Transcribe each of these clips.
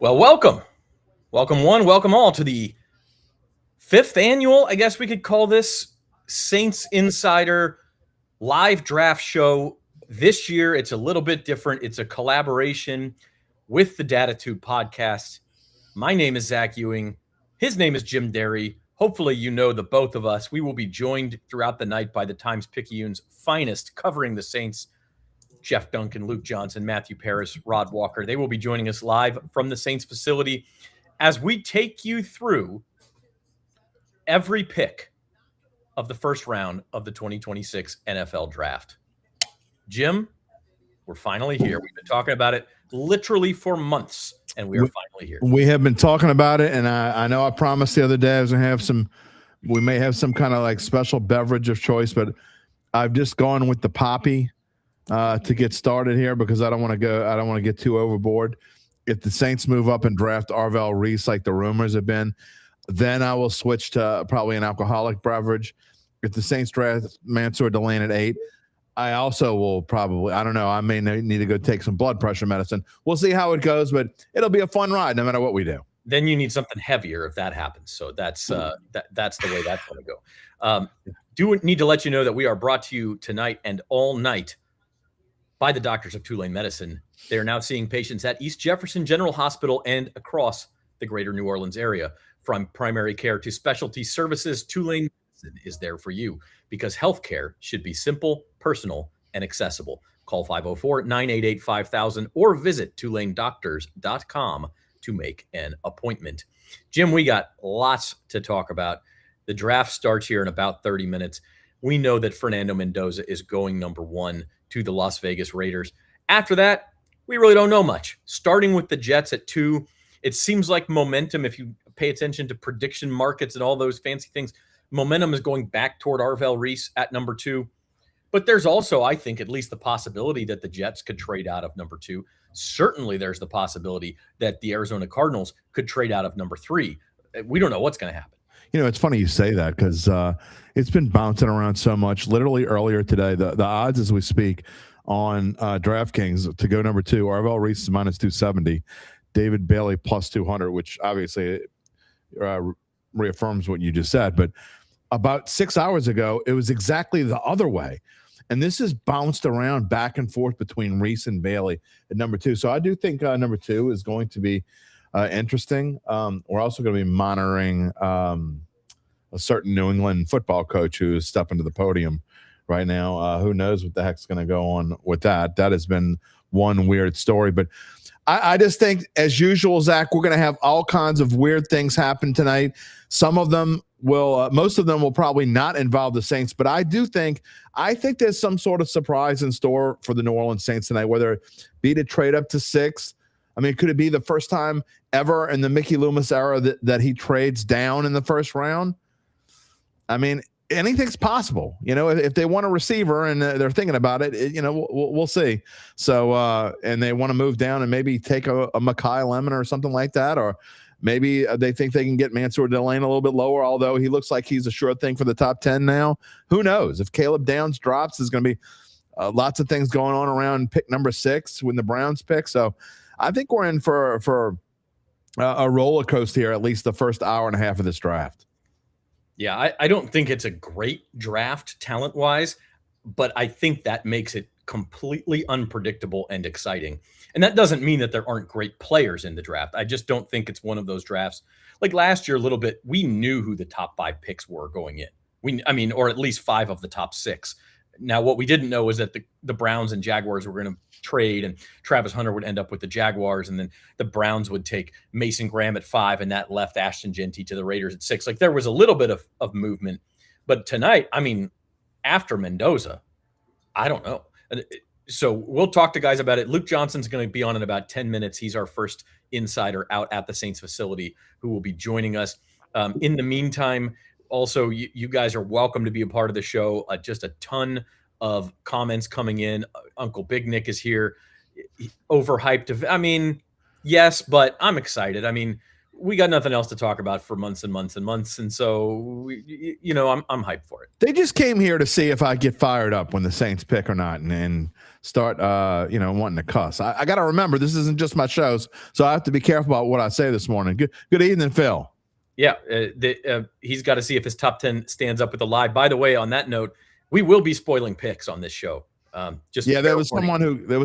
Well, welcome. Welcome one, welcome all to the fifth annual, I guess we could call this, Saints Insider live draft show. This year, it's a little bit different. It's a collaboration with the Dattitude podcast. My name is Zach Ewing. His name is Jim Derry. Hopefully, you know the both of us. We will be joined throughout the night by the Times-Picayune's finest covering the Saints, Jeff Duncan, Luke Johnson, Matthew Paris, Rod Walker. They will be joining us live from the Saints facility as we take you through every pick of the first round of the 2026 NFL Draft. Jim, we're finally here. We've been talking about it literally for months, and we are finally here. We have been talking about it, and I know I promised the other day I was going to have we may have some kind of like special beverage of choice, but I've just gone with the Poppy to get started here because I don't want to get too overboard. If the Saints move up and draft Arvell Reese like the rumors have been, then I will switch to probably an alcoholic beverage. If the Saints draft Mansour Delane at 8, I also will probably, I don't know, I may need to go take some blood pressure medicine. We'll see how it goes, but it'll be a fun ride no matter what we do. Then you need something heavier if that happens. So that's that's the way that's going to go. Do need to let you know that we are brought to you tonight and all night by the doctors of Tulane Medicine. They are now seeing patients at East Jefferson General Hospital and across the greater New Orleans area. From primary care to specialty services, Tulane Medicine is there for you because healthcare should be simple, personal, and accessible. Call 504-988-5000 or visit tulanedoctors.com to make an appointment. Jim, we got lots to talk about. The draft starts here in about 30 minutes. We know that Fernando Mendoza is going number 1 to the Las Vegas Raiders. After that, we really don't know much. Starting with the Jets at 2, it seems like momentum, if you pay attention to prediction markets and all those fancy things, momentum is going back toward Arvell Reese at number 2. But there's also, I think, at least the possibility that the Jets could trade out of number 2. Certainly there's the possibility that the Arizona Cardinals could trade out of number 3. We don't know what's going to happen. You know, it's funny you say that because it's been bouncing around so much. Literally earlier today, the odds as we speak on DraftKings to go number 2, Arvell Reese is minus 270, David Bailey plus 200, which obviously reaffirms what you just said. But about 6 hours ago, it was exactly the other way. And this has bounced around back and forth between Reese and Bailey at number 2. So I do think number 2 is going to be interesting. We're also going to be monitoring a certain New England football coach who is stepping to the podium right now. Who knows what the heck's going to go on with that? That has been one weird story. But I just think, as usual, Zach, we're going to have all kinds of weird things happen tonight. Some of them will, most of them will probably not involve the Saints. But I think there's some sort of surprise in store for the New Orleans Saints tonight, whether it be to trade up to 6. I mean, could it be the first time ever in the Mickey Loomis era that he trades down in the first round? I mean, anything's possible. You know, if they want a receiver and they're thinking about it, you know, we'll see. So, and they want to move down and maybe take a Mekhi Lemon or something like that, or maybe they think they can get Mansour Delane a little bit lower, although he looks like he's a sure thing for the top 10 now. Who knows? If Caleb Downs drops, there's going to be lots of things going on around pick number 6 when the Browns pick. So I think we're in for a roller coaster here, at least the first hour and a half of this draft. Yeah, I don't think it's a great draft talent-wise, but I think that makes it completely unpredictable and exciting. And that doesn't mean that there aren't great players in the draft. I just don't think it's one of those drafts. Like last year a little bit, we knew who the top 5 picks were going in. Or at least 5 of the top 6. Now, what we didn't know was that the Browns and Jaguars were going to trade, and Travis Hunter would end up with the Jaguars, and then the Browns would take Mason Graham at 5, and that left Ashton Genty to the Raiders at 6. Like, there was a little bit of movement. But tonight, I mean, after Mendoza, I don't know. So we'll talk to guys about it. Luke Johnson's going to be on in about 10 minutes. He's our first insider out at the Saints facility who will be joining us. In the meantime, also, you guys are welcome to be a part of the show. Just a ton of comments coming in. Uncle Big Nick is here. Overhyped. I mean, yes, but I'm excited. I mean, we got nothing else to talk about for months and months and months, and so I'm hyped for it. They just came here to see if I get fired up when the Saints pick or not, and start wanting to cuss. I got to remember this isn't just my shows, so I have to be careful about what I say this morning. Good evening, Phil. Yeah, he's got to see if his top 10 stands up with the live. By the way, on that note, we will be spoiling picks on this show. There was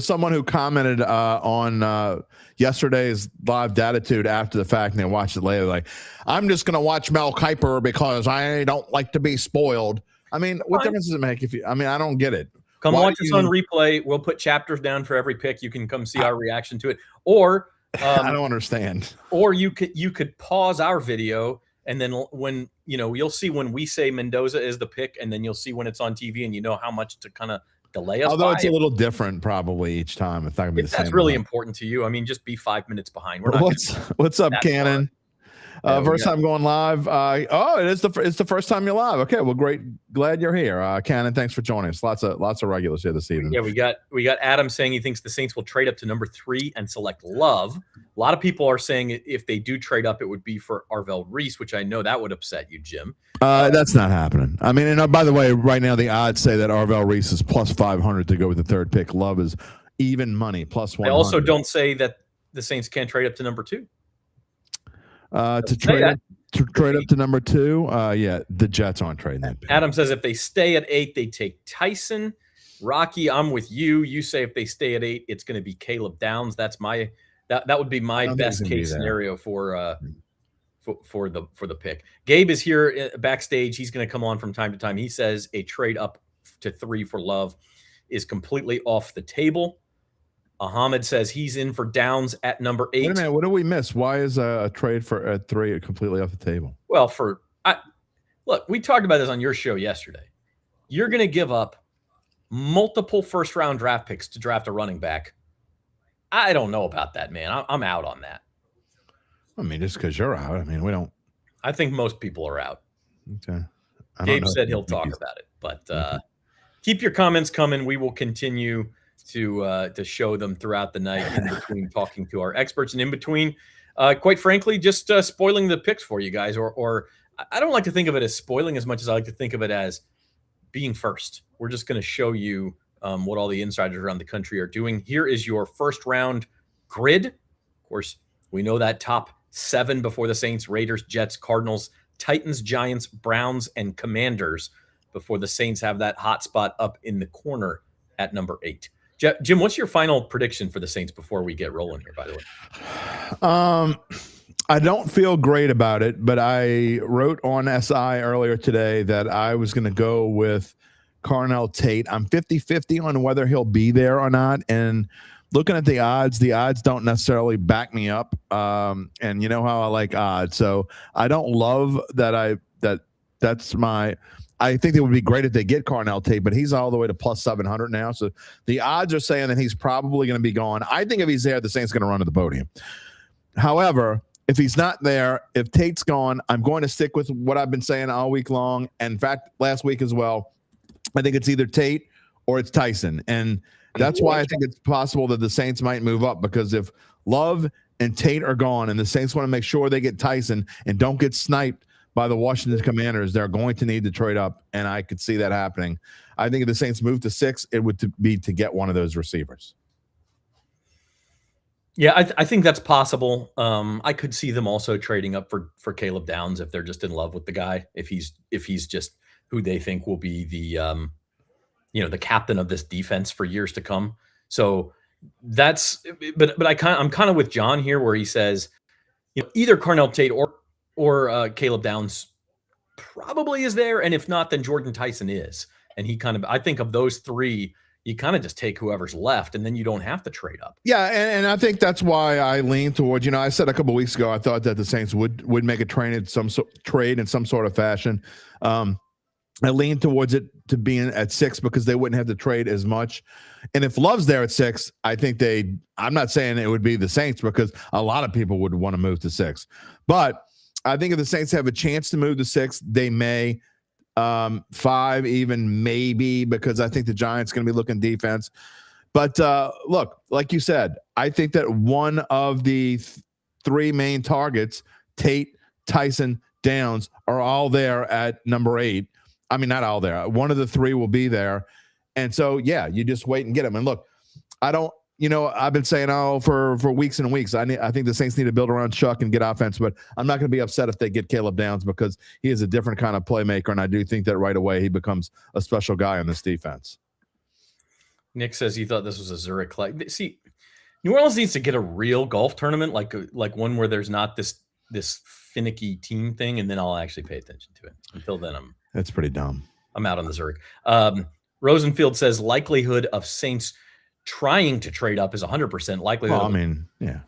someone who commented on yesterday's live Dattitude after the fact, and they watched it later. Like, I'm just going to watch Mel Kiper because I don't like to be spoiled. I mean, what difference does it make if you? I mean, I don't get it. Come watch us on replay. We'll put chapters down for every pick. You can come see our reaction to it, or I don't understand. Or you could pause our video, and then when you'll see when we say Mendoza is the pick, and then you'll see when it's on TV, and you know how much to kind of delay us. Although it's a little different probably each time. It's not gonna be the same. That's really important to you. I mean, just be 5 minutes behind. We're not. What's up, Cannon? First time going live. It's the first time you're live. Okay, well, great. Glad you're here, Cannon. Thanks for joining us. Lots of regulars here this evening. Yeah, we got Adam saying he thinks the Saints will trade up to number 3 and select Love. A lot of people are saying if they do trade up, it would be for Arvell Reese, which I know that would upset you, Jim. That's not happening. I mean, and by the way, right now the odds say that Arvell Reese is plus 500 to go with the third pick. Love is even money, plus 100. I also don't say that the Saints can't trade up to number 2. To trade up to number 2, the Jets aren't trading that pick. Adam says if they stay at 8, they take Tyson. Rocky, I'm with you. You say if they stay at 8, it's going to be Caleb Downs. That's that would be my best case scenario for the pick. Gabe is here backstage. He's going to come on from time to time. He says a trade up to 3 for Love is completely off the table. Ahmed says he's in for Downs at number 8. Wait a minute, what do we miss? Why is a trade for 3 completely off the table? Well, look, we talked about this on your show yesterday. You're going to give up multiple first-round draft picks to draft a running back. I don't know about that, man. I'm out on that. I mean, just because you're out. I mean, we don't. I think most people are out. Okay. Gabe said he'll talk about it, but keep your comments coming. We will continue to show them throughout the night in between talking to our experts and in between, quite frankly, just spoiling the picks for you guys. Or I don't like to think of it as spoiling as much as I like to think of it as being first. We're just going to show you what all the insiders around the country are doing. Here is your first round grid. Of course, we know that top 7 before the Saints, Raiders, Jets, Cardinals, Titans, Giants, Browns, and Commanders before the Saints have that hot spot up in the corner at number 8. Jim, what's your final prediction for the Saints before we get rolling here, by the way? I don't feel great about it, but I wrote on SI earlier today that I was going to go with Carnell Tate. I'm 50-50 on whether he'll be there or not. And looking at the odds don't necessarily back me up. And you know how I like odds. So I don't love that that's my – I think it would be great if they get Carnell Tate, but he's all the way to plus 700 now. So the odds are saying that he's probably going to be gone. I think if he's there, the Saints are going to run to the podium. However, if he's not there, if Tate's gone, I'm going to stick with what I've been saying all week long. And in fact, last week as well, I think it's either Tate or it's Tyson. And that's why I think it's possible that the Saints might move up, because if Love and Tate are gone and the Saints want to make sure they get Tyson and don't get sniped by the Washington Commanders, they're going to need to trade up, and I could see that happening. I think if the Saints move to 6, it would be to get one of those receivers. Yeah, I think that's possible. I could see them also trading up for Caleb Downs if they're just in love with the guy. If he's just who they think will be the the captain of this defense for years to come. So that's. But I'm kind of with John here, where he says, either Carnell Tate or Caleb Downs probably is there, and if not, then Jordan Tyson is. And I think of those 3. You kind of just take whoever's left, and then you don't have to trade up. Yeah, and I think that's why I lean towards. I said a couple of weeks ago I thought that the Saints would make a trade in some sort of fashion. I lean towards it to being at 6 because they wouldn't have to trade as much. And if Love's there at 6, I think I'm not saying it would be the Saints, because a lot of people would want to move to 6. But I think if the Saints have a chance to move to 6, they may. 5 even maybe, because I think the Giants going to be looking defense. But look, like you said, I think that one of the 3 main targets Tate, Tyson, Downs are all there at number 8. I mean, not all there. One of the 3 will be there. And so, yeah, you just wait and get them. And look, I don't, I've been saying, for weeks and weeks, I think the Saints need to build around Chuck and get offense, but I'm not going to be upset if they get Caleb Downs because he is a different kind of playmaker. And I do think that right away he becomes a special guy on this defense. Nick says he thought this was a Zurich. See, New Orleans needs to get a real golf tournament, like one where there's not this finicky team thing, and then I'll actually pay attention to it. Until then, that's pretty dumb. I'm out on the Zurich. Rosenfield says likelihood of Saints trying to trade up is 100% likelihood. Well, I mean, yeah.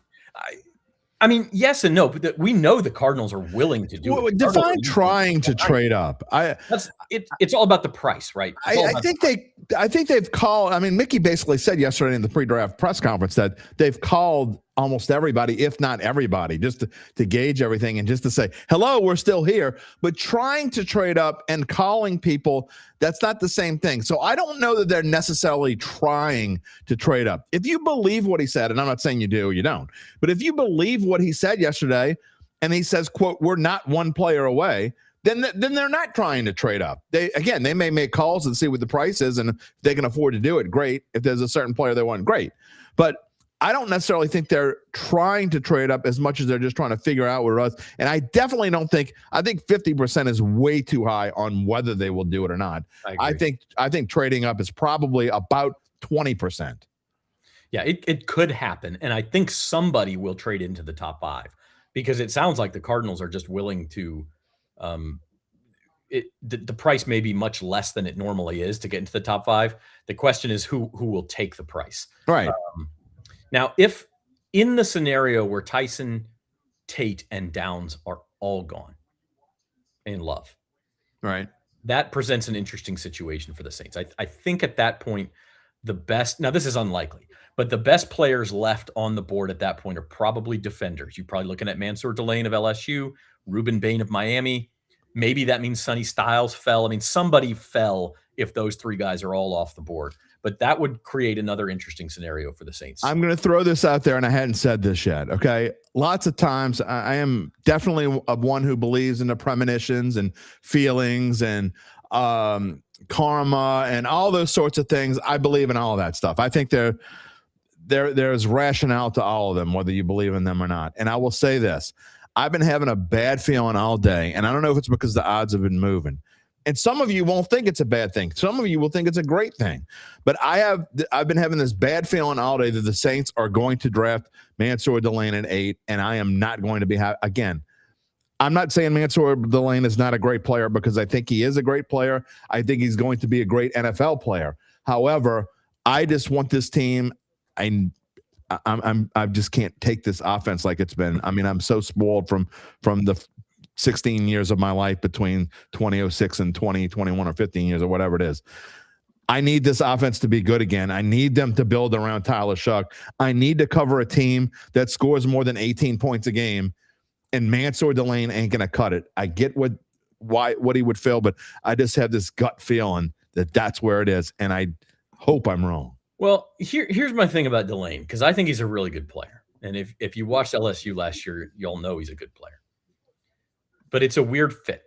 I mean, yes and no, but we know the Cardinals are willing to do it. Define trying to trade up. It's all about the price, right? I think they've called. I mean, Mickey basically said yesterday in the pre-draft press conference that they've called almost everybody, if not everybody, just to gauge everything and just to say, hello, we're still here. But trying to trade up and calling people, that's not the same thing. So I don't know that they're necessarily trying to trade up. If you believe what he said, and I'm not saying you do or you don't, but if you believe what he said yesterday, and he says, quote, we're not one player away, then they're not trying to trade up. They may make calls and see what the price is, and if they can afford to do it, great. If there's a certain player they want, great. But I don't necessarily think they're trying to trade up as much as they're just trying to figure out where us. And I definitely don't think. I think 50% is way too high on whether they will do it or not. I think trading up is probably about 20%. Yeah, it could happen, and I think somebody will trade into the top 5 because it sounds like the Cardinals are just willing to. The price may be much less than it normally is to get into the top 5. The question is who will take the price, right? Now, if in the scenario where Tyson, Tate, and Downs are all gone in Love, right, that presents an interesting situation for the Saints. I think at that point, the best, now this is unlikely, but the best players left on the board at that point are probably defenders. You're probably looking at Mansour Delane of LSU, Ruben Bain of Miami. Maybe that means Sonny Styles fell. I mean, somebody fell if those 3 guys are all off the board. But that would create another interesting scenario for the Saints. I'm going to throw this out there, and I hadn't said this yet, okay? Lots of times I am definitely one who believes in the premonitions and feelings and karma and all those sorts of things. I believe in all of that stuff. I think there's rationale to all of them, whether you believe in them or not. And I will say this. I've been having a bad feeling all day, and I don't know if it's because the odds have been moving. And some of you won't think it's a bad thing. Some of you will think it's a great thing. But I've been having this bad feeling all day that the Saints are going to draft Mansour Delane at 8, and I am not going to be again. I'm not saying Mansour Delane is not a great player because I think he is a great player. I think he's going to be a great NFL player. However, I just want this team. I just can't take this offense like it's been. I mean, I'm so spoiled from the 16 years of my life between 2006 and 2021 or 15 years or whatever it is. I need this offense to be good again. I need them to build around Tyler Shuck. I need to cover a team that scores more than 18 points a game, and Mansour Delane ain't going to cut it. I get what he would feel, but I just have this gut feeling that that's where it is, and I hope I'm wrong. Well, here's my thing about Delane, because I think he's a really good player. And if you watched LSU last year, you'll know he's a good player. But it's a weird fit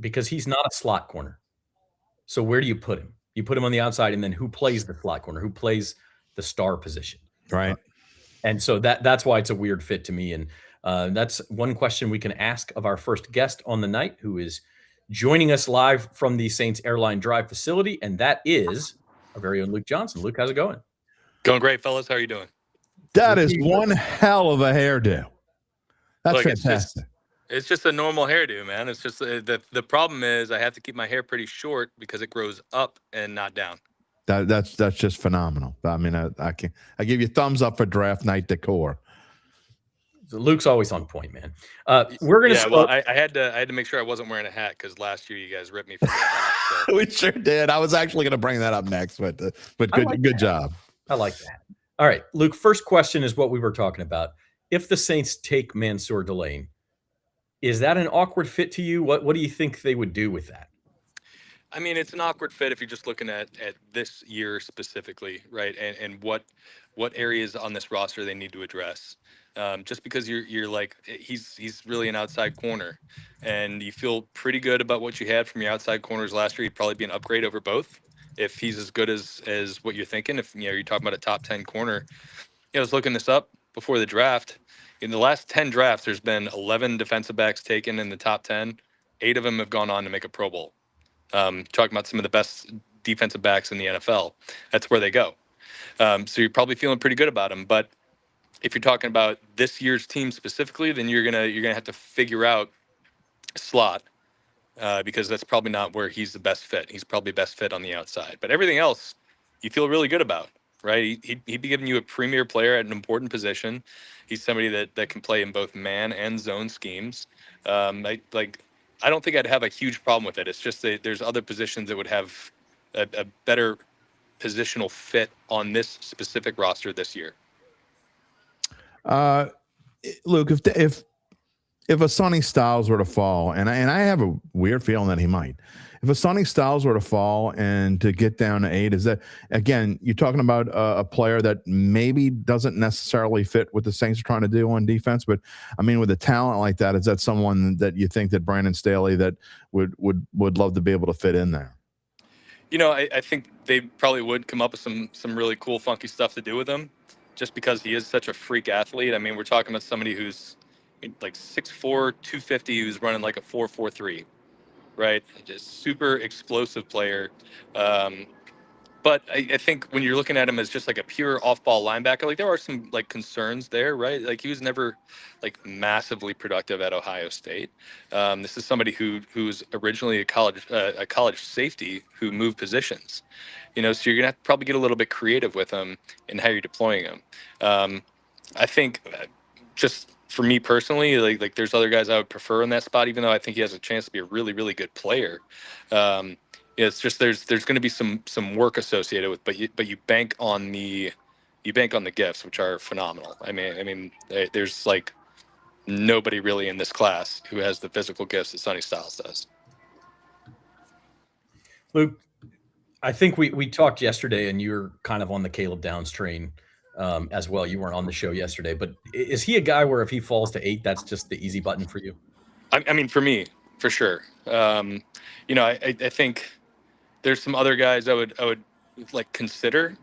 because he's not a slot corner. So where do you put him? You put him on the outside, and then who plays the slot corner? Who plays the star position? Right. And so that's why it's a weird fit to me. And that's one question we can ask of our first guest on the night, who is joining us live from the Saints Airline Drive facility, and that is our very own Luke Johnson. Luke, how's it going? Going great, fellas. How are you doing? That is one hell of a hairdo. That's fantastic. It's just a normal hairdo, man. It's just the problem is I have to keep my hair pretty short because it grows up and not down. That's just phenomenal. I mean, I give you thumbs up for draft night decor. So Luke's always on point, man. We're gonna. Yeah, well, I had to make sure I wasn't wearing a hat because last year you guys ripped me for the hat. So. We sure did. I was actually going to bring that up next, but good job. I like that. All right, Luke. First question is what we were talking about. If the Saints take Mansour Delane, is that an awkward fit to you? What do you think they would do with that? I mean, it's an awkward fit if you're just looking at this year specifically, right? And what areas on this roster they need to address. Just because you're like he's really an outside corner, and you feel pretty good about what you had from your outside corners last year. He'd probably be an upgrade over both if he's as good as what you're thinking. If you're talking about a top 10 corner, I was looking this up before the draft. In the last 10 drafts, there's been 11 defensive backs taken in the top 10. 8 of them have gone on to make a Pro Bowl. Talking about some of the best defensive backs in the NFL. That's where they go. So you're probably feeling pretty good about them. But if you're talking about this year's team specifically, then you're gonna have to figure out slot because that's probably not where he's the best fit. He's probably best fit on the outside. But everything else, you feel really good about, right? He'd be giving you a premier player at an important position. He's somebody that can play in both man and zone schemes. I don't think I'd have a huge problem with it. It's just that there's other positions that would have a better positional fit on this specific roster this year. Luke, if a Sonny Styles were to fall, and I have a weird feeling that he might, if a Sonny Styles were to fall and to get down to 8, is that, again, you're talking about a player that maybe doesn't necessarily fit what the Saints are trying to do on defense, but I mean, with a talent like that, is that someone that you think that Brandon Staley that would love to be able to fit in there? I think they probably would come up with some really cool, funky stuff to do with him, just because he is such a freak athlete. I mean, we're talking about somebody who's like 6'4", 250, who's running like a 4.43, right? Just super explosive player. But I think when you're looking at him as just like a pure off-ball linebacker, like there are some like concerns there, right? Like he was never like massively productive at Ohio State. This is somebody who's originally a college safety who moved positions, so you're gonna have to probably get a little bit creative with him in how you're deploying him. I think just for me personally, like there's other guys I would prefer in that spot, even though I think he has a chance to be a really, really good player. It's just there's going to be some work associated with, but you bank on the gifts, which are phenomenal. I mean, there's like nobody really in this class who has the physical gifts that Sonny Styles does. Luke, I think we talked yesterday, and you're kind of on the Caleb Downs train as well. You weren't on the show yesterday, but is he a guy where if he falls to 8, that's just the easy button for you? I mean, for me, for sure. I think there's some other guys I would like consider,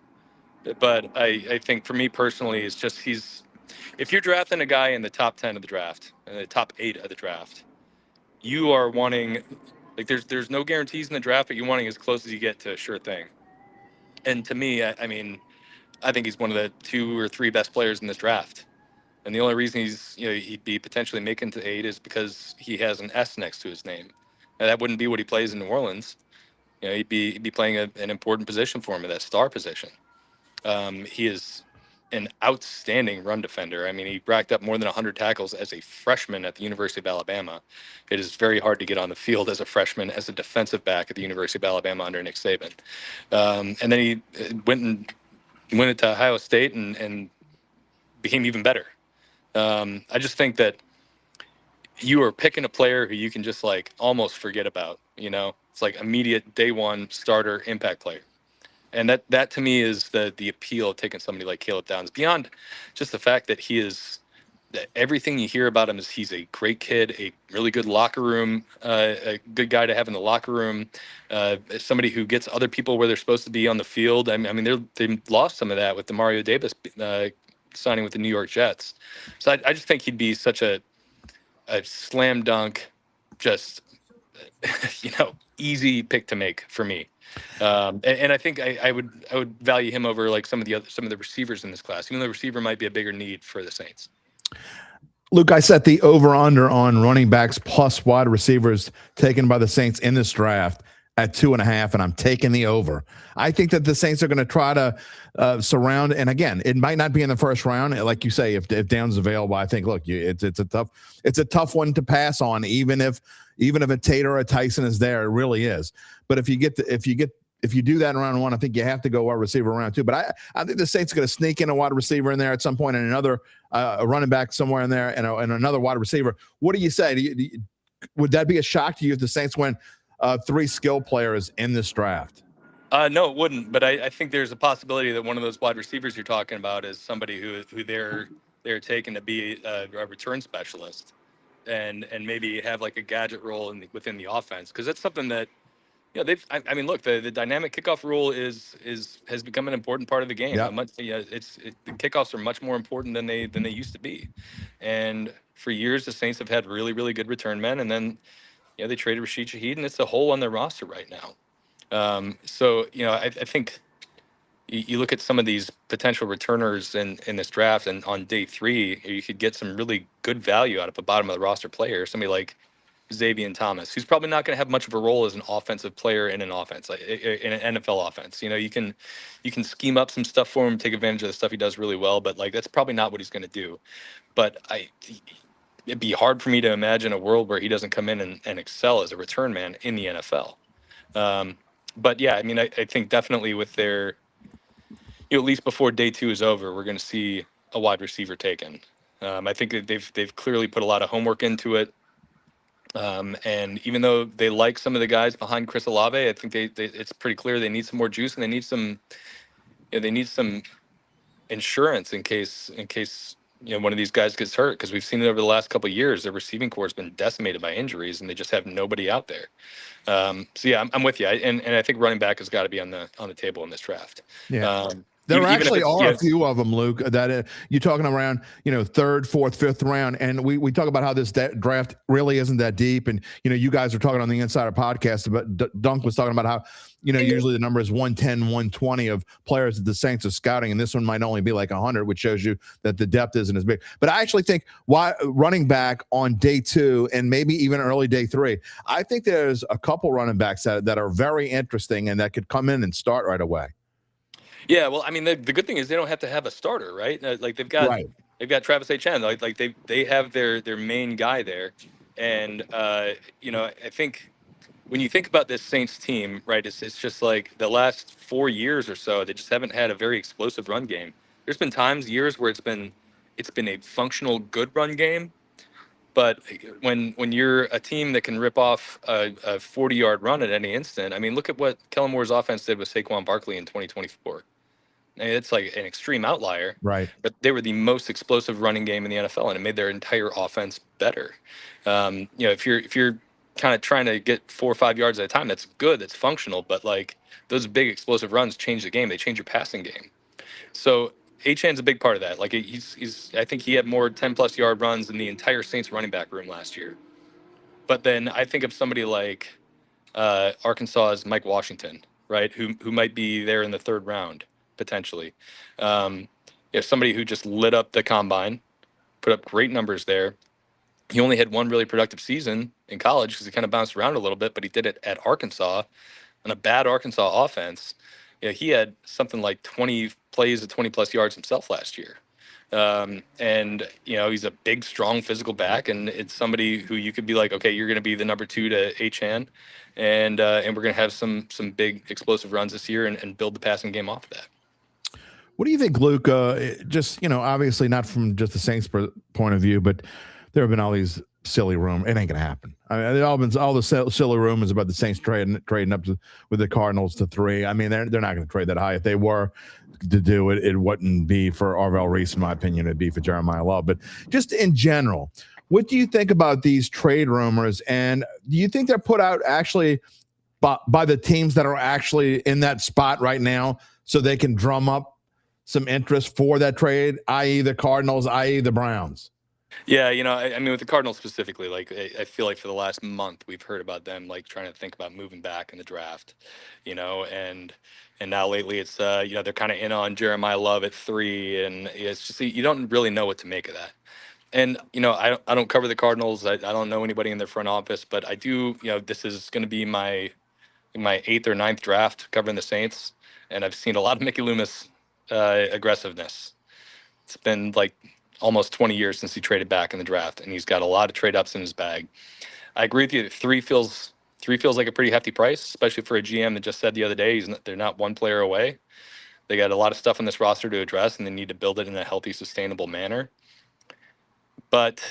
but I think for me personally, it's just if you're drafting a guy in the top 10 of the draft, and the top 8 of the draft, you are wanting, like there's no guarantees in the draft, but you're wanting as close as you get to a sure thing. And to me, I mean, I think he's one of the 2 or 3 best players in this draft. And the only reason he'd be potentially making to 8 is because he has an S next to his name. Now, that wouldn't be what he plays in New Orleans. He'd be playing an important position for him, in that star position. He is an outstanding run defender. I mean, he racked up more than 100 tackles as a freshman at the University of Alabama. It is very hard to get on the field as a freshman, as a defensive back at the University of Alabama under Nick Saban. And then he went into Ohio State and became even better. I just think that you are picking a player who you can just like almost forget about, It's like immediate day one starter impact player. And that to me is the appeal of taking somebody like Caleb Downs, beyond just the fact that everything you hear about him is he's a great kid, a really good locker room, a good guy to have in the locker room, somebody who gets other people where they're supposed to be on the field. I mean, they lost some of that with the Mario Davis signing with the New York Jets. So I just think he'd be such a slam dunk, just easy pick to make for me. And I think I would value him over like some of the receivers in this class, even though the receiver might be a bigger need for the Saints. Luke, I set the over-under on running backs plus wide receivers taken by the Saints in this draft at 2.5, and I'm taking the over. I think that the Saints are going to try to surround, and again, it might not be in the first round, like you say, if Downs is available. I think, look, it's a tough one to pass on, even if a Tate or a Tyson is there. It really is. But if you do that in round 1, I think you have to go wide receiver round 2. But I think the Saints are going to sneak in a wide receiver in there at some point, and another a running back somewhere in there, and another wide receiver. What do you say? Would that be a shock to you if the Saints went three skill players in this draft? No, it wouldn't. But I think there's a possibility that one of those wide receivers you're talking about is somebody who they're taking to be a return specialist, and maybe have like a gadget role within the offense, because that's something that they've. I mean, look, the dynamic kickoff rule has become an important part of the game. Yeah. The kickoffs are much more important than they used to be, and for years the Saints have had really really good return men, and then they traded Rashid Shaheed, and it's a hole on their roster right now. So I think you look at some of these potential returners in this draft, and on day 3, you could get some really good value out of a bottom of the roster player, somebody like Xavier Thomas, who's probably not going to have much of a role as an offensive player in an offense, like in an NFL offense. You can scheme up some stuff for him, take advantage of the stuff he does really well, but like that's probably not what he's going to do. But it'd be hard for me to imagine a world where he doesn't come in and excel as a return man in the NFL. But yeah, I mean, I think definitely with their, at least before day 2 is over, we're going to see a wide receiver taken. I think that they've clearly put a lot of homework into it. And even though they like some of the guys behind Chris Olave, I think it's pretty clear they need some more juice, and they need some insurance in case one of these guys gets hurt, because we've seen it over the last couple of years. Their receiving corps has been decimated by injuries, and they just have nobody out there. So yeah, I'm with you, and I think running back has got to be on the table in this draft. Yeah. There actually are a few of them, Luke, that you're talking around, 3rd, 4th, 5th round. And we talk about how this draft really isn't that deep. And, you guys are talking on the Insider podcast, but Dunk was talking about how, usually the number is 110, 120 of players that the Saints are scouting. And this one might only be like 100, which shows you that the depth isn't as big. But I actually think why running back on day 2 and maybe even early day 3, I think there's a couple running backs that are very interesting and that could come in and start right away. Yeah, well, I mean, the good thing is they don't have to have a starter, right? Like they've got Travis Etienne. Like they have their main guy there, and I think when you think about this Saints team, right, it's just like the last 4 years or so, they just haven't had a very explosive run game. There's been years where it's been a functional good run game, but when you're a team that can rip off a 40-yard run at any instant, I mean, look at what Kellen Moore's offense did with Saquon Barkley in 2024. And it's like an extreme outlier, right? But they were the most explosive running game in the NFL, and it made their entire offense better. If you're kind of trying to get 4 or 5 yards at a time, that's good, that's functional. But like those big explosive runs change the game; they change your passing game. So Achane's a big part of that. Like I think he had more 10+ yard runs than the entire Saints running back room last year. But then I think of somebody like Arkansas's Mike Washington, right? Who might be there in the 3rd round potentially. Somebody who just lit up the combine, put up great numbers there. He only had one really productive season in college because he kind of bounced around a little bit, but he did it at Arkansas on a bad Arkansas offense. He had something like 20 plays at 20+ yards himself last year. And he's a big, strong, physical back, and it's somebody who you could be like, okay, you're going to be the number 2 to Achane, and we're going to have some big explosive runs this year and build the passing game off of that. What do you think, Luke? Just, obviously not from just the Saints point of view, but there have been all these silly rumors. It ain't going to happen. I mean, all the silly rumors about the Saints trading up with the Cardinals to 3. I mean, they're not going to trade that high. If they were to do it, it wouldn't be for Arvell Reese, in my opinion. It'd be for Jeremiah Love. But just in general, what do you think about these trade rumors? And do you think they're put out actually by the teams that are actually in that spot right now so they can drum up some interest for that trade, i.e. the Cardinals, i.e. the Browns? Yeah, I mean, with the Cardinals specifically, like I feel like for the last month we've heard about them like trying to think about moving back in the draft, and now lately it's they're kind of in on Jeremiah Love at 3, and it's just you don't really know what to make of that. And I don't cover the Cardinals. I don't know anybody in their front office, but I do. This is going to be my 8th or 9th draft covering the Saints, and I've seen a lot of Mickey Loomis aggressiveness. It's been like almost 20 years since he traded back in the draft, and he's got a lot of trade ups in his bag. I agree with you that 3 feels like a pretty hefty price, especially for a GM that just said the other day they're not one player away. They got a lot of stuff on this roster to address, and they need to build it in a healthy, sustainable manner. But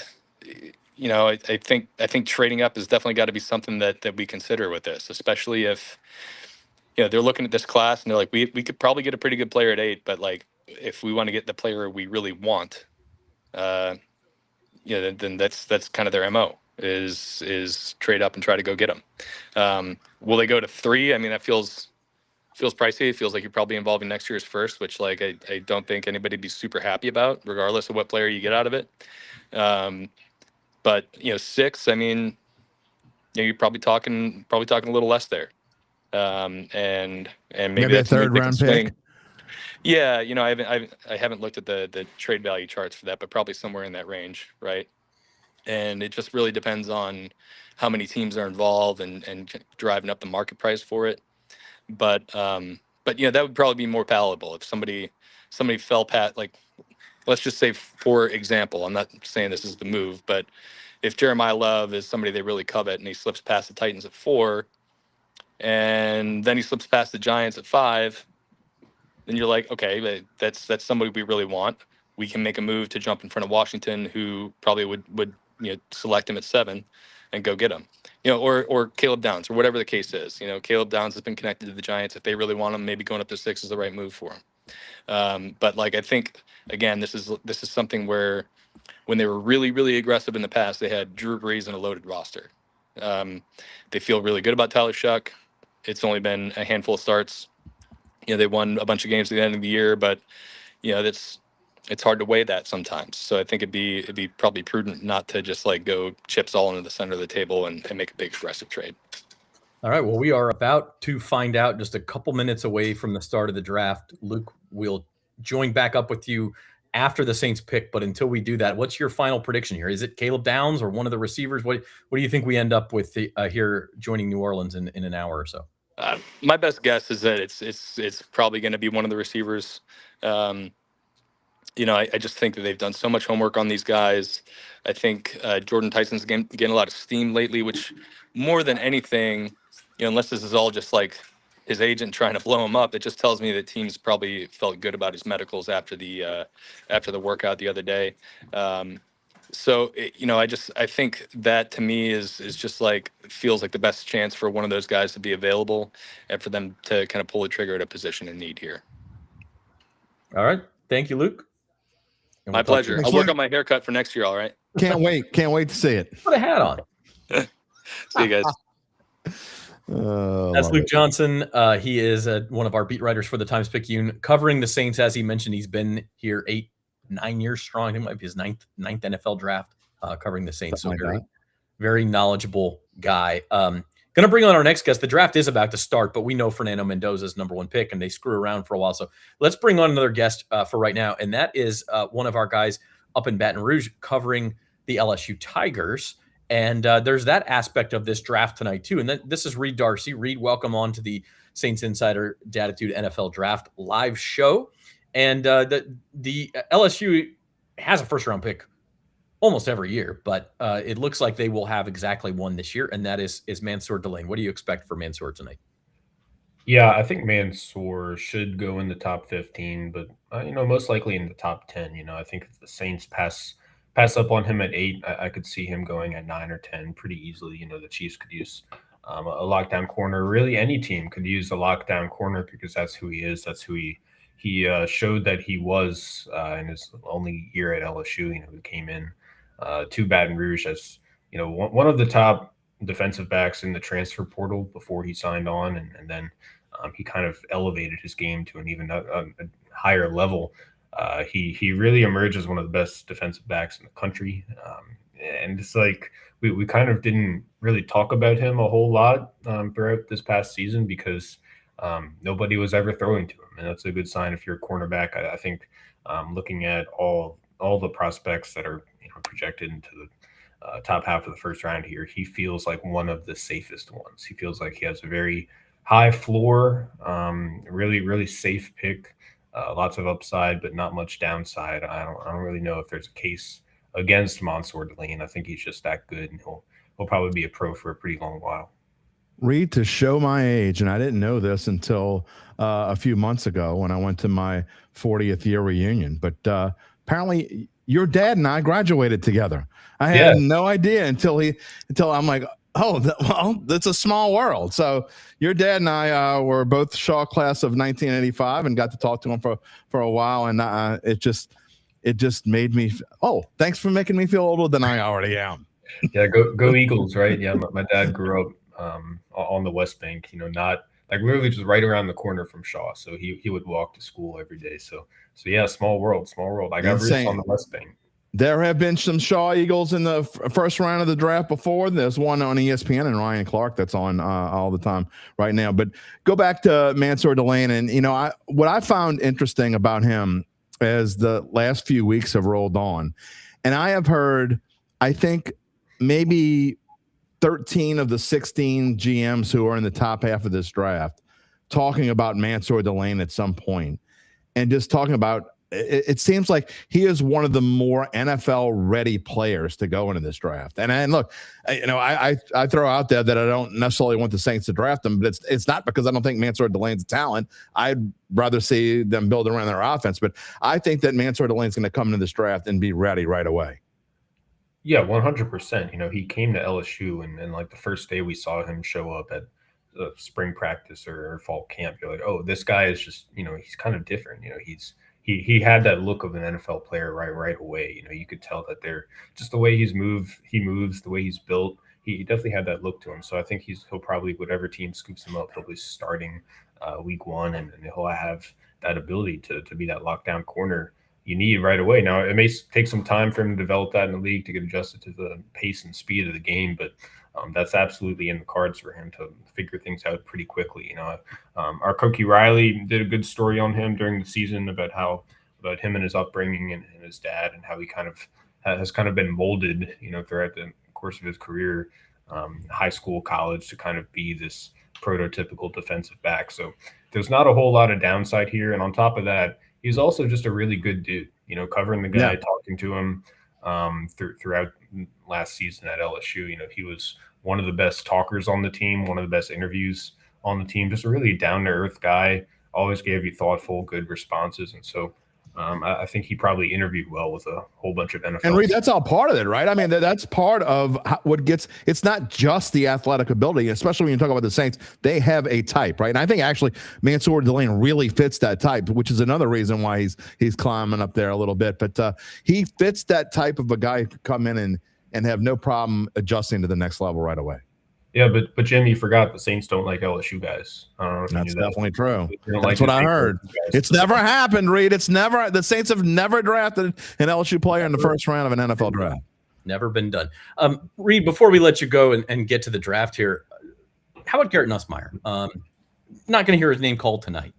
I think trading up has definitely got to be something that we consider with this, especially if they're looking at this class and they're like, we could probably get a pretty good player at 8, but like if we want to get the player we really want, then that's kind of their MO is trade up and try to go get them. Will they go to 3? I mean, that feels pricey. It feels like you're probably involving next year's first, which like I don't think anybody'd be super happy about, regardless of what player you get out of it. But 6, I mean, you're probably talking a little less there. And maybe a that's something third they can round swing. pick. Yeah, I haven't looked at the trade value charts for that, but probably somewhere in that range, right? And it just really depends on how many teams are involved and driving up the market price for it. But that would probably be more palatable if somebody fell pat, like, let's just say, for example, I'm not saying this is the move, but if Jeremiah Love is somebody they really covet and he slips past the Titans at 4, and then he slips past the Giants at 5, then you're like, okay, that's somebody we really want. We can make a move to jump in front of Washington, who probably would select him at 7 and go get him. Or Caleb Downs, or whatever the case is. Caleb Downs has been connected to the Giants. If they really want him, maybe going up to 6 is the right move for him. But like, I think again, this is something where when they were really, really aggressive in the past, they had Drew Brees and a loaded roster. They feel really good about Tyler Shuck. It's only been a handful of starts. They won a bunch of games at the end of the year, but it's hard to weigh that sometimes. So I think it'd be probably prudent not to just like go chips all into the center of the table and make a big aggressive trade. All right. Well, we are about to find out, just a couple minutes away from the start of the draft. Luke, we'll join back up with you after the Saints pick. But until we do that, what's your final prediction here? Is it Caleb Downs or one of the receivers? What do you think we end up with here joining New Orleans in an hour or so? My best guess is that it's probably going to be one of the receivers. I just think that they've done so much homework on these guys. I think Jordan Tyson's getting a lot of steam lately, which more than anything, unless this is all just like his agent trying to blow him up, it just tells me that teams probably felt good about his medicals after the workout the other day. So I think that to me is just like, feels like the best chance for one of those guys to be available and for them to kind of pull the trigger at a position in need here. All right. Thank you, Luke. My pleasure. I'll work on my haircut for next year. All right. Can't wait to see it. Put a hat on. See you guys. That's Luke Johnson. He is one of our beat writers for the Times-Picayune, covering the Saints. As he mentioned, he's been here 9 years strong. I think it might be his ninth NFL draft, covering the Saints. So very knowledgeable guy. Going to bring on our next guest. The draft is about to start, but we know Fernando Mendoza's number 1 pick, and they screw around for a while. So let's bring on another guest for right now, and that is one of our guys up in Baton Rouge covering the LSU Tigers. And there's that aspect of this draft tonight, too. And this is Reed Darcey. Reed, welcome on to the Saints Insider Dattitude NFL Draft live show. And the LSU has a first-round pick almost every year, but it looks like they will have exactly one this year, and that is Mansour Delane. What do you expect for Mansour tonight? Yeah, I think Mansour should go in the top 15, but most likely in the top 10. I think if the Saints pass up on him at 8, I could see him going at 9 or 10 pretty easily. The Chiefs could use a lockdown corner. Really, any team could use a lockdown corner because that's who he is. That's who he showed that he was in his only year at LSU. He came in to Baton Rouge as one of the top defensive backs in the transfer portal before he signed on, and then he kind of elevated his game to an even a higher level. He really emerged as one of the best defensive backs in the country, and it's like we kind of didn't really talk about him a whole lot throughout this past season because nobody was ever throwing to him, and that's a good sign if you're a cornerback. I think looking at all the prospects that are projected into the top half of the first round here, he feels like one of the safest ones. He feels like he has a very high floor, really, really safe pick, lots of upside, but not much downside. I don't really know if there's a case against Mansour Delane. I think he's just that good, and he'll probably be a pro for a pretty long while. Reed, to show my age, and I didn't know this until a few months ago when I went to my 40th year reunion, but apparently your dad and I graduated together. I had no idea until I'm like, oh, well, that's a small world. So your dad and I were both Shaw class of 1985 and got to talk to him for a while. And it just made me, thanks for making me feel older than I already am. Yeah, go Eagles, right? Yeah, my dad grew up on the West Bank, not like literally just right around the corner from Shaw. So he would walk to school every day. So yeah, small world. I got roots on the West Bank. There have been some Shaw Eagles in the first round of the draft before. There's one on ESPN and Ryan Clark that's on all the time right now. But go back to Mansour Delane, and what I found interesting about him as the last few weeks have rolled on, and I have heard, I think maybe 13 of the 16 GMs who are in the top half of this draft talking about Mansour Delane at some point, and just talking about it seems like he is one of the more NFL ready players to go into this draft. And look, I throw out there that I don't necessarily want the Saints to draft him, but it's not because I don't think Mansour Delane's a talent. I'd rather see them build around their offense, but I think that Mansour Delane's going to come into this draft and be ready right away. Yeah, 100%. He came to LSU and like the first day we saw him show up at spring practice or fall camp, you're like, oh, this guy is just, he's kind of different. He had that look of an NFL player right away. You could tell that they're just the way he moves, the way he's built. He definitely had that look to him. So I think he'll probably, whatever team scoops him up, he'll be starting week one, and he'll have that ability to be that lockdown corner you need right away. Now, it may take some time for him to develop that in the league to get adjusted to the pace and speed of the game, but that's absolutely in the cards for him to figure things out pretty quickly. Our Cokie Riley did a good story on him during the season about him and his upbringing and his dad, and how he kind of has been molded, throughout the course of his career, high school, college, to kind of be this prototypical defensive back. So there's not a whole lot of downside here. And on top of that, he's also just a really good dude, covering the guy, talking to him throughout last season at LSU. He was one of the best talkers on the team, one of the best interviews on the team, just a really down-to-earth guy, always gave you thoughtful, good responses. And so I think he probably interviewed well with a whole bunch of NFL. And Reed, that's all part of it, right? I mean, that's part of what gets – it's not just the athletic ability, especially when you talk about the Saints. They have a type, right? And I think actually Mansour Delane really fits that type, which is another reason why he's climbing up there a little bit. But he fits that type of a guy who could come in and have no problem adjusting to the next level right away. Yeah, but Jim, you forgot the Saints don't like LSU guys. I don't know if that's you knew definitely true. That's what I heard. It's never happened, Reed. The Saints have never drafted an LSU player in the first round of an NFL draft. Never been done. Reed, before we let you go and get to the draft here, how about Garrett Nussmeier? Not going to hear his name called tonight,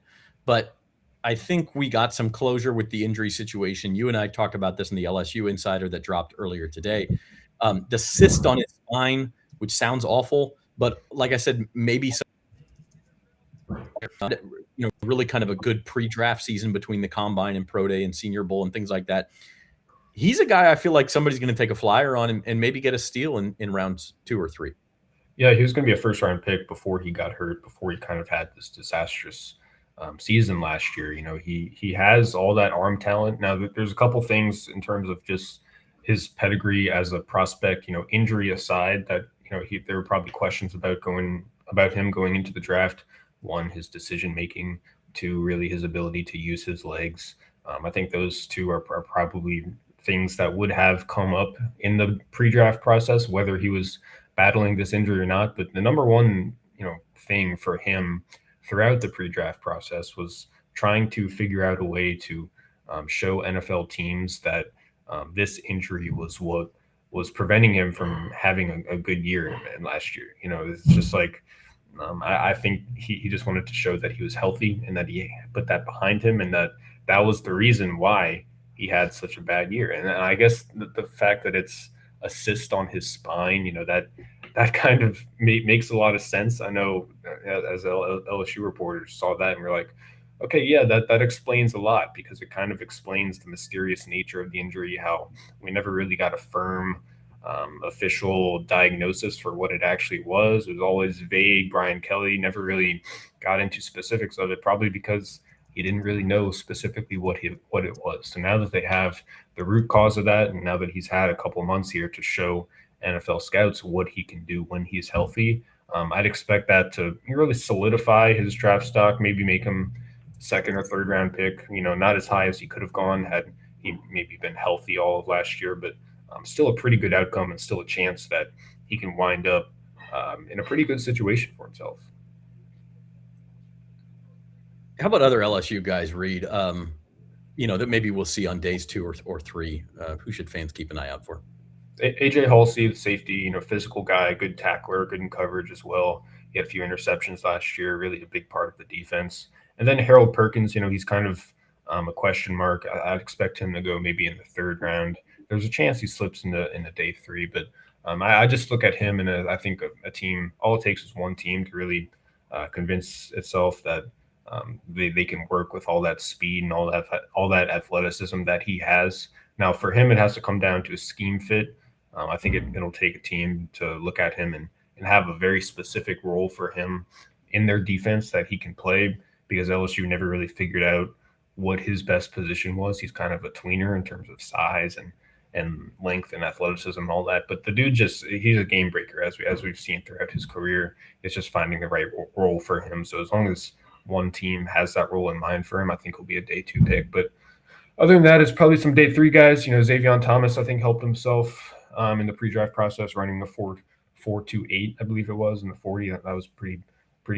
but I think we got some closure with the injury situation. You and I talked about this in the LSU Insider that dropped earlier today. The cyst on his spine, which sounds awful, but like I said, maybe really kind of a good pre-draft season between the Combine and Pro Day and Senior Bowl and things like that. He's a guy I feel like somebody's going to take a flyer on and maybe get a steal in rounds 2 or 3. Yeah, he was going to be a first-round pick before he got hurt, before he kind of had this disastrous season last year. He has all that arm talent. Now, there's a couple things in terms of just his pedigree as a prospect, injury aside, that there were probably questions about him going into the draft. One, his decision making. Two, really his ability to use his legs. I think those two are probably things that would have come up in the pre-draft process, whether he was battling this injury or not. But the number one thing for him throughout the pre-draft process was trying to figure out a way to show NFL teams that this injury was what was preventing him from having a good year in last year. It's just like I think he just wanted to show that he was healthy and that he put that behind him, and that was the reason why he had such a bad year. And I guess the fact that it's a cyst on his spine, that kind of makes a lot of sense. I know as LSU reporters saw that and we're like, okay, yeah, that explains a lot, because it kind of explains the mysterious nature of the injury, how we never really got a firm official diagnosis for what it actually was. It was always vague. Brian Kelly never really got into specifics of it, probably because he didn't really know specifically what it was. So now that they have the root cause of that, and now that he's had a couple months here to show NFL scouts what he can do when he's healthy, I'd expect that to really solidify his draft stock, maybe make him second or third round pick. Not as high as he could have gone had he maybe been healthy all of last year, but still a pretty good outcome and still a chance that he can wind up in a pretty good situation for himself. How about other LSU guys, Reed? That maybe we'll see on days 2 or 3. Who should fans keep an eye out for? AJ Halsey, the safety, physical guy, good tackler, good in coverage as well. He had a few interceptions last year, really a big part of the defense. And then Harold Perkins, he's kind of a question mark. I'd expect him to go maybe in the 3rd round. There's a chance he slips into day 3, but I just look at him and I think a team, all it takes is one team to really convince itself that they can work with all that speed and all that athleticism that he has. Now, for him, it has to come down to a scheme fit. I think it'll take a team to look at him and have a very specific role for him in their defense that he can play, because LSU never really figured out what his best position was. He's kind of a tweener in terms of size and length and athleticism and all that. But the dude he's a game breaker, as we've seen throughout his career. It's just finding the right role for him. So as long as one team has that role in mind for him, I think he'll be a day 2 pick. But other than that, it's probably some day 3 guys. Xavier Thomas, I think, helped himself in the pre-draft process, running the 4.28, I believe it was, in the 40. That was pretty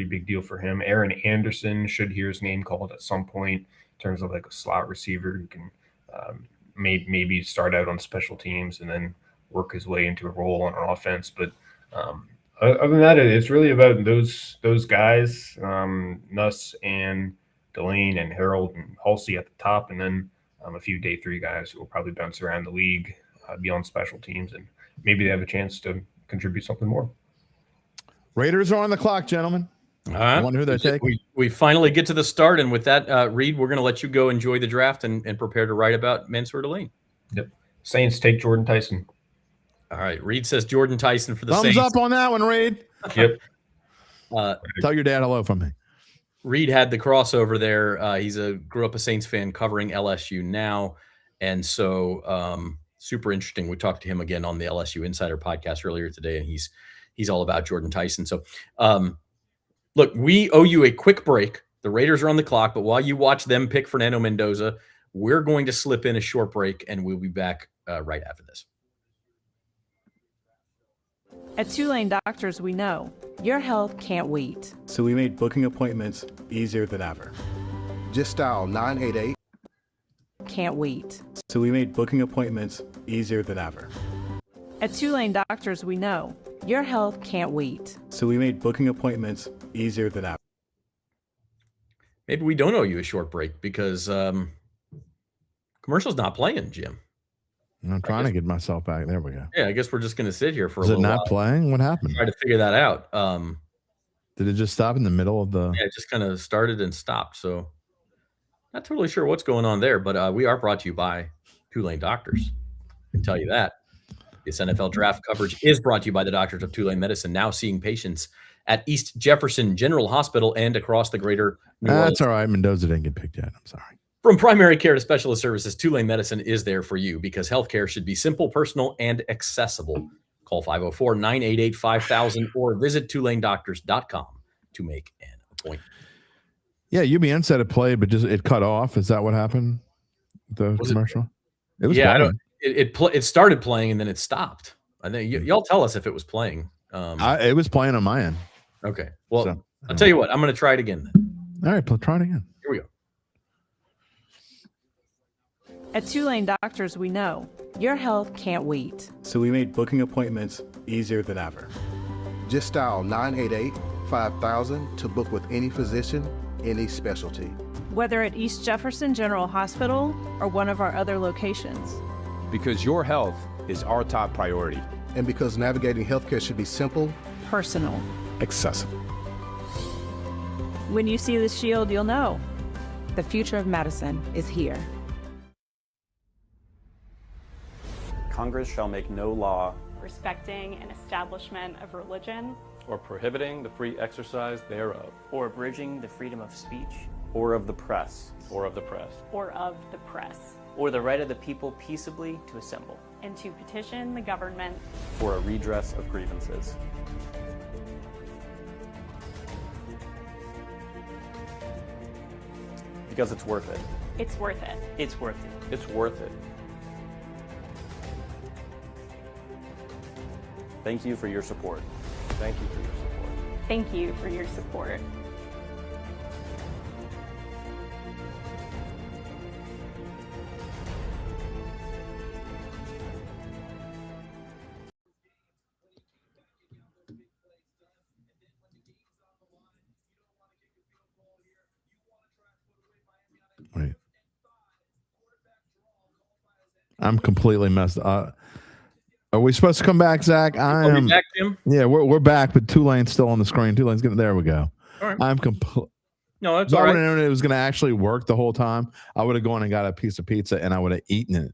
big deal for him. Aaron Anderson should hear his name called at some point in terms of like a slot receiver who can maybe start out on special teams and then work his way into a role on offense. But other than that, it's really about those guys, Nuss and Delane and Harold and Halsey at the top, and then a few day 3 guys who will probably bounce around the league, be on special teams, and maybe they have a chance to contribute something more. Raiders are on the clock, gentlemen. I wonder who they're taking. We finally get to the start, and with that, Reed, we're going to let you go enjoy the draft and prepare to write about Mansour Delane. Yep. Saints take Jordan Tyson. All right. Reed says Jordan Tyson for the Thumbs Saints. up on that one, Reed. Yep. Tell your dad hello from me. Reed had the crossover there. He's grew up a Saints fan covering LSU now. And so super interesting. We talked to him again on the LSU Insider podcast earlier today, and he's all about Jordan Tyson. So look, we owe you a quick break. The Raiders are on the clock, but while you watch them pick Fernando Mendoza, we're going to slip in a short break, and we'll be back right after this. At Tulane Doctors, we know your health can't wait. So we made booking appointments easier than ever. Just dial 988. Can't wait. So we made booking appointments easier than ever. At Tulane Doctors, we know your health can't wait. So we made booking appointments easier than ever. Maybe we don't owe you a short break because commercial's not playing, Jim. I'm trying to get myself back. There we go. Yeah, I guess we're just going to sit here for a Is little while. it not playing? What happened? Try to figure that out. Did it just stop in the middle of the... Yeah, it just kind of started and stopped. So not totally sure what's going on there, but we are brought to you by Tulane Doctors. I can tell you that. This NFL draft coverage is brought to you by the Doctors of Tulane Medicine, now seeing patients at East Jefferson General Hospital and across the greater New Orleans. That's all right. Mendoza didn't get picked yet. I'm sorry. From primary care to specialist services, Tulane Medicine is there for you because healthcare should be simple, personal, and accessible. Call 504-988-5000 or visit TulaneDoctors.com to make an appointment. Yeah, UBN said it played, but just it cut off. Is that what happened? The commercial? It was yeah, going. It started playing and then it stopped. I think y'all tell us if it was playing. It was playing on my end. Okay. Well, So, I'll tell you what. I'm going to try it again then. All right, try it again. Here we go. At Tulane Doctors, we know your health can't wait. So we made booking appointments easier than ever. Just dial 988-5000 to book with any physician, any specialty. Whether at East Jefferson General Hospital or one of our other locations. Because your health is our top priority. And because navigating healthcare should be simple, Personal. Accessible. When you see the shield, you'll know the future of medicine is here. Congress shall make no law respecting an establishment of religion or prohibiting the free exercise thereof, or abridging the freedom of speech, or of the press, or of the press, or of the press, or the right of the people peaceably to assemble, and to petition the government for a redress of grievances. Because it's worth it. It's worth it. it's worth it. It's worth it. Thank you for your support. Thank you for your support. Thank you for your support. Wait. I'm completely messed up. Are we supposed to come back, Zach? Are we back, Jim? Yeah, we're back, but Tulane's still on the screen. Tulane's getting there. We go. All right. I'm complete. No, that's If I all would right. have known it was going to actually work the whole time, I would have gone and got a piece of pizza and I would have eaten it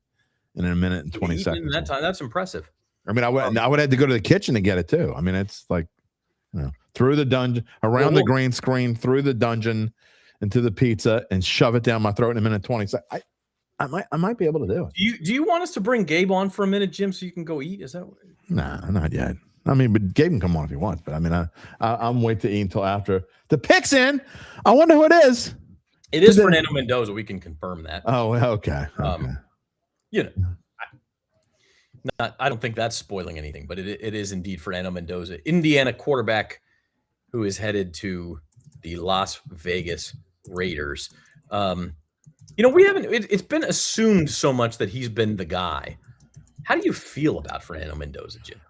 in a minute and 20 Even seconds. that time, that's impressive. I mean, I would have had to go to the kitchen to get it too. I mean, it's like, through the dungeon, around the green screen, through the dungeon, into the pizza, and shove it down my throat in a minute and 20 seconds. I might be able to do it. Do you want us to bring Gabe on for a minute, Jim, so you can go eat? Is that what? Nah, not yet. I mean, but Gabe can come on if he wants. But I mean, I'm wait to eat until after the pick's in. I wonder who it is. It is Fernando Mendoza. We can confirm that. Oh, okay. You know, I don't think that's spoiling anything, but it is indeed Fernando Mendoza, Indiana quarterback, who is headed to the Las Vegas Raiders. We haven't. It's been assumed so much that he's been the guy. How do you feel about Fernando Mendoza, Jim?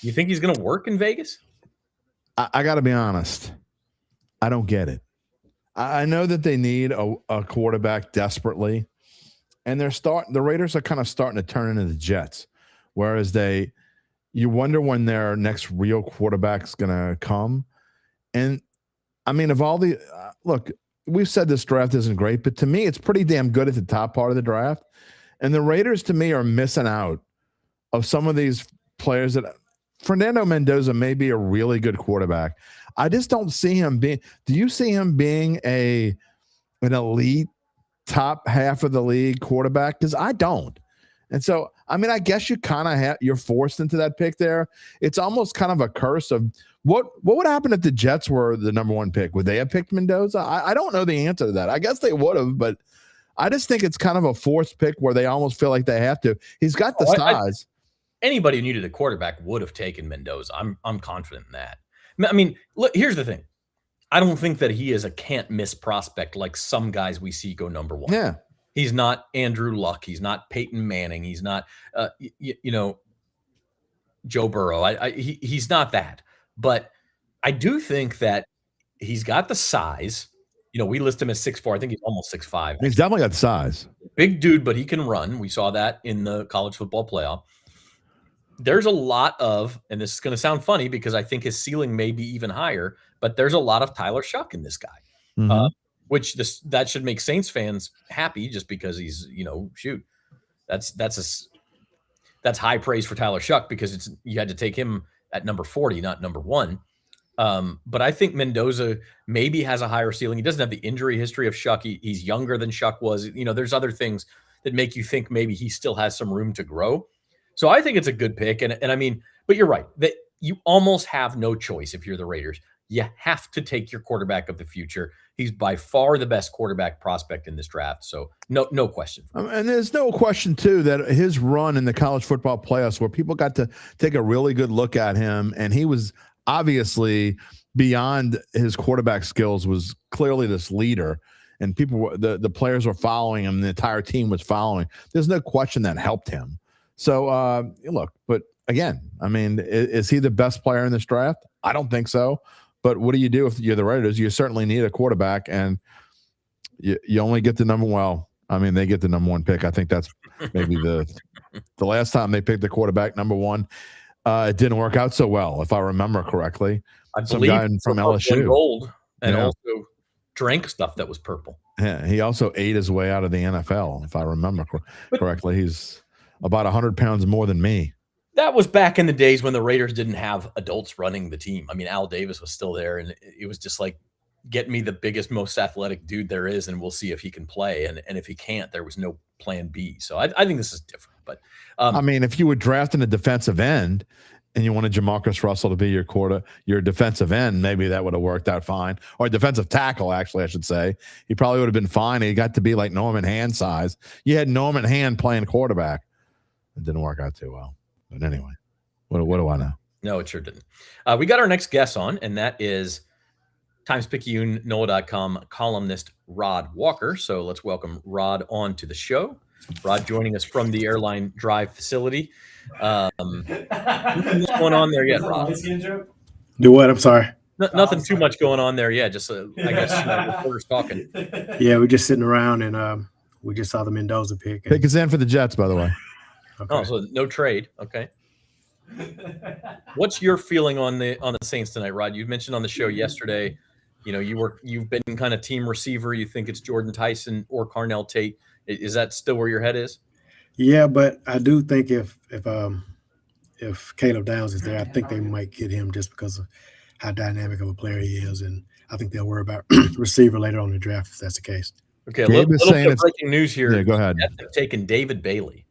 You think he's going to work in Vegas? I got to be honest. I don't get it. I know that they need a quarterback desperately, and the Raiders are kind of starting to turn into the Jets, whereas you wonder when their next real quarterback's going to come. And I mean, of all the look, we've said this draft isn't great, but to me, it's pretty damn good at the top part of the draft. And the Raiders, to me, are missing out of some of these players that Fernando Mendoza may be a really good quarterback. I just don't see him being. Do you see him being an elite top half of the league quarterback? Because I don't. And so, I mean, I guess you kind of you're forced into that pick there. It's almost kind of a curse of what would happen if the Jets were the number one pick? Would they have picked Mendoza? I don't know the answer to that. I guess they would have, but I just think it's kind of a forced pick where they almost feel like they have to. He's got the size. Anybody who needed a quarterback would have taken Mendoza. I'm confident in that. I mean, look, here's the thing. I don't think that he is a can't miss prospect like some guys we see go number one. Yeah. He's not Andrew Luck. He's not Peyton Manning. He's not, Joe Burrow. He's not that. But I do think that he's got the size. We list him as 6'4". I think he's almost 6'5". He's definitely got the size. Big dude, but he can run. We saw that in the college football playoff. There's a lot of, and this is going to sound funny because I think his ceiling may be even higher, but there's a lot of Tyler Shuck in this guy, which that should make Saints fans happy just because he's, that's high praise for Tyler Shuck because you had to take him at number 40, not number 1. But I think Mendoza maybe has a higher ceiling. He doesn't have the injury history of Shuck. He's younger than Shuck was. There's other things that make you think maybe he still has some room to grow. So I think it's a good pick. And I mean, but you're right that you almost have no choice if you're the Raiders. You have to take your quarterback of the future. He's by far the best quarterback prospect in this draft. So no question. And there's no question, too, that his run in the college football playoffs where people got to take a really good look at him, and he was obviously beyond his quarterback skills, was clearly this leader, and the players were following him. The entire team was following. There's no question that helped him. So, look, but again, I mean, is he the best player in this draft? I don't think so. But what do you do if you're the Raiders? You certainly need a quarterback, and you only get the number. Well, I mean, they get the number 1 pick. I think that's maybe the last time they picked the quarterback number 1. It didn't work out so well, if I remember correctly. Some guy from LSU, gold, and also drank stuff that was purple. Yeah, he also ate his way out of the NFL, if I remember correctly. He's about 100 pounds more than me. That was back in the days when the Raiders didn't have adults running the team. I mean, Al Davis was still there, and it was just like get me the biggest, most athletic dude there is, and we'll see if he can play. And if he can't, there was no plan B. So I think this is different. But I mean, if you were drafting a defensive end and you wanted Jamarcus Russell to be your defensive end, maybe that would have worked out fine. Or defensive tackle, actually, I should say. He probably would have been fine. He got to be like Norman Hand size. You had Norman Hand playing quarterback. It didn't work out too well. But anyway, what do I know? No, it sure didn't. We got our next guest on, and that is TimesPicayune.NOLA.com columnist Rod Walker. So let's welcome Rod on to the show. Rod joining us from the Airline Drive facility. Nothing going on there yet, Rod? Do what? I'm sorry. Nothing too much going on there yet. Just, I guess, reporters talking. Yeah, we're just sitting around, and we just saw the Mendoza pick. Pick is in for the Jets, by the way. Okay. Oh, so no trade. Okay. What's your feeling on the Saints tonight, Rod? You mentioned on the show yesterday, you've been kind of team receiver. You think it's Jordan Tyson or Carnell Tate. Is that still where your head is? Yeah, but I do think if Caleb Downs is there, I think they might get him just because of how dynamic of a player he is, and I think they'll worry about receiver later on in the draft if that's the case. Okay, a little bit of breaking news here. Yeah, go ahead. They've taken David Bailey.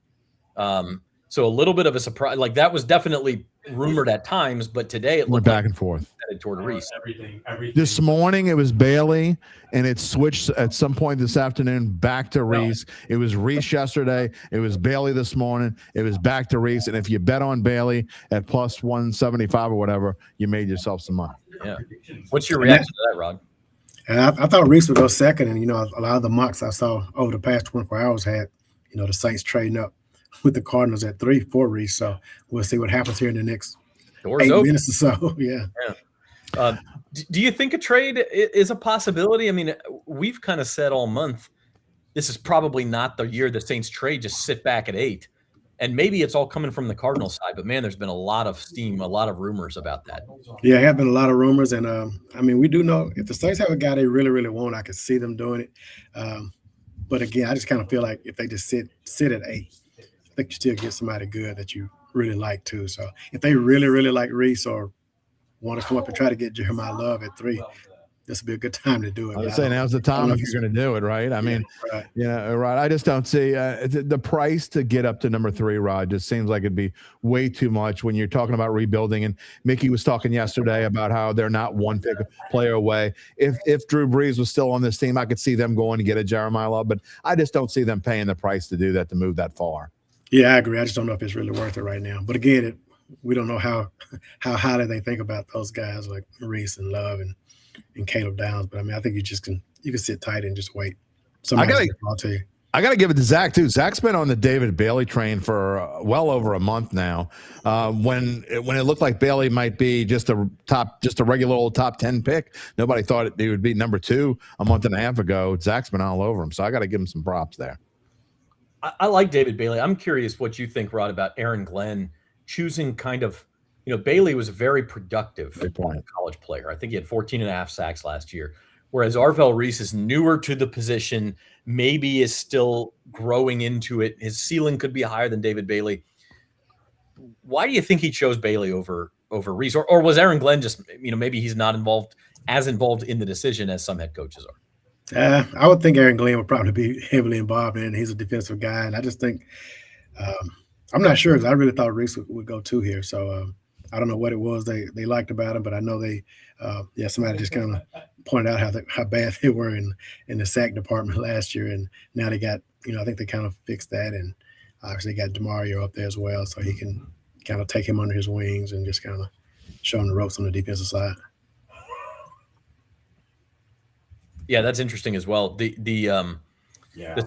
So a little bit of a surprise. Like that was definitely rumored at times, but today it went back and forth. Toward Reese. Everything. This morning it was Bailey, and it switched at some point this afternoon back to Reese. It was Reese yesterday. It was Bailey this morning. It was back to Reese. And if you bet on Bailey at plus 175 or whatever, you made yourself some money. Yeah. What's your reaction to that, Rod? And I thought Reese would go second, and a lot of the mocks I saw over the past 24 hours had the Saints trading up with the Cardinals at 3 for Reese. So we'll see what happens here in the next 8 minutes or so. Yeah. Do you think a trade is a possibility? I mean, we've kind of said all month, this is probably not the year the Saints trade, just sit back at 8. And maybe it's all coming from the Cardinals side, but man, there's been a lot of steam, a lot of rumors about that. Yeah, there have been a lot of rumors. And we do know if the Saints have a guy they really, really want, I could see them doing it. But again, I just kind of feel like if they just sit at 8, I think you still get somebody good that you really like too. So if they really, really like Reese or want to come up and try to get Jeremiah Love at 3, this would be a good time to do it. I was saying now's the time if you're going to do it, right? I mean, right. Rod, I just don't see the price to get up to number 3, Rod, just seems like it'd be way too much when you're talking about rebuilding. And Mickey was talking yesterday about how they're not one pick player away. If Drew Brees was still on this team, I could see them going to get a Jeremiah Love, but I just don't see them paying the price to do that, to move that far. Yeah, I agree. I just don't know if it's really worth it right now. But again, we don't know how highly they think about those guys like Reese and Love and Caleb Downs. But I mean, I think you can sit tight and just wait. I gotta give it to Zach too. Zach's been on the David Bailey train for well over a month now. When it looked like Bailey might be just a regular old top 10 pick, nobody thought he would be number 2 a month and a half ago. Zach's been all over him, so I got to give him some props there. I like David Bailey. I'm curious what you think, Rod, about Aaron Glenn choosing kind of, Bailey was a very productive college player. I think he had 14.5 sacks last year, whereas Arvell Reese is newer to the position, maybe is still growing into it. His ceiling could be higher than David Bailey. Why do you think he chose Bailey over Reese? Or was Aaron Glenn just, maybe he's not as involved in the decision as some head coaches are? I would think Aaron Glenn would probably be heavily involved in it. He's a defensive guy, and I just think I'm not sure because I really thought Reese would go 2 here. So I don't know what it was they liked about him, but I know somebody just kind of pointed out how bad they were in the sack department last year, and now they got I think they kind of fixed that, and obviously got DeMario up there as well, so he can kind of take him under his wings and just kind of show him the ropes on the defensive side. Yeah, that's interesting as well. The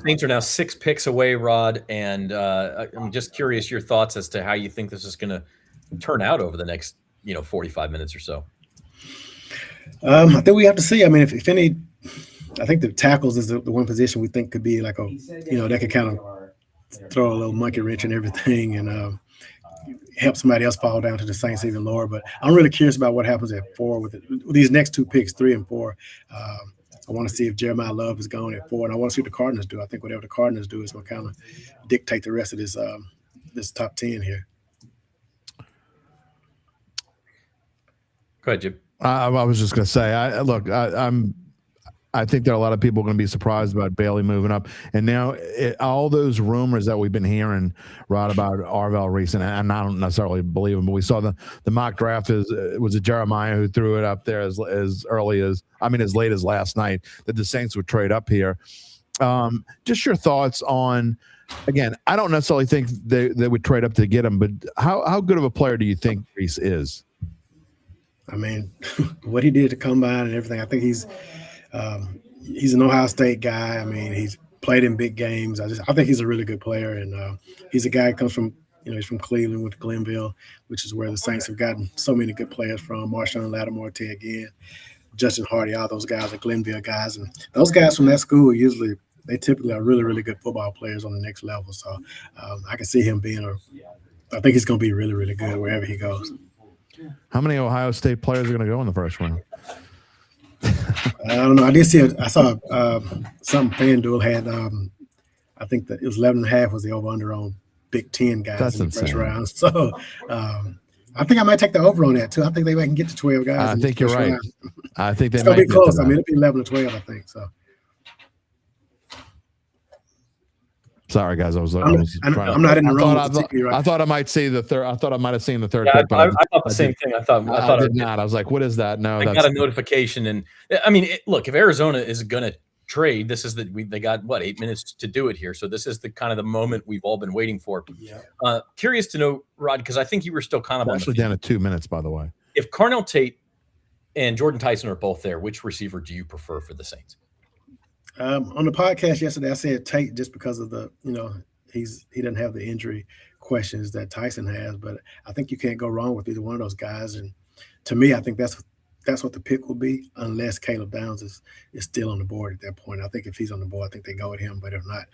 Saints are now 6 picks away, Rod, and I'm just curious your thoughts as to how you think this is going to turn out over the next 45 minutes or so. I think we have to see. I mean, if any, I think the tackles is the one position we think could be like that could kind of throw a little monkey wrench in everything and help somebody else fall down to the Saints even lower. But I'm really curious about what happens at 4 with these next 2 picks, 3 and 4. I want to see if Jeremiah Love is going at 4, and I want to see what the Cardinals do. I think whatever the Cardinals do is going to kind of dictate the rest of this top 10 here. Go ahead, Jim. I was just going to say, I think there are a lot of people going to be surprised about Bailey moving up. And now all those rumors that we've been hearing, Rod, about Arvell Reese, and I don't necessarily believe them, but we saw the mock draft was it Jeremiah who threw it up there as late as last night that the Saints would trade up here. Just your thoughts on, again, I don't necessarily think they would trade up to get him, but how good of a player do you think Reese is? I mean, what he did to combine and everything, I think he's an Ohio State guy. I mean, he's played in big games. I think he's a really good player, and he's a guy who comes from, he's from Cleveland with Glenville, which is where the Saints have gotten so many good players from. Marshawn Lattimore, Ted Ginn, Justin Hardy, all those guys are Glenville guys, and those guys from that school they typically are really, really good football players on the next level. So I can see him I think he's going to be really, really good wherever he goes. How many Ohio State players are going to go in the first round? I don't know. I saw something FanDuel had. I think that it was 11.5 was the over/under on Big Ten guys. That's in the first insane. round. So I think I might take the over on that too. I think they can get to 12 guys. I think you're right. I think they it's gonna might be close. I mean, it'll be 11 or 12. I think so. Sorry, guys. I'm not in the room. I thought I might see the third. I thought I might have seen the third. Yeah, pick, but I thought the same thing. I did not. I was like, "What is that?" No, I got a notification, and I mean, look, if Arizona is going to trade, this is they got 8 minutes to do it here, so this is the kind of the moment we've all been waiting for. Yeah. Curious to know, Rod, because I think you were still kind of actually down to 2 minutes, by the way. If Carnell Tate and Jordan Tyson are both there, which receiver do you prefer for the Saints? On the podcast yesterday, I said Tate just because of the he doesn't have the injury questions that Tyson has, but I think you can't go wrong with either one of those guys. And to me, I think that's what the pick will be, unless Caleb Downs is still on the board at that point. I think if he's on the board, I think they go with him. But if not,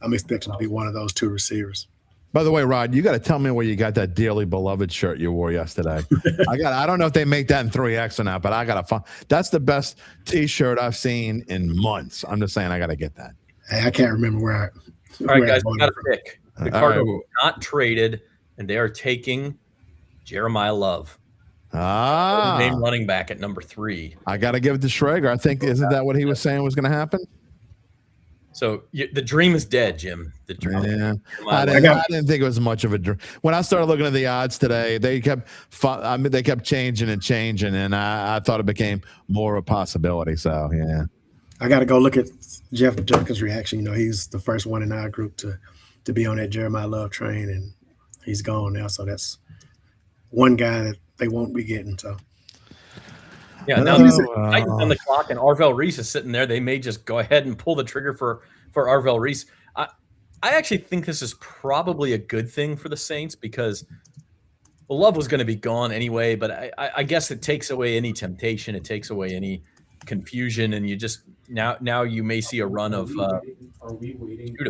I'm expecting to be one of those two receivers. By the way, Rod, you got to tell me where you got that dearly beloved shirt you wore yesterday. I don't know if they make that in 3X or not, but I got to find. That's the best T-shirt I've seen in months. I'm just saying I got to get that. Hey, I can't remember where. All right, guys, we got a pick. The Cardinals are not traded, and they are taking Jeremiah Love. Name running back at number 3. I got to give it to Schrager. I think, isn't that what he was saying was going to happen? So the dream is dead, Jim. The dream. Yeah. I didn't think it was much of a dream. When I started looking at the odds today, they kept changing, and I thought it became more of a possibility. So yeah. I got to go look at Jeff Jenkins' reaction. He's the first one in our group to be on that Jeremiah Love train, and he's gone now. So that's one guy that they won't be getting. So yeah, now Titans on the clock, and Arvell Reese is sitting there. They may just go ahead and pull the trigger for Arvell Reese. I actually think this is probably a good thing for the Saints because Love was going to be gone anyway. But I guess it takes away any temptation. It takes away any confusion, and you just now you may see a run of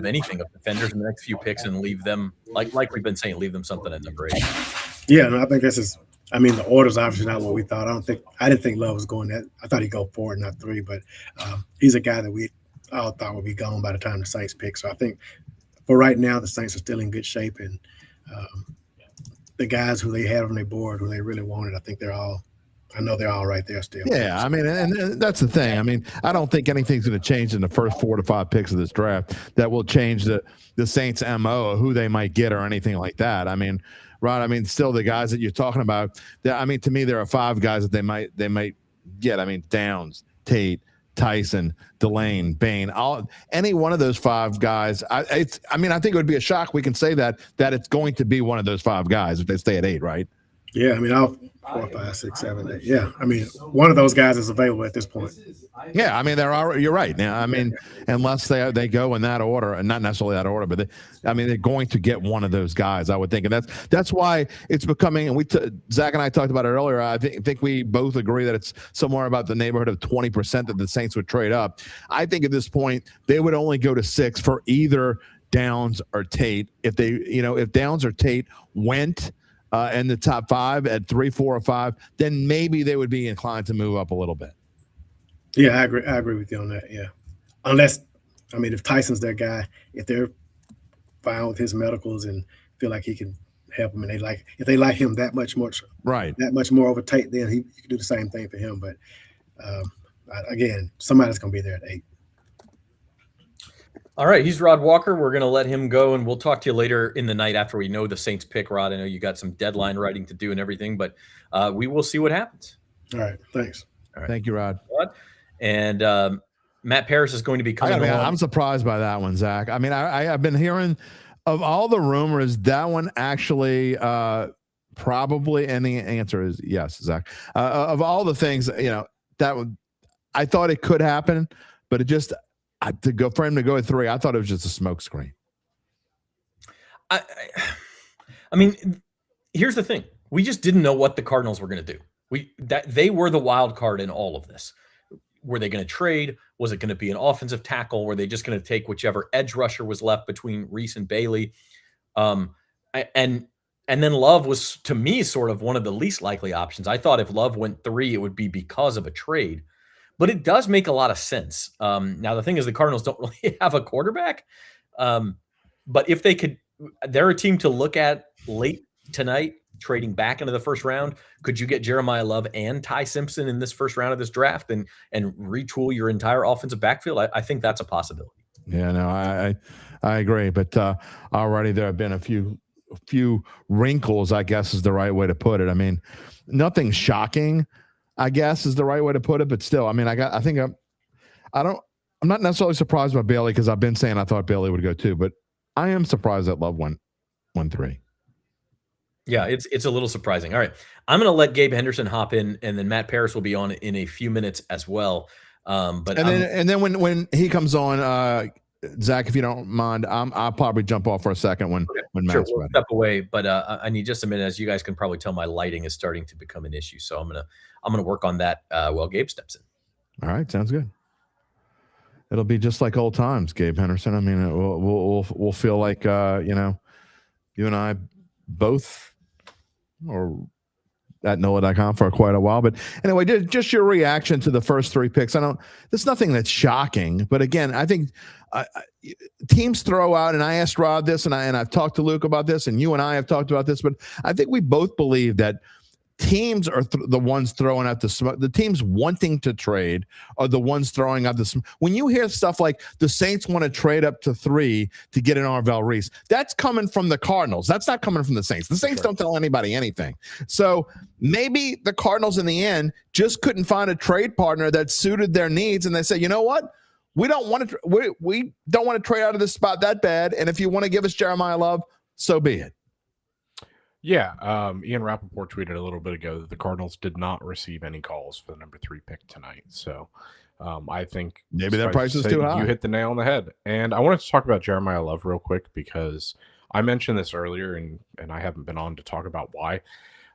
anything of defenders in the next few picks and leave them like we've been saying, leave them something at number 8. Yeah, no, I think the order's obviously not what we thought. I didn't think Love was going that. I thought he'd go 4, not 3, but he's a guy that we all thought would be gone by the time the Saints pick. So I think for right now, the Saints are still in good shape, and the guys who they had on their board, who they really wanted, I know they're all right there still. Yeah, I mean, and that's the thing. I mean, I don't think anything's going to change in the first 4 to 5 picks of this draft that will change the Saints' MO of who they might get or anything like that. I mean, Rod, still the guys that you're talking about, to me, there are 5 guys that they might get. Downs, Tate, Tyson, Delane, Bain, any one of those 5 guys. I think it would be a shock. We can say that it's going to be one of those 5 guys if they stay at 8, right? Yeah, I'll 4, 5, 6, 7, 8. Yeah, one of those guys is available at this point. Yeah, they're already. You're right. Now, unless they go in that order, and not necessarily that order, but they're going to get one of those guys, I would think, and that's why it's becoming. And Zach and I talked about it earlier. I think we both agree that it's somewhere about the neighborhood of 20% that the Saints would trade up. I think at this point they would only go to 6 for either Downs or Tate. If Downs or Tate went in the top 5 at 3, 4, or 5, then maybe they would be inclined to move up a little bit. Yeah, I agree with you on that. Yeah, unless if Tyson's their guy, if they're fine with his medicals and feel like he can help him, and if they like him that much more over Tate, then he can do the same thing for him. But again, somebody's going to be there at 8. All right, he's Rod Walker. We're going to let him go, and we'll talk to you later in the night after we know the Saints pick, Rod. I know you got some deadline writing to do and everything, but we will see what happens. All right, thanks. All right. Thank you, Rod. And Matt Paris is going to be coming on. I'm surprised by that one, Zach. I mean, I've been hearing of all the rumors, that one actually probably, and the answer is yes, Zach. Of all the things, that would, I thought it could happen, but it just – for him to go at 3, I thought it was just a smoke screen. I mean, here's the thing: we just didn't know what the Cardinals were going to do. They were the wild card in all of this. Were they going to trade? Was it going to be an offensive tackle? Were they just going to take whichever edge rusher was left between Reese and Bailey? And then Love was, to me, sort of one of the least likely options. I thought if Love went 3, it would be because of a trade. But it does make a lot of sense. Now, the thing is, the Cardinals don't really have a quarterback. But if they could, they're a team to look at late tonight, trading back into the first round. Could you get Jeremiah Love and Ty Simpson in this first round of this draft and retool your entire offensive backfield? I think that's a possibility. Yeah, no, I agree. But already there have been a few wrinkles, I guess is the right way to put it. I mean, nothing shocking, I guess is the right way to put it, but still, I mean, I'm not necessarily surprised by Bailey because I've been saying I thought Bailey would go 2, but I am surprised that Love went 3. Yeah, it's a little surprising. All right, I'm going to let Gabe Henderson hop in, and then Matt Paris will be on in a few minutes as well. Then when he comes on, Zach, if you don't mind, I'll probably jump off for a second when Matt's we'll ready. Step away, but I need just a minute. As you guys can probably tell, my lighting is starting to become an issue, so I'm gonna work on that while Gabe steps in. All right, sounds good. It'll be just like old times, Gabe Henderson. I mean, we'll feel like you and I both are at NOLA.com for quite a while. But anyway, just your reaction to the first 3 picks. There's nothing that's shocking, but again, I think teams throw out, and I asked Rod this, and I've talked to Luke about this, and you and I have talked about this, but I think we both believe that teams are the ones throwing out the smoke. The teams wanting to trade are the ones throwing out the smoke. When you hear stuff like the Saints want to trade up to 3 to get an Arvell Reese, that's coming from the Cardinals. That's not coming from the Saints. The Saints don't tell anybody anything. So maybe the Cardinals in the end just couldn't find a trade partner that suited their needs, and they say, you know what? We don't want to. We don't want to trade out of this spot that bad. And if you want to give us Jeremiah Love, so be it. Yeah, Ian Rappaport tweeted a little bit ago that the Cardinals did not receive any calls for the number 3 pick tonight. So I think maybe that price is too high. You hit the nail on the head. And I wanted to talk about Jeremiah Love real quick because I mentioned this earlier, and I haven't been on to talk about why.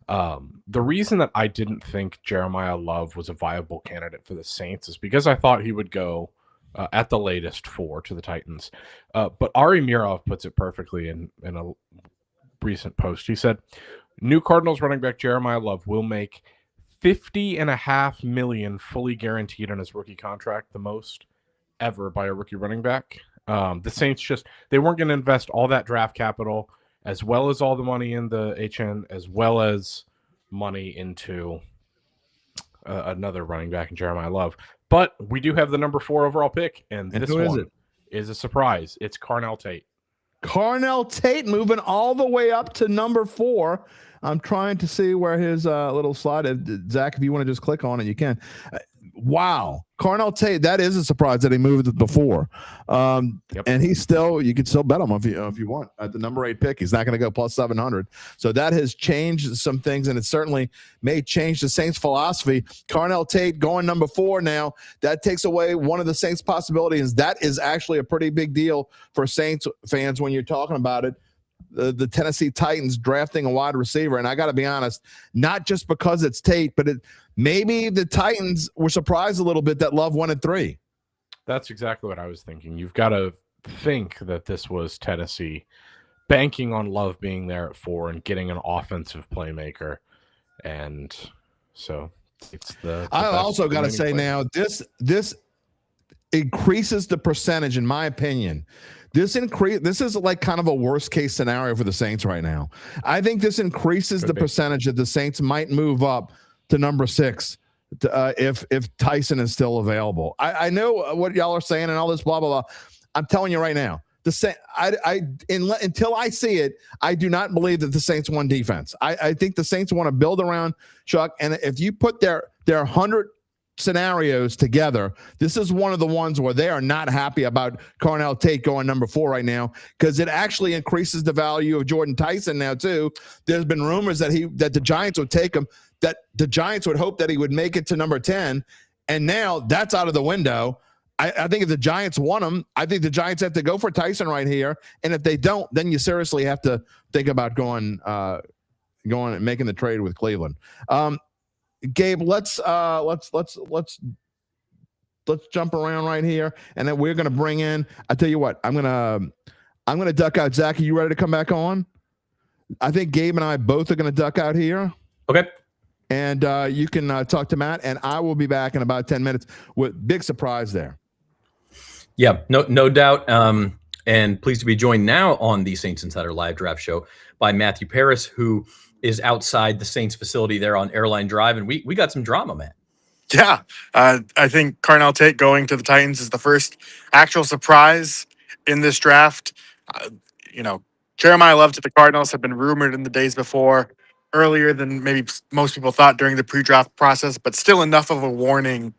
The reason that I didn't think Jeremiah Love was a viable candidate for the Saints is because I thought he would go at the latest 4 to the Titans. But Ari Mirov puts it perfectly in a recent post. He said, new Cardinals running back Jeremiah Love will make $50.5 million fully guaranteed on his rookie contract, the most ever by a rookie running back. The Saints they weren't going to invest all that draft capital as well as all the money in the HN as well as money into another running back in Jeremiah Love. But we do have the number 4 overall pick, and this one is a surprise. It's Carnell Tate. Carnell Tate moving all the way up to number 4. I'm trying to see where his little slide is. Zach, if you want to just click on it, you can. Wow. Carnell Tate, that is a surprise that he moved before. And he's still, you can still bet him if you want at the number 8 pick. He's not going to go plus 700. So that has changed some things, and it certainly may change the Saints' philosophy. Carnell Tate going number 4 now. That takes away one of the Saints' possibilities. That is actually a pretty big deal for Saints fans when you're talking about it. The Tennessee Titans drafting a wide receiver. And I got to be honest, not just because it's Tate, but maybe the Titans were surprised a little bit that Love went at 3. That's exactly what I was thinking. You've got to think that this was Tennessee banking on Love being there at 4 and getting an offensive playmaker. And so it's I also got to say now, this increases the percentage, in my opinion, This is like kind of a worst case scenario for the Saints right now. I think this increases the percentage that the Saints might move up to number 6 if Tyson is still available. I know what y'all are saying and all this blah blah blah. I'm telling you right now, until I see it, I do not believe that the Saints won defense. I think the Saints want to build around Chuck, and if you put their 100 scenarios together, this is one of the ones where they are not happy about Carnell Tate going number 4 right now, because it actually increases the value of Jordan Tyson now too. There's been rumors that the Giants would take him, that the Giants would hope that he would make it to number 10, and now that's out of the window. I think if the Giants want him, I think the Giants have to go for Tyson right here, and if they don't, then you seriously have to think about going and making the trade with Cleveland. Gabe, let's jump around right here, and then we're gonna bring in. I tell you what, I'm gonna duck out. Zach, are you ready to come back on? I think Gabe and I both are gonna duck out here. Okay. And you can talk to Matt, and I will be back in about 10 minutes with big surprise there. Yeah, no doubt. And pleased to be joined now on the Saints Insider Live Draft Show by Matthew Paris, who is outside the Saints facility there on Airline Drive. And we got some drama, Matt. Yeah, I think Carnell Tate going to the Titans is the first actual surprise in this draft. Jeremiah Love to the Cardinals had been rumored in the days before, earlier than maybe most people thought during the pre-draft process, but still enough of a warning.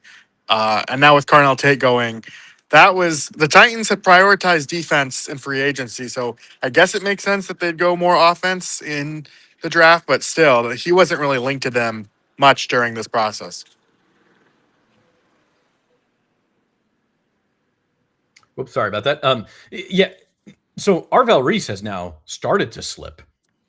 And now with Carnell Tate going, the Titans had prioritized defense in free agency, so I guess it makes sense that they'd go more offense in the draft, but still, he wasn't really linked to them much during this process. Whoops, sorry about that. Yeah, so Arvell Reese has now started to slip.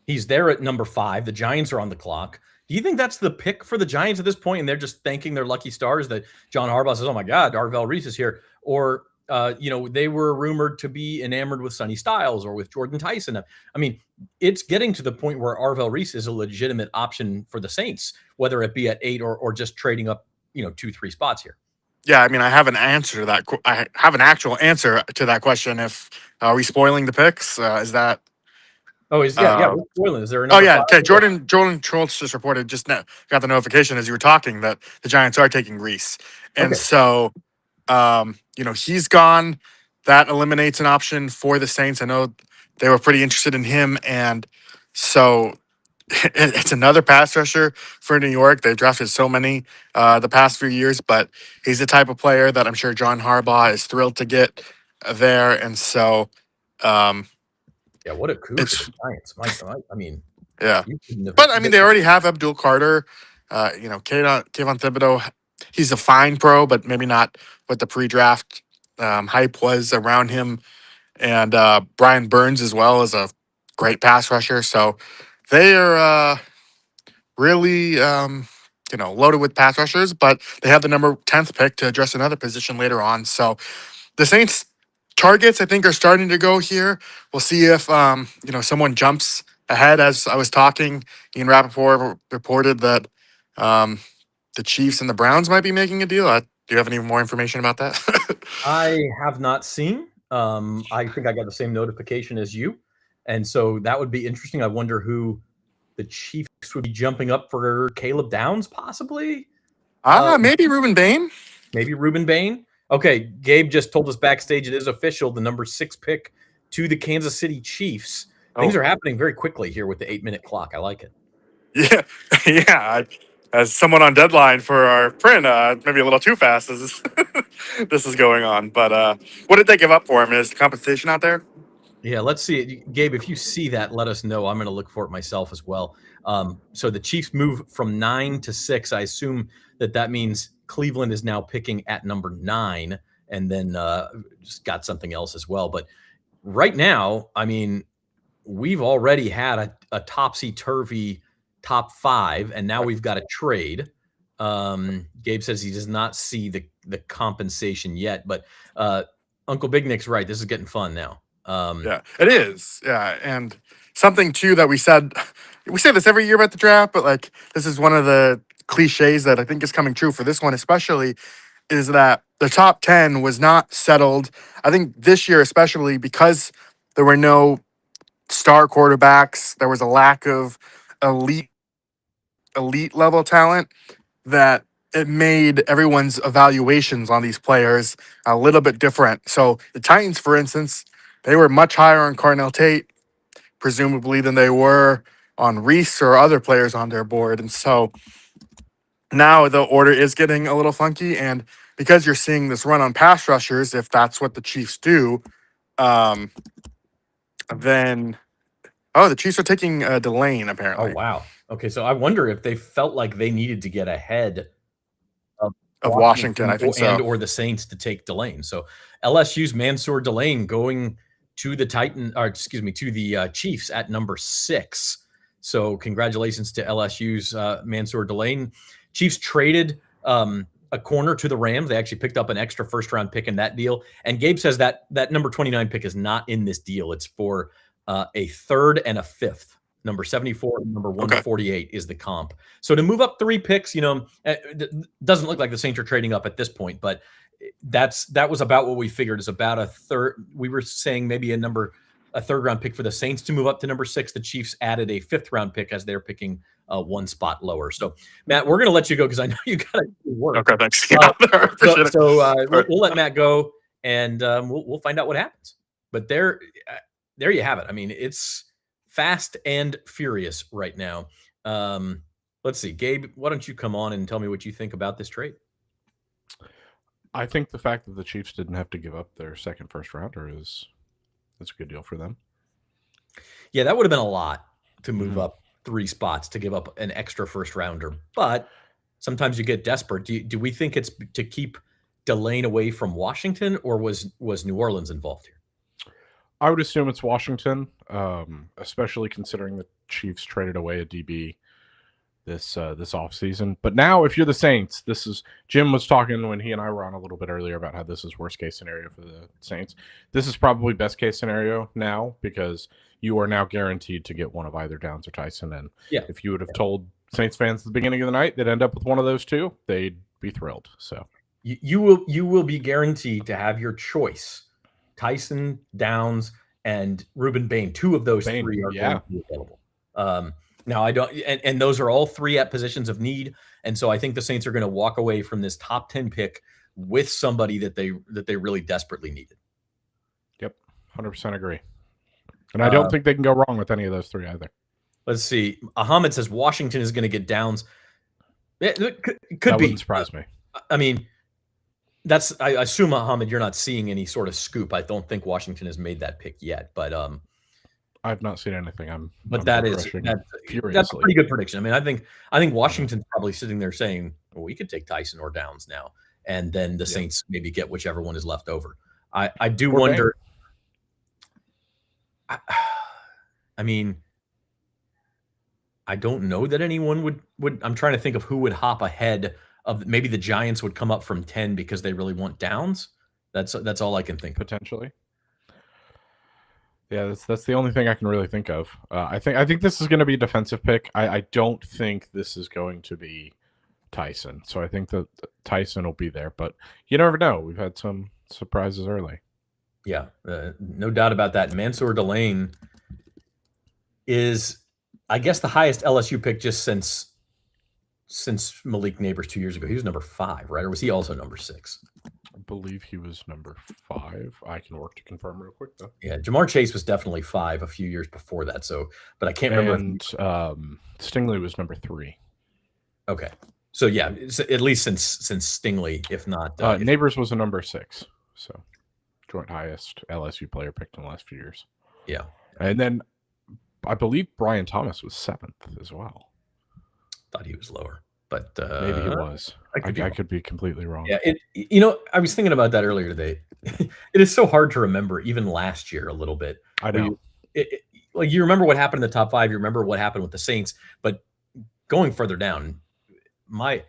He's there at number 5. The Giants are on the clock. Do you think that's the pick for the Giants at this point, and they're just thanking their lucky stars that John Harbaugh says, "Oh my God, Arvell Reese is here"? Or they were rumored to be enamored with Sonny Styles or with Jordan Tyson. I mean, it's getting to the point where Arvell Reese is a legitimate option for the Saints, whether it be at 8 or just trading up, 2-3 spots here. Yeah, I mean, I have an answer to that. I have an actual answer to that question. If are we spoiling the picks? Is that? Oh, we're spoiling. Is there a Oh yeah, 5? okay. Jordan Schultz just reported just now, got the notification as you were talking that the Giants are taking Reese, and so he's gone. That eliminates an option for the Saints. I know they were pretty interested in him, and so it's another pass rusher for New York. They've drafted so many the past few years, but he's the type of player that I'm sure John Harbaugh is thrilled to get there, and so. Yeah, what a coup for the Giants. I mean, yeah. But, I mean, they already have Abdul Carter, Kayvon Thibodeau. He's a fine pro, but maybe not what the pre-draft hype was around him. And Brian Burns as well is a great pass rusher. So they are really, loaded with pass rushers, but they have the number 10th pick to address another position later on. So the Saints targets, I think, are starting to go here. We'll see if someone jumps ahead. As I was talking, Ian Rappaport reported that the Chiefs and the Browns might be making a deal. Do you have any more information about that? I have not seen. I think I got the same notification as you, and so that would be interesting. I wonder who the Chiefs would be jumping up for. Caleb Downs, possibly. Maybe Reuben Bain. Maybe Reuben Bain. Okay, Gabe just told us backstage it is official. The number 6 pick to the Kansas City Chiefs. Things are happening very quickly here with the 8-minute clock. I like it. Yeah, yeah. As someone on deadline for our print, maybe a little too fast as this is going on. But what did they give up for him? Is the compensation out there? Yeah, let's see it. Gabe, if you see that, let us know. I'm going to look for it myself as well. So the Chiefs move from 9 to 6. I assume that means Cleveland is now picking at number 9, and then just got something else as well. But right now, I mean, we've already had a topsy-turvy top 5, and now we've got a trade. Gabe says he does not see the compensation yet, but Uncle Big Nick's right. This is getting fun now. Yeah, it is. Yeah, and something too that we say this every year about the draft, but like this is one of the cliches that I think is coming true for this one, especially, is that the top 10 was not settled. I think this year, especially because there were no star quarterbacks, there was a lack of elite level talent, that it made everyone's evaluations on these players a little bit different. So the Titans, for instance, they were much higher on Cornell Tate, presumably, than they were on Reese or other players on their board. And so now the order is getting a little funky. And because you're seeing this run on pass rushers, if that's what the Chiefs do, then the Chiefs are taking Delane, apparently. Oh, wow. Okay, so I wonder if they felt like they needed to get ahead of Washington, I think so. and or the Saints to take Delane. So LSU's Mansour Delane going to the to the Chiefs at number 6. So congratulations to LSU's Mansour Delane. Chiefs traded a corner to the Rams. They actually picked up an extra first-round pick in that deal. And Gabe says that number 29 pick is not in this deal. It's for a 3rd and a 5th. Number 74 and number 148 is the comp. So to move up 3 picks, it doesn't look like the Saints are trading up at this point, but that was about what we figured is about a third. We were saying maybe a 3rd round pick for the Saints to move up to number 6. The Chiefs added a 5th round pick as they're picking 1 spot lower. So Matt, we're going to let you go because I know you got to do work. Okay, thanks. We'll let Matt go, and we'll find out what happens. But there you have it. I mean, it's fast and furious right now. Let's see, Gabe, why don't you come on and tell me what you think about this trade? I think the fact that the Chiefs didn't have to give up their second first rounder is a good deal for them. Yeah, that would have been a lot to move up 3 spots to give up an extra first rounder. But sometimes you get desperate. Do we think it's to keep Delane away from Washington, or was New Orleans involved here? I would assume it's Washington, especially considering the Chiefs traded away a DB this offseason. But now, if you're the Saints, Jim was talking when he and I were on a little bit earlier about how this is worst case scenario for the Saints. This is probably best case scenario now, because you are now guaranteed to get one of either Downs or Tyson. And if you would have told Saints fans at the beginning of the night they'd end up with one of those two, they'd be thrilled. So you will be guaranteed to have your choice. Tyson, Downs, and Ruben Bain. 2 of those 3 are going to be available. Now I don't, and those are all 3 at positions of need. And so I think the Saints are going to walk away from this top 10 pick with somebody that they really desperately needed. Yep, 100% agree. And I don't think they can go wrong with any of those 3 either. Let's see. Ahmed says Washington is going to get Downs. It could that be. Wouldn't surprise me. I mean, I assume, Ahmed, you're not seeing any sort of scoop. I don't think Washington has made that pick yet, but I've not seen anything. That's a pretty good prediction. I mean, I think Washington's probably sitting there saying, well, we could take Tyson or Downs now, and then the Saints maybe get whichever one is left over. I do wonder. I mean, I don't know that anyone would. I'm trying to think of who would hop ahead of. Maybe the Giants would come up from 10 because they really want Downs. That's all I can think. Potentially. Yeah, that's the only thing I can really think of. I think this is going to be a defensive pick. I don't think this is going to be Tyson. So I think that Tyson will be there, but you never know. We've had some surprises early. Yeah, no doubt about that. Mansour Delane is, I guess, the highest LSU pick just since Malik Neighbors 2 years ago. He was number 5, right? Or was he also number 6? I believe he was number 5. I can work to confirm real quick, though. Yeah, Jamar Chase was definitely 5 a few years before that. So, but I can't remember. And Stingley was number 3. Okay, so yeah, at least since Stingley, if not, Neighbors was a number 6. So joint highest LSU player picked in the last few years. Yeah, and then I believe Brian Thomas was 7th as well. Thought he was lower, but maybe he was. I could be completely wrong. Yeah, I was thinking about that earlier today. It is so hard to remember, even last year, a little bit. I know. Like you remember what happened in the top 5, you remember what happened with the Saints, but going further down, my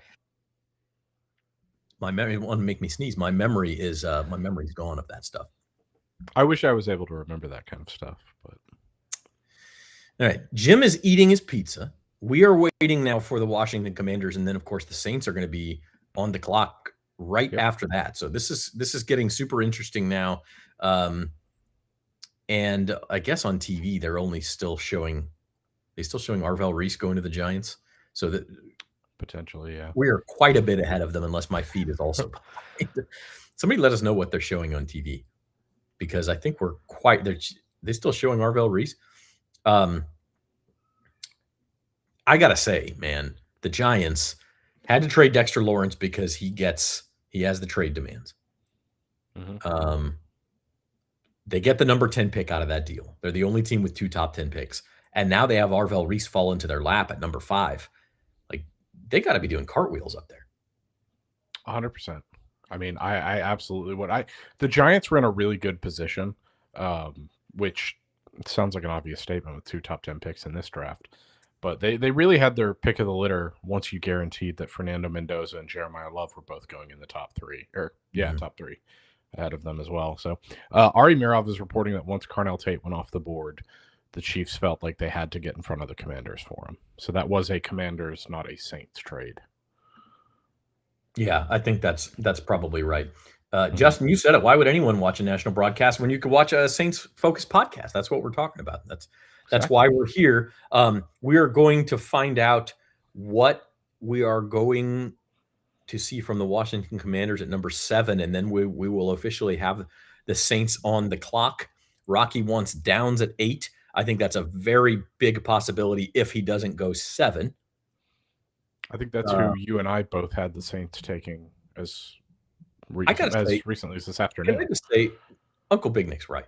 memory want to make me sneeze. My memory's gone of that stuff. I wish I was able to remember that kind of stuff, but all right. Jim is eating his pizza. We are waiting now for the Washington Commanders, and then of course the Saints are going to be on the clock right after that. So this is getting super interesting now. And I guess on TV they're only still showing Arvell Reese going to the Giants. So that potentially, yeah, we're quite a bit ahead of them, unless my feed is also behind. Somebody let us know what they're showing on TV, because I think they're still showing Arvell Reese. I gotta say, man, the Giants had to trade Dexter Lawrence because he has the trade demands. Mm-hmm. They get the number 10 pick out of that deal. They're the only team with 2 top 10 picks. And now they have Arvell Reese fall into their lap at number 5. Like, they got to be doing cartwheels up there. 100%. I mean, I absolutely would. The Giants were in a really good position, which sounds like an obvious statement with 2 top 10 picks in this draft. But they really had their pick of the litter once you guaranteed that Fernando Mendoza and Jeremiah Love were both going in the top 3. Top 3 ahead of them as well. So Ari Mirov is reporting that once Carnell Tate went off the board, the Chiefs felt like they had to get in front of the Commanders for him. So that was a Commanders, not a Saints trade. Yeah, I think that's probably right. Justin, you said it. Why would anyone watch a national broadcast when you could watch a Saints-focused podcast? That's what we're talking about. That's why we're here. We are going to find out what we are going to see from the Washington Commanders at number 7, and then we will officially have the Saints on the clock. Rocky wants Downs at 8. I think that's a very big possibility if he doesn't go 7. I think that's who you and I both had the Saints taking as recently as this afternoon. Can I just say, Uncle Big Nick's right.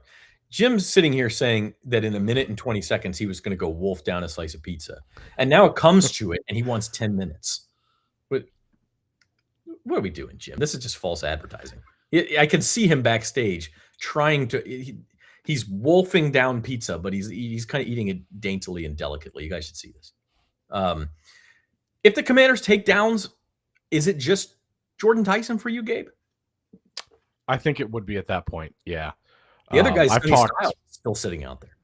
Jim's sitting here saying that in a minute and 20 seconds he was going to go wolf down a slice of pizza. And now it comes to it, and he wants 10 minutes. What are we doing, Jim? This is just false advertising. I can see him backstage trying to he's wolfing down pizza, but he's kind of eating it daintily and delicately. You guys should see this. If the Commanders take Downs, is it just Jordan Tyson for you, Gabe? I think it would be at that point, yeah. The other guy's Sonny Styles still sitting out there.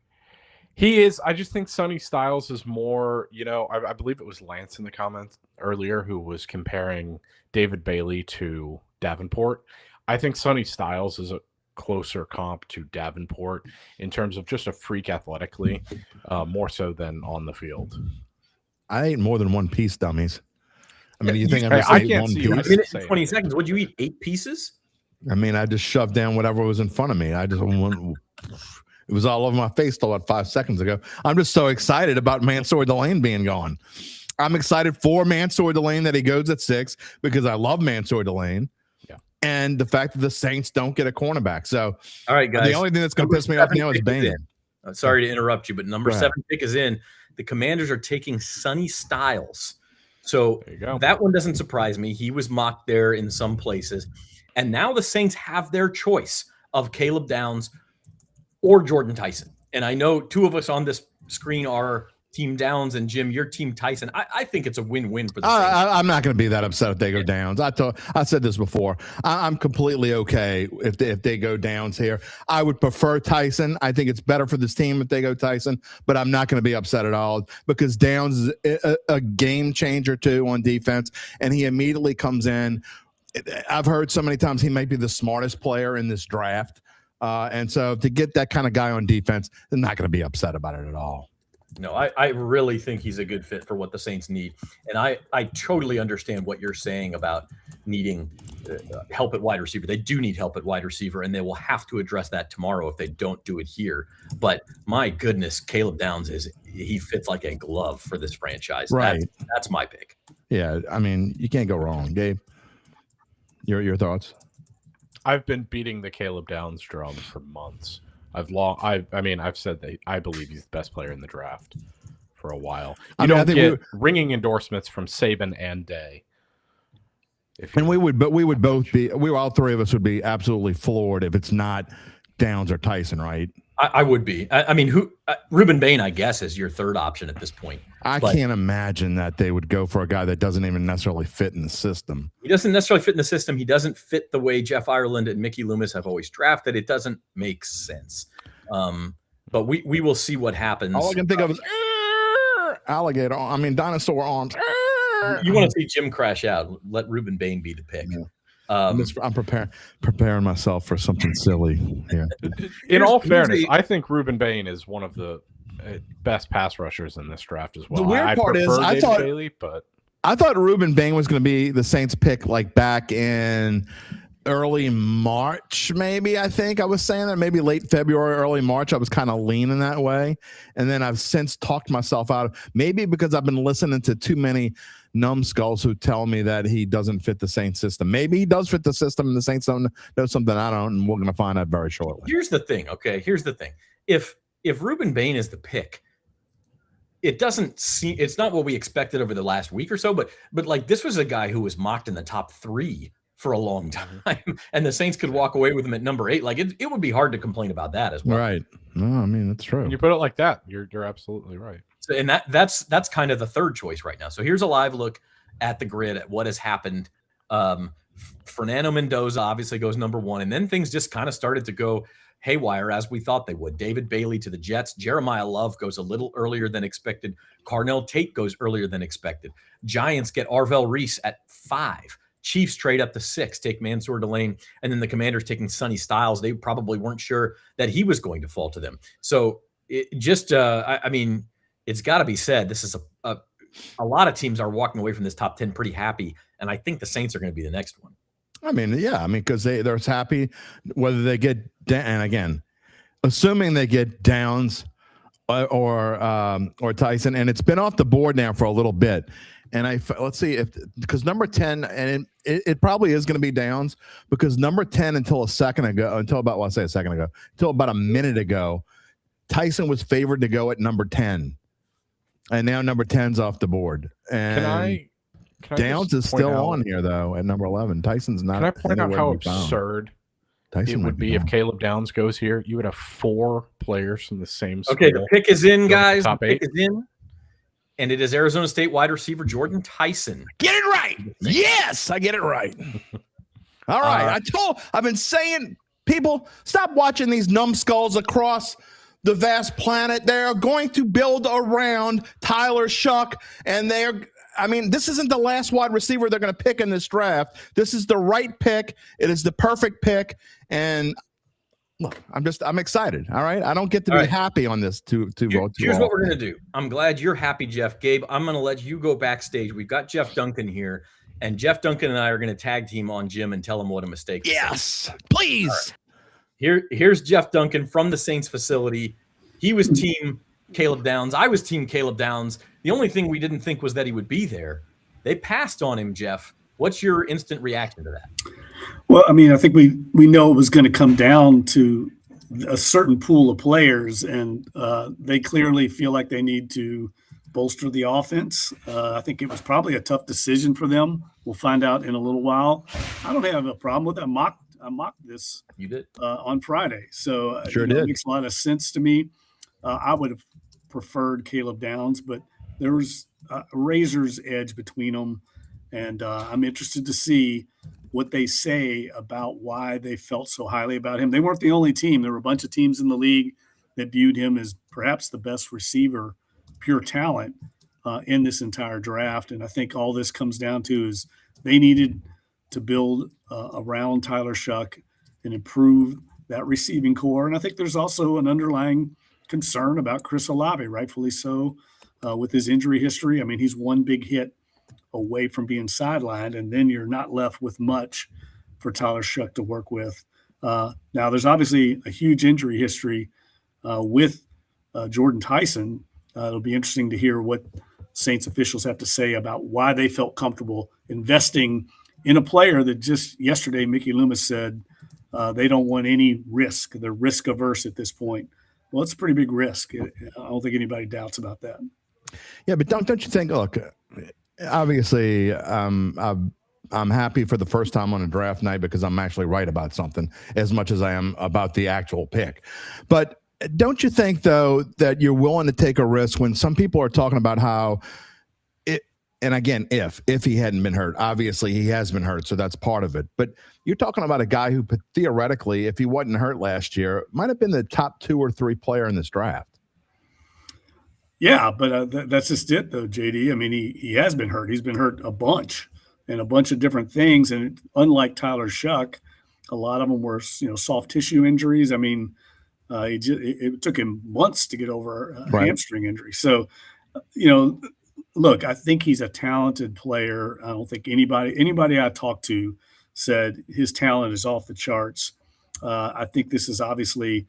He is. I just think Sonny Styles is more, I believe it was Lance in the comments earlier who was comparing David Bailey to Davenport. I think Sonny Styles is a closer comp to Davenport in terms of just a freak athletically, more so than on the field. I ate more than one piece, dummies. I mean, you think I ate one piece? A minute and 20 seconds. Would you eat 8 pieces? I mean, I just shoved down whatever was in front of me. It was all over my face till about 5 seconds ago. I'm just so excited about Mansour Delane being gone. I'm excited for Mansour Delane that he goes at 6 because I love Mansour Delane. Yeah. And the fact that the Saints don't get a cornerback. So, all right, guys. The only thing that's going to piss me off now is Bain. Sorry to interrupt you, but number 7 pick is in. The Commanders are taking Sonny Styles. So that one doesn't surprise me. He was mocked there in some places. And now the Saints have their choice of Caleb Downs or Jordan Tyson. And I know 2 of us on this screen are Team Downs, and Jim, your Team Tyson. I think it's a win-win for the Saints. I'm not going to be that upset if they go Downs. I said this before. I'm completely okay if they go Downs here. I would prefer Tyson. I think it's better for this team if they go Tyson, but I'm not going to be upset at all because Downs is a game changer too on defense, and he immediately comes in. I've heard so many times he might be the smartest player in this draft. And so to get that kind of guy on defense, they're not going to be upset about it at all. No, I really think he's a good fit for what the Saints need. And I totally understand what you're saying about needing help at wide receiver. They do need help at wide receiver, and they will have to address that tomorrow if they don't do it here. But my goodness, Caleb Downs he fits like a glove for this franchise. Right. That's my pick. Yeah, I mean, you can't go wrong. Gabe, your thoughts? I've been beating the Caleb Downs drum for months. I've said that I believe he's the best player in the draft for a while. I don't get ringing endorsements from Saban and Day. And all 3 of us would be absolutely floored if it's not Downs or Tyson, right? I would be. I mean, Ruben Bain, I guess, is your 3rd option at this point. I can't imagine that they would go for a guy that doesn't even necessarily fit in the system. He doesn't necessarily fit in the system. He doesn't fit the way Jeff Ireland and Mickey Loomis have always drafted. It doesn't make sense. But we will see what happens. All I can think of is alligator. I mean, dinosaur arms. You want to see Jim crash out. Let Ruben Bain be the pick. I'm preparing myself for something silly here. In all fairness, I think Ruben Bain is one of the best pass rushers in this draft as well. The weird part is, I thought Bailey, but I thought Ruben Bain was going to be the Saints pick like back in early March, maybe. I think I was saying that maybe late February, early March. I was kind of leaning that way. And then I've since talked myself out, maybe because I've been listening to too many numbskulls who tell me that he doesn't fit the Saints system. Maybe he does fit the system and the Saints don't know something I don't, and we're going to find out very shortly. Here's the thing, okay? Here's the thing. If Ruben Bain is the pick, it doesn't seem, it's not what we expected over the last week or so, but like this was a guy who was mocked in the top 3 for a long time, and the Saints could walk away with him at number 8. Like it would be hard to complain about that as well. Right. No, I mean, that's true. When you put it like that, you're absolutely right. So, and that's kind of the third choice right now. So here's a live look at the grid at what has happened. Fernando Mendoza obviously goes number 1, and then things just kind of started to go haywire as we thought they would. David Bailey to the Jets. Jeremiah Love goes a little earlier than expected. Carnell Tate goes earlier than expected. Giants get Arvell Reese at 5. Chiefs trade up to 6, take Mansour Delane, and then the Commanders taking Sonny Styles. They probably weren't sure that he was going to fall to them. So it just, I mean, it's got to be said, this is a lot of teams are walking away from this top 10 pretty happy, and I think the Saints are going to be the next one. I mean, yeah, I mean, because they're happy whether they get and again, assuming they get Downs or Tyson, and it's been off the board now for a little bit. And let's see if, because number 10, and it probably is going to be Downs, because number 10 until about a minute ago, Tyson was favored to go at number 10, and now number 10's off the board. And can Downs is still on here though at number 11. Tyson's not. Can I point out how absurd it would be if Caleb Downs goes here? You would have 4 players from the same school. Okay, the pick is in, guys. Top 8. The pick is in. And it is Arizona State wide receiver Jordan Tyson. Get it right. Yes, I get it right. All right. I've been saying, people, stop watching these numbskulls across the vast planet. They're going to build around Tyler Shuck, and this isn't the last wide receiver they're going to pick in this draft. This is the right pick. It is the perfect pick. And look, I'm excited. All right. I don't get to be happy on this too. Here's what we're going to do. I'm glad you're happy, Jeff. Gabe, I'm going to let you go backstage. We've got Jeff Duncan here, and Jeff Duncan and I are going to tag team on Jim and tell him what a mistake. Yes, please. Right. Here's Jeff Duncan from the Saints facility. He was team Caleb Downs. I was team Caleb Downs. The only thing we didn't think was that he would be there. They passed on him, Jeff. What's your instant reaction to that? Well, I mean, I think we know it was going to come down to a certain pool of players, and they clearly feel like they need to bolster the offense. I think it was probably a tough decision for them. We'll find out in a little while. I don't have a problem with it. I mocked this. You did on Friday, so sure did. It makes a lot of sense to me. I would have preferred Caleb Downs, but there was a razor's edge between them, and I'm interested to see what they say about why they felt so highly about him. They weren't the only team. There were a bunch of teams in the league that viewed him as perhaps the best receiver, pure talent in this entire draft. And I think all this comes down to is they needed to build around Tyler Shuck and improve that receiving core. And I think there's also an underlying concern about Chris Olave, rightfully so, with his injury history. I mean, he's one big hit away from being sidelined, and then you're not left with much for Tyler Shuck to work with. Now, there's obviously a huge injury history with Jordan Tyson. It'll be interesting to hear what Saints officials have to say about why they felt comfortable investing in a player that just yesterday, Mickey Loomis said they don't want any risk. They're risk averse at this point. Well, it's a pretty big risk. I don't think anybody doubts about that. Yeah, but don't you think, look, obviously, I'm happy for the first time on a draft night because I'm actually right about something as much as I am about the actual pick. But don't you think, though, that you're willing to take a risk when some people are talking about how and again, if he hadn't been hurt, obviously he has been hurt, so that's part of it. But you're talking about a guy who theoretically, if he wasn't hurt last year, might have been the top 2 or 3 player in this draft. Yeah, but that's just it, though, JD. I mean, he has been hurt. He's been hurt a bunch. and a bunch of different things. And unlike Tyler Shuck, a lot of them were, soft tissue injuries. I mean, it took him months to get over a hamstring injury. So, look, I think he's a talented player. I don't think anybody I talked to said his talent is off the charts. I think this is obviously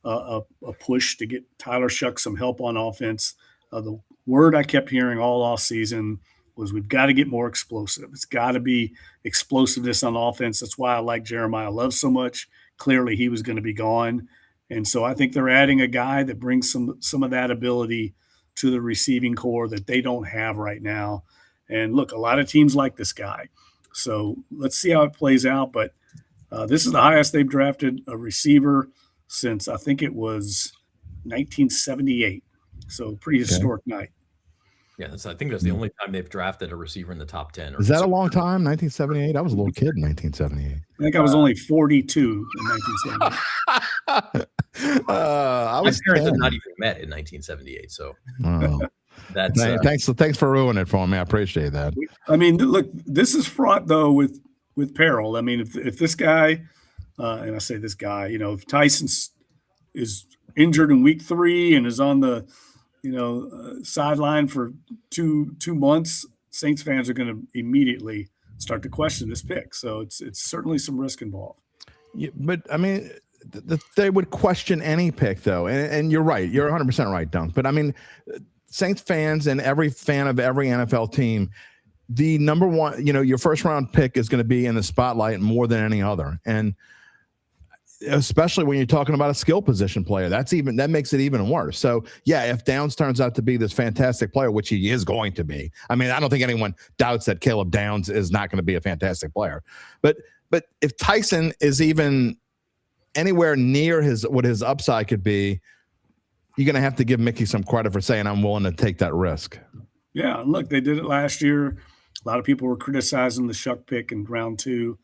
a push to get Tyler Shuck some help on offense. The word I kept hearing all off season was we've got to get more explosive. It's got to be explosiveness on offense. That's why I like Jeremiah Love so much. Clearly, he was going to be gone. And so I think they're adding a guy that brings some of that ability to the receiving core that they don't have right now. And look, a lot of teams like this guy. So let's see how it plays out. But this is the highest they've drafted a receiver since I think it was 1978. So pretty historic night. Yeah, I think that's the only time they've drafted a receiver in the top 10. Is that a long time? 1978? I was a little kid in 1978. I think I was only 42 in 1978. My parents had not even met in 1978. So that's thanks for ruining it for me. I appreciate that. I mean, look, this is fraught though with peril. I mean, if this guy, and I say this guy, if Tyson is injured in week 3 and is on the sideline for two months, Saints fans are going to immediately start to question this pick. So it's certainly some risk involved. Yeah, but I mean, they would question any pick though, and you're right. You're 100% right, Dunk. But I mean, Saints fans and every fan of every NFL team, the number one, your first round pick is going to be in the spotlight more than any other, and especially when you're talking about a skill position player, that makes it even worse. So yeah, if Downs turns out to be this fantastic player, which he is going to be, I mean, I don't think anyone doubts that Caleb Downs is not going to be a fantastic player, but if Tyson is even anywhere near what his upside could be, you're going to have to give Mickey some credit for saying, I'm willing to take that risk. Yeah. Look, they did it last year. A lot of people were criticizing the Shuck pick in round 2.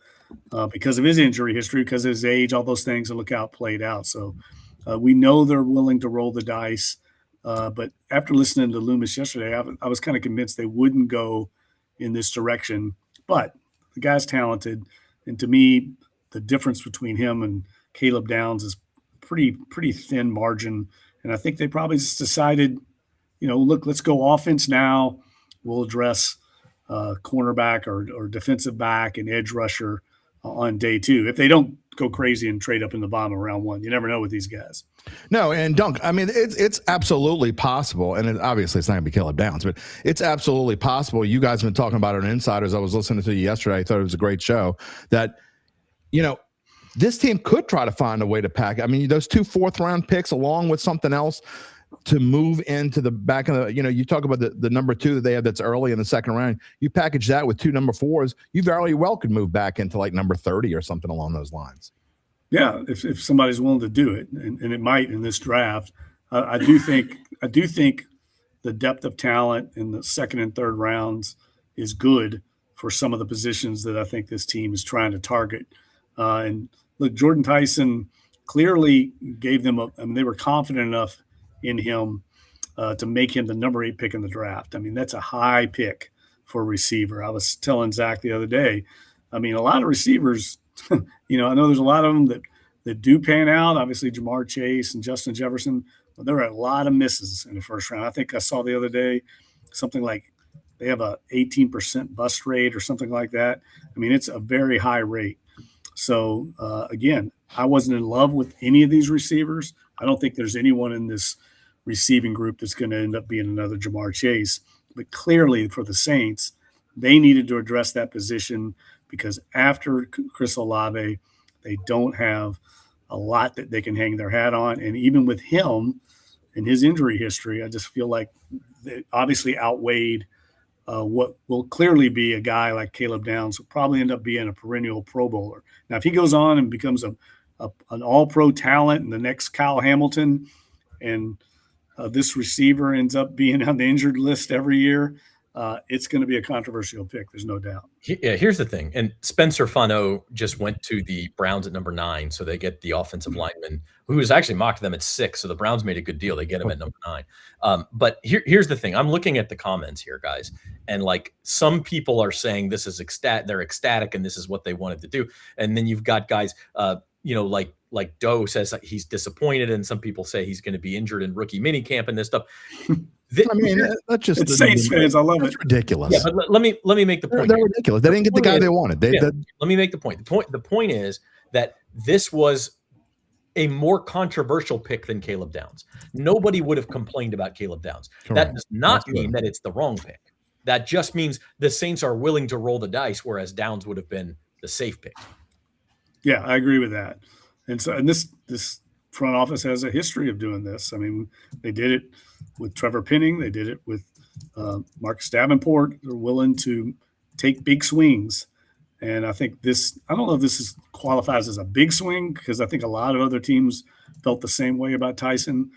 Because of his injury history, because of his age, all those things, and look how it played out. So we know they're willing to roll the dice. But after listening to Loomis yesterday, I was kind of convinced they wouldn't go in this direction. But the guy's talented. And to me, the difference between him and Caleb Downs is pretty thin margin. And I think they probably just decided, look, let's go offense now. We'll address cornerback or defensive back and edge rusher on day 2. If they don't go crazy and trade up in the bottom of round 1, you never know with these guys. No, and Dunk, I mean, it's absolutely possible, and obviously it's not going to be Caleb Downs, but it's absolutely possible. You guys have been talking about it on Insiders. I was listening to you yesterday. I thought it was a great show that, this team could try to find a way to pack. I mean, those 2 4th-round picks along with something else to move into the back of the, you talk about the number 2 that they have that's early in the second round. You package that with 2 number 4s, you very well could move back into like number 30 or something along those lines. Yeah, if somebody's willing to do it, and it might in this draft. I do think the depth of talent in the second and third rounds is good for some of the positions that I think this team is trying to target. And look, Jordan Tyson clearly gave them they were confident enough in him to make him the number 8 pick in the draft. I mean, that's a high pick for a receiver. I was telling Zach the other day, I mean, a lot of receivers, I know there's a lot of them that do pan out. Obviously, Jamar Chase and Justin Jefferson, but there are a lot of misses in the first round. I think I saw the other day something like they have a 18% bust rate or something like that. I mean, it's a very high rate. So, again, I wasn't in love with any of these receivers. I don't think there's anyone in this receiving group that's going to end up being another Jamar Chase. But clearly for the Saints, they needed to address that position because after Chris Olave, they don't have a lot that they can hang their hat on. And even with him and his injury history, I just feel like they obviously outweighed what will clearly be a guy like Caleb Downs will probably end up being a perennial Pro Bowler. Now, if he goes on and becomes an all-pro talent and the next Kyle Hamilton and this receiver ends up being on the injured list every year, it's going to be a controversial pick. There's no doubt. Yeah, here's the thing. And Spencer Fano just went to the Browns at number 9, so they get the offensive lineman who was actually mocked them at 6. So the Browns made a good deal. They get him at number 9. But here's the thing. I'm looking at the comments here, guys, and like some people are saying this is they're ecstatic and this is what they wanted to do. And then you've got guys, like Doe says that he's disappointed, and some people say he's going to be injured in rookie minicamp and this stuff. I mean, that's just it's Saints fans. I love it. Ridiculous. Yeah, but let me make the point. They're ridiculous. They didn't get the guy they wanted. Let me make the point. The point is that this was a more controversial pick than Caleb Downs. Nobody would have complained about Caleb Downs. Correct. That does not mean that it's the wrong pick. That just means the Saints are willing to roll the dice, whereas Downs would have been the safe pick. Yeah, I agree with that. And this front office has a history of doing this. I mean, they did it with Trevor Penning. They did it with Marcus Davenport. They're willing to take big swings. And I think I don't know if this qualifies as a big swing, because I think a lot of other teams felt the same way about Tyson.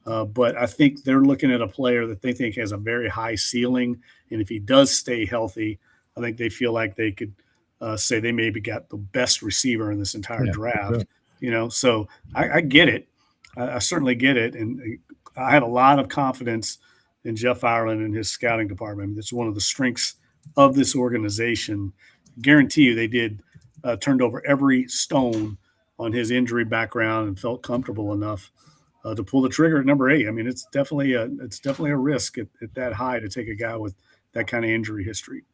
But I think they're looking at a player that they think has a very high ceiling. And if he does stay healthy, I think they feel like they could say they maybe got the best receiver in this entire draft. Sure. You know, so I get it. I certainly get it. And I have a lot of confidence in Jeff Ireland and his scouting department. I mean, it's one of the strengths of this organization. Guarantee you they turned over every stone on his injury background and felt comfortable enough to pull the trigger at number 8. I mean, it's definitely a risk at that high to take a guy with that kind of injury history.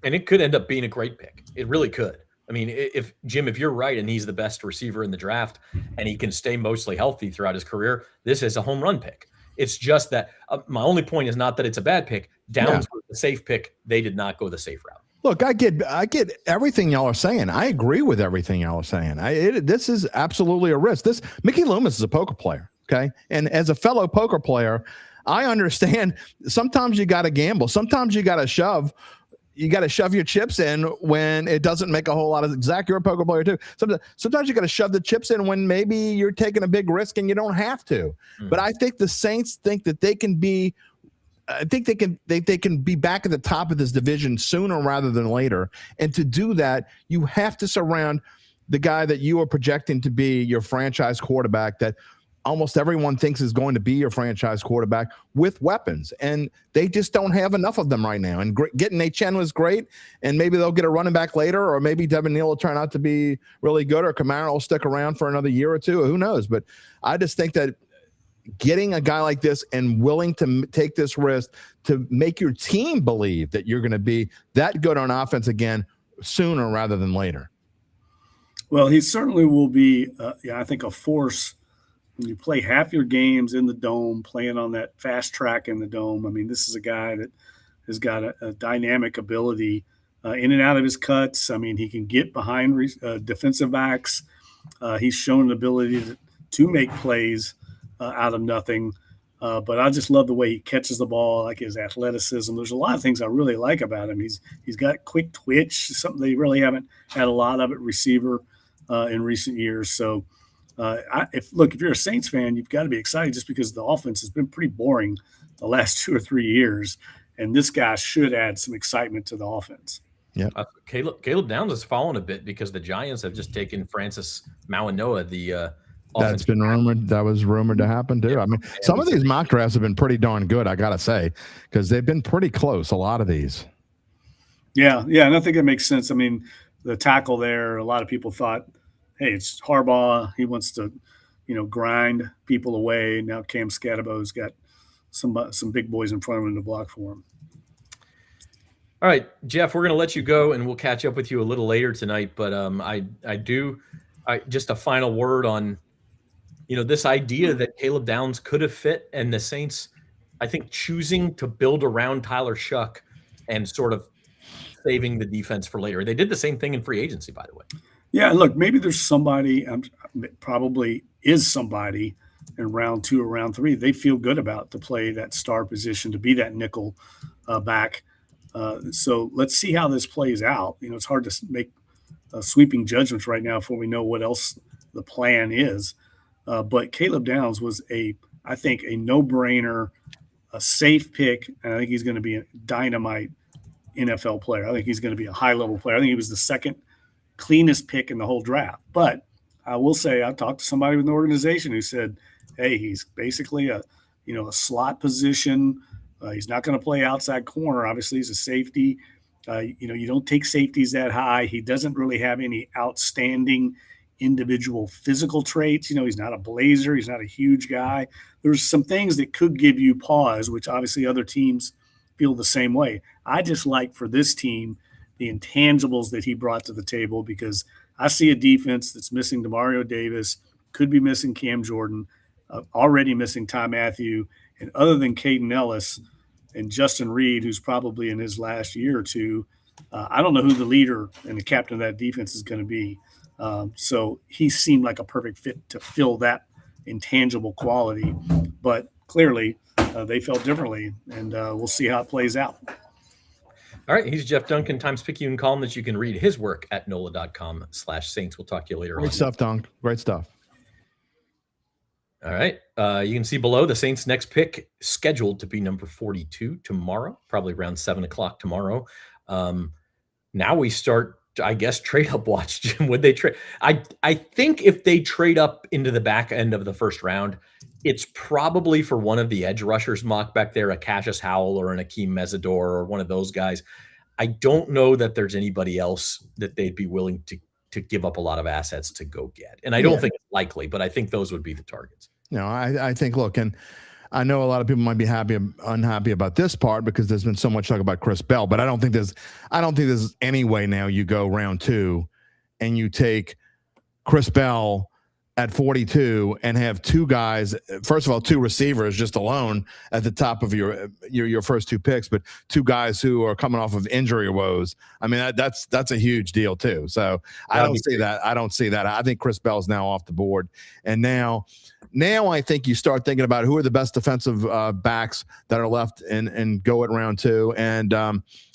And it could end up being a great pick. It really could. I mean, if you're right and he's the best receiver in the draft and he can stay mostly healthy throughout his career, this is a home run pick. It's just that my only point is not that it's a bad pick. Downs was the safe pick. They did not go the safe route. Look, I get everything y'all are saying. I agree with everything y'all are saying. This is absolutely a risk. Mickey Loomis is a poker player, okay? And as a fellow poker player, I understand sometimes you got to gamble. Sometimes you got to shove. You got to shove your chips in when it doesn't make a whole lot of. Zach, you're a poker player too. Sometimes you got to shove the chips in when maybe you're taking a big risk and you don't have to. But I think the Saints think that they can be. I think they can be back at the top of this division sooner rather than later. And to do that, you have to surround the guy that you are projecting to be your franchise quarterback, that almost everyone thinks is going to be your franchise quarterback, with weapons. And they just don't have enough of them right now. And getting Etienne was great, and maybe they'll get a running back later, or maybe Devin Neal will turn out to be really good, or Kamara will stick around for another year or two. Who knows? But I just think that getting a guy like this and willing to take this risk to make your team believe that you're going to be that good on offense again sooner rather than later. Well, he certainly will be, I think, a force when you play half your games in the dome, playing on that fast track in the dome. I mean, this is a guy that has got a dynamic ability in and out of his cuts. I mean, he can get behind defensive backs. He's shown an ability to make plays out of nothing. But I just love the way he catches the ball, like his athleticism. There's a lot of things I really like about him. He's got quick twitch, something they really haven't had a lot of at receiver in recent years. So if you're a Saints fan, you've got to be excited, just because the offense has been pretty boring the last 2 or 3 years, and this guy should add some excitement to the offense. Yeah, Caleb Downs has fallen a bit because the Giants have just taken Francis Mauigoa, the that's been rumored. That was rumored to happen too. I mean, some of these mock drafts have been pretty darn good, I gotta say, because they've been pretty close. A lot of these. Yeah, and I think it makes sense. I mean, the tackle there, a lot of people thought, hey, it's Harbaugh. He wants to, grind people away. Now Cam Scatterbo's got some big boys in front of him to block for him. All right, Jeff, we're going to let you go, and we'll catch up with you a little later tonight. But just a final word on, this idea that Caleb Downs could have fit, and the Saints, I think, choosing to build around Tyler Shuck and sort of saving the defense for later. They did the same thing in free agency, by the way. Yeah, look, maybe there's somebody, probably is somebody in round 2 or round 3 they feel good about to play that star position, to be that nickel back. So let's see how this plays out. It's hard to make sweeping judgments right now before we know what else the plan is. But Caleb Downs was I think, a no-brainer a safe pick, and I think he's going to be a dynamite NFL player. I think he's going to be a high-level player. I think he was the second cleanest pick in the whole draft. But I will say I talked to somebody with an organization who said, hey, he's basically a slot position. He's not going to play outside corner. Obviously, he's a safety. You don't take safeties that high. He doesn't really have any outstanding individual physical traits. He's not a blazer. He's not a huge guy. There's some things that could give you pause, which obviously other teams feel the same way. I just like for this team the intangibles that he brought to the table, because I see a defense that's missing DeMario Davis, could be missing Cam Jordan, already missing Ty Matthew, and other than Caden Ellis and Justin Reed, who's probably in his last year or two, I don't know who the leader and the captain of that defense is going to be. So he seemed like a perfect fit to fill that intangible quality. But clearly, they felt differently, and we'll see how it plays out. All right, he's Jeff Duncan, Times-Picayune columnist. You can read his work at NOLA.com/Saints. We'll talk to you later on. Great stuff, Dunk. Great stuff. All right. You can see below the Saints' next pick scheduled to be number 42 tomorrow, probably around 7 o'clock tomorrow. Now we start, I guess, trade-up watch. Jim, would they trade? I think if they trade up into the back end of the first round, it's probably for one of the edge rushers mock back there, a Cassius Howell or an Akeem Mesidor or one of those guys. I don't know that there's anybody else that they'd be willing to give up a lot of assets to go get. And I don't think it's likely, but I think those would be the targets. No, I think, look, and I know a lot of people might be unhappy about this part because there's been so much talk about Chris Bell, but I don't think there's any way now you go round 2 and you take Chris Bell at 42 and have two guys, first of all, two receivers just alone at the top of your first 2 picks, but 2 guys who are coming off of injury woes. I mean, that's a huge deal too. So I don't see that. I think Chris Bell's now off the board. And now I think you start thinking about who are the best defensive backs that are left and go at round 2. And,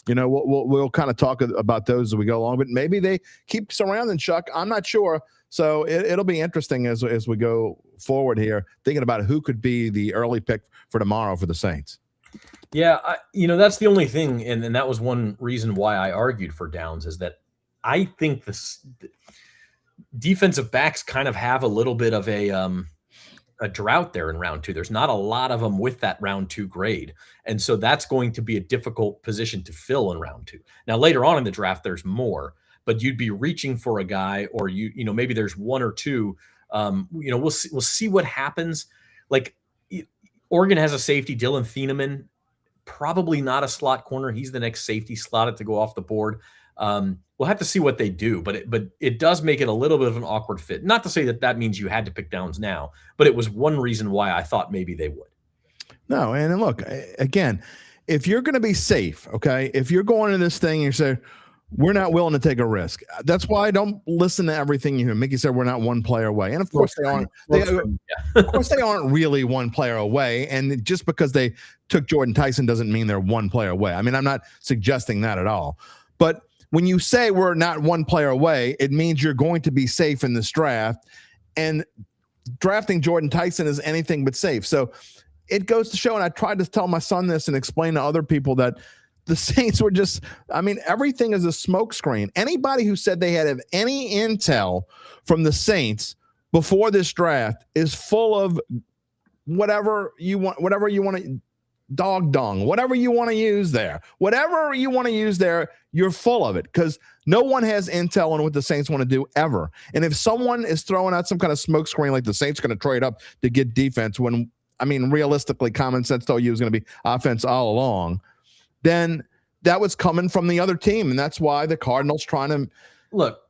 we'll kind of talk about those as we go along, but maybe they keep surrounding Chuck. I'm not sure. So it'll be interesting as we go forward here, thinking about who could be the early pick for tomorrow for the Saints. Yeah, that's the only thing, and that was one reason why I argued for Downs, is that I think the defensive backs kind of have a little bit of a drought there in round 2. There's not a lot of them with that round 2 grade, and so that's going to be a difficult position to fill in round 2. Now, later on in the draft, there's more. But you'd be reaching for a guy, or maybe there's 1 or 2. We'll see what happens. Like Oregon has a safety, Dylan Thieneman, probably not a slot corner. He's the next safety slotted to go off the board. We'll have to see what they do, but it does make it a little bit of an awkward fit. Not to say that means you had to pick Downs now, but it was one reason why I thought maybe they would. No, and look, again, if you're going to be safe, okay, if you're going into this thing and you say, we're not willing to take a risk. That's why I don't listen to everything you hear. Mickey said we're not one player away, and of course they aren't. Of course they aren't really one player away. And just because they took Jordan Tyson doesn't mean they're one player away. I mean, I'm not suggesting that at all. But when you say we're not one player away, it means you're going to be safe in this draft. And drafting Jordan Tyson is anything but safe. So it goes to show, and I tried to tell my son this and explain to other people that the Saints were just, everything is a smokescreen. Anybody who said they had any intel from the Saints before this draft is full of whatever you want to, dog dung, whatever you want to use there. Whatever you want to use there, you're full of it, because no one has intel on what the Saints want to do ever. And if someone is throwing out some kind of smokescreen like the Saints going to trade up to get defense when, realistically, common sense told you it was going to be offense all along, then that was coming from the other team. And that's why the Cardinals trying to look.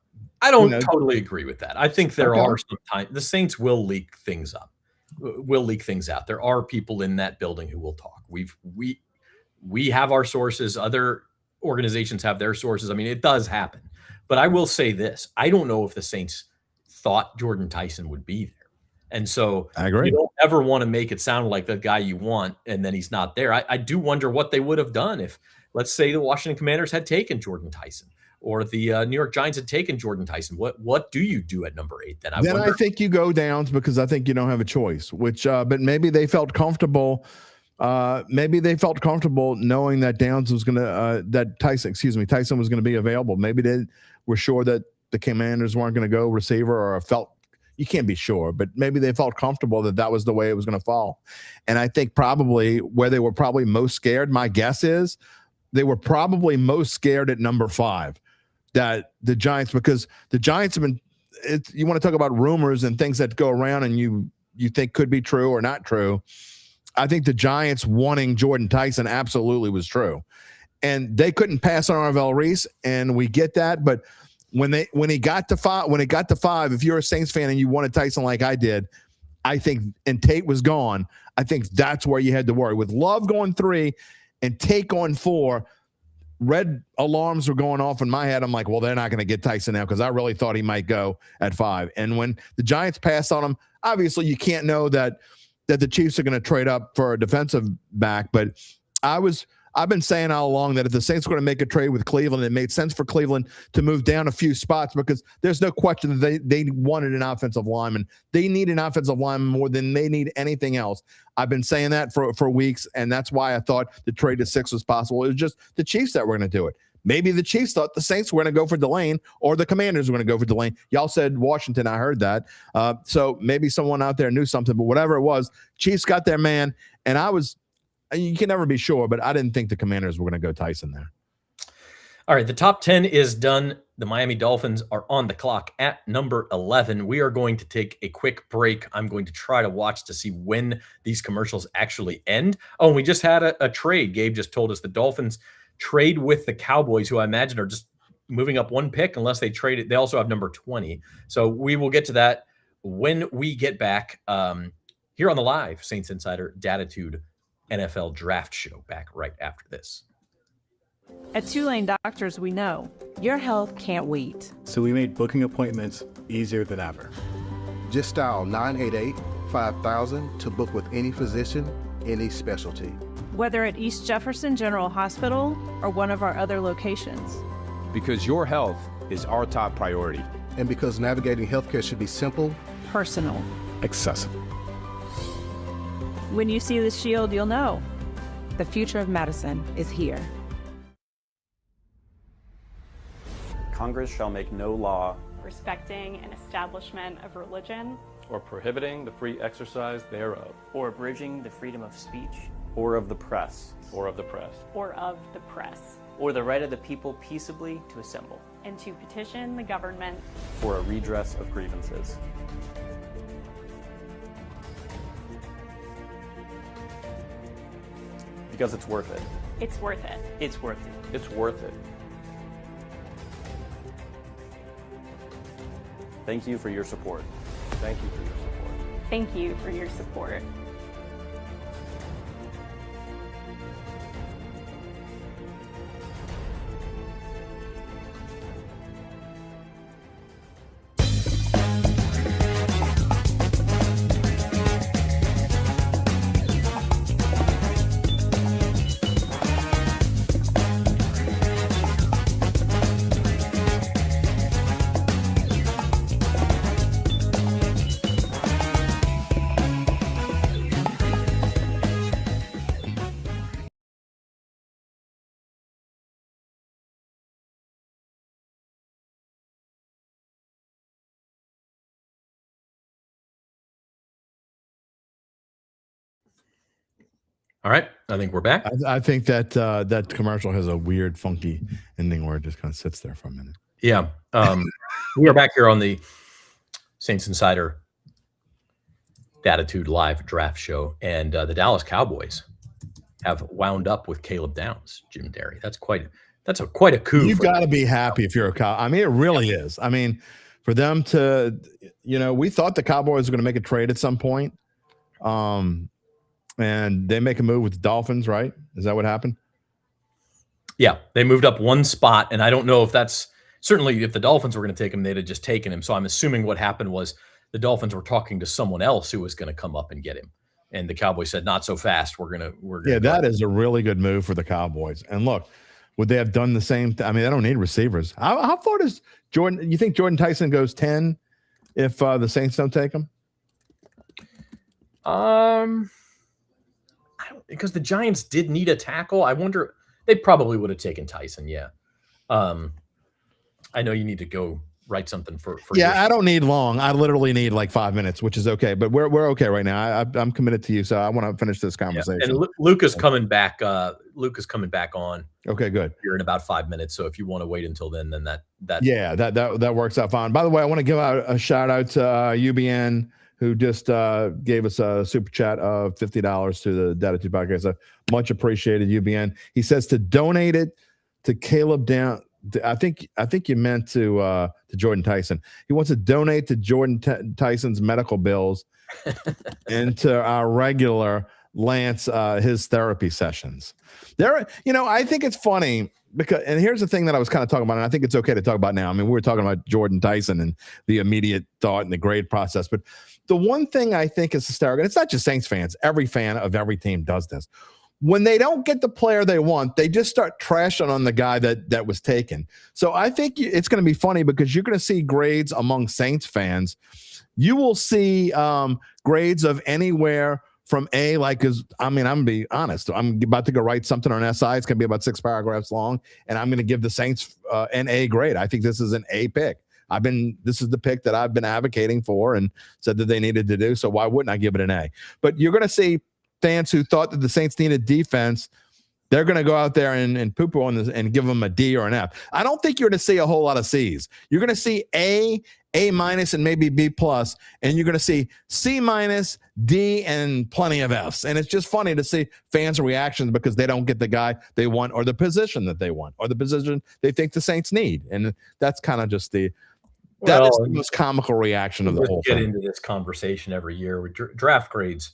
I don't totally agree with that. I think there are some time the Saints will leak things out. There are people in that building who will talk. We have our sources. Other organizations have their sources. It does happen. But I will say this. I don't know if the Saints thought Jordan Tyson would be there. And so I agree. You don't ever want to make it sound like the guy you want and then he's not there. I do wonder what they would have done if, let's say, the Washington Commanders had taken Jordan Tyson, or the New York Giants had taken Jordan Tyson. What do you do at number 8 then? I think you go Downs, because I think you don't have a choice, but maybe they felt comfortable maybe they felt comfortable knowing that Downs was going to, Tyson was going to be available. Maybe they were sure that the Commanders weren't going to go receiver, or felt, you can't be sure, but maybe they felt comfortable that that was the way it was going to fall. And I think probably where they were probably most scared, my guess is they were probably most scared at number 5, that the Giants, because the Giants have been, you want to talk about rumors and things that go around and you think could be true or not true. I think the Giants wanting Jordan Tyson absolutely was true. And they couldn't pass on Arvell Reese, and we get that, but when it got to 5, if you're a Saints fan and you wanted Tyson like I did, I think, and Tate was gone, I think that's where you had to worry. With Love going 3 and Tate going 4, red alarms were going off in my head. I'm like, well, they're not going to get Tyson now, because I really thought he might go at 5. And when the Giants passed on him, obviously you can't know that the Chiefs are going to trade up for a defensive back, but I've been saying all along that if the Saints were going to make a trade with Cleveland, it made sense for Cleveland to move down a few spots, because there's no question that they wanted an offensive lineman. They need an offensive lineman more than they need anything else. I've been saying that for weeks, and that's why I thought the trade to 6 was possible. It was just the Chiefs that were going to do it. Maybe the Chiefs thought the Saints were going to go for Delane, or the Commanders were going to go for Delane. Y'all said Washington. I heard that. So maybe someone out there knew something, but whatever it was, Chiefs got their man, and you can never be sure, but I didn't think the Commanders were going to go Tyson there. All right, the top 10 is done. The Miami Dolphins are on the clock at number 11. We are going to take a quick break. I'm going to try to watch to see when these commercials actually end. Oh, and we just had a trade. Gabe just told us the Dolphins trade with the Cowboys, who I imagine are just moving up 1 pick unless they trade it. They also have number 20. So we will get to that when we get back here on the live Saints Insider Dattitude NFL Draft Show, back right after this. At Tulane Doctors, we know your health can't wait. So we made booking appointments easier than ever. Just dial 988-5000 to book with any physician, any specialty. Whether at East Jefferson General Hospital or one of our other locations. Because your health is our top priority. And because navigating healthcare should be simple, personal, accessible. When you see the shield, you'll know the future of medicine is here. Congress shall make no law respecting an establishment of religion or prohibiting the free exercise thereof, or abridging the freedom of speech, or of the press, or of the press, or of the press, or the right of the people peaceably to assemble, and to petition the government for a redress of grievances. Because it's worth it. It's worth it. It's worth it. It's worth it. Thank you for your support. Thank you for your support. Thank you for your support. All right, I think we're back. I think that that commercial has a weird, funky ending where it just kind of sits there for a minute. Yeah, we are back here on the Saints Insider Dattitude live draft show, and the Dallas Cowboys have wound up with Caleb Downs, Jim Derry. That's quite a coup. You've got to be happy if you're a Cow. I mean, it really is. I mean, for them to, we thought the Cowboys were going to make a trade at some point. And they make a move with the Dolphins, right? Is that what happened? Yeah, they moved up 1 spot, and I don't know if that's certainly if the Dolphins were going to take him, they'd have just taken him. So I'm assuming what happened was the Dolphins were talking to someone else who was going to come up and get him, and the Cowboys said, "Not so fast. We're gonna." Yeah, that is a really good move for the Cowboys. And look, would they have done the same? I mean, they don't need receivers. How far does Jordan? You think Jordan Tyson goes 10 if the Saints don't take him? I because the Giants did need a tackle. I wonder they probably would have taken Tyson. Yeah. I know you need to go write something for Yeah, I don't need long. I literally need like 5 minutes, which is okay. But we're okay right now. I'm committed to you, so I want to finish this conversation. Yeah. And Luke is coming back. Luke is coming back on. Okay, good. Here in about 5 minutes. So if you want to wait until then that works out fine. By the way, I want to give out a shout out to UBN, who just gave us a super chat of $50 to the Dattitude podcast. So much appreciated, UBN. He says to donate it to Caleb Down. I think you meant to Jordan Tyson. He wants to donate to Jordan Tyson's medical bills and to our regular Lance his therapy sessions. I think it's funny because, and here's the thing that I was kind of talking about, and I think it's okay to talk about now. I mean, we were talking about Jordan Tyson and the immediate thought and the grade process, but the one thing I think is hysterical, and it's not just Saints fans, every fan of every team does this. When they don't get the player they want, they just start trashing on the guy that was taken. So I think it's going to be funny because you're going to see grades among Saints fans. You will see grades of anywhere from A, I'm going to be honest. I'm about to go write something on SI. It's going to be about 6 paragraphs long, and I'm going to give the Saints an A grade. I think this is an A pick. This is the pick that I've been advocating for and said that they needed to do. So why wouldn't I give it an A? But you're going to see fans who thought that the Saints needed defense, they're going to go out there and poo-poo on this and give them a D or an F. I don't think you're going to see a whole lot of C's. You're going to see A minus, and maybe B plus, and you're going to see C minus, D, and plenty of Fs. And it's just funny to see fans' reactions because they don't get the guy they want or the position that they want or the position they think the Saints need. And that's kind of just the most comical reaction of the whole thing. Get into this conversation every year with draft grades.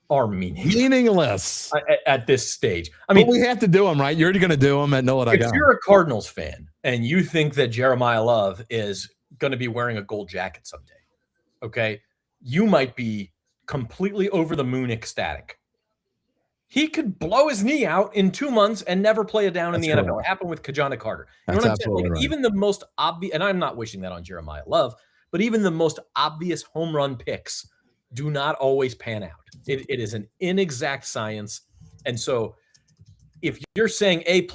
Are meaningless at this stage. I mean, but we have to do them, right? You're going to do them at Know What I Got. If you're a Cardinals fan and you think that Jeremiah Love is going to be wearing a gold jacket someday, okay, you might be completely over the moon ecstatic. He could blow his knee out in 2 months and never play a down in the NFL. It happened with Kajana Carter. You know what I'm saying? Like, even the most obvious, and I'm not wishing that on Jeremiah Love, but even the most obvious home run picks do not always pan out. It is an inexact science. And so if you're saying A+++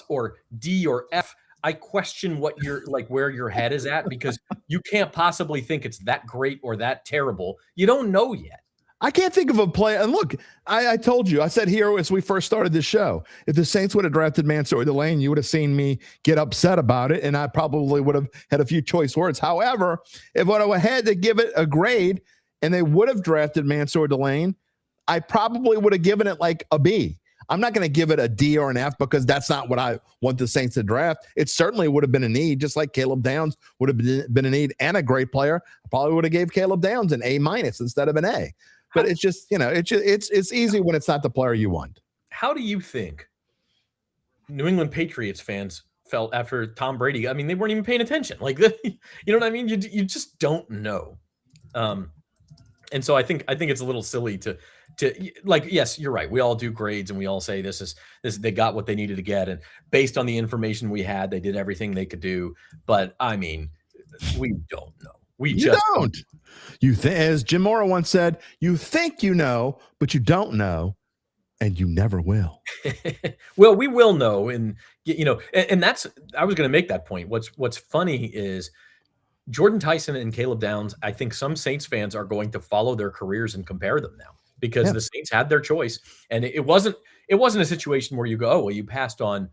or D or F, I question what you're like, where your head is at, because you can't possibly think it's that great or that terrible. You don't know yet. I can't think of a play. And look, I told you, I said here as we first started this show, if the Saints would have drafted Mansour Delane, you would have seen me get upset about it, and I probably would have had a few choice words. However, if I had to give it a grade and they would have drafted Mansour Delane, I probably would have given it like a B. I'm not going to give it a D or an F because that's not what I want the Saints to draft. It certainly would have been a need, just like Caleb Downs would have been a need and a great player. I probably would have gave Caleb Downs an A- instead of an A. But it's just, it's easy when it's not the player you want. How do you think New England Patriots fans felt after Tom Brady? I mean, they weren't even paying attention. Like, you know what I mean? You just don't know. And so I think it's a little silly to like, yes, you're right. We all do grades and we all say this, they got what they needed to get. And based on the information we had, they did everything they could do. But I mean, we don't know. We just don't. As Jim Mora once said, you think you know, but you don't know, and you never will. Well, we will know. And, and that's, I was going to make that point. What's funny is Jordan Tyson and Caleb Downs, I think some Saints fans are going to follow their careers and compare them now because the Saints had their choice. And it wasn't a situation where you go, oh, well, you passed on,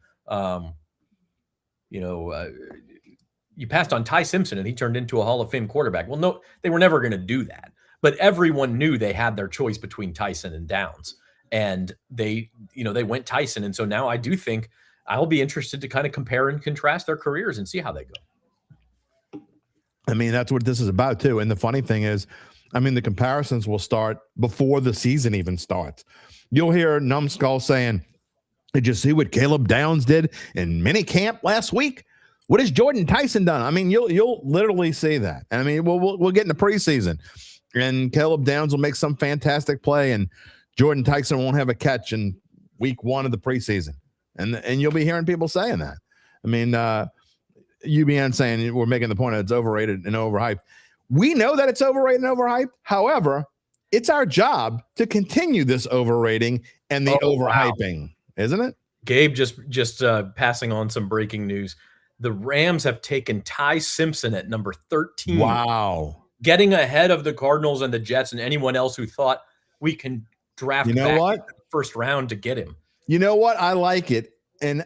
you passed on Ty Simpson and he turned into a Hall of Fame quarterback. Well, no, they were never going to do that. But everyone knew they had their choice between Tyson and Downs. And they went Tyson. And so now I do think I'll be interested to kind of compare and contrast their careers and see how they go. I mean, that's what this is about, too. And the funny thing is, I mean, the comparisons will start before the season even starts. You'll hear Numbskull saying, did you see what Caleb Downs did in minicamp last week? What has Jordan Tyson done? I mean, you'll literally see that. And I mean, we'll get in the preseason, and Caleb Downs will make some fantastic play, and Jordan Tyson won't have a catch in week 1 of the preseason. And you'll be hearing people saying that. I mean, UBN saying we're making the point that it's overrated and overhyped. We know that it's overrated and overhyped. However, it's our job to continue this overrating and the overhyping, isn't it? Gabe just passing on some breaking news. The Rams have taken Ty Simpson at number 13. Wow. Getting ahead of the Cardinals and the Jets and anyone else who thought we can draft back in the first round to get him. You know what? I like it. And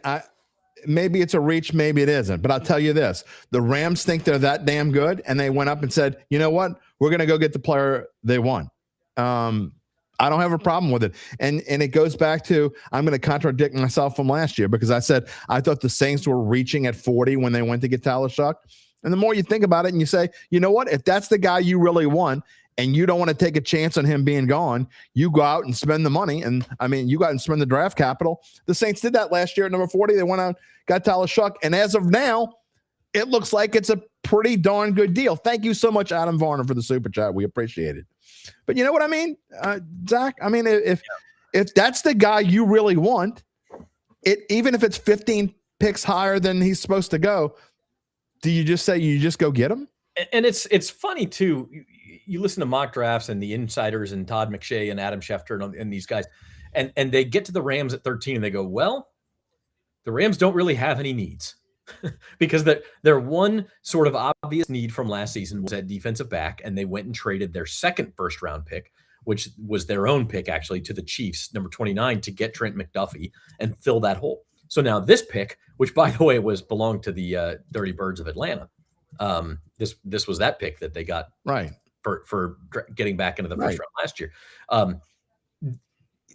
maybe it's a reach, maybe it isn't. But I'll tell you this. The Rams think they're that damn good, and they went up and said, you know what? We're going to go get the player they want. I don't have a problem with it. And it goes back to, I'm going to contradict myself from last year because I said I thought the Saints were reaching at 40 when they went to get Tyler Shuck. And the more you think about it and you say, you know what? If that's the guy you really want and you don't want to take a chance on him being gone, you go out and spend the money. And I mean, you go out and spend the draft capital. The Saints did that last year at number 40. They went out, got Tyler Shuck. And as of now, it looks like it's a pretty darn good deal. Thank you so much, Adam Varner, for the super chat. We appreciate it. But you know what I mean, Zach? I mean, if that's the guy you really want, even if it's 15 picks higher than he's supposed to go, do you just say you just go get him? And it's funny too. You listen to mock drafts and the insiders and Todd McShay and Adam Schefter and these guys, and they get to the Rams at 13 and they go, well, the Rams don't really have any needs. Because their one sort of obvious need from last season was at defensive back, and they went and traded their second first-round pick, which was their own pick, actually, to the Chiefs, number 29, to get Trent McDuffie and fill that hole. So now this pick, which, by the way, belonged to the Dirty Birds of Atlanta, this was that pick that they got right for getting back into the first round last year.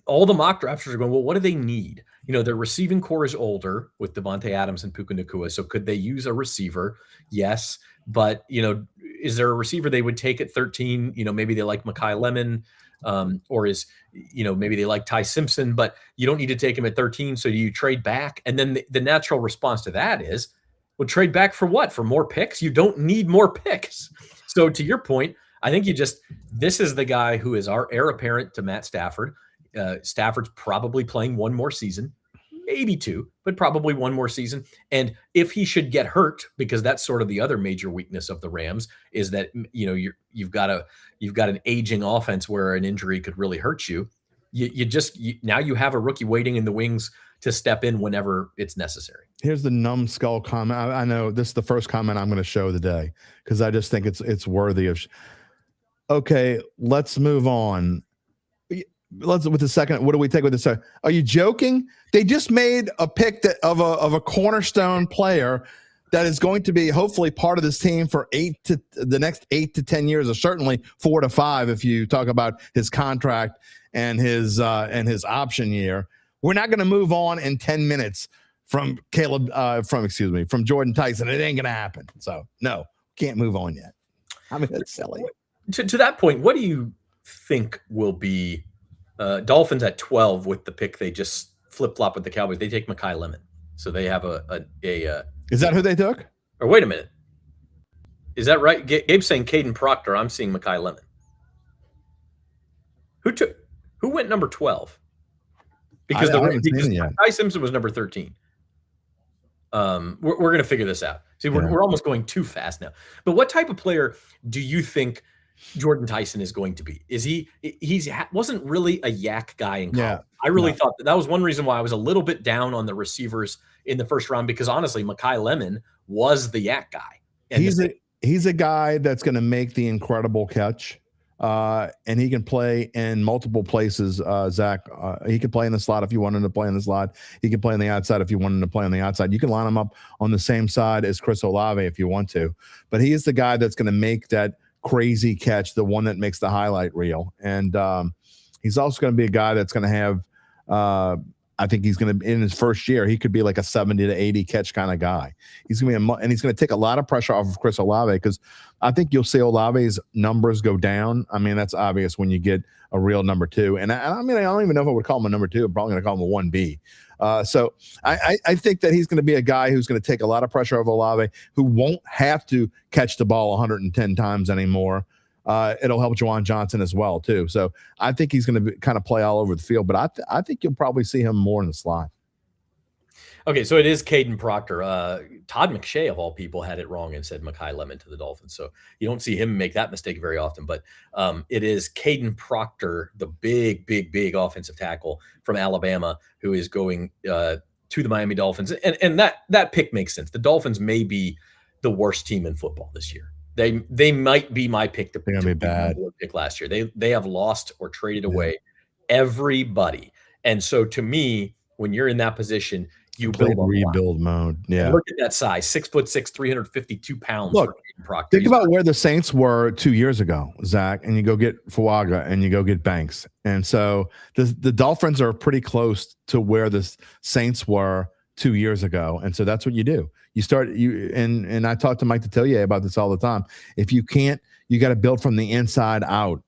All the mock drafters are going, well, what do they need? You know, their receiving core is older with Devontae Adams and Puka Nacua. So could they use a receiver? Yes. But, you know, is there a receiver they would take at 13? You know, maybe they like Mekhi Lemon, or maybe they like Ty Simpson, but you don't need to take him at 13. So you trade back. And then the natural response to that is, well, trade back for what? For more picks? You don't need more picks. So to your point, I think this is the guy who is our heir apparent to Matt Stafford. Stafford's probably playing one more season, maybe two, but probably one more season. And if he should get hurt, because that's sort of the other major weakness of the Rams, is that you've got an aging offense where an injury could really hurt you. Now you have a rookie waiting in the wings to step in whenever it's necessary. Here's the numbskull comment. I know this is the first comment I'm going to show today because I just think it's worthy of. Okay, let's move on. With the second, what do we take with the second? Are you joking? They just made a pick of a cornerstone player that is going to be hopefully part of this team for the next 8 to 10 years, or certainly 4 to 5 if you talk about his contract and his option year. We're not going to move on in 10 minutes from from Jordan Tyson. It ain't going to happen. So no, can't move on yet. I mean, that's silly. To that point, what do you think will be Dolphins at 12 with the pick they just flip-flop with the Cowboys? They take Mekhi Lemon. So they have Is that who they took? Or wait a minute. Is that right? Gabe's saying Caden Proctor. I'm seeing Mekhi Lemon. Who went number 12? Because Ty Simpson was number 13. We're going to figure this out. See, we're almost going too fast now. But what type of player do you think Jordan Tyson is going to be? Is he wasn't really a yak guy in college. I really thought that was one reason why I was a little bit down on the receivers in the first round, because honestly, Mekhi Lemon was the yak guy. And he's a guy that's going to make the incredible catch. And he can play in multiple places, Zach. He can play in the slot if you want him to play in the slot. He can play on the outside if you want him to play on the outside. You can line him up on the same side as Chris Olave if you want to. But he is the guy that's going to make that crazy catch, the one that makes the highlight reel. And he's also going to be a guy that's going to have I think he's going to, in his first year, he could be like a 70 to 80 catch kind of guy. He's going to be and he's going to take a lot of pressure off of Chris Olave, because I think you'll see Olave's numbers go down. I mean, that's obvious when you get a real number 2. And I mean, I don't even know if I would call him a number 2. I'm probably going to call him a 1B. So I think that he's going to be a guy who's going to take a lot of pressure off Olave, who won't have to catch the ball 110 times anymore. It'll help Juwan Johnson as well, too. So I think he's going to kind of play all over the field, but I think you'll probably see him more in the slot. Okay, so it is Caden Proctor. Todd McShay, of all people, had it wrong and said Mekhi Lemon to the Dolphins. So you don't see him make that mistake very often. But it is Caden Proctor, the big offensive tackle from Alabama, who is going to the Miami Dolphins. And that pick makes sense. The Dolphins may be the worst team in football this year. They might be my pick to be bad. Pick last year. They have lost or traded away everybody. And so to me, when you're in that position, you build on rebuild mode. Yeah. And look at that size, 6'6", 352 pounds. Look, for Caden Proctor. think about where the Saints were 2 years ago, Zach, and you go get Fuaga and you go get Banks. And so the Dolphins are pretty close to where the Saints were 2 years ago. And so that's what you do. You start and I talk to Mike Detillier about this all the time. If you can't, you got to build from the inside out.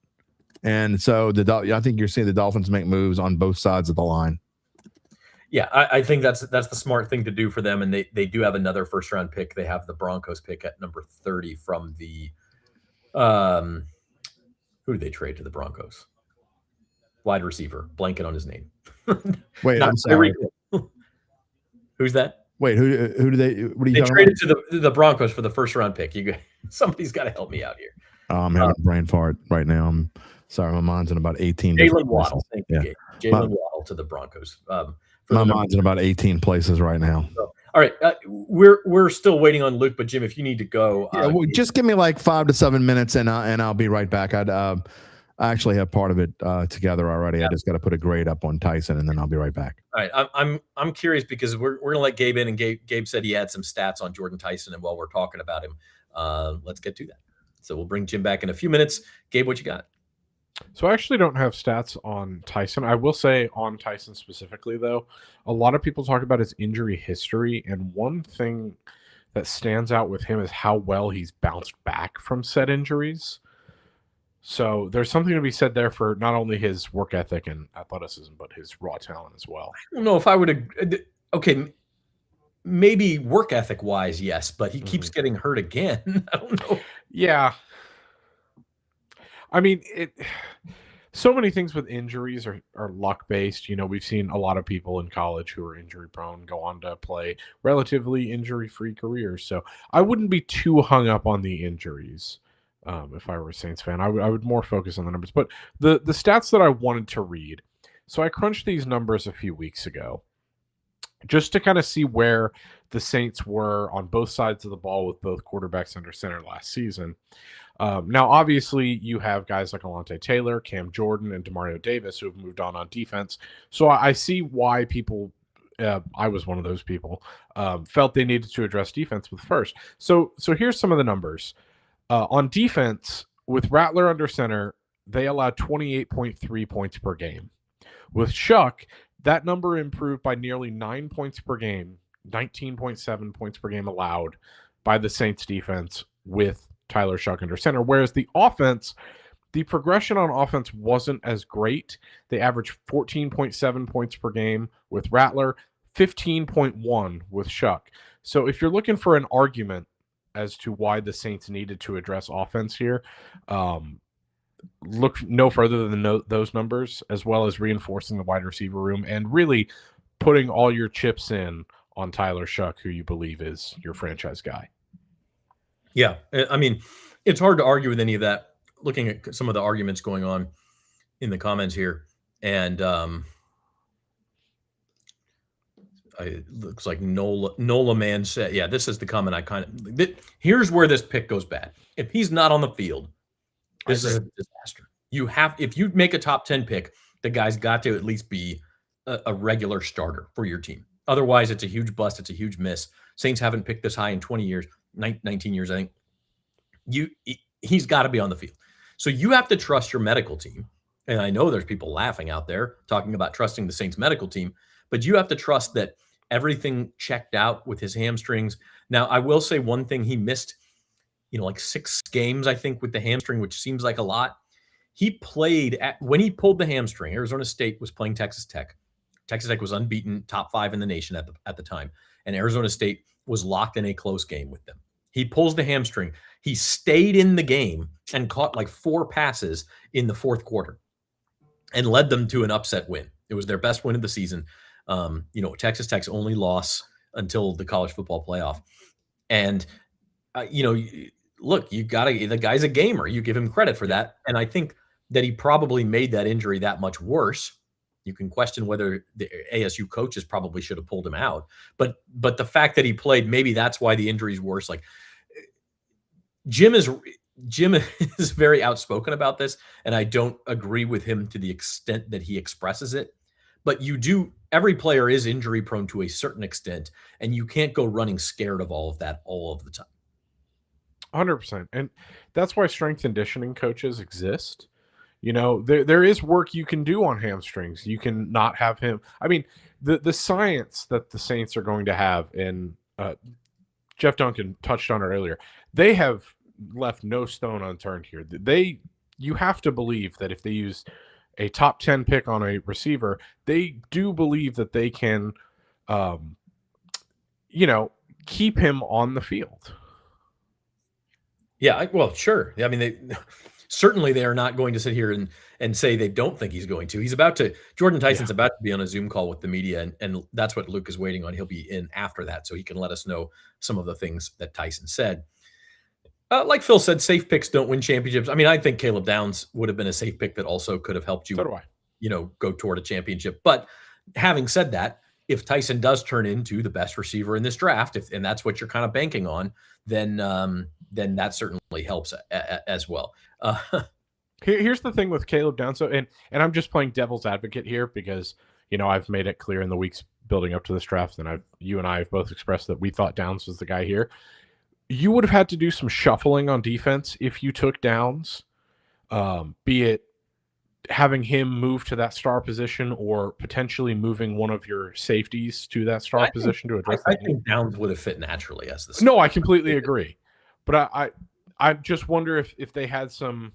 And so I think you're seeing the Dolphins make moves on both sides of the line. Yeah, I think that's the smart thing to do for them, and they do have another first-round pick. They have the Broncos pick at number 30 from the who did they trade to the Broncos? Wide receiver, blanket on his name. Wait, I'm sorry. Who's that? Wait, who do they? What are you They traded to the Broncos for the first-round pick. Somebody's got to help me out here. I'm having a brain fart right now. I'm sorry, my mind's in about 18. Jalen Waddle, thank you, Gabe. Jalen Waddle to the Broncos. My mind's in about 18 places right now. So, all right, we're still waiting on Luke, but Jim, if you need to go, well, just give me like 5 to 7 minutes, and I'll be right back. I actually have part of it together already. Yeah. I just got to put a grade up on Tyson, and then I'll be right back. All right, I'm curious because we're gonna let Gabe in, and Gabe said he had some stats on Jordan Tyson, and while we're talking about him, let's get to that. So we'll bring Jim back in a few minutes. Gabe, what you got? So I actually don't have stats on Tyson. I will say on Tyson specifically, though, a lot of people talk about his injury history, and one thing that stands out with him is how well he's bounced back from said injuries. So there's something to be said there for not only his work ethic and athleticism, but his raw talent as well. I don't know if I would. Okay, maybe work ethic wise, yes, but he keeps getting hurt again. I don't know. Yeah. I mean, so many things with injuries are luck based. You know, we've seen a lot of people in college who are injury prone go on to play relatively injury free careers. So I wouldn't be too hung up on the injuries. If I were a Saints fan, I would more focus on the numbers. But the stats that I wanted to read, so I crunched these numbers a few weeks ago just to kind of see where the Saints were on both sides of the ball with both quarterbacks under center last season. Now, obviously, you have guys like Alontae Taylor, Cam Jordan, and Demario Davis who have moved on defense. So I see why people, I was one of those people, felt they needed to address defense with first. So here's some of the numbers. On defense, with Rattler under center, they allowed 28.3 points per game. With Shuck, that number improved by nearly 9 points per game, 19.7 points per game allowed by the Saints defense with Tyler Shuck under center. Whereas the offense, the progression on offense wasn't as great. They averaged 14.7 points per game with Rattler, 15.1 with Shuck. So if you're looking for an argument as to why the Saints needed to address offense here, look no further than those numbers, as well as reinforcing the wide receiver room and really putting all your chips in on Tyler Shuck, who you believe is your franchise guy. Yeah, I mean, it's hard to argue with any of that, looking at some of the arguments going on in the comments here. And it looks like Nola Man said, yeah, this is the comment I kind of, here's where this pick goes bad. If he's not on the field, this is a disaster. If you make a top 10 pick, the guy's got to at least be a regular starter for your team. Otherwise, it's a huge bust. It's a huge miss. Saints haven't picked this high in 20 years, 19 years, I think. He's got to be on the field. So you have to trust your medical team. And I know there's people laughing out there talking about trusting the Saints medical team, but you have to trust that everything checked out with his hamstrings. Now, I will say one thing: he missed, like 6 games, I think, with the hamstring, which seems like a lot. He played when he pulled the hamstring. Arizona State was playing Texas Tech. Texas Tech was unbeaten, top 5 in the nation at the time, and Arizona State was locked in a close game with them. He pulls the hamstring. He stayed in the game and caught like 4 passes in the fourth quarter and led them to an upset win. It was their best win of the season. Texas Tech's only loss until the college football playoff. And, look, the guy's a gamer. You give him credit for that. And I think that he probably made that injury that much worse. You can question whether the ASU coaches probably should have pulled him out. But the fact that he played, maybe that's why the injury's worse. Like, Jim is very outspoken about this, and I don't agree with him to the extent that he expresses it. But every player is injury prone to a certain extent, and you can't go running scared of all of that all of the time. 100%. And that's why strength and conditioning coaches exist. There is work you can do on hamstrings. You can not have him. I mean, the science that the Saints are going to have, and Jeff Duncan touched on it earlier, they have left no stone unturned here. You have to believe that if they use a top 10 pick on a receiver, they do believe that they can, keep him on the field. Yeah, well, sure. I mean, certainly they are not going to sit here and say they don't think he's going to. Jordan Tyson's about to be on a Zoom call with the media, and that's what Luke is waiting on. He'll be in after that, so he can let us know some of the things that Tyson said. Like Phil said, safe picks don't win championships. I mean, I think Caleb Downs would have been a safe pick that also could have helped you, So do I. Go toward a championship. But having said that, if Tyson does turn into the best receiver in this draft, and that's what you're kind of banking on, then that certainly helps as well. Here's the thing with Caleb Downs, and I'm just playing devil's advocate here because I've made it clear in the weeks building up to this draft, and you and I have both expressed that we thought Downs was the guy here. You would have had to do some shuffling on defense if you took Downs, be it having him move to that star position or potentially moving one of your safeties to that star position to address that. I think Downs would have fit naturally as the star. No, I completely agree. But I just wonder if they had some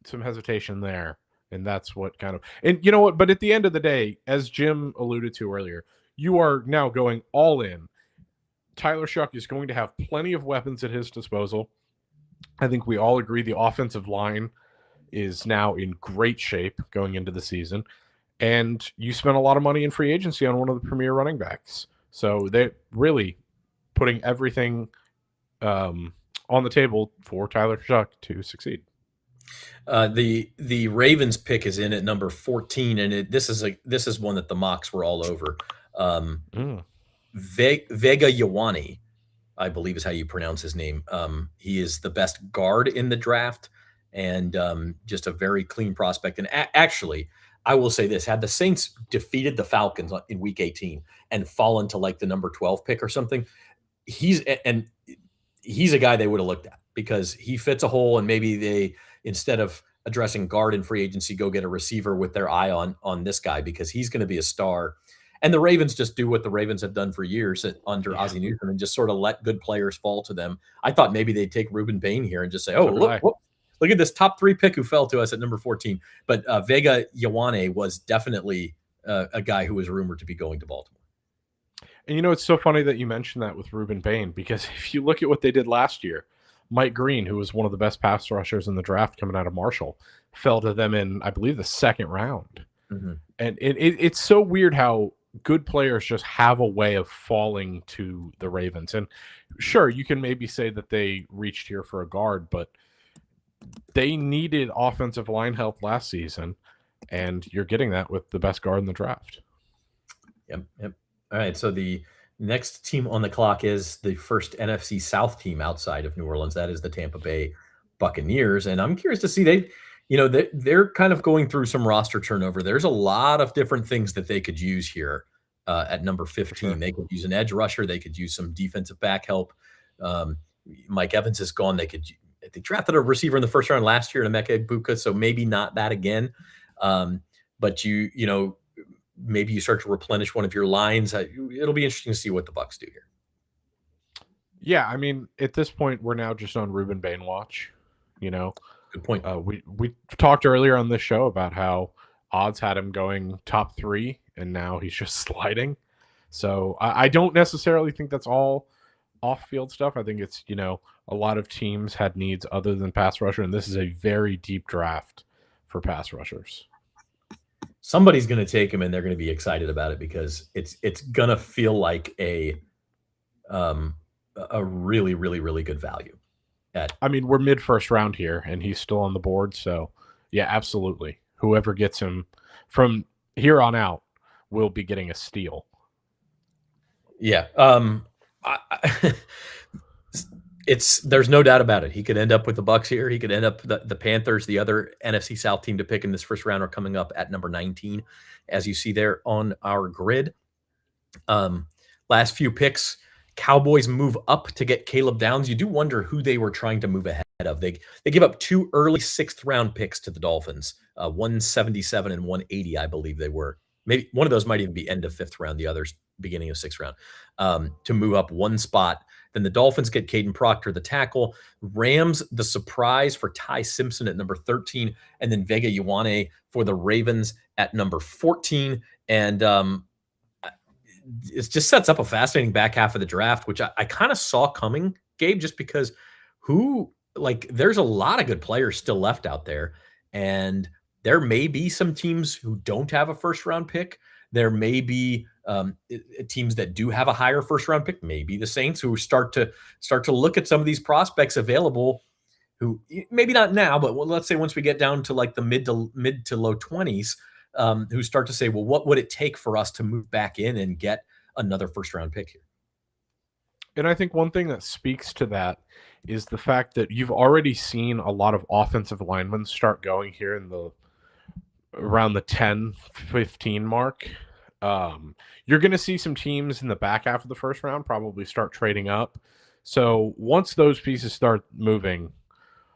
hesitation there, and that's what kind of – and you know what? But at the end of the day, as Jim alluded to earlier, you are now going all in. Tyler Shuck is going to have plenty of weapons at his disposal. I think we all agree the offensive line is now in great shape going into the season. And you spent a lot of money in free agency on one of the premier running backs. So they're really putting everything on the table for Tyler Shuck to succeed. The Ravens pick is in at number 14, and this is one that the mocks were all over. Vega Yawani, I believe is how you pronounce his name. He is the best guard in the draft, and just a very clean prospect. And actually, I will say this: had the Saints defeated the Falcons in Week 18 and fallen to like the number 12 pick or something, he's a guy they would have looked at because he fits a hole, and maybe they, instead of addressing guard in free agency, go get a receiver with their eye on this guy because he's going to be a star. And the Ravens just do what the Ravens have done for years under Ozzie Newsome and just sort of let good players fall to them. I thought maybe they'd take Ruben Bain here and just say, look at this top 3 pick who fell to us at number 14. But Vega Yawani was definitely a guy who was rumored to be going to Baltimore. And it's so funny that you mentioned that with Ruben Bain, because if you look at what they did last year, Mike Green, who was one of the best pass rushers in the draft coming out of Marshall, fell to them in, I believe, the second round. Mm-hmm. And it's so weird how good players just have a way of falling to the Ravens. And sure, you can maybe say that they reached here for a guard, but they needed offensive line help last season, and you're getting that with the best guard in the draft. Yep. All right, so the next team on the clock is the first NFC South team outside of New Orleans. That is the Tampa Bay Buccaneers, and I'm curious to see they're kind of going through some roster turnover. There's a lot of different things that they could use here at number 15. Sure. They could use an edge rusher. They could use some defensive back help. Mike Evans is gone. They drafted a receiver in the first round last year, Emeka Egbuka, so maybe not that again. But maybe you start to replenish one of your lines. It'll be interesting to see what the Bucs do here. Yeah, I mean, at this point, we're now just on Ruben Bain watch. Good point. We talked earlier on this show about how odds had him going top 3, and now he's just sliding. So I don't necessarily think that's all off-field stuff. I think it's, a lot of teams had needs other than pass rusher, and this is a very deep draft for pass rushers. somebody's going to take him and they're going to be excited about it because it's going to feel like a really, really, really good value. I mean, we're mid first round here, and he's still on the board. So, yeah, absolutely. Whoever gets him from here on out will be getting a steal. Yeah. There's no doubt about it. He could end up with the Bucks here. He could end up the Panthers. The other NFC South team to pick in this first round are coming up at number 19, as you see there on our grid. Last few picks, Cowboys move up to get Caleb Downs. You do wonder who they were trying to move ahead of. They give up 2 early 6th round picks to the Dolphins, 177 and 180, I believe they were. Maybe one of those might even be end of 5th round, the others beginning of 6th round, to move up one spot. Then the Dolphins get Caden Proctor, the tackle. Rams, the surprise for Ty Simpson at number 13, and then Vega Ioane for the Ravens at number 14. And it just sets up a fascinating back half of the draft, which I kind of saw coming, Gabe, just because there's a lot of good players still left out there. And there may be some teams who don't have a first round pick. There may be teams that do have a higher first round pick, maybe the Saints, who start to look at some of these prospects available, who maybe not now, but let's say once we get down to like the mid to low 20s, who start to say, well, what would it take for us to move back in and get another first round pick here? And I think one thing that speaks to that is the fact that you've already seen a lot of offensive linemen start going here in around the 10-15 mark. You're going to see some teams in the back half of the first round probably start trading up. So once those pieces start moving,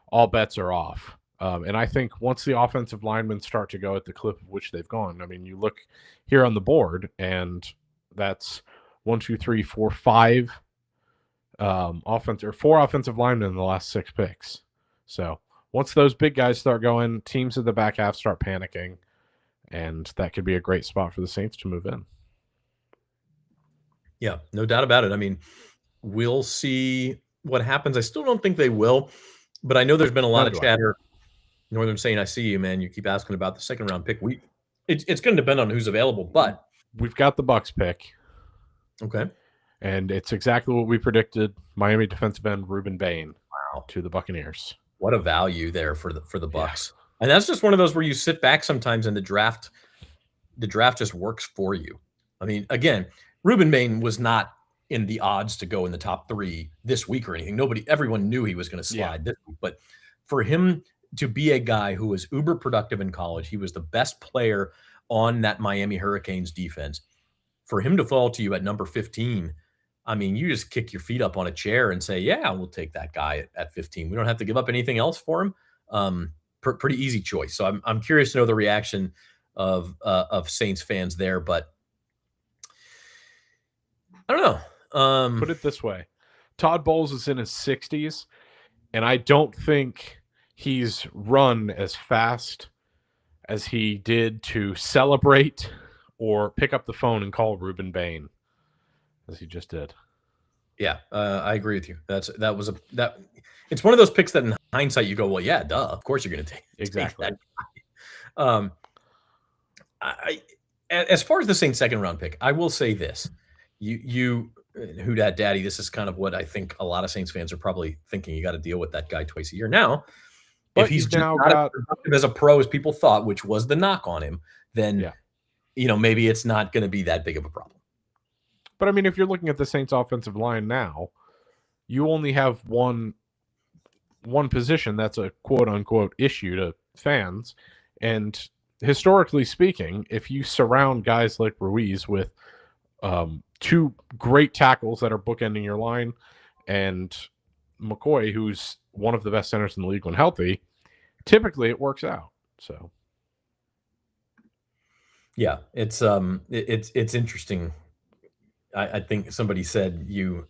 all bets are off. And I think once the offensive linemen start to go at the clip of which they've gone, I mean, you look here on the board, and that's 1, 2, 3, 4, 5 4 offensive linemen in the last 6 picks. So once those big guys start going, teams in the back half start panicking, and that could be a great spot for the Saints to move in. Yeah, no doubt about it. I mean, we'll see what happens. I still don't think they will, but I know there's been a lot of chatter. Northern saying, I see you, man. You keep asking about the second round pick. It's going to depend on who's available, but we've got the Bucks pick. Okay. And it's exactly what we predicted. Miami defensive end Ruben Bain to the Buccaneers. What a value there for the Bucks. Yeah. And that's just one of those where you sit back sometimes and the draft just works for you. I mean, again, Ruben Bain was not in the odds to go in the top 3 this week or anything. Everyone knew he was going to slide this week, but for him to be a guy who was uber productive in college, he was the best player on that Miami Hurricanes defense. For him to fall to you at number 15, I mean, you just kick your feet up on a chair and say, yeah, we'll take that guy at 15. We don't have to give up anything else for him. Pretty easy choice. So I'm curious to know the reaction of Saints fans there, but I don't know. Put it this way. Todd Bowles is in his 60s, and I don't think he's run as fast as he did to celebrate or pick up the phone and call Ruben Bain as he just did. Yeah, I agree with you. It's one of those picks that in hindsight you go, well, yeah, duh, of course you're going to take exactly that guy. As far as the Saints second round pick, I will say this: you who dat daddy, this is kind of what I think a lot of Saints fans are probably thinking. You got to deal with that guy twice a year now. But if he's now not as productive as a pro as people thought, which was the knock on him, then maybe it's not going to be that big of a problem. But I mean, if you're looking at the Saints offensive line now, you only have one position that's a quote unquote issue to fans. And historically speaking, if you surround guys like Ruiz with 2 great tackles that are bookending your line, and McCoy, who's one of the best centers in the league when healthy, typically it works out. So yeah, it's interesting. I think somebody said he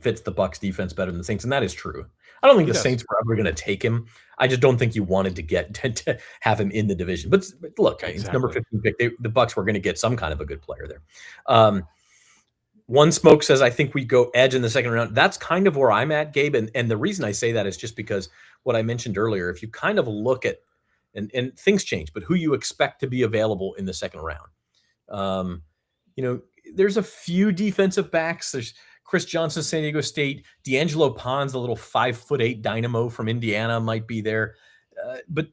fits the Bucs defense better than the Saints, and that is true. I don't think the Saints were ever going to take him. I just don't think you wanted to get to have him in the division. But look, it's number 15 pick. The Bucs were going to get some kind of a good player there. One Smoke says, I think we go edge in the second round. That's kind of where I'm at, Gabe. And the reason I say that is just because what I mentioned earlier, if you kind of look at and things change, but who you expect to be available in the second round. There's a few defensive backs. There's Chris Johnson, San Diego State. D'Angelo Pons, the little 5'8" dynamo from Indiana, might be there. But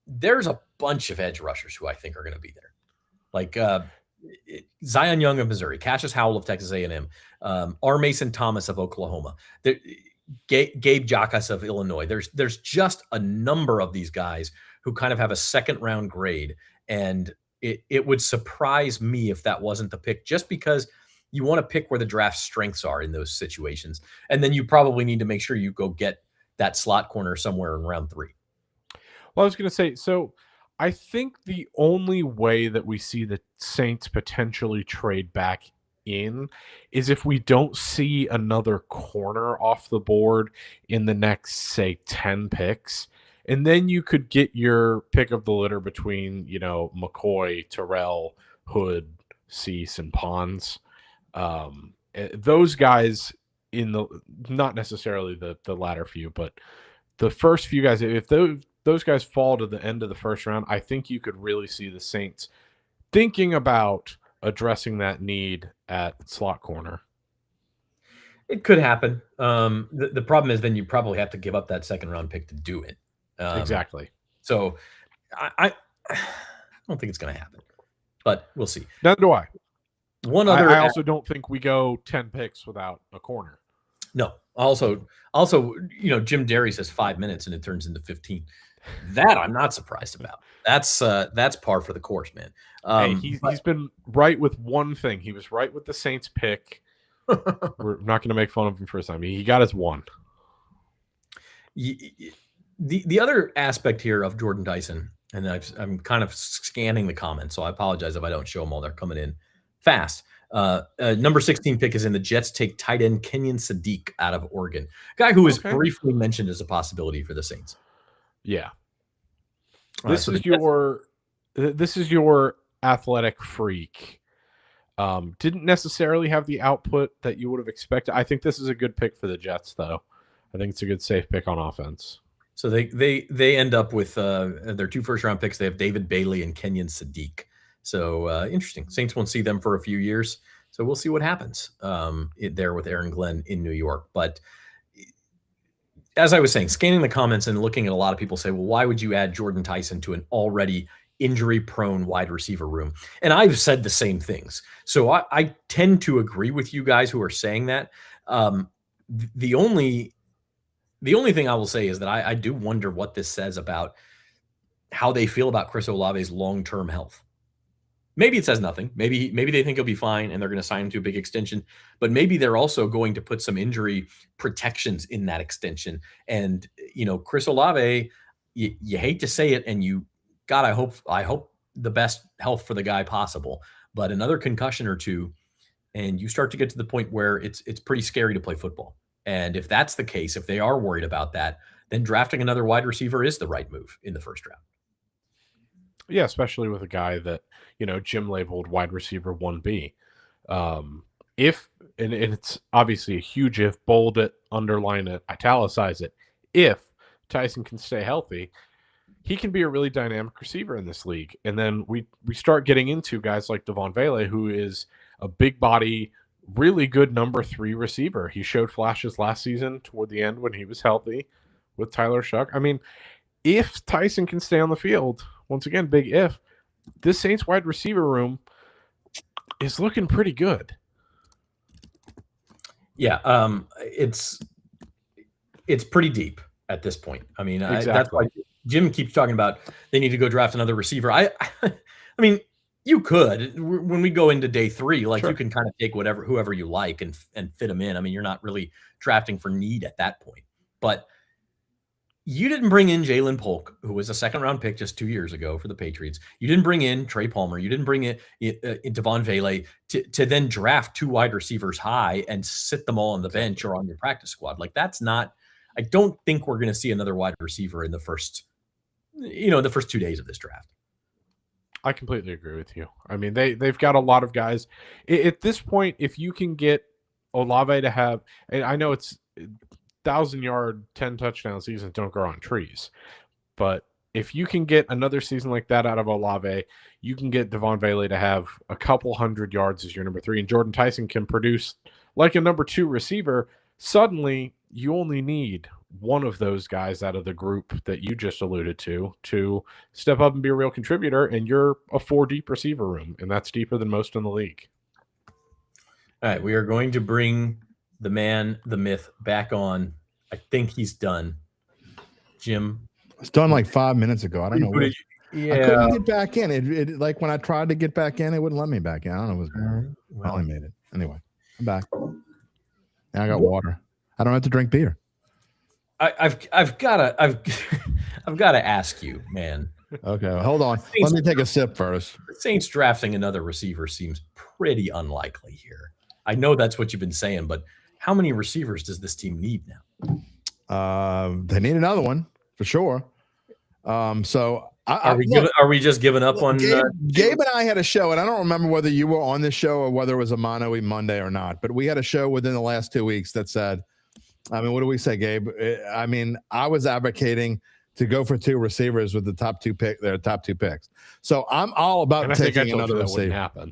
there's a bunch of edge rushers who I think are going to be there. Like Zion Young of Missouri, Cassius Howell of Texas A&M, R. Mason Thomas of Oklahoma, Gabe Jacas of Illinois. There's just a number of these guys who kind of have a second round grade, and it would surprise me if that wasn't the pick, just because you want to pick where the draft strengths are in those situations. And then you probably need to make sure you go get that slot corner somewhere in round 3. Well, I was going to say, so I think the only way that we see the Saints potentially trade back in is if we don't see another corner off the board in the next, say, 10 picks. And then you could get your pick of the litter between, McCoy, Terrell, Hood, Cease, and Pons. Those guys not necessarily the latter few, but the first few guys, if those guys fall to the end of the first round, I think you could really see the Saints thinking about addressing that need at slot corner. It could happen. The problem is then you probably have to give up that second round pick to do it. Exactly. So I don't think it's going to happen, but we'll see. Neither do I. I also don't think we go 10 picks without a corner. No. Also, Jim Derry says 5 minutes and it turns into 15. That I'm not surprised about. That's par for the course, man. He's been right with one thing. He was right with the Saints pick. We're not going to make fun of him for a time. He got his one. The other aspect here of Jordan Tyson, and I'm kind of scanning the comments, so I apologize if I don't show them all. They're coming in fast. Number 16 pick is in. The Jets take tight end Kenyon Sadiq out of Oregon, guy who was briefly mentioned as a possibility for the Saints. Yeah, this is your athletic freak. Didn't necessarily have the output that you would have expected. I think this is a good pick for the Jets, though. I think it's a good safe pick on offense. So they end up with their 2 first-round picks. They have David Bailey and Kenyon Sadiq. So interesting. Saints won't see them for a few years. So we'll see what happens there with Aaron Glenn in New York. But as I was saying, scanning the comments and looking at a lot of people say, well, why would you add Jordan Tyson to an already injury-prone wide receiver room? And I've said the same things. So I tend to agree with you guys who are saying that. The only thing I will say is that I do wonder what this says about how they feel about Chris Olave's long-term health. Maybe it says nothing. Maybe they think he'll be fine and they're going to sign him to a big extension. But maybe they're also going to put some injury protections in that extension. And Chris Olave, you hate to say it, and God, I hope the best health for the guy possible. But another concussion or two, and you start to get to the point where it's pretty scary to play football. And if that's the case, if they are worried about that, then drafting another wide receiver is the right move in the first round. Yeah, especially with a guy that, Jim labeled wide receiver 1B. If, and it's obviously a huge if, bold it, underline it, italicize it, if Tyson can stay healthy, he can be a really dynamic receiver in this league. And then we start getting into guys like Devon Vele, who is a big body, really good number 3 receiver. He showed flashes last season toward the end when he was healthy with Tyler Shuck. I mean, if Tyson can stay on the field, once again, big if, this Saints wide receiver room is looking pretty good. Yeah, it's pretty deep at this point. I mean, exactly. That's why Jim keeps talking about they need to go draft another receiver. I mean, you could, when we go into day 3, like, sure, you can kind of take whoever you like and fit them in. I mean, you're not really drafting for need at that point. But you didn't bring in Jalen Polk, who was a second-round pick just 2 years ago for the Patriots. You didn't bring in Trey Palmer. You didn't bring in Devon Vele to then draft 2 wide receivers high and sit them all on the bench or on your practice squad. Like, that's not – I don't think we're going to see another wide receiver in the first 2 days of this draft. I completely agree with you. I mean, they've got a lot of guys. At this point, if you can get Olave to have – and I know it's – 1,000-yard, 10-touchdown seasons don't grow on trees. But if you can get another season like that out of Olave, you can get Devon Bailey to have a couple hundred yards as your number 3, and Jordan Tyson can produce like a number 2 receiver. Suddenly, you only need one of those guys out of the group that you just alluded to step up and be a real contributor, and you're a 4-deep receiver room, and that's deeper than most in the league. All right, we are going to bring the man, the myth, back on. I think he's done. Jim? It's done like 5 minutes ago. I don't know what. Yeah. I couldn't get back in. It like when I tried to get back in, it wouldn't let me back in. I don't know what's going on. Well, I made it. Anyway, I'm back. Now I got water. I don't have to drink beer. I've got to ask you, man. Okay, well, hold on. Let me take a sip first. The Saints drafting another receiver seems pretty unlikely here. I know that's what you've been saying, but how many receivers does this team need now? They need another one for sure. So are we just giving up on Gabe and I had a show, and I don't remember whether you were on this show or whether it was a Mono Monday or not, but we had a show within the last 2 weeks that said, I mean, what do we say, Gabe? I mean, I was advocating to go for 2 receivers with the top 2 picks. So I'm all about taking another receiver. Happen.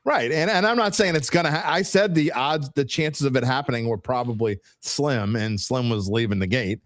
Right. And I'm not saying it's going to I said the chances of it happening were probably slim, and Slim was leaving the gate.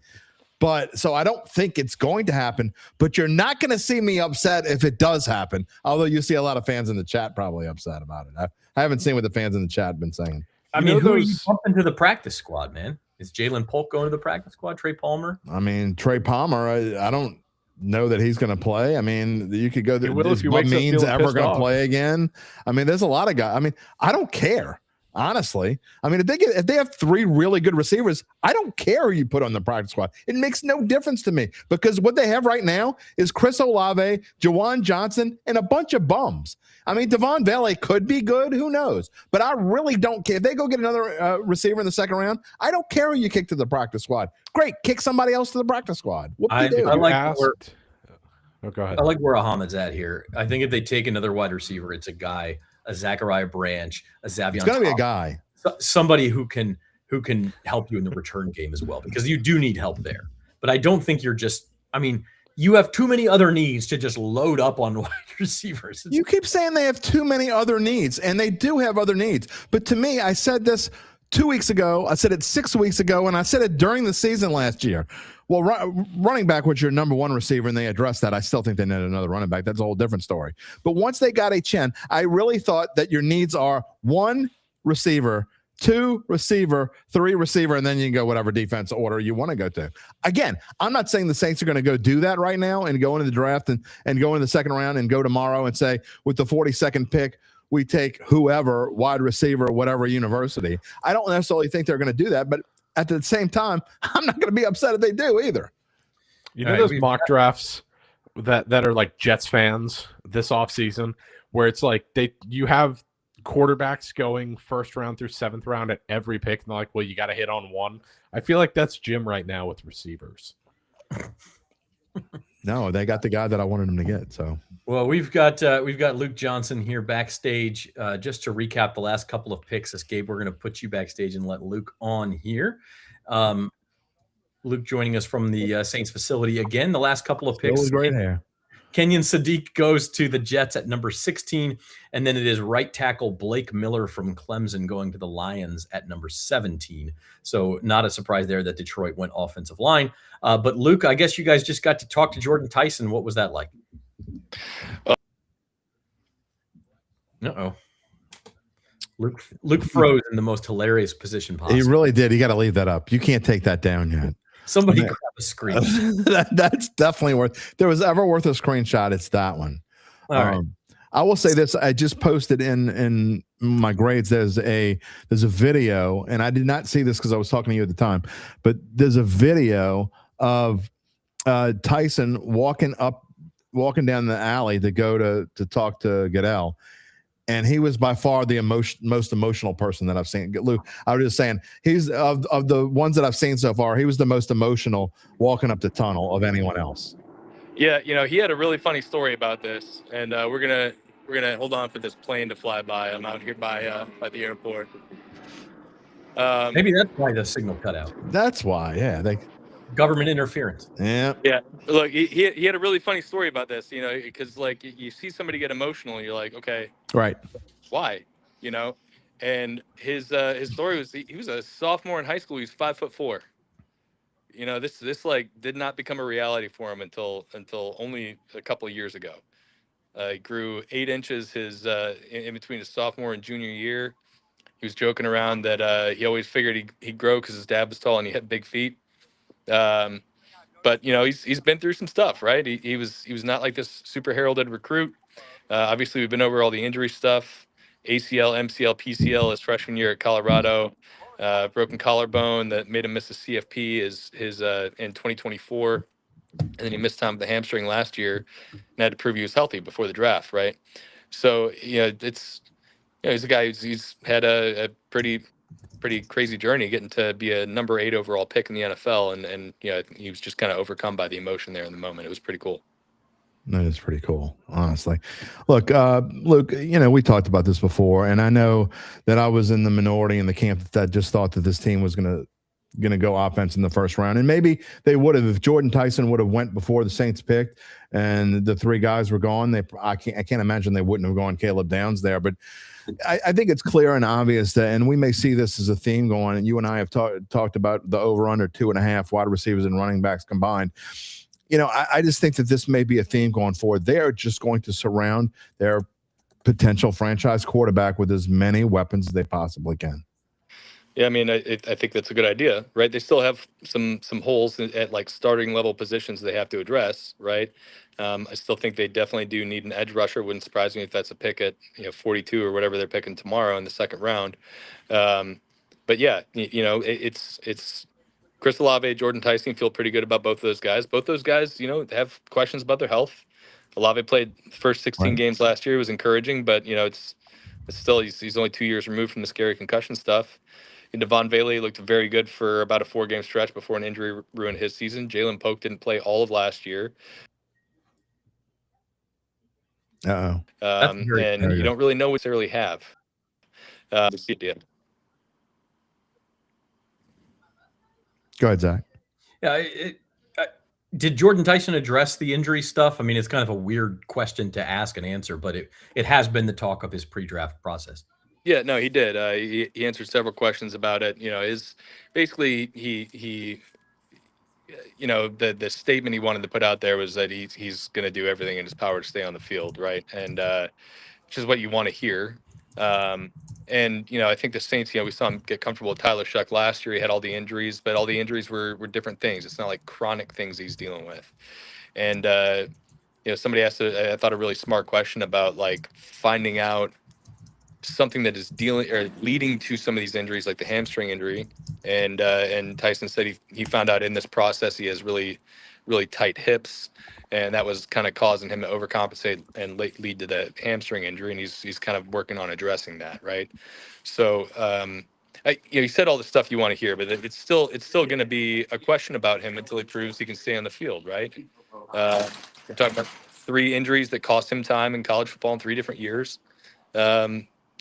But so I don't think it's going to happen, but you're not going to see me upset if it does happen. Although you see a lot of fans in the chat probably upset about it. I haven't seen what the fans in the chat have been saying. I mean, who are you pumping to the practice squad, man? Is Jalen Polk going to the practice squad? Trey Palmer? I mean, Trey Palmer, I don't know that he's going to play. I mean, you could go there. Is Bud Means ever going to play again? I mean, there's a lot of guys. I mean, I don't care, honestly. I mean, if they have 3 really good receivers, I don't care who you put on the practice squad. It makes no difference to me, because what they have right now is Chris Olave, Jawan Johnson, and a bunch of bums. I mean, Devon Bailey could be good. Who knows? But I really don't care. If they go get another receiver in the second round, I don't care who you kick to the practice squad. Great. Kick somebody else to the practice squad. Go ahead. I like where Ahmed's at here. I think if they take another wide receiver, it's a guy, a Zachariah Branch, a Zavion. It's going to be a guy. Somebody who can help you in the return game as well, because you do need help there. But I don't think you're just, I mean, you have too many other needs to just load up on wide receivers. You keep saying they have too many other needs, and they do have other needs. But to me, I said this 2 weeks ago. I said it 6 weeks ago, and I said it during the season last year. Well, running back was your number 1 receiver, and they addressed that. I still think they need another running back. That's a whole different story. But once they got a Chen, I really thought that your needs are 1 receiver, 2 receiver, 3 receiver, and then you can go whatever defense order you want to go to. Again, I'm not saying the Saints are going to go do that right now and go into the draft and go into the second round and go tomorrow and say, with the 42nd pick, we take whoever, wide receiver, whatever university. I don't necessarily think they're going to do that, but at the same time, I'm not going to be upset if they do either. You know, those mock drafts that are like Jets fans this offseason, where it's like you have quarterbacks going 1st round through 7th round at every pick, and they're like, well, you got to hit on one. I feel like that's Jim right now with receivers. No, they got the guy that I wanted them to get. So, well, we've got Luke Johnson here backstage. Just to recap the last couple of picks, as Gabe, we're going to put you backstage and let Luke on here. Luke joining us from the Saints facility again. The last couple of picks. Still great hair. Kenyon Sadiq goes to the Jets at number 16, and then it is right tackle Blake Miller from Clemson going to the Lions at number 17. So not a surprise there that Detroit went offensive line. But Luke, I guess you guys just got to talk to Jordan Tyson. What was that like? Uh-oh. Luke froze in the most hilarious position possible. He really did. You got to leave that up. You can't take that down yet. Somebody grab a screen. That's definitely worth. If there was ever worth a screenshot, it's that one. All right. I will say this. I just posted in my grades. There's a video, and I did not see this because I was talking to you at the time, but there's a video of Tyson walking down the alley to go to talk to Goodell. And he was by far the most emotional person that I've seen. Luke, I was just saying, he's of the ones that I've seen so far, he was the most emotional walking up the tunnel of anyone else. Yeah, you know, he had a really funny story about this, and we're gonna hold on for this plane to fly by. I'm out here by the airport. Maybe that's why the signal cut out. That's why, yeah. government interference. Yeah. Yeah. Look, he had a really funny story about this, you know, because like you see somebody get emotional and you're like, okay, Right. why? You know? And his story was he was a sophomore in high school. He was 5'4". You know, this like did not become a reality for him until only a couple of years ago. He grew 8 inches in between his sophomore and junior year. He was joking around that he always figured he'd grow because his dad was tall and he had big feet. But you know, he's been through some stuff, right? He was not like this super heralded recruit. Obviously, we've been over all the injury stuff: ACL, MCL, PCL his freshman year at Colorado, broken collarbone that made him miss a CFP his in 2024, and then he missed time with the hamstring last year and had to prove he was healthy before the draft, right? So you know, he's a guy he's had a pretty crazy journey getting to be a number 8 overall pick in the NFL, and you know, he was just kind of overcome by the emotion there in the moment. It was pretty cool. That is pretty cool, honestly. Look, Luke, you know, we talked about this before, and I know that I was in the minority in the camp that just thought that this team was going to go offense in the first round, and maybe they would have if Jordan Tyson would have went before the Saints picked and the 3 guys were gone. I can't imagine they wouldn't have gone Caleb Downs there, but I think it's clear and obvious that, and we may see this as a theme going, and you and I have talked about the over-under 2.5 wide receivers and running backs combined. You know, I just think that this may be a theme going forward. They are just going to surround their potential franchise quarterback with as many weapons as they possibly can. Yeah, I mean, I think that's a good idea, right? They still have some holes at like starting level positions they have to address, right? I still think they definitely do need an edge rusher. Wouldn't surprise me if that's a pick at 42 or whatever they're picking tomorrow in the second round. But yeah, you know, it's Chris Olave, Jordan Tyson feel pretty good about both of those guys. Both those guys, you know, have questions about their health. Olave played the first 16 games last year. It was encouraging, but you know, it's still he's only 2 years removed from the scary concussion stuff. And Devon Bailey looked very good for about a 4-game stretch before an injury ruined his season. Jalen Polk didn't play all of last year. Uh-oh. And you don't really know what they really have. Go ahead, Zach. Yeah, did Jordan Tyson address the injury stuff? I mean, it's kind of a weird question to ask and answer, but it has been the talk of his pre-draft process. Yeah, no, he did. He answered several questions about it. You know, basically he you know, the statement he wanted to put out there was that he's going to do everything in his power to stay on the field, right? And which is what you want to hear. And you know, I think the Saints, you know, we saw him get comfortable with Tyler Shuck last year. He had all the injuries, but all the injuries were different things. It's not like chronic things he's dealing with. And you know, somebody asked I thought a really smart question about like finding out something that is dealing or leading to some of these injuries, like the hamstring injury. And Tyson said he found out in this process he has really tight hips, and that was kind of causing him to overcompensate and lead to the hamstring injury. And he's kind of working on addressing that, right? So you know, he said all the stuff you want to hear, but it's still going to be a question about him until he proves he can stay on the field, right? We're talking about 3 injuries that cost him time in college football in 3 different years.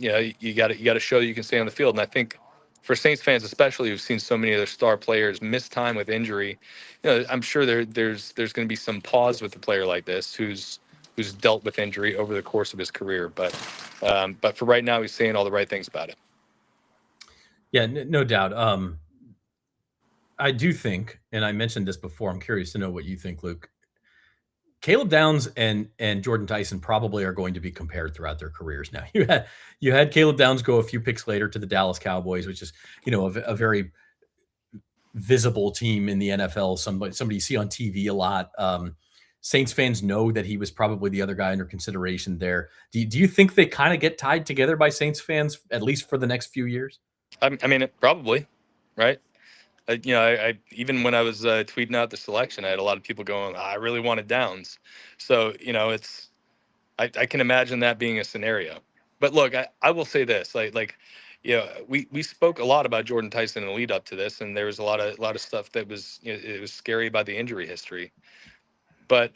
You know, you got to show that you can stay on the field. And I think for Saints fans, especially, who've seen so many of their star players miss time with injury, you know, I'm sure there's going to be some pause with a player like this who's dealt with injury over the course of his career. But for right now, he's saying all the right things about it. Yeah, no doubt. I do think, and I mentioned this before, I'm curious to know what you think, Luke. Caleb Downs and Jordan Tyson probably are going to be compared throughout their careers. Now, you had Caleb Downs go a few picks later to the Dallas Cowboys, which is, you know, a very visible team in the NFL. Somebody you see on TV a lot. Saints fans know that he was probably the other guy under consideration there. Do you think they kind of get tied together by Saints fans, at least for the next few years? I mean, probably, right? You know, I even when I was tweeting out the selection, I had a lot of people going, I really wanted Downs. So, you know, I can imagine that being a scenario. But look, I will say this, like, you know, we spoke a lot about Jordan Tyson in the lead up to this, and there was a lot of stuff that was, you know, it was scary about the injury history. But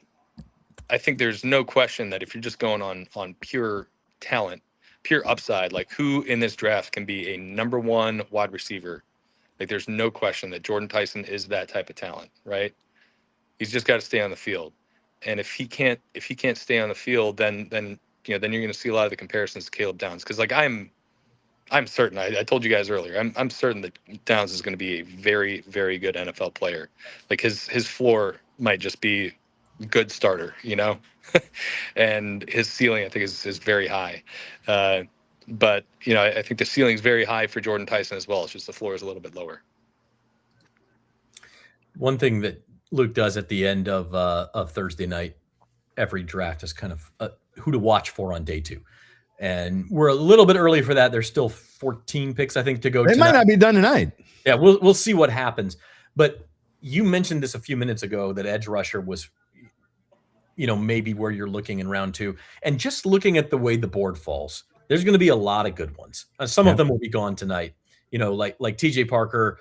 I think there's no question that if you're just going on pure talent, pure upside, like who in this draft can be a number 1 wide receiver, Like, there's no question that Jordan Tyson is that type of talent, right? He's just got to stay on the field. And if he can't stay on the field, then you're going to see a lot of the comparisons to Caleb Downs. Because, like, I'm certain. I told you guys earlier. I'm certain that Downs is going to be a very, very good NFL player. Like, his floor might just be good starter, and his ceiling, I think, is very high. But I think the ceiling is very high for Jordan Tyson as well. It's just the floor is a little bit lower. One thing that Luke does at the end of Thursday night, every draft, is kind of who to watch for on day 2. And we're a little bit early for that. There's still 14 picks, I think, to go. It might not be done tonight. Yeah, we'll see what happens. But you mentioned this a few minutes ago, that edge rusher was, maybe where you're looking in round 2. And just looking at the way the board falls, there's going to be a lot of good ones. Some of them will be gone tonight. Like TJ Parker,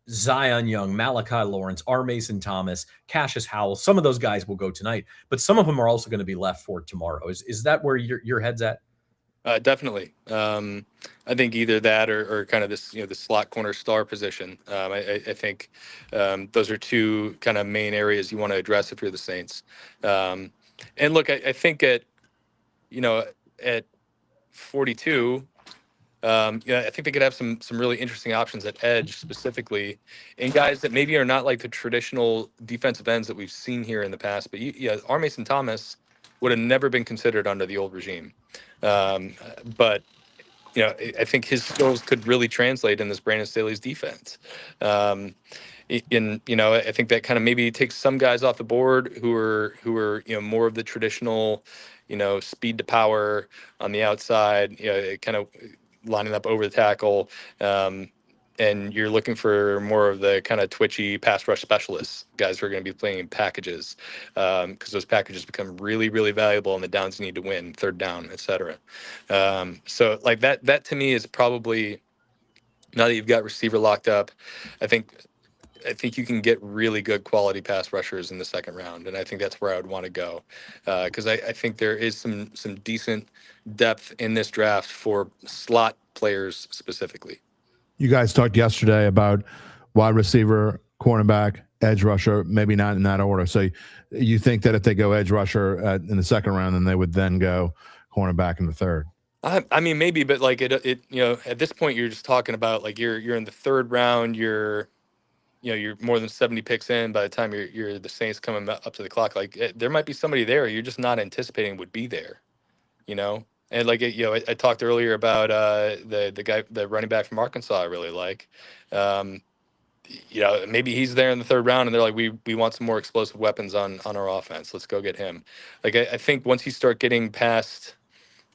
Zion Young, Malachi Lawrence, R. Mason Thomas, Cassius Howell. Some of those guys will go tonight, but some of them are also going to be left for tomorrow. Is that where your head's at? Definitely. I think either that or kind of this, the slot corner star position. I think those are two kind of main areas you want to address if you're the Saints. And look, I think at 42, I think they could have some really interesting options at edge, specifically in guys that maybe are not like the traditional defensive ends that we've seen here in the past. But R. Mason Thomas would have never been considered under the old regime. But I think his skills could really translate in this Brandon Staley's defense. I think that kind of maybe takes some guys off the board who are more of the traditional, speed to power on the outside, kind of lining up over the tackle. And you're looking for more of the kind of twitchy pass rush specialists, guys who are going to be playing in packages, because those packages become really, really valuable on the downs you need to win, third down, et cetera. So like that to me is probably, now that you've got receiver locked up, I think you can get really good quality pass rushers in the second round. And I think that's where I would want to go. Because I think there is some decent depth in this draft for slot players specifically. You guys talked yesterday about wide receiver, cornerback, edge rusher, maybe not in that order. So you think that if they go edge rusher in the second round, then they would then go cornerback in the third? I mean, maybe, but like it at this point, you're just talking about like you're in the third round. You're more than 70 picks in by the time you're the Saints coming up to the clock. Like there might be somebody there you're just not anticipating would be there, And like I talked earlier about the guy, the running back from Arkansas, I really like. Maybe he's there in the third round, and they're like, we want some more explosive weapons on our offense. Let's go get him. Like I think once you start getting past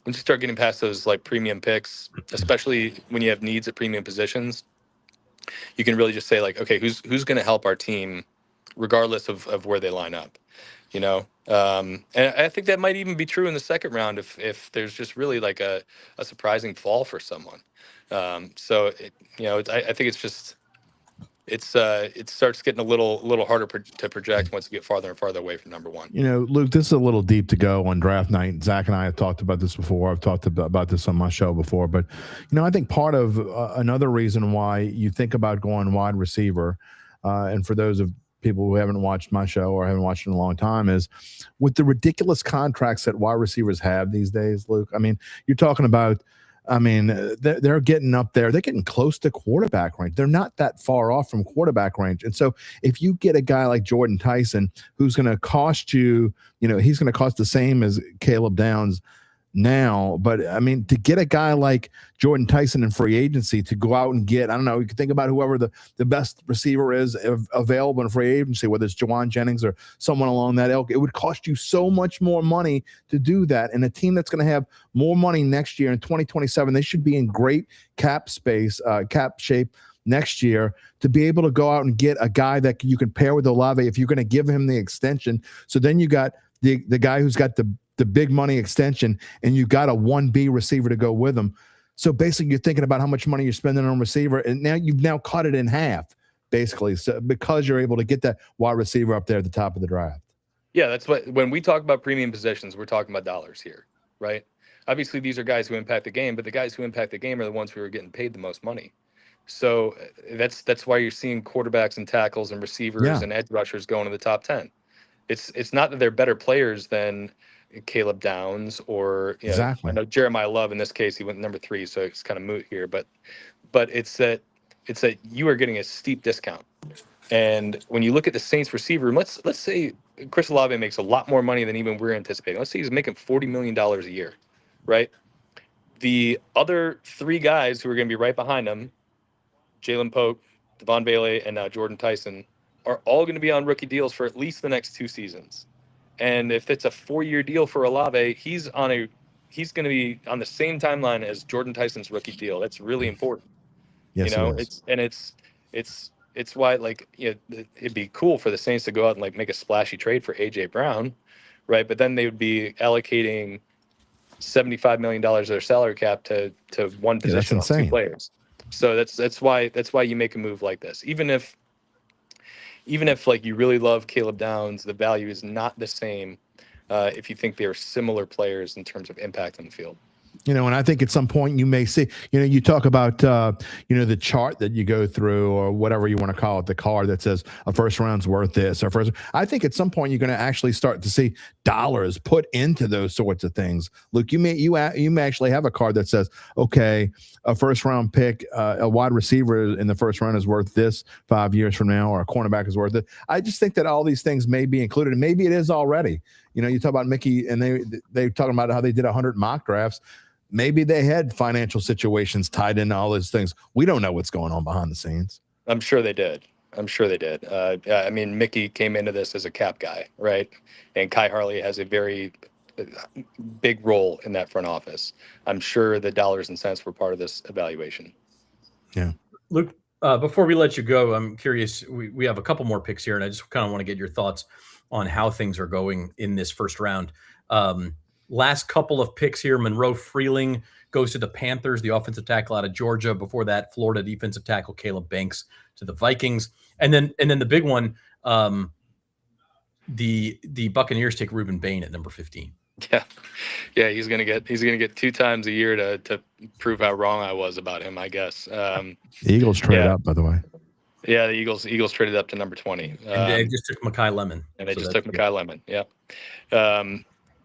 those like premium picks, especially when you have needs at premium positions, you can really just say like, okay, who's going to help our team, regardless of where they line up. And I think that might even be true in the second round if there's just really like a surprising fall for someone. I think it's just it starts getting a little harder to project once you get farther and farther away from number one. Luke, this is a little deep to go on draft night. Zach and I have talked about this before. I've talked about this on my show before, but I think part of another reason why you think about going wide receiver, and for those of people who haven't watched my show or haven't watched it in a long time, is with the ridiculous contracts that wide receivers have these days, Luke. I mean, you're talking about, they're getting up there. They're getting close to quarterback range. They're not that far off from quarterback range. And so if you get a guy like Jordan Tyson, who's going to cost you, he's going to cost the same as Caleb Downs now. But to get a guy like Jordan Tyson in free agency to go out and get, I don't know, you can think about whoever the best receiver is available in free agency, whether it's Jawan Jennings or someone along that ilk. It would cost you so much more money to do that. And a team that's going to have more money next year in 2027, they should be in great cap shape next year to be able to go out and get a guy that you can pair with Olave if you're going to give him the extension. So then you got the guy who's got the big money extension, and you got a 1B receiver to go with him. So basically you're thinking about how much money you're spending on receiver, and now you've cut it in half, basically. So because you're able to get that wide receiver up there at the top of the draft. Yeah, that's when we talk about premium positions, we're talking about dollars here, right? Obviously these are guys who impact the game, but the guys who impact the game are the ones who are getting paid the most money. So that's why you're seeing quarterbacks and tackles and receivers Yeah. and edge rushers going to the top 10. It's not that they're better players than Caleb Downs or I Exactly. know Jeremiah Love in this case he went number 3, so it's kind of moot here, but it's that you are getting a steep discount. And when you look at the Saints receiver room, let's say Chris Olave makes a lot more money than even we're anticipating. Let's say he's making $40 million a year, right? The other 3 guys who are going to be right behind him, Jalen Pope, Devon Bailey, and Jordan Tyson, are all going to be on rookie deals for at least the next 2 seasons. And if it's a 4-year deal for Olave, he's going to be on the same timeline as Jordan Tyson's rookie deal. That's really important. Yes, it is. It's why it'd be cool for the Saints to go out and make a splashy trade for AJ Brown, right? But then they would be allocating $75 million of their salary cap to one position on 2 players. So that's why you make a move like this. Even if you really love Caleb Downs, the value is not the same if you think they are similar players in terms of impact on the field. And I think at some point you may see, you talk about, the chart that you go through or whatever you want to call it, the card that says a first round's worth this or first. I think at some point you're going to actually start to see dollars put into those sorts of things. Luke, you may actually have a card that says, okay, a first round pick, a wide receiver in the first round is worth this 5 years from now, or a cornerback is worth it. I just think that all these things may be included, and maybe it is already. You talk about Mickey, and they talking about how they did 100 mock drafts. Maybe they had financial situations tied into all those things. We don't know what's going on behind the scenes. I'm sure they did. I mean, Mickey came into this as a cap guy, right? And Kai Harley has a very big role in that front office. I'm sure the dollars and cents were part of this evaluation. Yeah. Luke, before we let you go, I'm curious. We have a couple more picks here, and I just kind of want to get your thoughts on how things are going in this first round. Last couple of picks here, Monroe Freeling goes to the Panthers, the offensive tackle out of Georgia. Before that, Florida defensive tackle Caleb Banks to the Vikings. And then the big one, the Buccaneers take Reuben Bain at number 15. Yeah, he's gonna get 2 times a year to prove how wrong I was about him, I guess. The Eagles traded up, by the way. Yeah, the Eagles traded up to number 20. And they just took Mekhi Lemon. And they just took Mekhi Lemon. Yeah.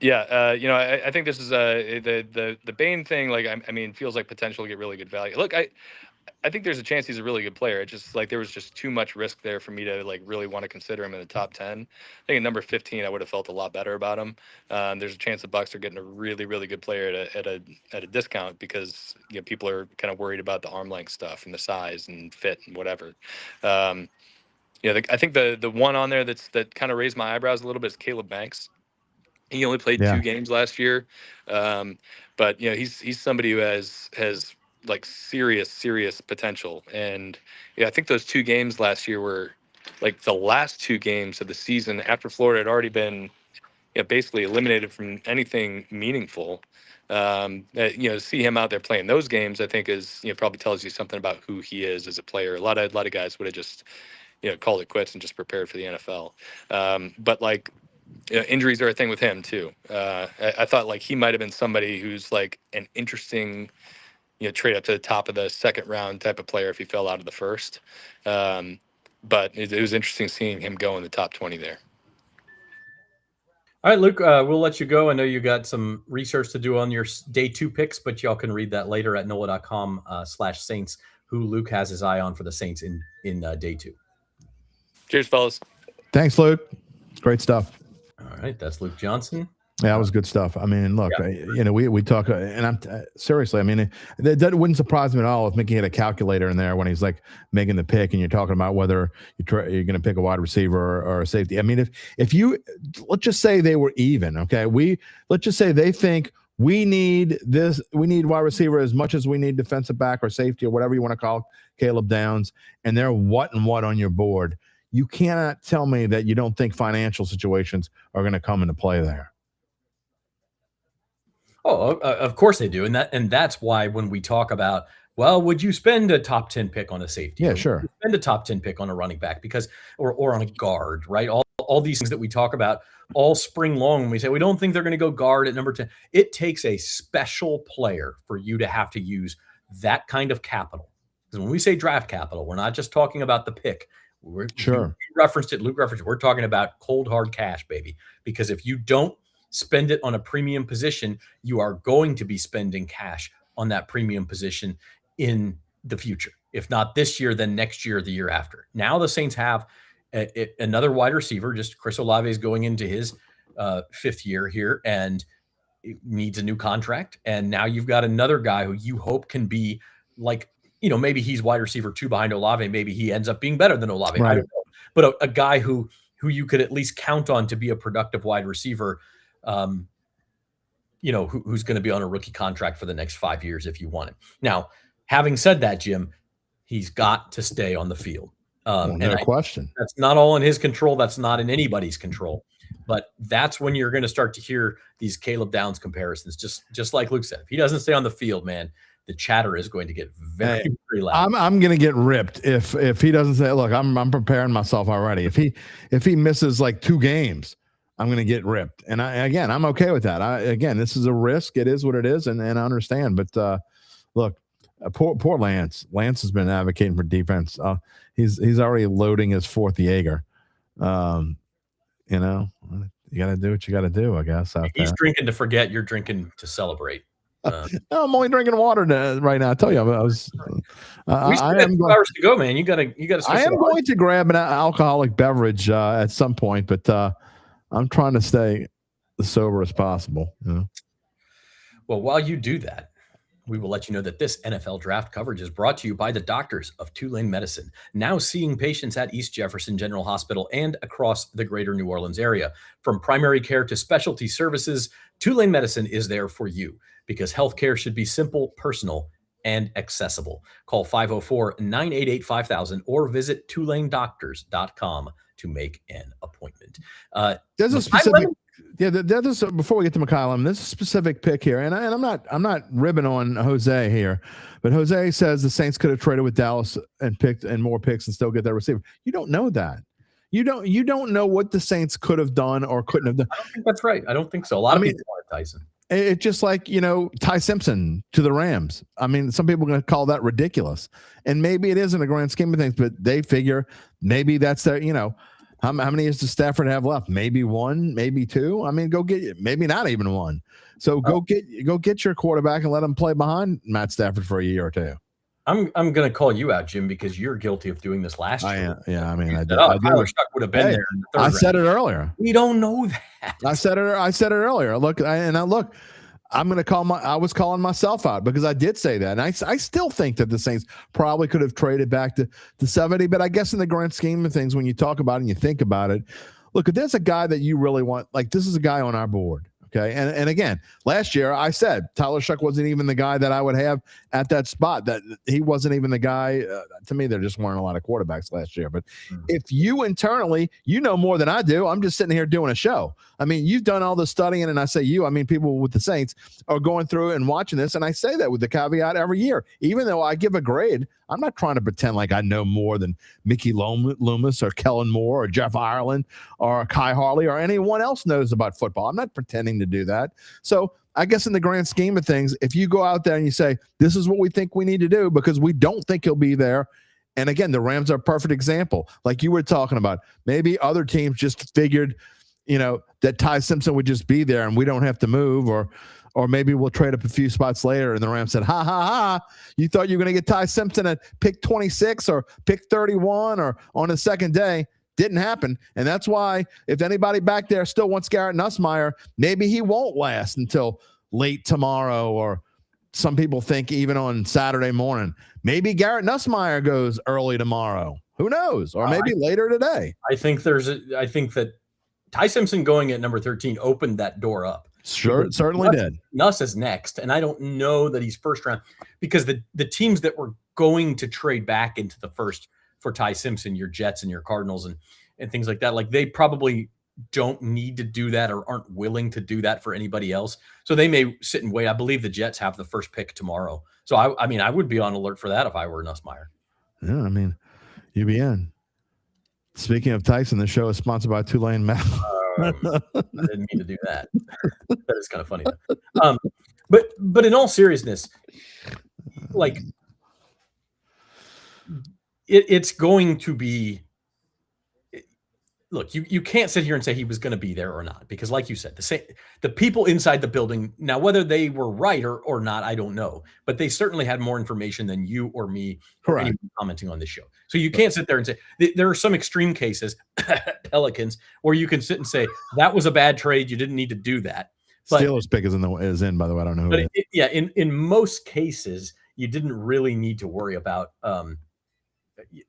I think this is the Bain thing. I mean, feels like potential to get really good value. Look, I think there's a chance he's a really good player. It's just there was just too much risk there for me to really want to consider him in the top 10. I think at number 15, I would have felt a lot better about him. There's a chance the Bucs are getting a really, really good player at a discount because people are kind of worried about the arm length stuff and the size and fit and whatever. I think the one on there that kind of raised my eyebrows a little bit is Caleb Banks. He only played 2 games last year, but he's somebody who has serious potential. And I think those 2 games last year were the last 2 games of the season after Florida had already been basically eliminated from anything meaningful. See him out there playing those games, I think is probably tells you something about who he is as a player. A lot of guys would have just called it quits and just prepared for the NFL. But injuries are a thing with him too. I thought he might have been somebody who's an interesting, trade up to the top of the second round type of player if he fell out of the first. But it was interesting seeing him go in the top 20 there. All right, Luke, we'll let you go. I know you got some research to do on your day 2 picks, but y'all can read that later at NOLA.com/Saints, who Luke has his eye on for the Saints in day 2. Cheers, fellas. Thanks, Luke. It's great stuff. All right, that's Luke Johnson. Yeah, that was good stuff. I mean, look, we talk, and I'm seriously. I mean, that wouldn't surprise me at all if Mickey had a calculator in there when he's making the pick, and you're talking about whether you're going to pick a wide receiver or a safety. I mean, if you let's just say they were even, okay, let's just say they think we need wide receiver as much as we need defensive back or safety or whatever you want to call Caleb Downs, and they're what on your board. You cannot tell me that you don't think financial situations are going to come into play there. Oh, of course they do. And that's why when we talk about, well, would you spend a top 10 pick on a safety? Yeah, sure. Spend a top 10 pick on a running back or on a guard, right? All these things that we talk about all spring long when we say we don't think they're going to go guard at number 10. It takes a special player for you to have to use that kind of capital. Because when we say draft capital, we're not just talking about the pick. Sure. You referenced it, Luke referenced it. We're talking about cold, hard cash, baby. Because if you don't spend it on a premium position, you are going to be spending cash on that premium position in the future. If not this year, then next year, or the year after. Now the Saints have another wide receiver. Just Chris Olave is going into his 5th year here and needs a new contract. And now you've got another guy who you hope can be like, maybe he's wide receiver 2 behind Olave. Maybe he ends up being better than Olave. Right. I don't know. But a guy who you could at least count on to be a productive wide receiver, who's going to be on a rookie contract for the next 5 years if you want him. Now, having said that, Jim, he's got to stay on the field. No question. That's not all in his control. That's not in anybody's control. But that's when you're going to start to hear these Caleb Downs comparisons. Just like Luke said, if he doesn't stay on the field, man, the chatter is going to get very, very loud. I'm going to get ripped if he doesn't say, look, I'm preparing myself already. If he misses like 2 games, I'm going to get ripped. And I'm okay with that. This is a risk. It is what it is. And I understand. But look, poor Lance. Lance has been advocating for defense. He's already loading his 4th Jaeger. You got to do what you got to do, I guess. He's drinking to forget. You're drinking to celebrate. No, I'm only drinking water right now. I tell you, we still have 2 hours to go, man. You got to. I am going to grab an alcoholic beverage at some point, but I'm trying to stay as sober as possible. Well, while you do that, we will let you know that this NFL draft coverage is brought to you by the doctors of Tulane Medicine, now seeing patients at East Jefferson General Hospital and across the greater New Orleans area. From primary care to specialty services, Tulane Medicine is there for you because healthcare should be simple, personal, and accessible. Call 504-988-5000 or visit TulaneDoctors.com to make an appointment. There's a specific... before we get to McCollum, there's a specific pick here, and I'm not ribbing on Jose here, but Jose says the Saints could have traded with Dallas and picked and more picks and still get their receiver. You don't know that. You don't know what the Saints could have done or couldn't have done. I don't think that's right. I don't think so. A lot of people wanted Tyson. It's just like, Ty Simpson to the Rams. I mean, some people are going to call that ridiculous, and maybe it is in the grand scheme of things, but they figure maybe that's their, how many years does Stafford have left? Maybe 1, maybe 2. I mean, go get maybe not even 1. So go get your quarterback and let him play behind Matt Stafford for a year or 2. I'm going to call you out, Jim, because you're guilty of doing this last year. I mean, I did. Tyler Shuck would have been there in the 3rd round. I said it earlier. We don't know that. I said it earlier. Look, I'm going to I was calling myself out because I did say that. And I still think that the Saints probably could have traded back to 70. But I guess in the grand scheme of things, when you talk about it and you think about it, look, if there's a guy that you really want, like this is a guy on our board. Okay. And again, last year I said Tyler Shuck wasn't even the guy that I would have at that spot. That he wasn't even the guy. To me, there just weren't a lot of quarterbacks last year. But if you internally, more than I do, I'm just sitting here doing a show. I mean, you've done all the studying, and I say people with the Saints are going through and watching this. And I say that with the caveat every year, even though I give a grade, I'm not trying to pretend like I know more than Mickey Loomis or Kellen Moore or Jeff Ireland or Kai Harley or anyone else knows about football. I'm not pretending to do that. So I guess in the grand scheme of things, if you go out there and you say, this is what we think we need to do because we don't think he'll be there. And again, the Rams are a perfect example. Like you were talking about, maybe other teams just figured, that Ty Simpson would just be there and we don't have to move, or maybe we'll trade up a few spots later. And the Rams said, ha, ha, ha. You thought you were going to get Ty Simpson at pick 26 or pick 31 or on the second day. Didn't happen. And that's why if anybody back there still wants Garrett Nussmeier, maybe he won't last until late tomorrow, or some people think even on Saturday morning. Maybe Garrett Nussmeier goes early tomorrow. Who knows? Or maybe later today. I think that Ty Simpson going at number 13 opened that door up. Sure, it certainly did. Nuss is next, and I don't know that he's first round because the teams that were going to trade back into the first for Ty Simpson, your Jets and your Cardinals and things like that, like they probably don't need to do that or aren't willing to do that for anybody else. So they may sit and wait. I believe the Jets have the first pick tomorrow. So I mean, I would be on alert for that if I were Nussmeier. Yeah, I mean, UBN. Speaking of Tyson, the show is sponsored by Tulane Medicine. I didn't mean to do that. That is kind of funny. But in all seriousness, like it's going to be. Look, you can't sit here and say he was going to be there or not, because like you said, the people inside the building, now whether they were right or not, I don't know, but they certainly had more information than you or me or anyone commenting on this show. So you can't sit there and say there are some extreme cases, Pelicans, where you can sit and say that was a bad trade. You didn't need to do that. But, Steelers pick is in, by the way. I don't know who but in most cases, you didn't really need to worry about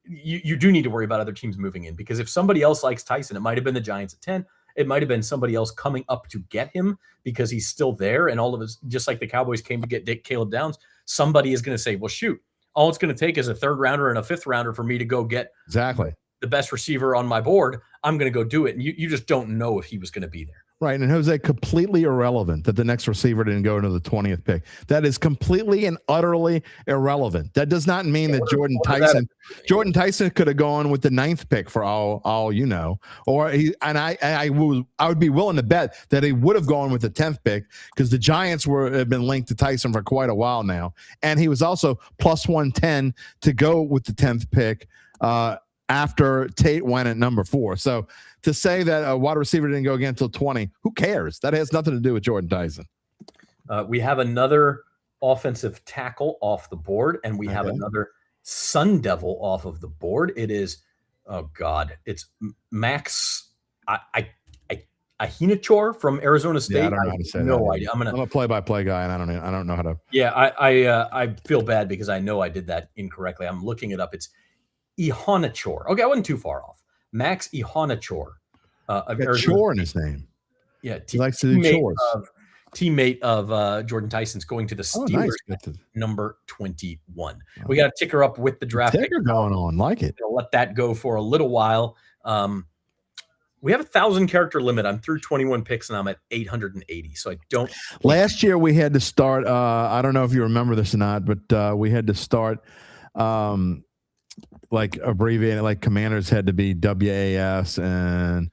you do need to worry about other teams moving in, because if somebody else likes Tyson, it might have been the Giants at 10. It might have been somebody else coming up to get him because he's still there. And all of us, just like the Cowboys came to get Caleb Downs, somebody is going to say, well, shoot, all it's going to take is a 3rd rounder and a 5th rounder for me to go get the best receiver on my board. I'm going to go do it. And you just don't know if he was going to be there. Right. And Jose, completely irrelevant that the next receiver didn't go into the 20th pick. That is completely and utterly irrelevant. That does not mean that Jordan Tyson could have gone with the 9th pick for all you know. Or I would be willing to bet that he would have gone with the 10th pick, because the Giants have been linked to Tyson for quite a while now. And he was also plus 110 to go with the 10th pick after Tate went at number 4. So to say that a wide receiver didn't go again until 20, who cares? That has nothing to do with Jordan Tyson. We have another offensive tackle off the board, and we have another Sun Devil off of the board. It is, it's Max Ahinachor from Arizona State. Yeah, I don't know how to say that. No idea. I'm a play-by-play guy, and I don't know how to. Yeah, I feel bad because I know I did that incorrectly. I'm looking it up. It's Ihanachor. Okay, I wasn't too far off. Max Ihanachor. Chore in his name. Yeah, he likes to do chores. Teammate of Jordan Tyson's going to the Steelers at number 21. We got to ticker up with the draft. Ticker going on, like it. I'll let that go for a little while. We have a 1,000 character limit. I'm through 21 picks and I'm at 880. So I don't. Last year we had to start. I don't know if you remember this or not, but we had to start. Like abbreviated, like Commanders had to be WAS, and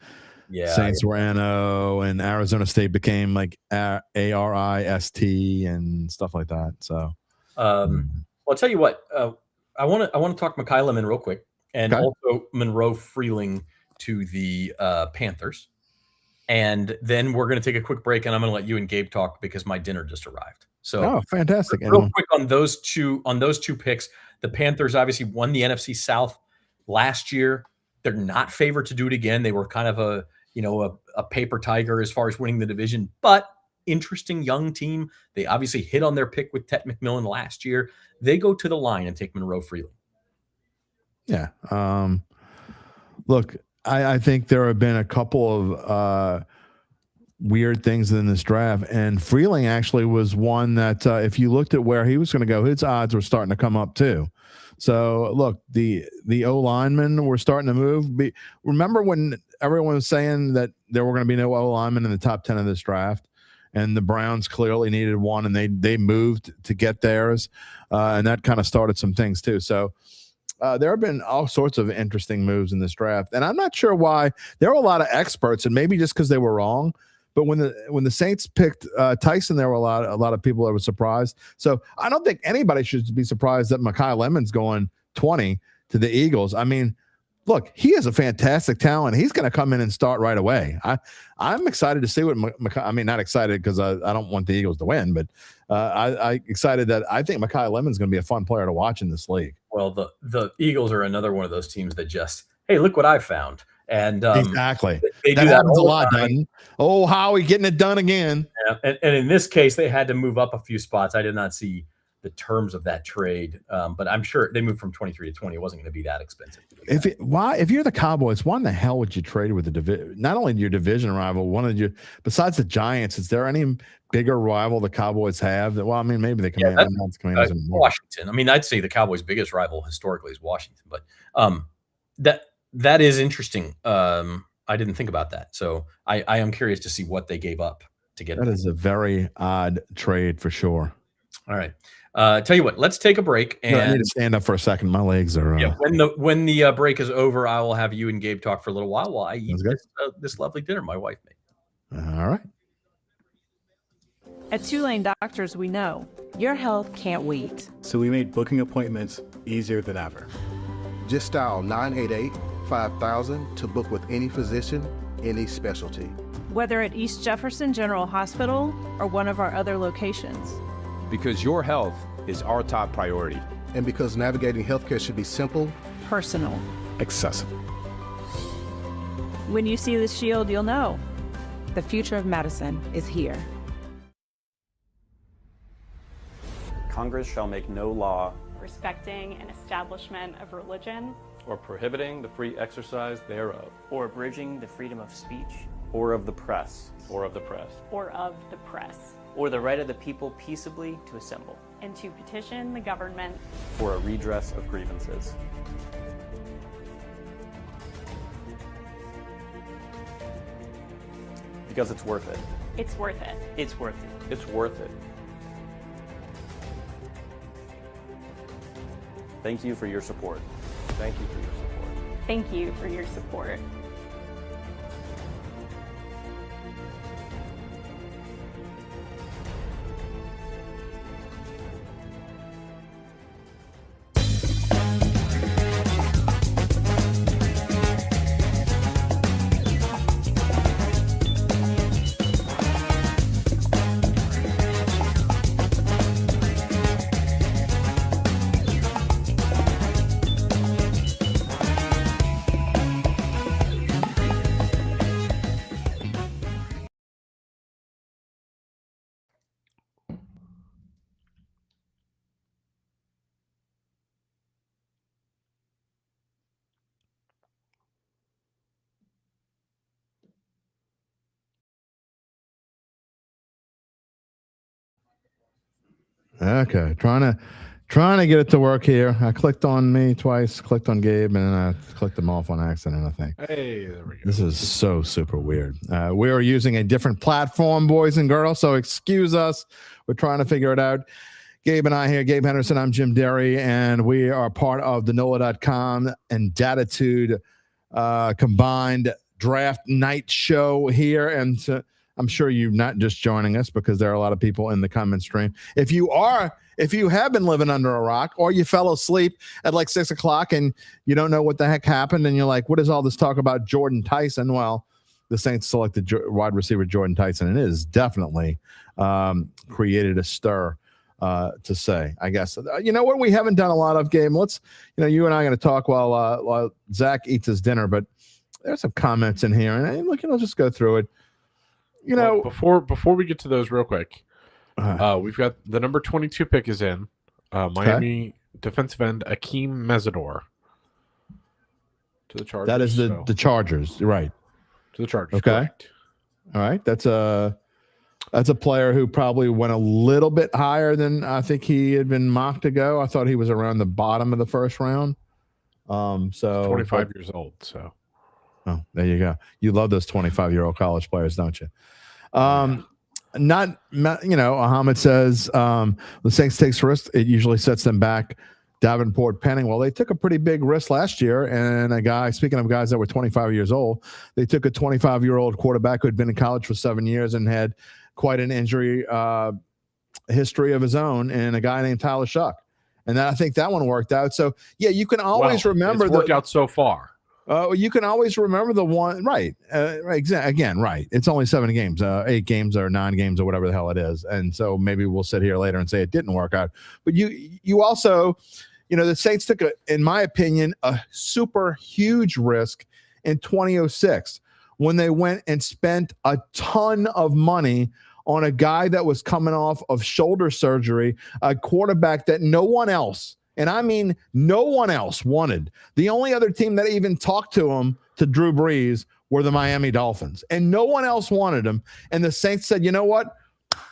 Saints were NO, and Arizona State became like ARIST and stuff like that. So, well, I'll tell you what. I want to talk Mekhi Lemon real quick, and also Monroe Freeling to the Panthers, and then we're going to take a quick break, and I'm going to let you and Gabe talk because my dinner just arrived. So, fantastic! Real quick on those two picks. The Panthers obviously won the NFC South last year. They're not favored to do it again. They were kind of a paper tiger as far as winning the division, but interesting young team. They obviously hit on their pick with Tet McMillan last year. They go to the line and take Monroe Freeling. Yeah. Look, I think there have been a couple of weird things in this draft, and Freeling actually was one that if you looked at where he was going to go, his odds were starting to come up too. So look, the O linemen were starting to move. Remember when everyone was saying that there were going to be no O linemen in the top 10 of this draft, and the Browns clearly needed one, and they moved to get theirs, and that kind of started some things too. So there have been all sorts of interesting moves in this draft, and I'm not sure why. There were a lot of experts, and maybe just because they were wrong. But when the Saints picked Tyson, there were a lot of people that were surprised. So I don't think anybody should be surprised that Mekhi Lemon's going 20 to the Eagles. I mean, look, he is a fantastic talent. He's going to come in and start right away. I'm excited to see what Mekhi. I mean, not excited because I don't want the Eagles to win, but I excited that I think Mekhi Lemon's going to be a fun player to watch in this league. Well, the Eagles are another one of those teams that just, hey, look what I found. And exactly, they that do that happens a all the lot. time. Oh, Howie getting it done again. Yeah. And in this case, they had to move up a few spots. I did not see the terms of that trade, but I'm sure they moved from 23 to 20. It wasn't going to be that expensive. If you're the Cowboys, why in the hell would you trade with the division? Not only your division rival, besides the Giants, is there any bigger rival the Cowboys have? Well, I mean, maybe the Commanders. Washington. I mean, I'd say the Cowboys' biggest rival historically is Washington, but that is interesting. I didn't think about that. So I am curious to see what they gave up to get that. Is a very odd trade for sure. All right. Tell you what, let's take a break. And I need to stand up for a second. My legs are. When the break is over, I will have you and Gabe talk for a little while I eat this lovely dinner my wife made. All right. At Tulane Doctors, we know your health can't wait. So we made booking appointments easier than ever. Just dial 988-5000 to book with any physician, any specialty. Whether at East Jefferson General Hospital or one of our other locations. Because your health is our top priority. And because navigating healthcare should be simple, Personal. Accessible. When you see the shield, you'll know. The future of medicine is here. Congress shall make no law respecting an establishment of religion or prohibiting the free exercise thereof, or abridging the freedom of speech or of the press, or of the press, or of the press, or the right of the people peaceably to assemble, and to petition the government for a redress of grievances. Because it's worth it. It's worth it. it's worth it. it's worth it. Thank you for your support. Thank you for your support. Thank you for your support. Okay, trying to get it to work here. I clicked on me twice, clicked on Gabe, and then I clicked them off on accident, I think. Hey, there we go. This is so super weird. We are using a different platform, boys and girls, so excuse us. We're trying to figure it out. Gabe and I here, Gabe Henderson, I'm Jim Derry, and we are part of the NOLA.com and Dattitude combined draft night show here. And I'm sure you're not just joining us because there are a lot of people in the comment stream. If you have been living under a rock or you fell asleep at like 6 o'clock and you don't know what the heck happened and you're like, what is all this talk about Jordan Tyson? Well, the Saints selected wide receiver Jordan Tyson, and it has definitely created a stir to say, I guess. You know what we haven't done a lot of, Game? Let's, you and I are going to talk while Zach eats his dinner, but there's some comments in here, and look, I'll just go through it. Before we get to those real quick, we've got the number 22 pick is in. Miami defensive end Akeem Mesidor to the Chargers. That is the Chargers, right? To the Chargers. Okay. Correct. All right. That's a player who probably went a little bit higher than I think he had been mocked to go. I thought he was around the bottom of the first round. So 25 years old. So. Oh, there you go. You love those 25-year-old college players, don't you? Ahmed says the Saints takes risks. It usually sets them back. Davenport Penning. Well, they took a pretty big risk last year. And speaking of guys that were 25 years old, they took a 25-year-old quarterback who had been in college for 7 years and had quite an injury history of his own, and a guy named Tyler Shuck. And I think that one worked out. So, yeah, you can always remember. It's worked out so far. You can always remember the one, right? Again, right. It's only 7 games, 8 games or 9 games or whatever the hell it is. And so maybe we'll sit here later and say it didn't work out. But you also, the Saints took, in my opinion, a super huge risk in 2006 when they went and spent a ton of money on a guy that was coming off of shoulder surgery, a quarterback that no one else, and I mean no one else, wanted. The only other team that even talked to him, to Drew Brees, were the Miami Dolphins. And no one else wanted him. And the Saints said, you know what?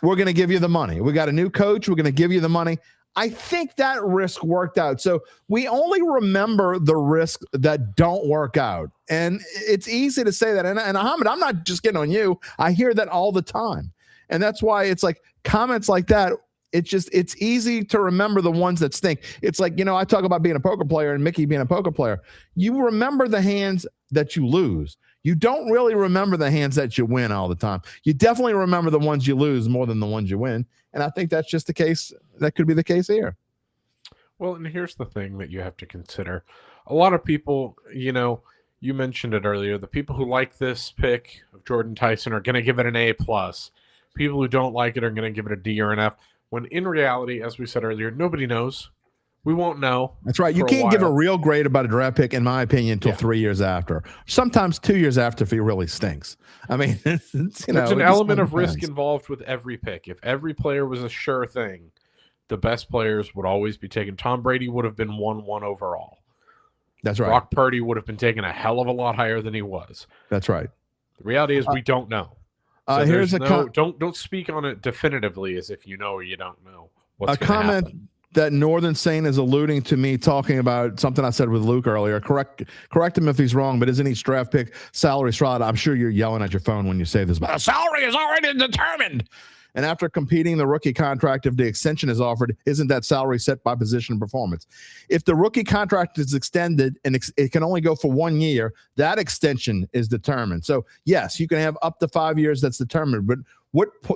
We're going to give you the money. We got a new coach. We're going to give you the money. I think that risk worked out. So we only remember the risks that don't work out. And it's easy to say that. And Ahmed, I'm not just getting on you. I hear that all the time. And that's why it's like comments like that. It's easy to remember the ones that stink. It's like, I talk about being a poker player and Mickey being a poker player. You remember the hands that you lose. You don't really remember the hands that you win all the time. You definitely remember the ones you lose more than the ones you win. And I think that's just the case. That could be the case here. Well, and here's the thing that you have to consider. a lot of people, you mentioned it earlier. The people who like this pick of Jordan Tyson are going to give it an A+. People who don't like it are going to give it a D or an F. When in reality, as we said earlier, nobody knows. We won't know. That's right. You can't give a real grade about a draft pick, in my opinion, until 3 years after. Sometimes 2 years after if he really stinks. I mean, there's an element of risk involved with every pick. If every player was a sure thing, the best players would always be taken. Tom Brady would have been 1-1 overall. That's right. Brock Purdy would have been taken a hell of a lot higher than he was. That's right. The reality is we don't know. So here's don't speak on it definitively as if you know or you don't know what's going to happen. Comment that Northern Saint is alluding to me talking about something I said with Luke earlier. Correct him if he's wrong, but isn't each draft pick salary slot? I'm sure you're yelling at your phone when you say this, but a salary is already determined. And after competing the rookie contract, if the extension is offered, isn't that salary set by position and performance? If the rookie contract is extended and it can only go for 1 year, that extension is determined. So yes, you can have up to 5 years that's determined. But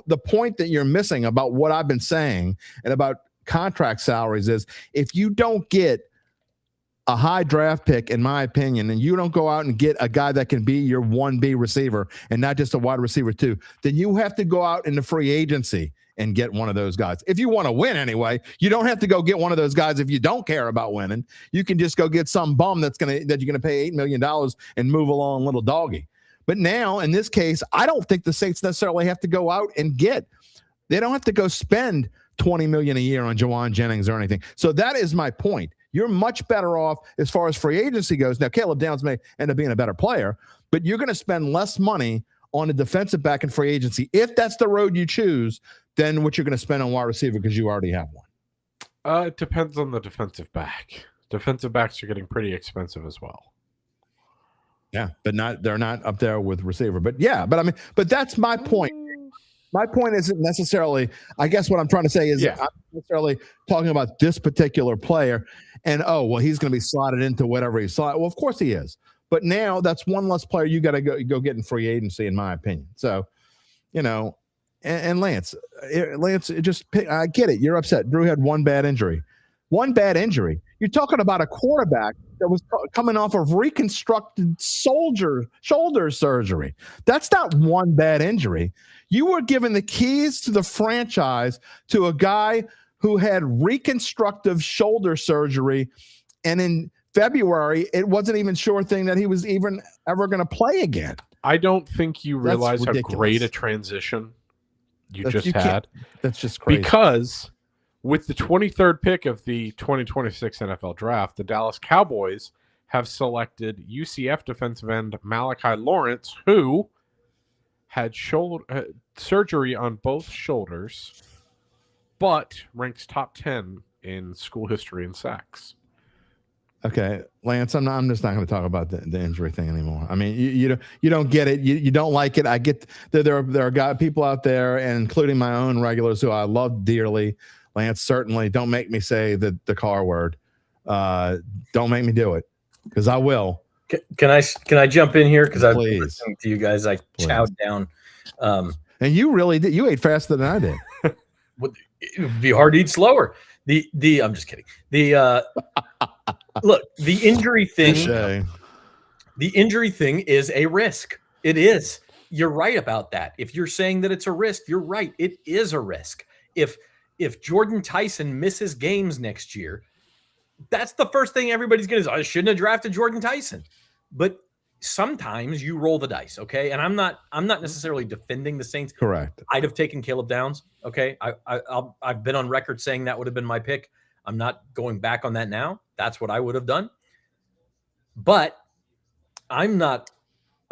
the point that you're missing about what I've been saying and about contract salaries is if you don't get a high draft pick, in my opinion, and you don't go out and get a guy that can be your 1B receiver and not just a wide receiver 2, then you have to go out in the free agency and get one of those guys. If you want to win anyway, you don't have to go get one of those guys if you don't care about winning. You can just go get some bum that you're going to pay $8 million and move along little doggy. But now, in this case, I don't think the Saints necessarily have to go out and they don't have to go spend $20 million a year on Jawan Jennings or anything. So that is my point. You're much better off as far as free agency goes. Now, Caleb Downs may end up being a better player, but you're going to spend less money on a defensive back in free agency if that's the road you choose than what you're going to spend on wide receiver because you already have one. It depends on the defensive back. Defensive backs are getting pretty expensive as well. Yeah, but they're not up there with receiver. But but that's my point. My point isn't necessarily, I guess what I'm trying to say is I'm not necessarily talking about this particular player and, he's going to be slotted into whatever he's slotted. Well, of course he is. But now that's one less player you got to go get in free agency, in my opinion. So, and Lance, just pick, I get it. You're upset. Drew had one bad injury. One bad injury. You're talking about a quarterback that was coming off of reconstructed shoulder surgery. That's not one bad injury. You were given the keys to the franchise to a guy who had reconstructive shoulder surgery, and in February, it wasn't even sure thing that he was even ever going to play again. I don't think you realize how great a transition you just had. That's just crazy. Because with the 23rd pick of the 2026 NFL Draft, the Dallas Cowboys have selected UCF defensive end Malachi Lawrence, who had surgery on both shoulders, but ranks top 10 in school history and sacks. Okay, Lance, I'm just not going to talk about the injury thing anymore. I mean, you don't get it. You don't like it. I get that there are people out there, and including my own regulars who I love dearly. Lance, certainly don't make me say the car word. Don't make me do it, because I will. Can I jump in here? Because I've been listening to you guys. I chowed down. And you really did. You ate faster than I did. It would be hard to eat slower. I'm just kidding. Look, the injury thing. The injury thing is a risk. It is. You're right about that. If you're saying that it's a risk, you're right. It is a risk. If Jordan Tyson misses games next year, that's the first thing everybody's going to say. I shouldn't have drafted Jordan Tyson. But sometimes you roll the dice, okay? And I'm not necessarily defending the Saints. Correct. I'd have taken Caleb Downs, okay? I've been on record saying that would have been my pick. I'm not going back on that now. That's what I would have done. But I'm not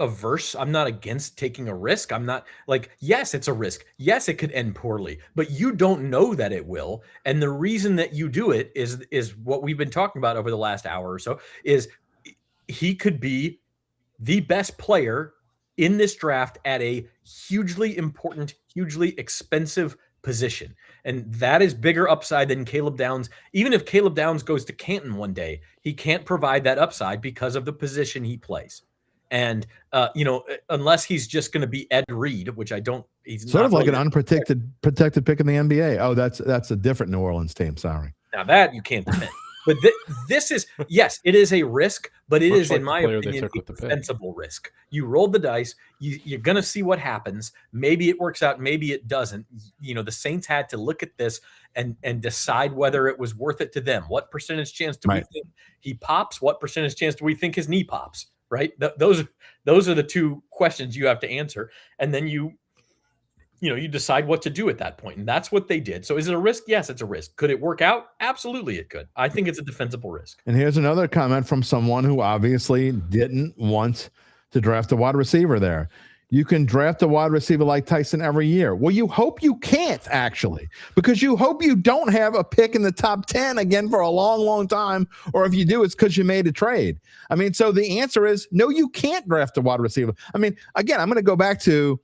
averse. I'm not against taking a risk. I'm not like, yes, it's a risk. Yes, it could end poorly, but you don't know that it will. And the reason that you do it is what we've been talking about over the last hour or so, is he could be the best player in this draft at a hugely important, hugely expensive position. And that is bigger upside than Caleb Downs. Even if Caleb Downs goes to Canton one day, he can't provide that upside because of the position he plays. And, unless he's just going to be Ed Reed, which I don't, he's sort of like an protected pick in the NBA. Oh, that's a different New Orleans team. Sorry. Now that you can't defend. But this is, yes, it is a risk, but it Much is, like in the my player they opinion, took a with the pick. defensible risk. You rolled the dice. You're going to see what happens. Maybe it works out. Maybe it doesn't. The Saints had to look at this and decide whether it was worth it to them. What percentage chance do we think he pops? What percentage chance do we think his knee pops? Right? Those are the two questions you have to answer. And then you decide what to do at that point. And that's what they did. So is it a risk? Yes, it's a risk. Could it work out? Absolutely it could. I think it's a defensible risk. And here's another comment from someone who obviously didn't want to draft a wide receiver there. You can draft a wide receiver like Tyson every year. Well, you hope you can't, actually, because you hope you don't have a pick in the top 10 again for a long, long time. Or if you do, it's because you made a trade. I mean, so the answer is no, you can't draft a wide receiver. I mean, again, I'm going to go back to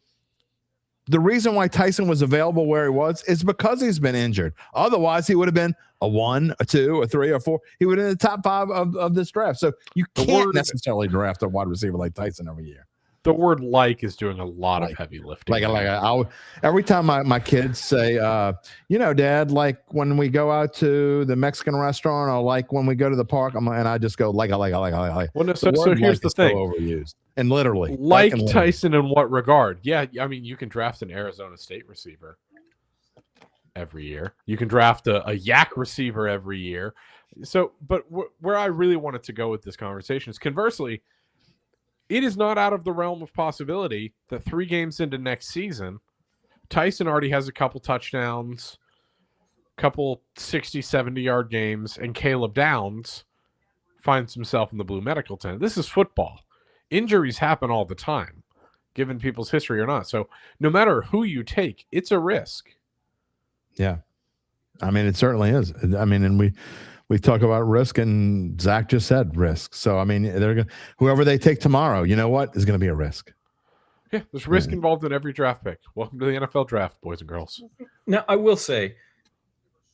the reason why Tyson was available where he was is because he's been injured. Otherwise, he would have been a 1, a 2, a 3, or 4. He would have been in the top 5 of this draft. So you can't necessarily draft a wide receiver like Tyson every year. The word "like" is doing a lot of heavy lifting. Every time my kids say, Dad, like when we go out to the Mexican restaurant or like when we go to the park, and I just go like. Well, no, so here's the thing. Overused and literally like Tyson in what regard? Yeah, I mean you can draft an Arizona State receiver every year. You can draft a yak receiver every year. So, but where I really wanted to go with this conversation is conversely. It is not out of the realm of possibility that 3 games into next season, Tyson already has a couple touchdowns, couple 60, 70-yard games, and Caleb Downs finds himself in the blue medical tent. This is football. Injuries happen all the time, given people's history or not. So no matter who you take, it's a risk. Yeah. I mean, it certainly is. I mean, and we talk about risk, and Zach just said risk. So, I mean, whoever they take tomorrow, you know what, is going to be a risk. Yeah, there's risk involved in every draft pick. Welcome to the NFL draft, boys and girls. Now, I will say,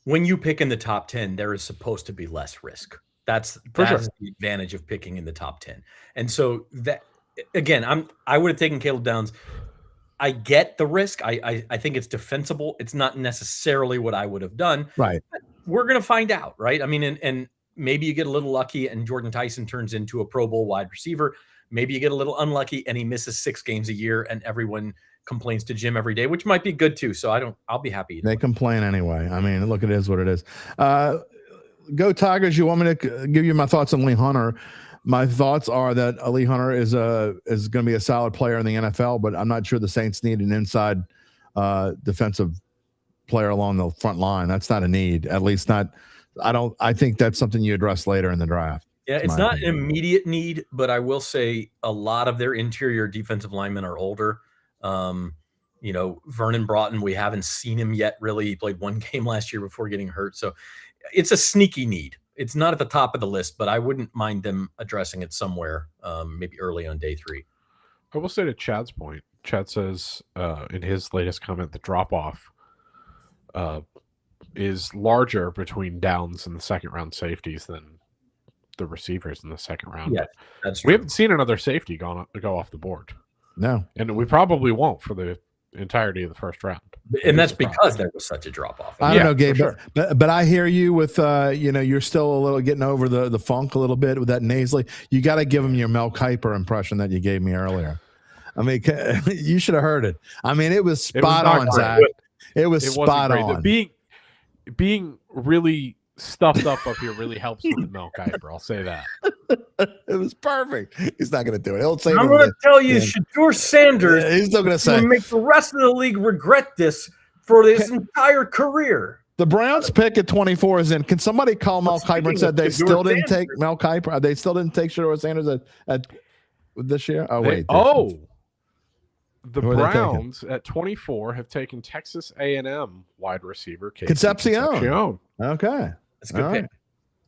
when you pick in the top 10, there is supposed to be less risk. That's the advantage of picking in the top 10. And so that, again, I would have taken Caleb Downs. I get the risk. I think it's defensible. It's not necessarily what I would have done. Right. We're going to find out, right? I mean, and maybe you get a little lucky and Jordan Tyson turns into a Pro Bowl wide receiver. Maybe you get a little unlucky and he misses 6 games a year and everyone complains to Jim every day, which might be good too. So I'll be happy. They complain anyway. I mean, look, it is what it is. Go Tigers. You want me to give you my thoughts on Lee Hunter? My thoughts are that Lee Hunter is going to be a solid player in the NFL, but I'm not sure the Saints need an inside defensive player along the front line. That's not a need, at least not. I think that's something you address later in the draft. Yeah, it's not an immediate need, but I will say a lot of their interior defensive linemen are older. Vernon Broughton, we haven't seen him yet really. He played 1 game last year before getting hurt. So it's a sneaky need. It's not at the top of the list, but I wouldn't mind them addressing it somewhere, maybe early on day 3. I will say to Chad's point, Chad says in his latest comment, the drop-off is larger between Downs and the second-round safeties than the receivers in the second round. Yeah, that's true. We haven't seen another safety go off the board. No. And we probably won't for the entirety of the first round. And that's because there was such a drop-off. I don't know, Gabe, but I hear you with, you're still a little getting over the funk a little bit with that nasally. You got to give him your Mel Kiper impression that you gave me earlier. I mean, you should have heard it. I mean, it was spot on, Zach. It was spot on. Being really stuffed up here really helps with the Mel Kiper. I'll say that. It was perfect. He's not going to do it. He'll say. I'm going to tell you, Shedeur Sanders. Yeah, he's still going to say. Make the rest of the league regret this for his entire career. The Browns pick at 24 is in. Can somebody call Mel Kiper and said they still didn't take Mel Kiper? They still didn't take Shedeur Sanders at this year? Oh wait. The Browns at 24 have taken Texas A&M wide receiver Concepcion. Okay. That's a good pick.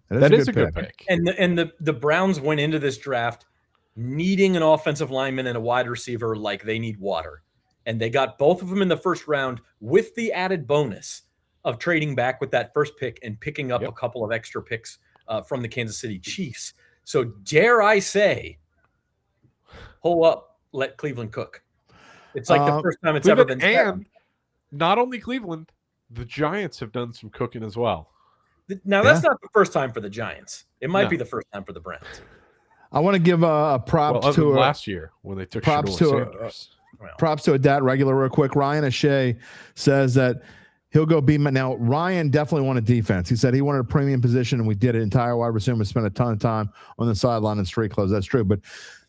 That is a good pick. And the Browns went into this draft needing an offensive lineman and a wide receiver like they need water. And they got both of them in the first round with the added bonus of trading back with that first pick and picking up a couple of extra picks from the Kansas City Chiefs. So dare I say, pull up, let Cleveland cook. It's like the first time it's Cleveland, ever been said. And not only Cleveland, the Giants have done some cooking as well. Now, that's not the first time for the Giants. It might be the first time for the Browns. I want to give a props to last year when they took props Shador to Sanders. props to a Dat regular real quick. Ryan O'Shea says that he'll go be now. Ryan definitely wanted defense. He said he wanted a premium position, and we did it. Entire wide receiver spent a ton of time on the sideline and street clothes. That's true, but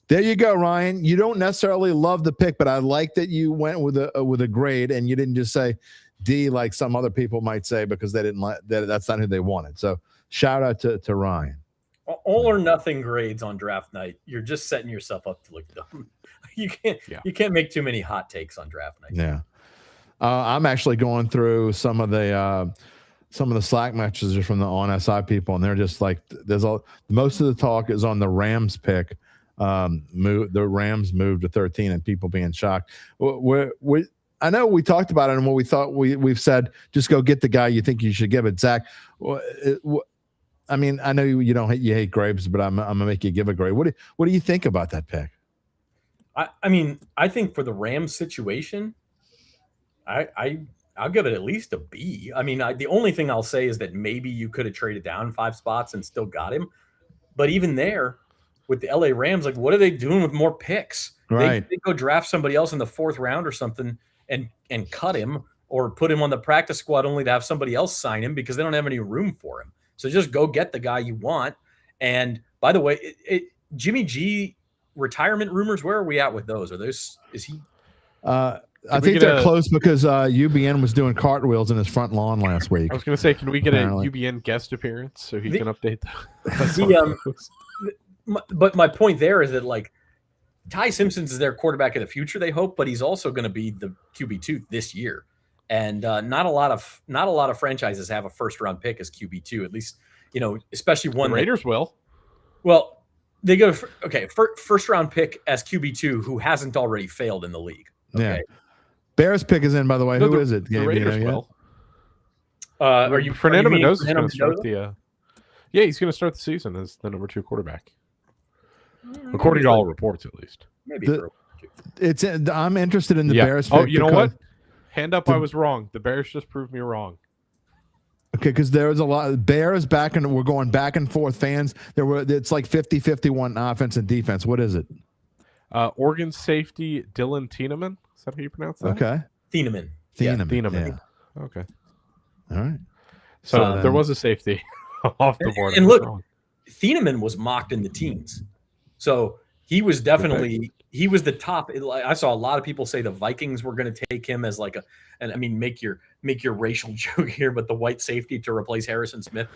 there you go, Ryan. You don't necessarily love the pick, but I like that you went with a grade and you didn't just say D like some other people might say because they didn't like that. That's not who they wanted. So shout out to Ryan. All or nothing grades on draft night. You're just setting yourself up to look dumb. You can't make too many hot takes on draft night. Yeah. I'm actually going through some of the Slack messages from the on SI people, and they're just like, most of the talk is on the Rams pick. The Rams moved to 13, and people being shocked. I know we talked about it, and what we thought we've said, just go get the guy you think you should give it. Zach, I mean, I know you hate grapes, but I'm gonna make you give a grade. What do you think about that pick? I mean, I think for the Rams situation, I'll give it at least a B. I mean, the only thing I'll say is that maybe you could have traded down 5 spots and still got him. But even there, with the LA Rams, like, what are they doing with more picks? Right. They go draft somebody else in the 4th round or something and cut him or put him on the practice squad only to have somebody else sign him because they don't have any room for him. So just go get the guy you want. And by the way, Jimmy G retirement rumors, where are we at with those? Is he? I think they're close because UBN was doing cartwheels in his front lawn last week. I was going to say, can we get a UBN guest appearance so he can update But my point there is that, like, Ty Simpson's is their quarterback of the future, they hope, but he's also going to be the QB2 this year. And not a lot of franchises have a 1st-round pick as QB2, at least, especially one. The Raiders will. Well, they go first-round pick as QB2 who hasn't already failed in the league. Okay? Yeah. Bears pick is in, by the way. Who is it? The Raiders will. Are you Fernando Mendoza is going to start the? Yeah, he's going to start the season as the number 2 quarterback, according to all reports, at least. Maybe. I'm interested in the Bears. Oh, you know what? Hand up, I was wrong. The Bears just proved me wrong. Okay, because there's a lot of Bears we're going back and forth fans. It's like 50-51 offense and defense. What is it? Oregon safety Dylan Thieneman. Is that how you pronounce that? Okay. Thieneman. Thieneman. Yeah. Okay. All right. So there was a safety off the board. And look, Thieneman was mocked in the teens. So he was definitely he was the top. I saw a lot of people say the Vikings were going to take him as like and I mean, make your racial joke here, but the white safety to replace Harrison Smith.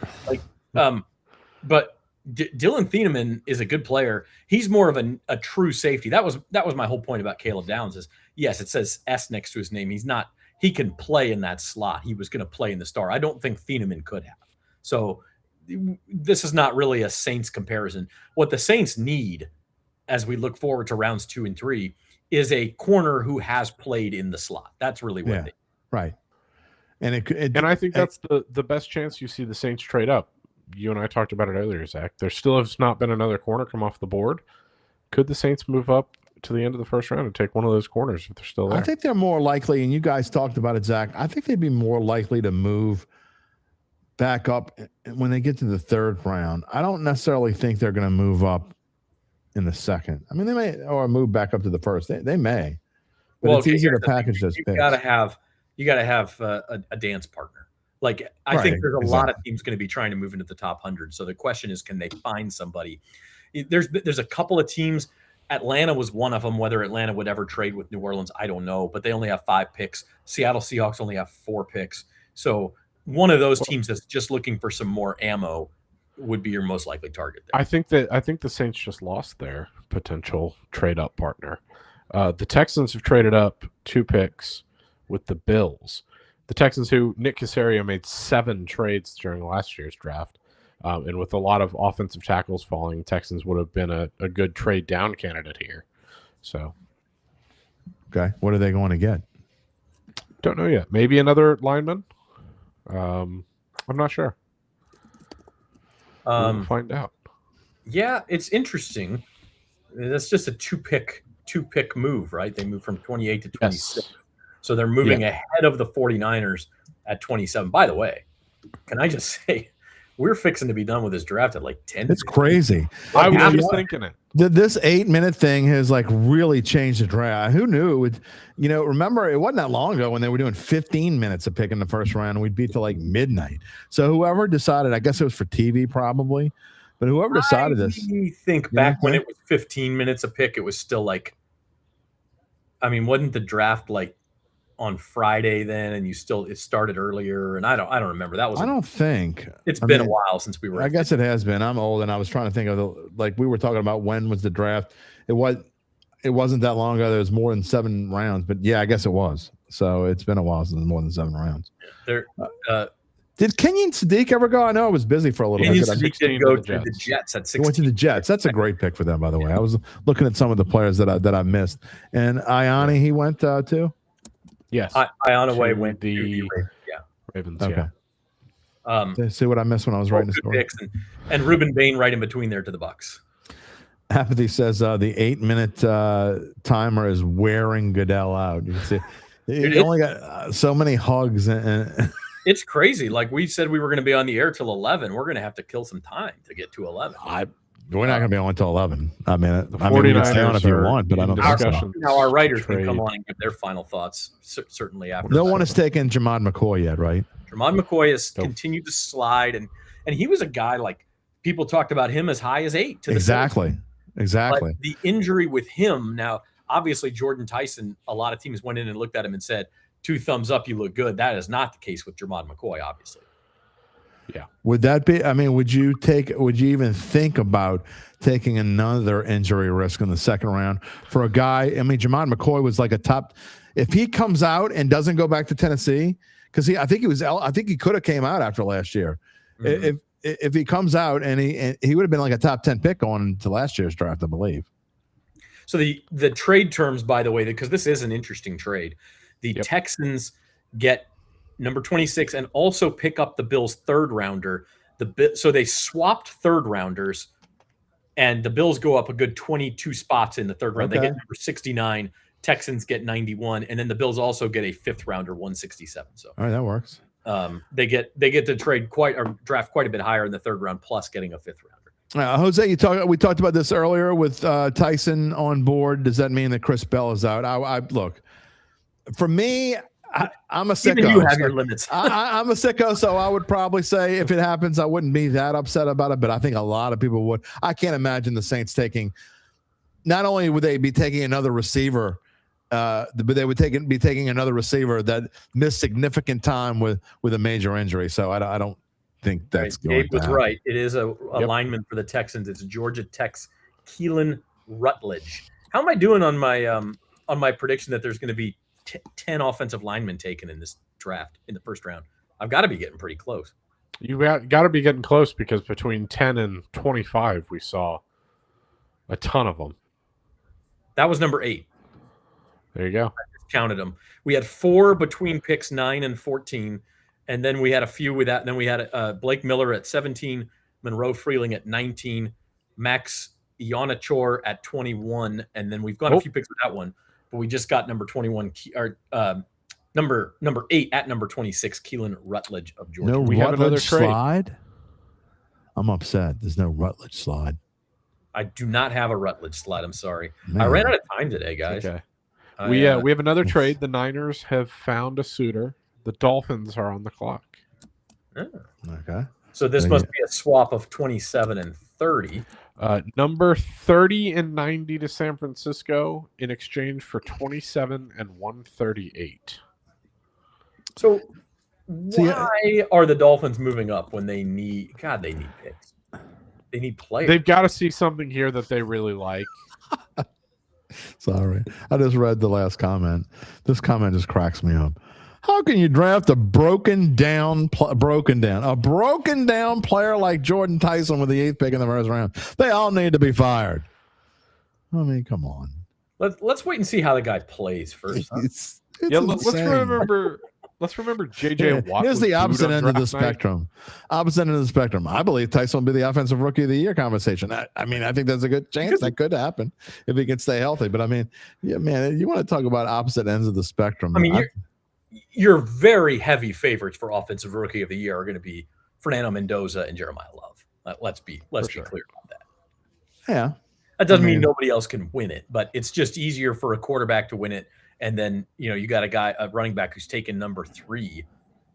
But Dylan Thieneman is a good player. He's more of a true safety. That was my whole point about Caleb Downs is, yes, it says S next to his name. He can play in that slot. He was going to play in the star. I don't think Thieneman could have. So this is not really a Saints comparison. What the Saints need as we look forward to rounds 2 and 3 is a corner who has played in the slot. That's really what they need. Right. And I think that's the best chance you see the Saints trade up. You and I talked about it earlier, Zach. There still has not been another corner come off the board. Could the Saints move up to the end of the 1st round and take one of those corners if they're still there? I think they're more likely, and you guys talked about it, Zach. I think they'd be more likely to move back up when they get to the 3rd round. I don't necessarily think they're going to move up in the 2nd. I mean, they may, or move back up to the 1st. They may. But it's easier to package those picks. You got to have a dance partner. Like, I think there's a lot of teams going to be trying to move into the top 100. So the question is, can they find somebody? There's a couple of teams. Atlanta was one of them. Whether Atlanta would ever trade with New Orleans, I don't know. But they only have 5 picks. Seattle Seahawks only have 4 picks. So one of those teams that's just looking for some more ammo would be your most likely target there. I think the Saints just lost their potential trade up partner. The Texans have traded up 2 picks with the Bills. The Texans, who Nick Caserio made 7 trades during last year's draft, and with a lot of offensive tackles falling, Texans would have been a good trade down candidate here. So, okay, what are they going to get? Don't know yet. Maybe another lineman. I'm not sure. We'll find out. Yeah, it's interesting. That's just a two pick move, right? They moved from 28 to 26. Yes. So they're moving ahead of the 49ers at 27. By the way, can I just say, we're fixing to be done with this draft at like 10. It's crazy. I was just thinking it. This 8-minute thing has like really changed the draft. Who knew it would, remember it wasn't that long ago when they were doing 15 minutes of pick in the first round and we'd be till like midnight. So whoever decided, I guess it was for TV probably, but whoever decided this. I think back when it was 15 minutes a pick, it was still like, I mean, wasn't the draft like on Friday then, and it started earlier, and I don't remember. That was I don't think it's been a while since we were. I guess it has been. I'm old, and I was trying to think of like we were talking about when was the draft. It wasn't that long ago. There was more than 7 rounds, but yeah, I guess it was. So it's been a while since more than 7 rounds. Did Kenyon Sadiq ever go? I know I was busy for a little bit. Sadiq did go to the Jets at 16. He went to the Jets. That's a great pick for them, by the way. I was looking at some of the players that I missed, and Iani he went too. Yes, Ionaway went the Ravens. Okay. Yeah. See what I missed when I was writing the story. Picks and Ruben Bain right in between there to the Bucks. Apathy says the 8-minute timer is wearing Goodell out. You can see he only got so many hugs and it's crazy. Like we said, we were going to be on the air till 11. We're going to have to kill some time to get to 11. We're not going to be on until 11. I mean, we can stay on if you want, but I don't think so. Now our writers can come on and give their final thoughts. Certainly after. No one has taken Jamad McCoy yet, right? Jamad McCoy has continued to slide, and he was a guy like people talked about him as high as 8 to the exactly. But the injury with him now, obviously Jordan Tyson. A lot of teams went in and looked at him and said, 2 thumbs up, you look good. That is not the case with Jamad McCoy, obviously. Yeah. Would that be? I mean, would you even think about taking another injury risk in the second round for a guy? I mean, Jamad McCoy was like a top. If he comes out and doesn't go back to Tennessee, because I think he could have came out after last year. Mm-hmm. If he comes out and he would have been like a top 10 pick going into last year's draft, I believe. So the trade terms, by the way, because this is an interesting trade, the Texans get number 26 and also pick up the Bills' 3rd rounder. So they swapped 3rd rounders, and the Bills go up a good 22 spots in the 3rd round. Okay. They get number 69. Texans get 91, and then the Bills also get a 5th rounder, 167. So all right, that works. They get to draft quite a bit higher in the 3rd round, plus getting a 5th rounder. Jose, we talked about this earlier with Tyson on board. Does that mean that Chris Bell is out? I look, for me, I'm a sicko. Even you have your limits. I'm a sicko, so I would probably say if it happens, I wouldn't be that upset about it, but I think a lot of people would. I can't imagine the Saints taking. Not only would they be taking another receiver, but they would be taking another receiver that missed significant time with a major injury. So I don't think that's going Gabe to was happen. right. It is a lineman for the Texans. It's Georgia Tech's Keelan Rutledge. How am I doing on my prediction that there's going to be 10 offensive linemen taken in this draft in the first round? I've got to be getting pretty close. You got to be getting close because between 10 and 25, we saw a ton of them. That was number 8. There you go. I just counted them. We had 4 between picks 9 and 14, and then we had a few with that. And then we had Blake Miller at 17, Monroe Freeling at 19, Max Ionachor at 21, and then we've gone a few picks with that one. But we just got number 21, or number 8 at number 26, Keelan Rutledge of Georgia. No we have another Rutledge trade. slide. I'm upset. There's no Rutledge slide. I do not have a Rutledge slide. I'm sorry. Man. I ran out of time today, guys. Okay. We have another trade. The Niners have found a suitor. The Dolphins are on the clock. Okay. So this must be a swap of 27 and 30. Number 30 and 90 to San Francisco in exchange for 27 and 138. So why are the Dolphins moving up when they need picks? They need players. They've got to see something here that they really like. Sorry. I just read the last comment. This comment just cracks me up. How can you draft a broken down player like Jordan Tyson with the 8th pick in the first round? They all need to be fired. I mean, come on. Let's wait and see how the guy plays first. Huh? Let's remember JJ Watt. Here's the opposite end of the night. spectrum. Opposite end of the spectrum. I believe Tyson will be the offensive rookie of the year conversation. I mean, I think there's a good chance that could happen if he can stay healthy. But I mean, yeah, man, you want to talk about opposite ends of the spectrum. I mean, your very heavy favorites for offensive rookie of the year are going to be Fernando Mendoza and Jeremiah Love. Let's be clear about that. Yeah. That doesn't mean nobody else can win it, but it's just easier for a quarterback to win it. And then, you got a running back who's taken number 3.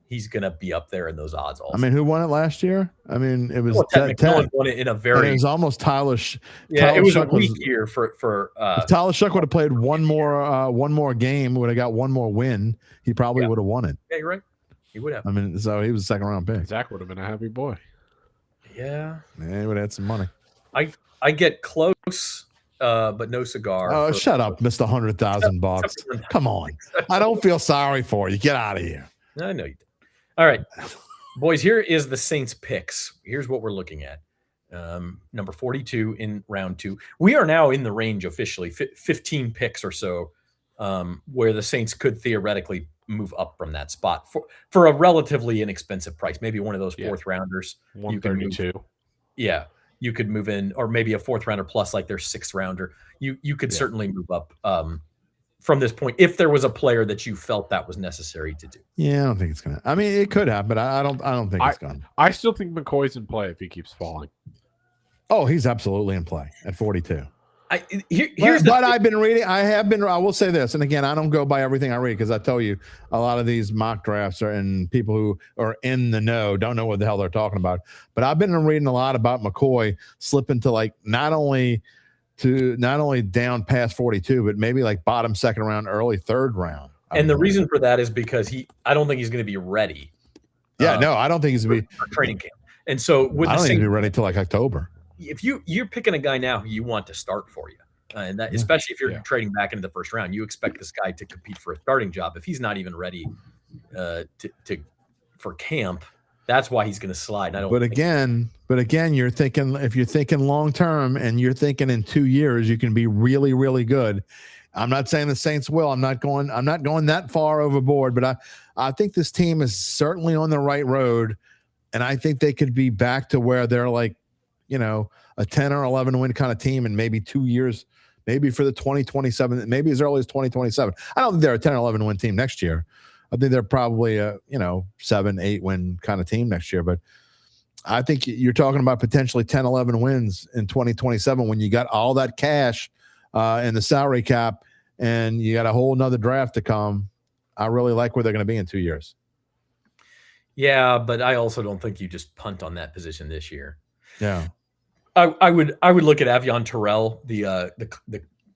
He's going to be up there in those odds also. I mean, who won it last year? I mean, it was Ted McMillan won it in a very. It was almost Tyler. It was Shuck a weak year for. If Tyler Shuck would have played one more game, would have got one more win, he probably would have won it. Yeah, you're right. He would have. I mean, so he was a second round pick. Zach would have been a happy boy. Yeah. He would have had some money. I get close, but no cigar. Oh, shut up, Mr. $100,000. Come on. I don't feel sorry for you. Get out of here. I know you did. All right, boys, here is the Saints picks. Here's what we're looking at. Number 42 in round 2. We are now in the range officially, 15 picks or so, where the Saints could theoretically move up from that spot for a relatively inexpensive price. Maybe one of those fourth rounders. 132. Yeah, you could move in, or maybe a fourth rounder plus like their 6th rounder. You could certainly move up from this point if there was a player that you felt that was necessary to do. Yeah, I don't think it's gonna. I mean, it could happen, but I don't think it's gonna. I still think McCoy's in play if he keeps falling. Oh, he's absolutely in play at 42. But I've been reading. I will say this, and again, I don't go by everything I read because I tell you, a lot of these mock drafts and people who are in the know don't know what the hell they're talking about. But I've been reading a lot about McCoy slipping to like not only down past 42, but maybe like bottom 2nd round, early 3rd round. And the reason for that is because I don't think he's going to be ready. Yeah, no, I don't think he's going to be for training camp. And so I don't think he's going to be ready till like October. If you're picking a guy now who you want to start for you, and that especially if you're trading back into the 1st round, you expect this guy to compete for a starting job. If he's not even ready for camp, that's why he's going to slide. But again, you're thinking if you're thinking long term and you're thinking in 2 years you can be really, really good. I'm not saying the Saints will. I'm not going that far overboard, but I think this team is certainly on the right road, and I think they could be back to where they're like, a 10 or 11 win kind of team in maybe 2 years, maybe for the 2027, maybe as early as 2027. I don't think they're a 10 or 11 win team next year. I think they're probably a 7, 8 win kind of team next year. But I think you're talking about potentially 10, 11 wins in 2027 when you got all that cash and the salary cap and you got a whole nother draft to come. I really like where they're going to be in 2 years. Yeah, but I also don't think you just punt on that position this year. Yeah. I would look at Avion Terrell, the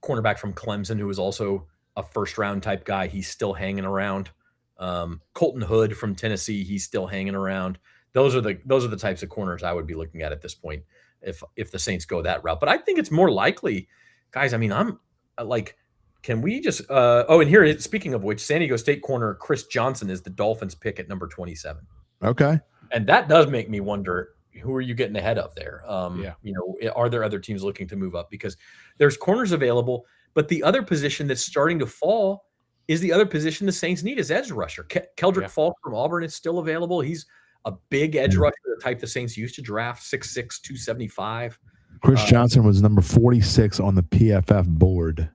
cornerback from Clemson, who is also a 1st round type guy. He's still hanging around. Colton Hood from Tennessee, he's still hanging around. Those are the types of corners I would be looking at this point if the Saints go that route. But I think it's more likely, guys. I mean, I'm like, can we just? And here, speaking of which, San Diego State corner Chris Johnson is the Dolphins' pick at number 27. Okay, and that does make me wonder. Who are you getting ahead of there? Are there other teams looking to move up? Because there's corners available, but the other position that's starting to fall is the other position the Saints need is edge rusher. Keldrick Falk from Auburn is still available. He's a big edge rusher, the type the Saints used to draft, 6'6", 275. Chris Johnson was number 46 on the PFF board.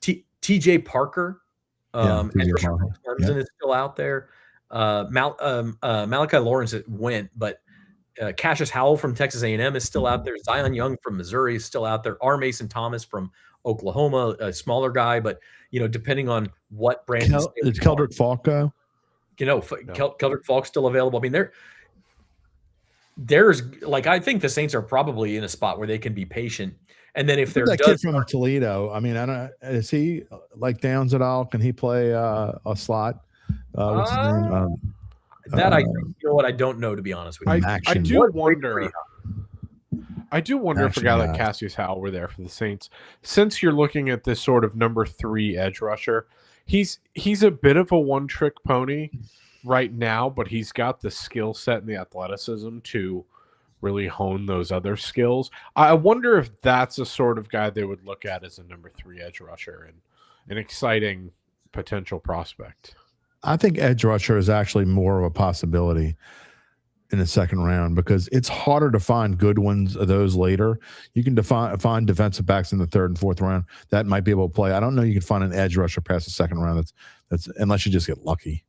TJ Parker, TJ Parker. is still out there. Malachi Lawrence went, but Cassius Howell from Texas A&M is still out there. Zion Young from Missouri is still out there. R. Mason Thomas from Oklahoma, a smaller guy, but depending on what brand. Did Keldrick Falk go? Keldrick Falk's still available. I mean, there's like I think the Saints are probably in a spot where they can be patient. And then if they're that kid from Toledo, I mean, I don't. Is he like Downs at all? Can he play a slot? What's his name? I don't know, to be honest with you. I do wonder if a guy like Cassius Howell were there for the Saints. Since you're looking at this sort of number 3 edge rusher, he's a bit of a one-trick pony right now, but he's got the skill set and the athleticism to really hone those other skills. I wonder if that's a sort of guy they would look at as a number 3 edge rusher and an exciting potential prospect. I think edge rusher is actually more of a possibility in the 2nd round because it's harder to find good ones of those later. You can find defensive backs in the 3rd and 4th round that might be able to play. I don't know you can find an edge rusher past the 2nd round. That's unless you just get lucky.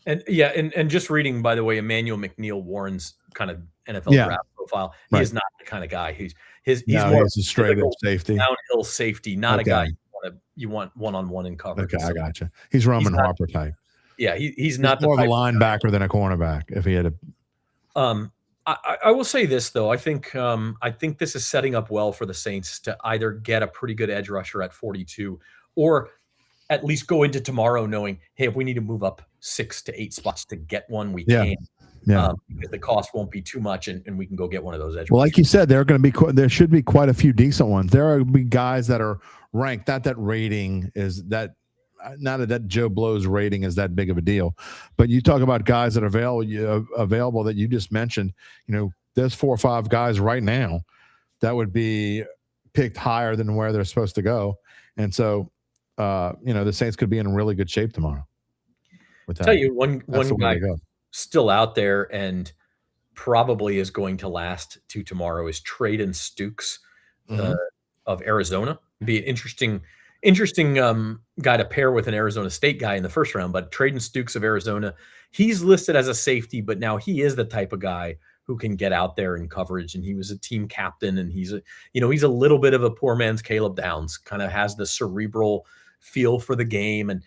And and just reading, by the way, Emmanuel McNeil Warren's kind of NFL draft profile. He is not the kind of guy he's more he's a straight up safety, downhill safety, not a guy you want one-on-one in coverage. Okay, I gotcha. He's Roman Harper type. Yeah, he's not more of a linebacker than a cornerback. If he had a, I will say this though. I think this is setting up well for the Saints to either get a pretty good edge rusher at 42, or at least go into tomorrow knowing, hey, if we need to move up 6 to 8 spots to get one, we can. Yeah. Because the cost won't be too much, and we can go get one of those edge. Well, like you said, there should be quite a few decent ones. There are be guys that are ranked. Not that rating is that. Not that Joe Blow's rating is that big of a deal, but you talk about guys that are available that you just mentioned. There's 4 or 5 guys right now that would be picked higher than where they're supposed to go, and so the Saints could be in really good shape tomorrow. Tell you one guy still out there and probably is going to last to tomorrow is Traden Stukes of Arizona. Be an interesting guy to pair with an Arizona State guy in the first round, but Traden Stukes of Arizona, he's listed as a safety, but now he is the type of guy who can get out there in coverage, and he was a team captain, and he's a little bit of a poor man's Caleb Downs, kind of has the cerebral feel for the game, and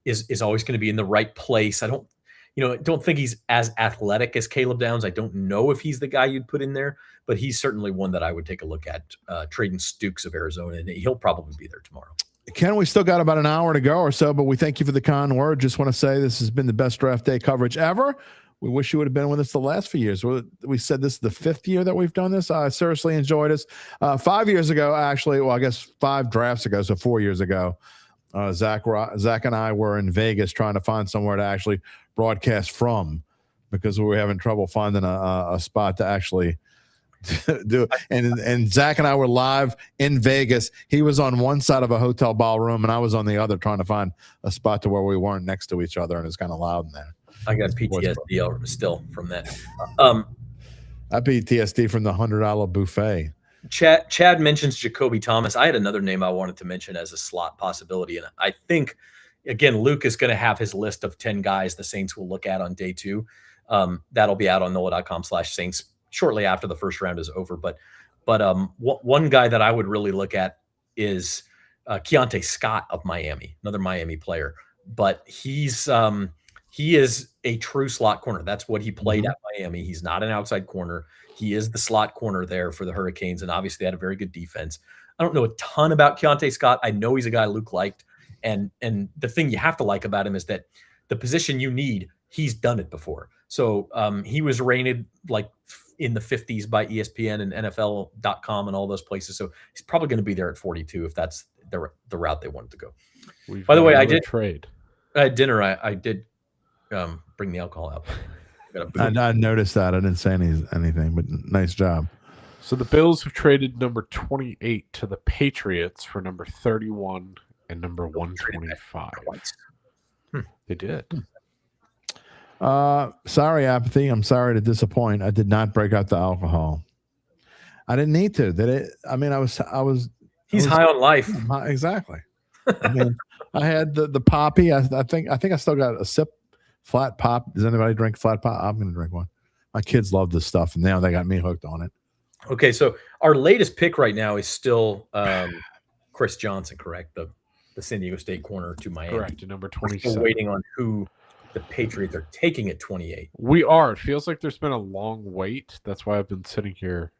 is always going to be in the right place. I don't think he's as athletic as Caleb Downs. I don't know if he's the guy you'd put in there, but he's certainly one that I would take a look at. Traden Stukes of Arizona, and he'll probably be there tomorrow. Ken, we still got about an hour to go or so, but we thank you for the kind word. Just want to say this has been the best draft day coverage ever. We wish you would have been with us the last few years. We said this is the 5th year that we've done this. I seriously enjoyed this. 5 years ago, actually, well, I guess 5 drafts ago, so 4 years ago, Zach and I were in Vegas trying to find somewhere to actually broadcast from because we were having trouble finding a spot to actually do it. And Zach and I were live in Vegas. He was on one side of a hotel ballroom, and I was on the other trying to find a spot to where we weren't next to each other, and it's kind of loud in there. I got PTSD still from that. I PTSD from the $100 buffet. Chad mentions Jacoby Thomas. I had another name I wanted to mention as a slot possibility, and I think again Luke is going to have his list of 10 guys the Saints will look at on day 2. That'll be out on NOLA.com/Saints shortly after the first round is over. But one guy that I would really look at is Keontae Scott of Miami, another Miami player. But he is a true slot corner. That's what he played at Miami. He's not an outside corner. He is the slot corner there for the Hurricanes, and obviously they had a very good defense. I don't know a ton about Keontae Scott. I know he's a guy Luke liked, and the thing you have to like about him is that the position you need, he's done it before. So he was rated like in the 50s by ESPN and NFL.com and all those places. So he's probably going to be there at 42 if that's the route they wanted to go. By the way, I did trade at dinner. I did bring the alcohol out. I noticed that. I didn't say anything, but nice job. So the Bills have traded number 28 to the Patriots for number 31 and number 125. They did. Sorry, Apathy. I'm sorry to disappoint. I did not break out the alcohol. I didn't need to. Did it? I mean, I was. He's high on life. Exactly. I mean, I had the poppy. I think I still got a sip. Flat pop. Does anybody drink flat pop? I'm going to drink one. My kids love this stuff, and now they got me hooked on it. Okay, so our latest pick right now is still Chris Johnson, correct? The San Diego State corner to Miami. Correct, number 27. We're still waiting on who the Patriots are taking at 28. We are. It feels like there's been a long wait. That's why I've been sitting here.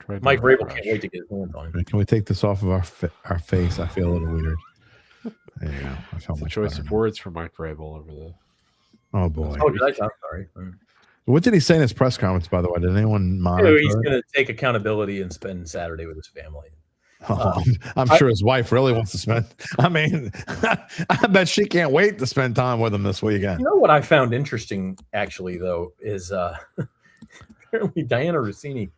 Mike Vrabel can't wait to get his hands on him. Can we take this off of our face? I feel a little weird. There you go. I felt it's much a choice better of now. words for Mike Vrabel over the. Oh boy. Oh, did I? I'm sorry. What did he say in his press conference? By the way, did anyone monitor? He's going to take accountability and spend Saturday with his family. Oh, I'm sure his wife really wants to spend. I mean, I bet she can't wait to spend time with him this weekend. You know what I found interesting, actually, though, is apparently Diana Rossini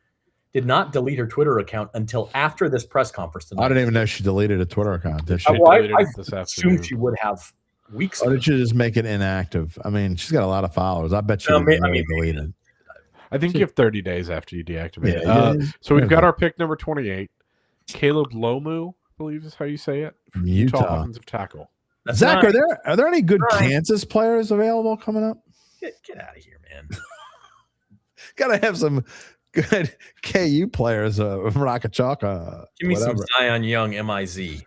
did not delete her Twitter account until after this press conference tonight. I didn't even know she deleted a Twitter account. Did she? I assumed she would have weeks Or ago. did she just make it inactive? I mean, she's got a lot of followers. I bet she didn't really delete it. I think you have 30 days after you deactivate it. Yeah. So we've got our pick number 28. Caleb Lomu, I believe is how you say it. From Utah Utah. offensive tackle. That's Zach, nine. are there any good Nine. Kansas players available coming up? Get out of here, man. Got to have some good KU players. Rocket Chalk. Give me some Zion Young, MIZ.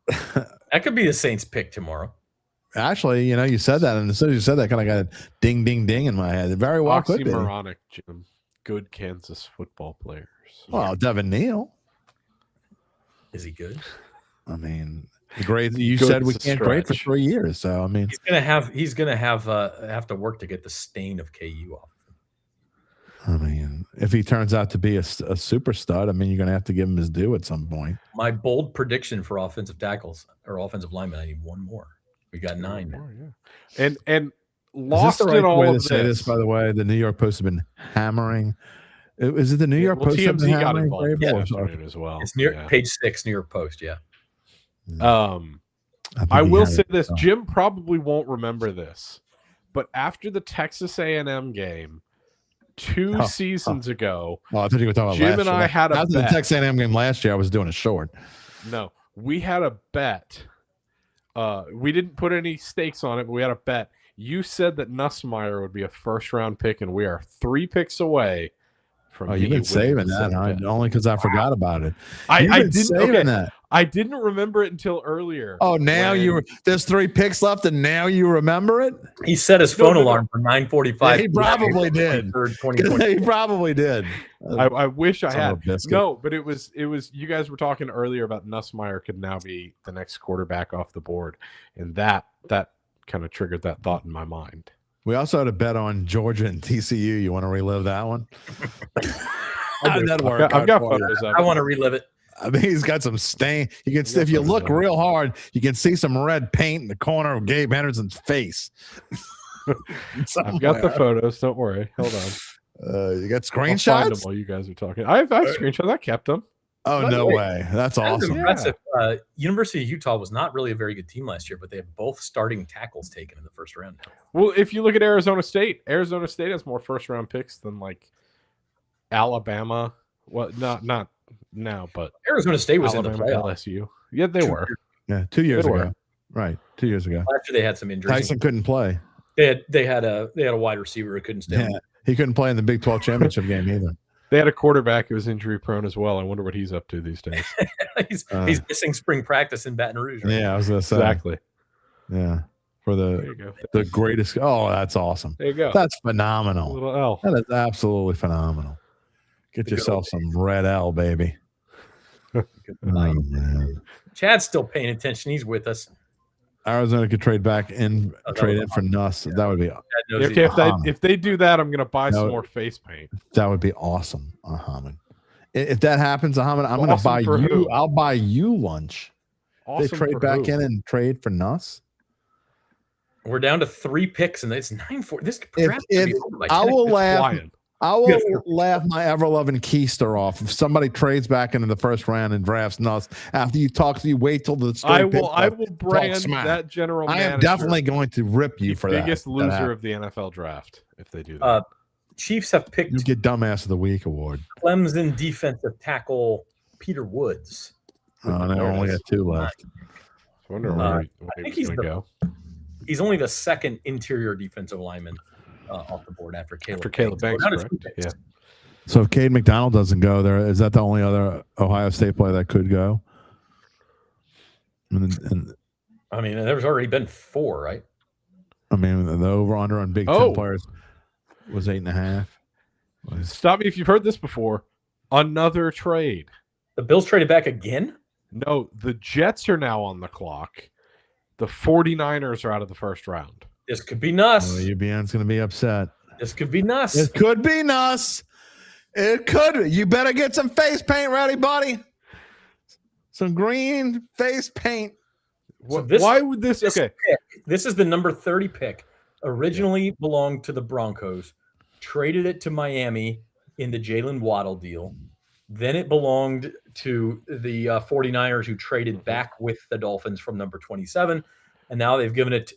That could be the Saints pick tomorrow. Actually, you said that, and as soon as you said that, kind of got a ding, ding, ding in my head. It very well could be. Oxymoronic, Jim. Good Kansas football players. Well, Devin Neal. Is he good? I mean, great. You Good said we to can't grade for stretch. 3 years, so I mean, he's gonna have to work to get the stain of KU off. I mean, if he turns out to be a super stud, I mean, you're gonna have to give him his due at some point. My bold prediction for offensive tackles or offensive linemen, I need one more. We got 9 now. And Is lost this the right in all way of to say this? By the way, the New York Post has been hammering. Is it the New York Post that TMZ got hammering involved Vrabel? this afternoon as well. It's page 6, New York Post. Yeah. I will say this: Jim probably won't remember this, but after the Texas A&M game 2 seasons ago, I thought you were talking about Jim last and year. I had a After the bet. Texas A&M game last year, I was doing a short. No, we had a bet. We didn't put any stakes on it, but we had a bet. You said that Nussmeier would be a first-round pick, and we are 3 picks away from. Oh, you've been saving that, huh? Only because I forgot about it. I You've been didn't saving that. I didn't remember it until earlier. Oh, now when- there's 3 picks left, and now you remember it. He set his phone alarm for 9:45. Yeah, he probably did. 2020. He probably did. I wish I Son of had. a biscuit. No, but it was. You guys were talking earlier about Nussmeier could now be the next quarterback off the board, and that kind of triggered that thought in my mind. We also had a bet on Georgia and TCU. You want to relive that one? How did that work? I've got out for you? photos of I it. want to relive it. I mean, he's got some stain. You can, if you look real hard, you can see some red paint in the corner of Gabe Henderson's face. I've got the photos. Don't worry. Hold on. You got I'll find them screenshots? while you guys are talking. I have screenshots. I kept them. Oh, no way. That's That's awesome. impressive. University of Utah was not really a very good team last year, but they have both starting tackles taken in the first round. Well, if you look at Arizona State has more first-round picks than like Alabama. Well, not now, but Arizona State was Alabama, in the playoffs. LSU. Yeah, they were. Yeah, 2 years They ago. were. Right, 2 years ago. Last year they had some injuries. Tyson couldn't play. They had a wide receiver who couldn't stay. Yeah, he couldn't play in the Big 12 championship game either. They had a quarterback who was injury prone as well. I wonder what he's up to these days. he's missing spring practice in Baton Rouge. Right? Yeah, I was going to say. Exactly. Yeah, for There you go. the greatest. Oh, that's awesome. There you go. That's phenomenal. Little L. That is absolutely phenomenal. Get yourself some red L, baby. Oh, man. Chad's still paying attention. He's with us. Arizona could trade in for Nuss. That would be Okay, if they do that, I'm gonna buy some more face paint. that would be awesome, Ahmed. If that happens, Ahmed, I'm going to Awesome buy for you. who? I'll buy you lunch. Awesome They trade for back who? in and trade for Nuss. We're down to 3 picks, and it's 9-4. This If draft could be over by I 10. will It's laugh. flying. I will laugh my ever-loving keister off if somebody trades back into the first round and drafts Nuss after you wait till the story I picks will up, brand talk smack. that general I manager am definitely going to rip you the for that. biggest That loser happens. of the NFL draft if they do that. Chiefs have picked You get Dumbass of the Week award. Clemson defensive tackle Peter Woods. Oh, no, only got 2 left. I wonder I where think he's he's going to go. He's only the second interior defensive lineman off the board after Caleb. After Caleb Banks, We're down to correct? 2 picks. Yeah. So if Cade McDonald doesn't go there, is that the only other Ohio State player that could go? And I mean, there's already been 4, right? I mean, the over/under on Big 10 players was 8.5. Stop me if you've heard this before. Another trade. The Bills traded back again? No, the Jets are now on the clock. The 49ers are out of the first round. This could be Nuss. UBN's going to be upset. This could be Nuss. It could be Nuss. It could. You better get some face paint ready, buddy. Some green face paint. Why would this? Okay. Pick, this is the number 30 pick. Originally belonged to the Broncos. Traded it to Miami in the Jalen Waddle deal. Then it belonged to the 49ers, who traded back with the Dolphins from number 27. And now they've given it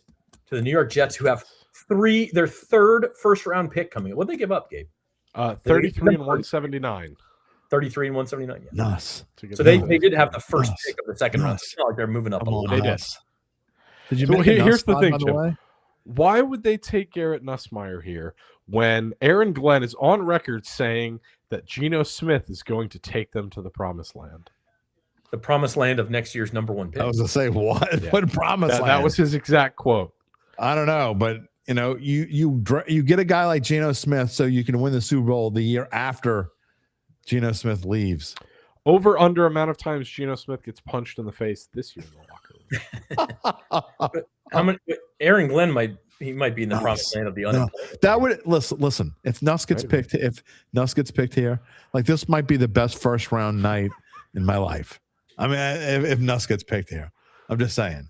to the New York Jets, who have their third first-round pick coming. What'd they give up, Gabe? 33 and 179. 33 and 179. Yeah. Nuss. So they did have the first pick of the second round. It's not like they're moving up a lot. They did. Did you So make a here's the Nuss thing, by the Jim. way? Why would they take Garrett Nussmeier here when Aaron Glenn is on record saying that Geno Smith is going to take them to the promised land? The promised land of next year's #1 pick. I was gonna say what? Yeah. What promised land? That was his exact quote. I don't know, but you get a guy like Geno Smith so you can win the Super Bowl the year after Geno Smith leaves. Over under amount of times Geno Smith gets punched in the face this year in the locker room. How many? Aaron Glenn might be in the promised land of the unemployed. That would listen. If Nuss gets picked, here, like this might be the best first round night in my life. I mean, if Nuss gets picked here, I'm just saying,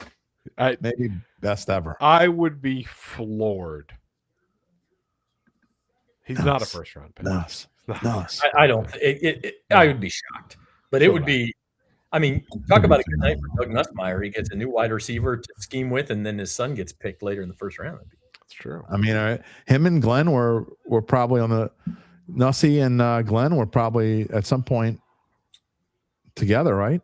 maybe best ever. I would be floored. He's not a first round pick. Nuss. I don't. I would be shocked, but it would be. I mean, talk about a good night for Doug Nussmeier. He gets a new wide receiver to scheme with, and then his son gets picked later in the first round. That's true. I mean, him and Glenn were probably on the Nussy and Glenn were probably at some point together, right?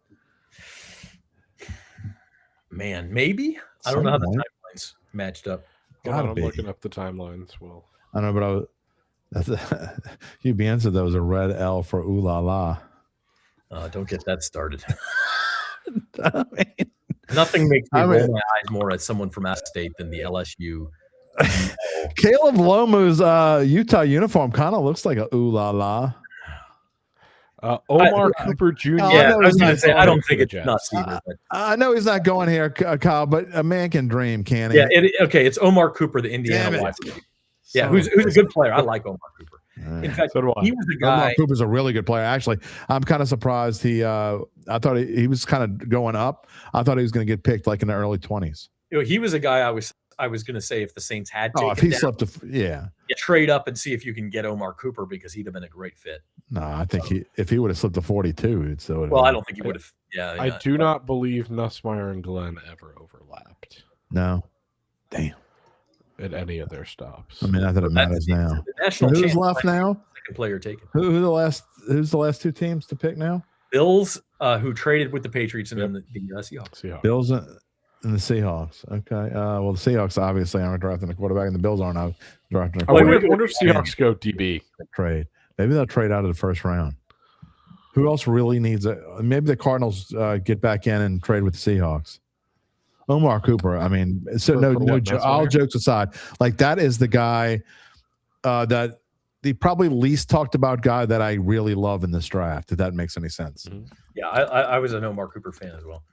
Man, maybe. I don't know how the timelines matched up. I'm looking up the timelines. Well, I don't know, but you'd answered that was a red L for ooh la la. Don't get that started. Nothing makes me roll my eyes more at someone from App State than the LSU. Caleb Lomu's Utah uniform kind of looks like a ooh la la. Omar Cooper Jr. Yeah, I was going to say, I don't think it's nuts either. I know he's not going here, Kyle, but a man can dream, can't he? Yeah, it's Omar Cooper, the Indiana wide receiver. Yeah, who's a good player. I like Omar Cooper. In fact, so do I. He was the guy. Omar Cooper's a really good player. Actually, I'm kind of surprised I thought he was kind of going up. I thought he was going to get picked like in the early 20s. He was a guy I was going to say if the Saints had to. Oh, if he slipped, trade up and see if you can get Omar Cooper because he'd have been a great fit. No, I think if he would have slipped to 42, it's so. Well, I don't think he would have. Yeah, I do not believe Nussmeier and Glenn ever overlapped. No, damn. At any of their stops. I mean, not that it matters now. The national Who's left now? Second player taken. Who's the last two teams to pick now? Bills, who traded with the Patriots, and then the Seahawks. Bills and the Seahawks. Okay. Well, the Seahawks obviously aren't drafting a quarterback, and the Bills aren't drafting a quarterback. I wonder if Seahawks go DB. Trade. Maybe they'll trade out of the first round. Who else really needs it? Maybe the Cardinals get back in and trade with the Seahawks. Omar Cooper. I mean, so all jokes aside, like that is the guy that the probably least talked about guy that I really love in this draft. If that makes any sense. Mm-hmm. Yeah, I was an Omar Cooper fan as well.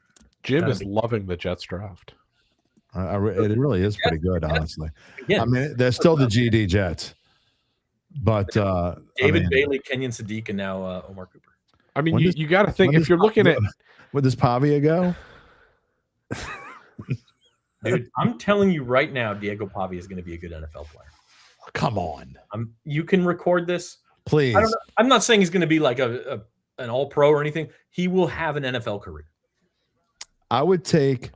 Jim is loving the Jets draft. It really is pretty good, honestly. I mean, they're still the GD Jets, but David Bailey, Kenyon Sadiq, and now Omar Cooper. I mean, you got to think if you're looking at where does Pavia go? Dude, I'm telling you right now, Diego Pavia is going to be a good NFL player. Come on. You can record this. Please. I'm not saying he's going to be like an all-pro or anything. He will have an NFL career. I would take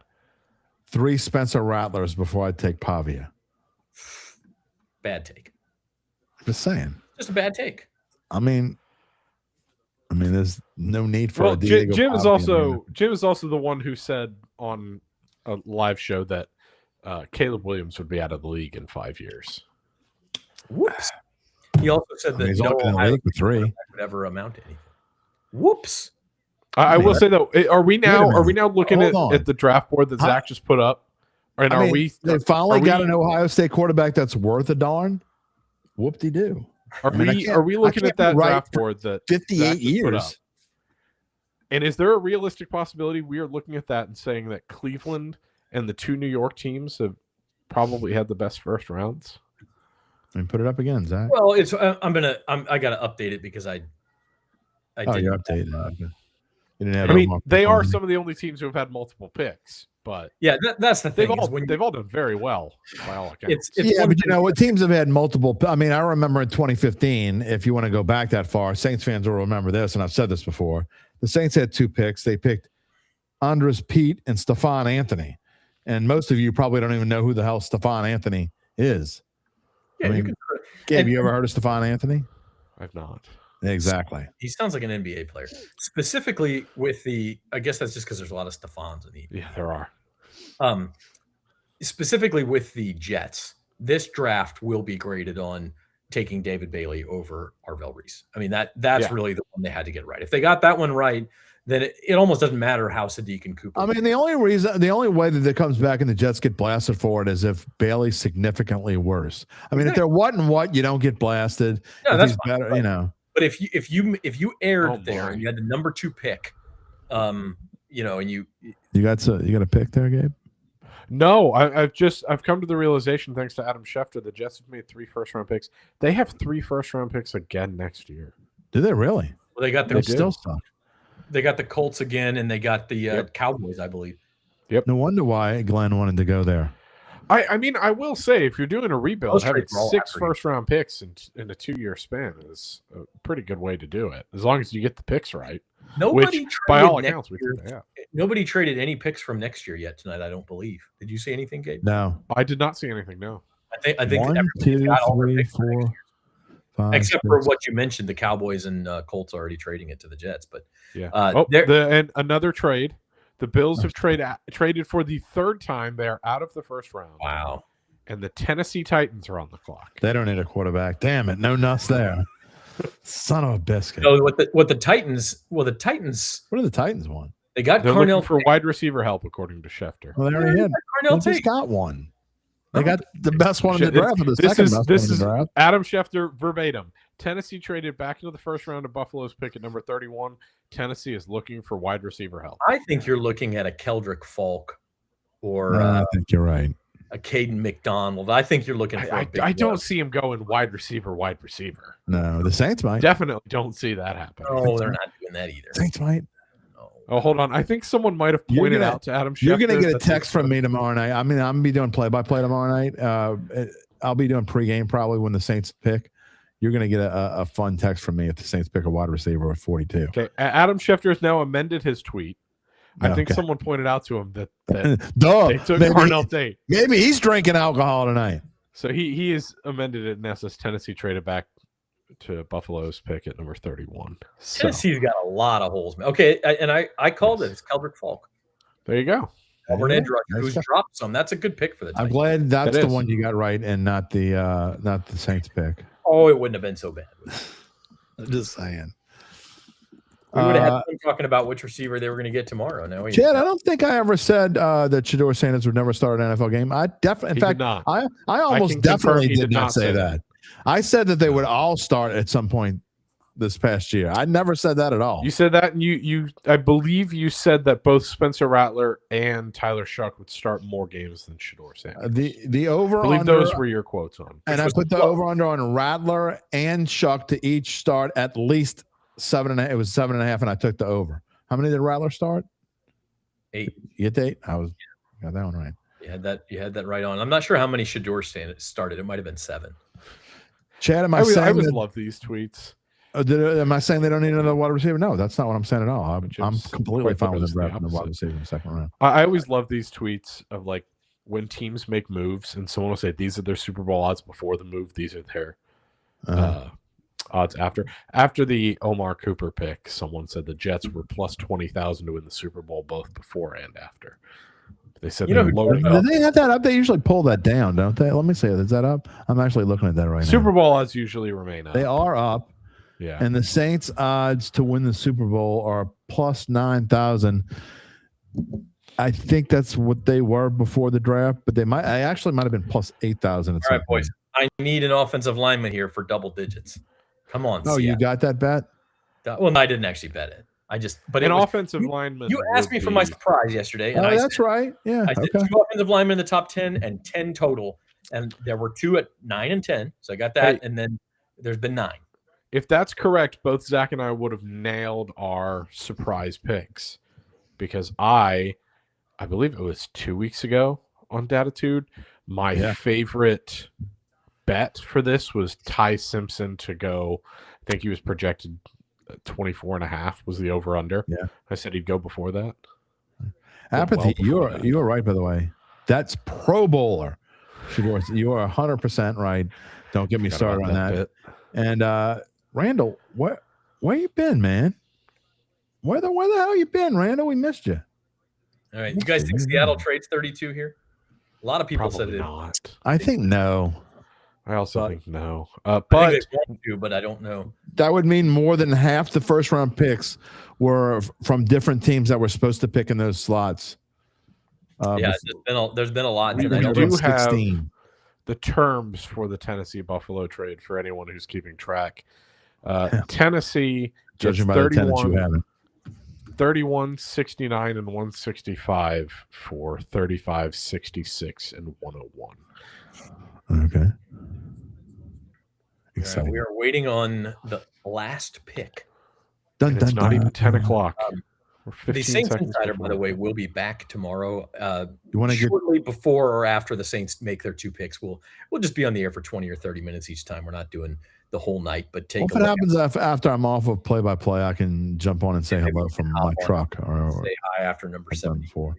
3 Spencer Rattlers before I'd take Pavia. Bad take. Just saying. Just a bad take. I mean, there's no need for a Diego Jim is also the one who said on a live show that Caleb Williams would be out of the league in 5 years. Whoops. He also said that he's only in the league for 3 would ever amount to anything. Whoops. I will say though, are we now looking at the draft board that Zach just put up? And they finally got an Ohio State quarterback that's worth a darn? Whoop-de-doo. Are we looking at that draft board that 58 years? And is there a realistic possibility we are looking at that and saying that Cleveland and the 2 New York teams have probably had the best first rounds? I mean, put it up again, Zach. Well, it's I got to update it because I didn't. You updated. They are some of the only teams who have had multiple picks, but yeah, that's the thing. They've all done very well by all accounts. But you know what? Teams have had multiple. I mean, I remember in 2015. If you want to go back that far, Saints fans will remember this, and I've said this before. The Saints had 2 picks. They picked Andres Pete and Stephon Anthony, and most of you probably don't even know who the hell Stephon Anthony is. Yeah, I mean, Gabe, you ever heard of Stephon Anthony? I've not. Exactly. He sounds like an NBA player. Specifically with I guess that's just because there's a lot of Stephons in the. Yeah, there are. specifically with the Jets, this draft will be graded on taking David Bailey over Arvell Reese. I mean, that's really the one they had to get right. If they got that one right, then it almost doesn't matter how Sadiq and Cooper. I mean, the only way that it comes back and the Jets get blasted for it is if Bailey's significantly worse. I mean, if they're what, you don't get blasted. No, if that's he's fine, better, but, you know. But if you aired there and you had the number 2 pick, and you got a pick there, Gabe? No, I've come to the realization, thanks to Adam Schefter, the Jets have made 3 first-round picks. They have 3 first-round picks again next year. Do they really? Well, they got they still suck. They got the Colts again, and they got the Cowboys, I believe. Yep. No wonder why Glenn wanted to go there. I mean, I will say, if you're doing a rebuild, having 6 first-round picks in a 2-year span is a pretty good way to do it, as long as you get the picks right. Nobody which, by all accounts, we think they have. Nobody traded any picks from next year yet tonight, I don't believe. Did you see anything, Gabe? No. I did not see anything, no. I think 1, 2, 3, 4, 5, except for what you mentioned, the Cowboys and Colts already trading it to the Jets. But and another trade. The Bills have traded for the 3rd time. They are out of the first round. Wow. And the Tennessee Titans are on the clock. They don't need a quarterback. Damn it. No nuts there. Son of a biscuit. So what the Titans What do the Titans want? They got They're Cornell looking for wide receiver help, according to Schefter. Well, they already had. Cornell They just Tate. got one. They got the best one in the draft. This is Adam Schefter verbatim. Tennessee traded back into the first round of Buffalo's pick at number 31. Tennessee is looking for wide receiver help. I think you're looking at a Keldrick Falk or I think you're right. a Caden McDonald. I think you're looking for I don't see him going wide receiver. No, the Saints might. Definitely don't see that happen. Oh, they're not doing that either. Saints might. Oh, hold on. I think someone might have pointed out to Adam Schefter. You're going to get a text from me tomorrow night. I mean, I'm going to be doing play-by-play tomorrow night. I'll be doing pregame probably when the Saints pick. You're going to get a fun text from me if the Saints pick a wide receiver at 42. Okay. Adam Schefter has now amended his tweet. I think someone pointed out to him that they took Cornell Tate. Maybe he's drinking alcohol tonight. So he has amended it and says Tennessee traded back to Buffalo's pick at number 31. So, Tennessee's got a lot of holes. Okay, I called it. It's Keldrick Falk. there you go. Auburn edge rusher who's dropped some. That's a good pick for the I'm Titans. glad that's It the is. one you got right and not the Saints pick. Oh, it wouldn't have been so bad. I'm just saying. We would have had fun talking about which receiver they were going to get tomorrow. Now, Chad, I don't think I ever said that Shedeur Sanders would never start an NFL game. I definitely, in He fact, did not. I almost can confirm definitely he did not say that. I said that they would all start at some point this past year. I never said that at all. You said that, and you I believe you said that both Spencer Rattler and Tyler Shuck would start more games than Shedeur Sanders. The over I believe under, those were your quotes on. and I put the over under on Rattler and Shuck to each start at least 7.5. It was 7.5, and I took the over. How many did Rattler start? 8. You get 8. got that one right. You had that right on. I'm not sure how many Shedeur started. It might have been 7. Chad, I always love these tweets. Am I saying they don't need another wide receiver? No, that's not what I'm saying at all. I'm completely fine with them drafting the wide receiver in the second round. I always love these tweets of like when teams make moves and someone will say these are their Super Bowl odds before the move. These are their odds after. After the Omar Cooper pick, someone said the Jets were plus 20,000 to win the Super Bowl both before and after. They said they loaded up. Do they have that up? They usually pull that down, don't they? Let me see. Is that up? I'm actually looking at that right now. Super Bowl odds usually remain up. They are up. Yeah. And the Saints odds to win the Super Bowl are plus 9,000. I think that's what they were before the draft, but I actually might have been plus 8,000. All right, boys. I need an offensive lineman here for double digits. Come on. Oh, Seattle. you got that bet? Well, no, I didn't actually bet it. But an offensive lineman. You asked me for my surprise yesterday. And that's right. Yeah. I said 2 offensive linemen in the top 10 and 10 total. And there were 2 at 9 and 10. So I got that. And then there's been 9. If that's correct, both Zach and I would have nailed our surprise picks because I believe it was 2 weeks ago on Dattitude. My favorite bet for this was Ty Simpson to go. I think he was projected 24.5 was the over under. Yeah. I said he'd go before that. Apathy. You are right, by the way. That's Pro Bowler. You are 100% right. Don't get me started on that. And Randall, where you been, man? Where the hell you been, Randall? We missed you. All right. You guys think Seattle trades 32 here? A lot of people said Probably it. not. I think no. I also think no. I But think they want to, but I don't know. That would mean more than half the first round picks were from different teams that were supposed to pick in those slots. Yeah, there's been a lot. we tonight. do have 16. the terms for the Tennessee Buffalo trade for anyone who's keeping track. Tennessee gets Judging by the tenants you 31, haven't. 31, 69, and 165 for 35, 66, and 101. Okay. Yeah, Exciting. we are waiting on the last pick. Dun, And it's dun, not dun. even 10 o'clock. We're The 15 Saints seconds Insider, by the before. way, will be back tomorrow. You want to get Shortly before or after the Saints make their 2 picks. We'll just be on the air for 20 or 30 minutes each time. We're not doing the whole night, but take Well, a if it look. happens after I'm off of play by play, I can jump on and say hello from my truck or Say hi after number I've done 74. before.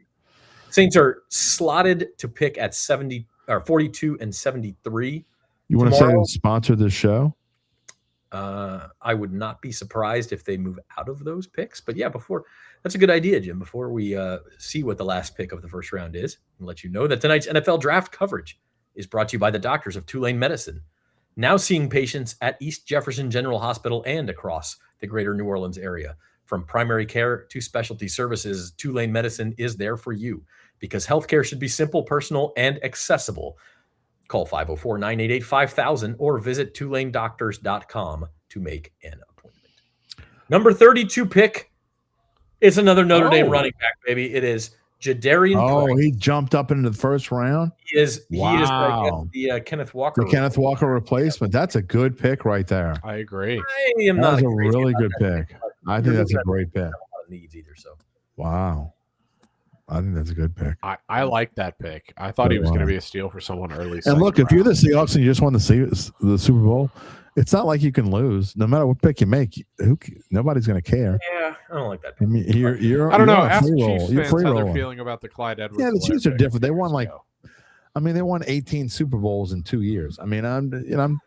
Saints are slotted to pick at 70 or 42 and 73. You want to say tomorrow. who sponsored this show? I would not be surprised if they move out of those picks. But yeah, that's a good idea, Jim. Before we see what the last pick of the first round is, and let you know that tonight's NFL draft coverage is brought to you by the doctors of Tulane Medicine, now seeing patients at East Jefferson General Hospital and across the greater New Orleans area. From primary care to specialty services, Tulane Medicine is there for you because healthcare should be simple, personal, and accessible. Call 504-988-5000 or visit TulaneDoctors.com to make an appointment. Number 32 pick is another Notre Dame running back, baby. It is Jadarian Oh, Price. he jumped up into the first round. He is like Wow. the Kenneth Walker. The Kenneth Walker replacement. That's a good pick right there. I agree. I am That not was a crazy really about good that pick. I think that's a great pick. a lot of needs either. So Wow. I think that's a good pick. I like that pick. I thought he was going to be a steal for someone early. And look, if you're the Seahawks and you just want to see the Super Bowl, it's not like you can lose. No matter what pick you make, nobody's going to care. yeah, I don't like that. I mean, you're I don't know. you're on a Ask free roll. Chiefs You're fans free how they're rolling. feeling about the Clyde Edwards. Yeah, the Chiefs are pick different. They 2 won years ago. they won 18 Super Bowls in 2 years. I mean, the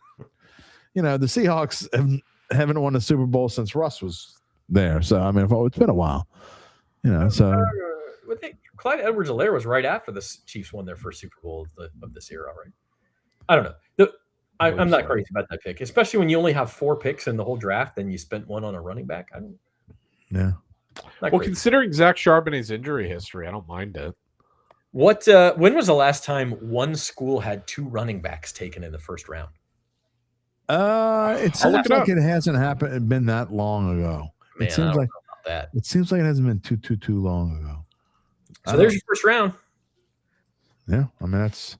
Seahawks haven't won a Super Bowl since Russ was there. So I mean, it's been a while. So Clyde Edwards-Helaire was right after the Chiefs won their first Super Bowl of this era, right? I don't know. I'm not crazy about that pick, especially when you only have 4 picks in the whole draft and you spent one on a running back. Yeah. Well, considering Zach Charbonnet's injury history, I don't mind it. When was the last time one school had 2 running backs taken in the first round? It seems like it hasn't been that long ago. Man, It seems I don't like know about that. it seems like it hasn't been too long ago. So there's your first round. Yeah, I mean that's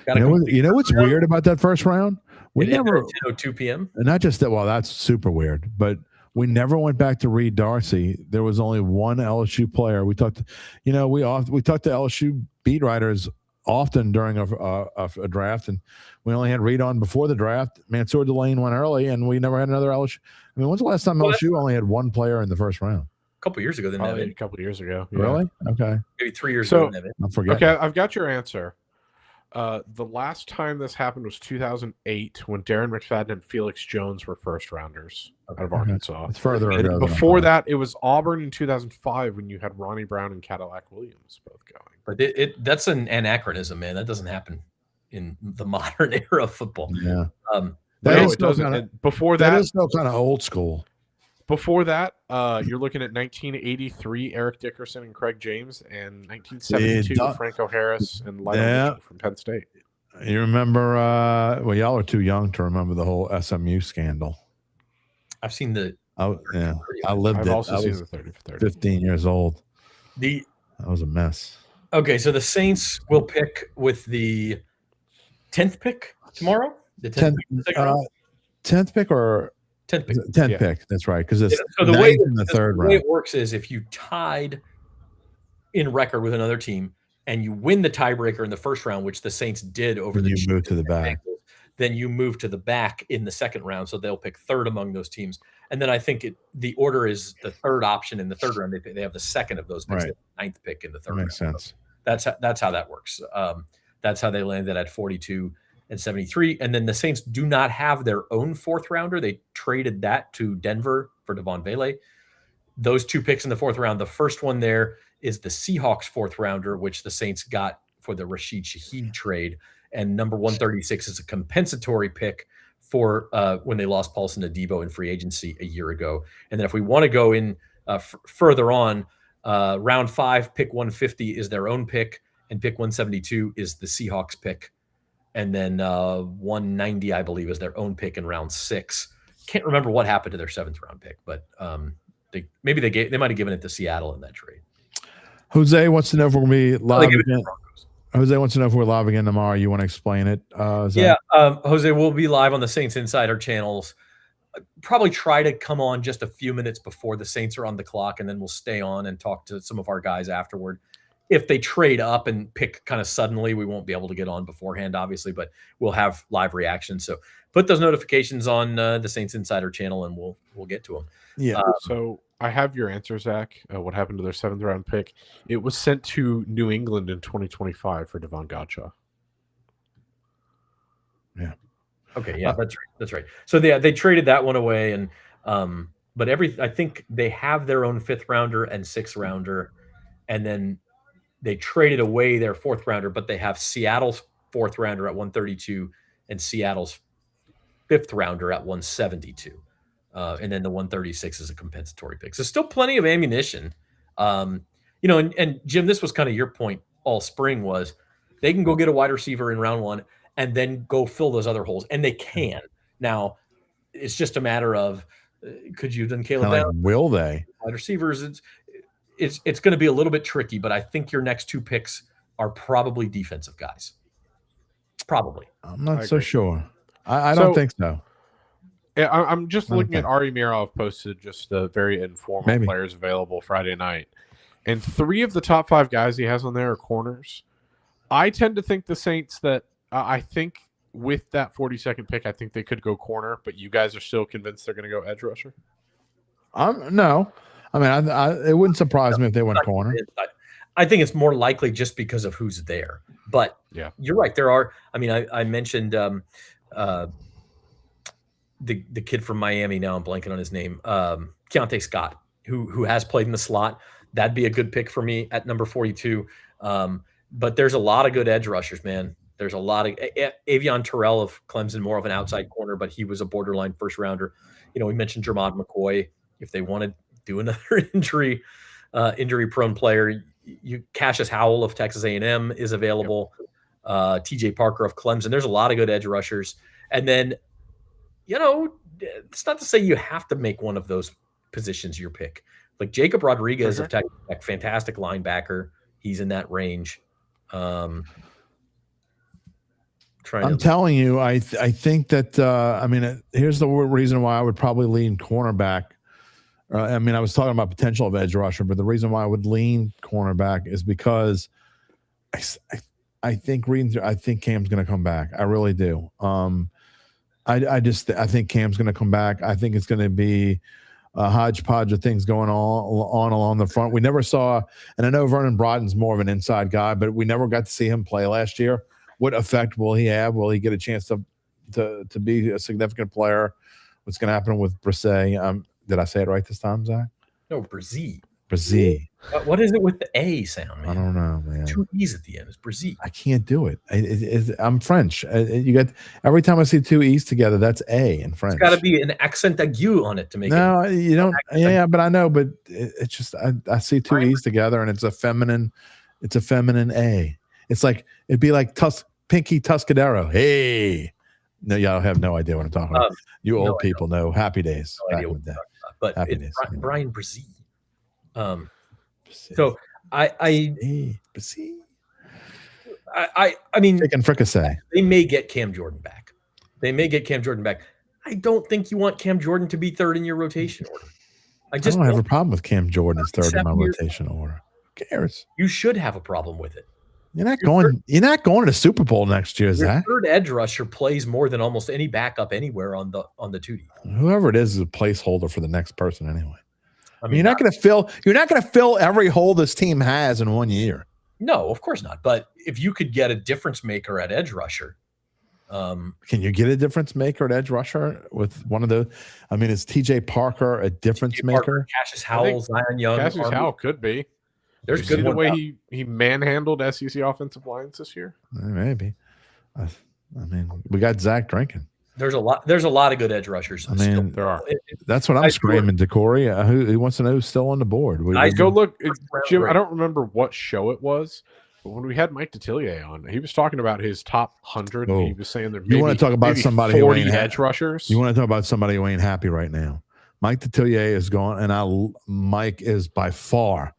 Gotta you know what's weird about that first round? We It ended never at 10:02 p.m. and not just that. Well, that's super weird, but we never went back to read Darcey. There was only one LSU player. We talked, we talked to LSU beat writers often during a draft, and we only had Reed on before the draft. Mansour Delane went early, and we never had another LSU. I mean, when's the last time LSU only had one player in the first round? A couple years ago, Probably a couple years ago. Yeah. Really? Okay. Maybe 3 years So, ago. I forget. okay, I've got your answer. The last time this happened was 2008 when Darren McFadden and Felix Jones were first rounders out of Arkansas. It's further And ago than I before thought. that, it was Auburn in 2005 when you had Ronnie Brown and Cadillac Williams both going. But that's an anachronism, man. That doesn't happen in the modern era of football. Yeah. No, is it doesn't. kinda- And before that that, is still kind of old school. before that, you're looking at 1983, Eric Dickerson and Craig James, and 1972, Yeah, Franco Harris and Lionel Yeah. Mitchell from Penn State. You remember? Well, y'all are too young to remember the whole SMU scandal. I've seen the I lived I've it. also I seen was the 30 for 30. 15 years old. the That was a mess. Okay, so the Saints will pick with the 10th pick tomorrow. The 10th 10th, pick, the second round? 10th pick or 10th pick. 10th Yeah. pick. That's right. Because it's So the 9th way in the third the way round. it works is if you tied in record with another team and you win the tiebreaker in the first round, which the Saints did over Then the you Chiefs move to the and back. Bengals, then you move to the back in the second round. So they'll pick third among those teams. And then I think the order is the third option in the third round. They have the second of those picks, Right. the 9th pick in the third That makes round. sense. That's how that works. That's how they landed at 42 and 73. And then the Saints do not have their own 4th rounder. They traded that to Denver for Devon Vele. Those 2 picks in the 4th round. The first one there is the Seahawks 4th rounder, which the Saints got for the Rashid Shaheed trade, and number 136 is a compensatory pick for when they lost Paulson Adebo in free agency a year ago. And then if we want to go in further on, round 5, pick 150 is their own pick, and pick 172 is the Seahawks pick. And then 190, I believe, is their own pick in round 6. Can't remember what happened to their 7th round pick, but they might have given it to Seattle in that trade. Jose wants to know if we're going to be live again. Jose wants to know if we're live again tomorrow. You want to explain it? Yeah, Jose, we'll be live on the Saints Insider channels. Probably try to come on just a few minutes before the Saints are on the clock, and then we'll stay on and talk to some of our guys afterward. If they trade up and pick kind of suddenly, we won't be able to get on beforehand, obviously, but we'll have live reactions. So put those notifications on the Saints Insider channel, and we'll get to them. Yeah. So I have your answer, Zach. What happened to their 7th round pick? It was sent to New England in 2025 for Devon Gotcha. Yeah. Okay. Yeah, that's right. So they traded that one away, and but I think they have their own 5th rounder and 6th rounder, and then they traded away their 4th rounder, but they have Seattle's 4th rounder at 132 and Seattle's 5th rounder at 172. And then the 136 is a compensatory pick. So still plenty of ammunition. And Jim, this was kind of your point all spring, was they can go get a wide receiver in round 1 and then go fill those other holes. And they can. Now, it's just a matter of, could you then Caleb down? Will they? Wide receivers, it's going to be a little bit tricky, but I think your next 2 picks are probably defensive guys. Probably. I'm not so sure. I don't think so. Yeah, I'm just looking at Ari Mirov posted just the very informal players available Friday night. And 3 of the top 5 guys he has on there are corners. I tend to think the Saints that I think with that 42nd pick, I think they could go corner, but you guys are still convinced they're going to go edge rusher? No. I mean, it wouldn't surprise me if they went corner. I think it's more likely just because of who's there. But yeah, you're right. There are. I mean, I mentioned the kid from Miami. Now I'm blanking on his name. Keontae Scott, who has played in the slot. That'd be a good pick for me at number 42. But there's a lot of good edge rushers, man. There's a lot of Avion Terrell of Clemson, more of an outside corner, but he was a borderline 1st rounder. We mentioned Jermod McCoy. If they want to do another injury prone player, Cassius Howell of Texas A&M is available. TJ Parker of Clemson. There's a lot of good edge rushers. And then, it's not to say you have to make one of those positions your pick. Like Jacob Rodriguez of Texas Tech, fantastic linebacker. He's in that range. I'm telling you, I think that here's the reason why I would probably lean cornerback. I was talking about potential of edge rusher, but the reason why I would lean cornerback is because I think Cam's going to come back. I really do. I think Cam's going to come back. I think it's going to be a hodgepodge of things going on along the front. We never saw, and I know Vernon Broughton's more of an inside guy, but we never got to see him play last year. What effect will he have? Will he get a chance to be a significant player? What's going to happen with Brissett? Did I say it right this time, Zach? No, Brzee. Brzee. What is it with the A sound, man? I don't know, man. 2 E's at the end. It's Brzee. I can't do it. I'm French. You got every time I see 2 E's together, that's A in French. It's got to be an accent aigu on it to make it. No, you don't. Yeah, but I know. But it's just I see 2 E's together, and it's a feminine A. It's like it'd be like Pinky Tuscadero. Hey, no, y'all have no idea what I'm talking about. You old people know. Happy Days. No idea what you're talking about. But Happy it's Days. Brian Brzee. So I mean, chicken fricassee. They may get Cam Jordan back. I don't think you want Cam Jordan to be 3rd in your rotation order. I don't have a problem with Cam Jordan as 3rd in my rotation order. Who cares? You should have a problem with it. You're not going to the Super Bowl next year, Zach. Your 3rd edge rusher plays more than almost any backup anywhere on the 2D. Whoever it is a placeholder for the next person anyway. You're not going to fill every hole this team has in 1 year. No, of course not. But if you could get a difference maker at edge rusher, can you get a difference maker at edge rusher with one of the? Is TJ Parker a difference maker? Cassius Howell, Zion Young. Cassius Howell could be. There's you good see the ones way out. he manhandled SEC offensive lines this year. Maybe. I mean, we got Zach drinking. There's a lot of good edge rushers. I mean, still. There are. That's what I'm screaming to Corey. Who wants to know who's still on the board? Go look, Jim. Right. I don't remember what show it was, but when we had Mike Detillier on, he was talking about his top 100. And he was saying there you want to talk about somebody 40 who ain't edge rushers. You want to talk about somebody who ain't happy right now? Mike Detillier is gone, and Mike is by far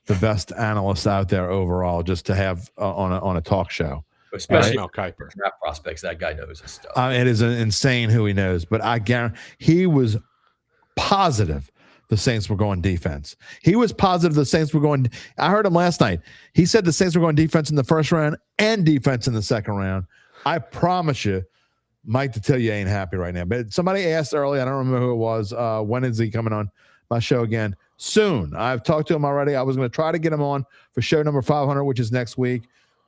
the best analyst out there overall. Just to have on a talk show. Especially Mel Kiper. Draft prospects, that guy knows his stuff. It is insane who he knows, but I guarantee he was positive the Saints were going defense. He was positive the Saints were going. I heard him last night. He said the Saints were going defense in the first round and defense in the second round. I promise you, Mike Detillier ain't happy right now. But somebody asked earlier, I don't remember who it was, when is he coming on my show again? Soon. I've talked to him already. I was going to try to get him on for show number 500, which is next week.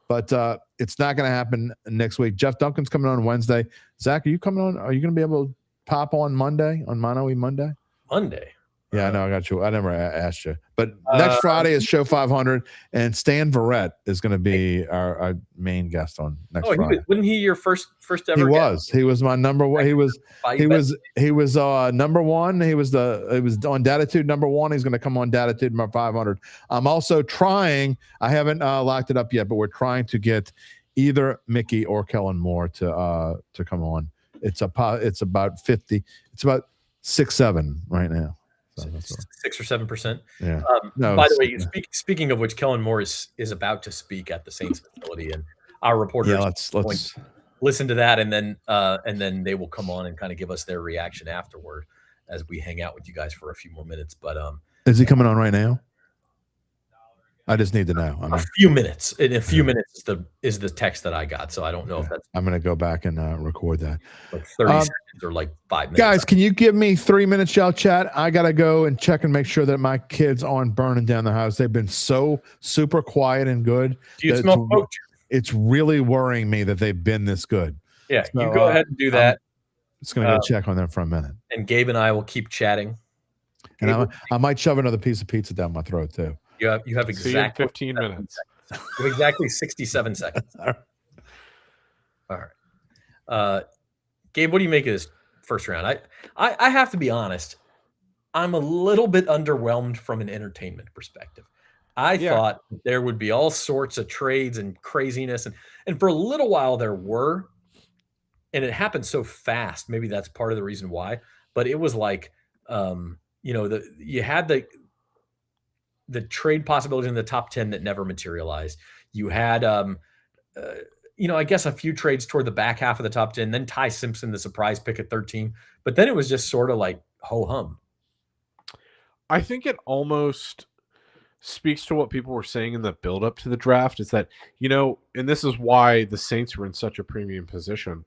But it's not going to happen next week. Jeff Duncan's coming on Wednesday. Zach, are you coming on? Are you going to be able to pop on Monday, on Mono E Monday? Monday? Yeah, I know. I got you. I never asked you. But next Friday is show 500, and Stan Verrett is going to be our main guest on next Friday. Wasn't he your first ever He guest? was. He was my number one. He was number one. He was on Dattitude number one. He's going to come on Dattitude number 500. I'm also trying. I haven't locked it up yet, but we're trying to get either Mickey or Kellen Moore to come on. It's about 50. It's about 6-7 right now. So 6 or 7%. Yeah. No, by the way, speaking of which, Kellen Moore is about to speak at the Saints facility, and our reporters let's listen to that, and then they will come on and kind of give us their reaction afterward as we hang out with you guys for a few more minutes. But is he coming on right now? I just need to know. A few minutes. In a few minutes is the text that I got, so I don't know if that's. I'm going to go back and record that. Like 30 seconds or like 5 minutes. Guys, can you give me 3 minutes, y'all chat? I got to go and check and make sure that my kids aren't burning down the house. They've been so super quiet and good. Do you smell smoke? It's really worrying me that they've been this good. Yeah, so, you go ahead and do that. Just going to go check on them for a minute. And Gabe and I will keep chatting. And I might shove another piece of pizza down my throat, too. You have exactly 15 minutes. You have exactly 67 seconds. All right. Gabe, what do you make of this first round? I have to be honest. I'm a little bit underwhelmed from an entertainment perspective. I thought there would be all sorts of trades and craziness. And for a little while there were. And it happened so fast. Maybe that's part of the reason why. But it was like, you had the trade possibilities in the top 10 that never materialized. You had, I guess a few trades toward the back half of the top 10, then Ty Simpson, the surprise pick at 13. But then it was just sort of like ho-hum. I think it almost speaks to what people were saying in the build-up to the draft is that, and this is why the Saints were in such a premium position.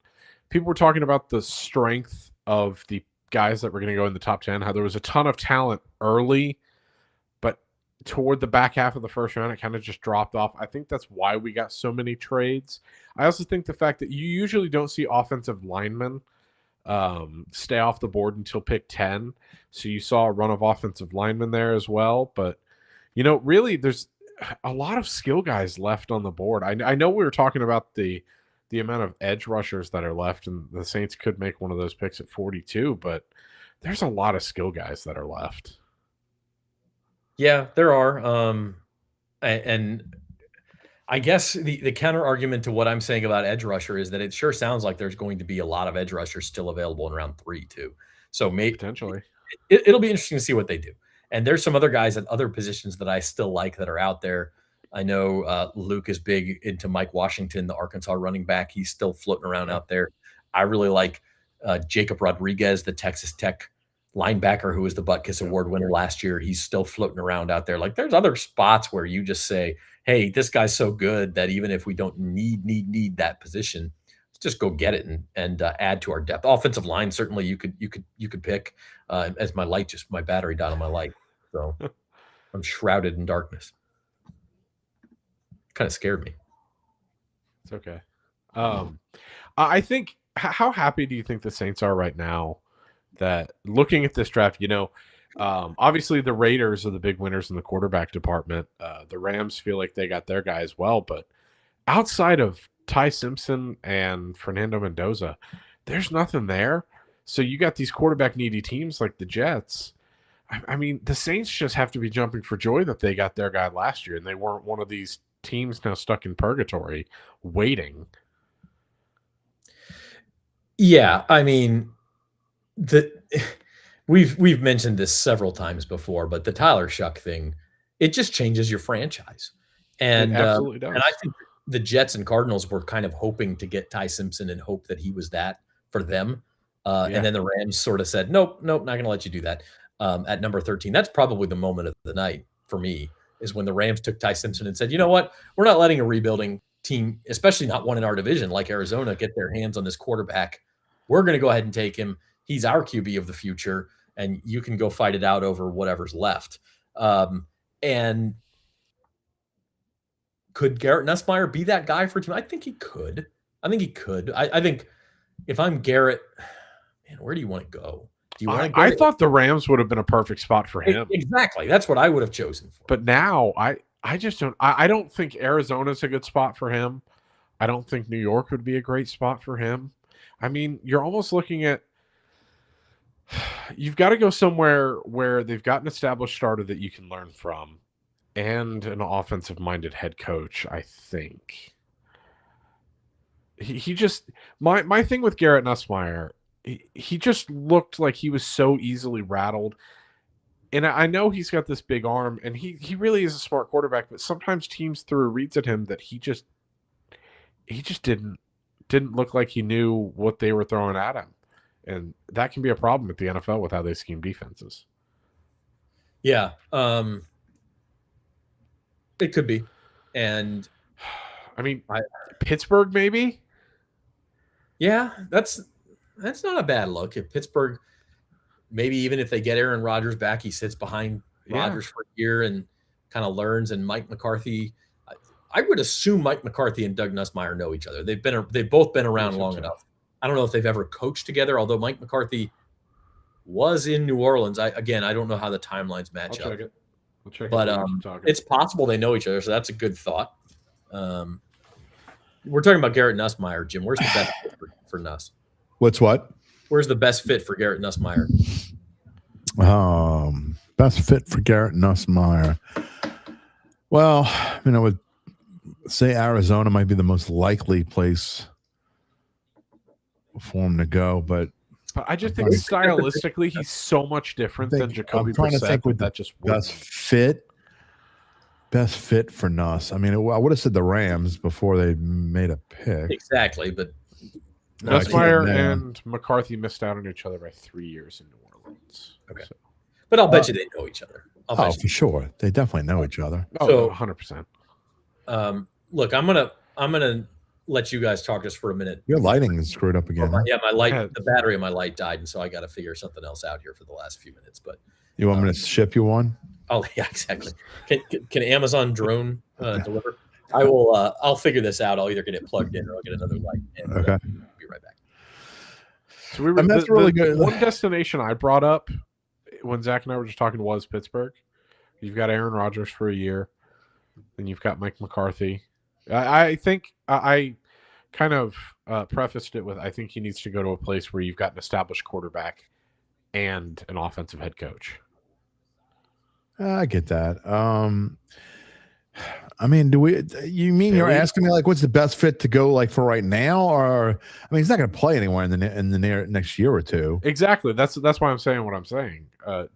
People were talking about the strength of the guys that were going to go in the top 10, how there was a ton of talent early, but toward the back half of the first round, it kind of just dropped off. I think that's why we got so many trades. I also think the fact that you usually don't see offensive linemen stay off the board until pick 10. So you saw a run of offensive linemen there as well. But, really there's a lot of skill guys left on the board. I know we were talking about the amount of edge rushers that are left, and the Saints could make one of those picks at 42, but there's a lot of skill guys that are left. Yeah, there are. And I guess the counter argument to what I'm saying about edge rusher is that it sure sounds like there's going to be a lot of edge rushers still available in round 3 too. So maybe potentially it'll be interesting to see what they do. And there's some other guys at other positions that I still like that are out there. I know Luke is big into Mike Washington, the Arkansas running back. He's still floating around out there. I really like Jacob Rodriguez, the Texas Tech linebacker who was the Butkus Award winner last year. He's still floating around out there. Like there's other spots where you just say, hey, this guy's so good that even if we don't need that position, let's just go get it and add to our depth. Offensive line, certainly you could pick as my battery died on my light. So I'm shrouded in darkness. Kind of scared me. It's okay. I think, how happy do you think the Saints are right now that looking at this draft, Obviously, the Raiders are the big winners in the quarterback department. The Rams feel like they got their guy as well, but outside of Ty Simpson and Fernando Mendoza, there's nothing there. So you got these quarterback needy teams like the Jets. I mean, the Saints just have to be jumping for joy that they got their guy last year and they weren't one of these teams now stuck in purgatory waiting. Yeah, I mean, we've mentioned this several times before, but the Tyler Shuck thing, it just changes your franchise. And It absolutely does. And I think the Jets and Cardinals were kind of hoping to get Ty Simpson and hope that he was that for them. And then the Rams sort of said, nope, not going to let you do that. At number 13, that's probably the moment of the night for me, is when the Rams took Ty Simpson and said, you know what, we're not letting a rebuilding team, especially not one in our division like Arizona, get their hands on this quarterback. We're going to go ahead and take him. He's our QB of the future, and you can go fight it out over whatever's left. And could Garrett Nussmeier be that guy for a team? I think he could. I think if I'm Garrett, man, where do you want to go? Do you want to? I thought the Rams would have been a perfect spot for him. Exactly. That's what I would have chosen for. But now I just don't. I don't think Arizona's a good spot for him. I don't think New York would be a great spot for him. I mean, you're almost looking at. You've got to go somewhere where they've got an established starter that you can learn from, and an offensive-minded head coach. I think. He just my thing with Garrett Nussmeier. He just looked like he was so easily rattled. And I know he's got this big arm, and he really is a smart quarterback, but sometimes teams threw reads at him that he just didn't look like he knew what they were throwing at him. And that can be a problem at the NFL with how they scheme defenses. Yeah. It could be. And I mean, Pittsburgh maybe? Yeah, that's not a bad look. If Pittsburgh, maybe even if they get Aaron Rodgers back, he sits behind Rodgers for a year and kind of learns. And Mike McCarthy, I would assume Mike McCarthy and Doug Nussmeier know each other. They've both been around long enough. I don't know if they've ever coached together, although Mike McCarthy was in New Orleans. I don't know how the timelines match up. We'll check but it's possible they know each other, so that's a good thought. We're talking about Garrett Nussmeier, Jim. Where's the best fit for Nuss? What? Where's the best fit for Garrett Nussmeier? Best fit for Garrett Nussmeier. Well, I would say Arizona might be the most likely place for him to go, but I just think stylistically he's so much different than Jacoby Brissett. That just best fit for Nuss. I mean, I would have said the Rams before they made a pick. Exactly, but Nussmeier and McCarthy missed out on each other by 3 years in New Orleans. Okay, but I'll bet you they know each other. For sure, they definitely know each other. So 100%. Look, I'm gonna let you guys talk just for a minute. Your lighting is screwed up again. Yeah, my light, the battery of my light died, and so I got to figure something else out here for the last few minutes. But you want me to ship you one? Oh yeah, exactly. Can Amazon drone deliver? I will. I'll figure this out. I'll either get it plugged in or I'll get another light. And, okay. Be right back. So we were. That's really good. One destination I brought up when Zach and I were just talking was Pittsburgh. You've got Aaron Rodgers for a year, and you've got Mike McCarthy. I think I kind of prefaced it with I think he needs to go to a place where you've got an established quarterback and an offensive head coach. I get that. I mean, you mean you're asking me like what's the best fit to go like for right now, or I mean he's not going to play anywhere in the next year or two. Exactly. That's why I'm saying what I'm saying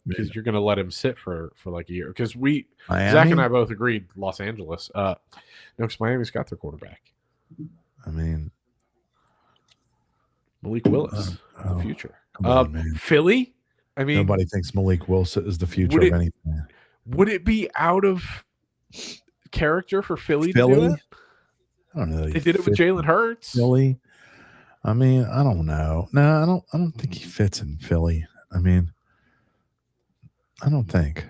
because you're going to let him sit for like a year because Zach and I both agreed Los Angeles. No, because Miami's got their quarterback. I mean, Malik Willis, the future. On, Philly. I mean, nobody thinks Malik Willis is the future of anything. Would it be out of character for Philly to do it? I don't know. They did it with Jalen Hurts. Philly. I mean, I don't know. No, I don't think he fits in Philly. I mean, I don't think.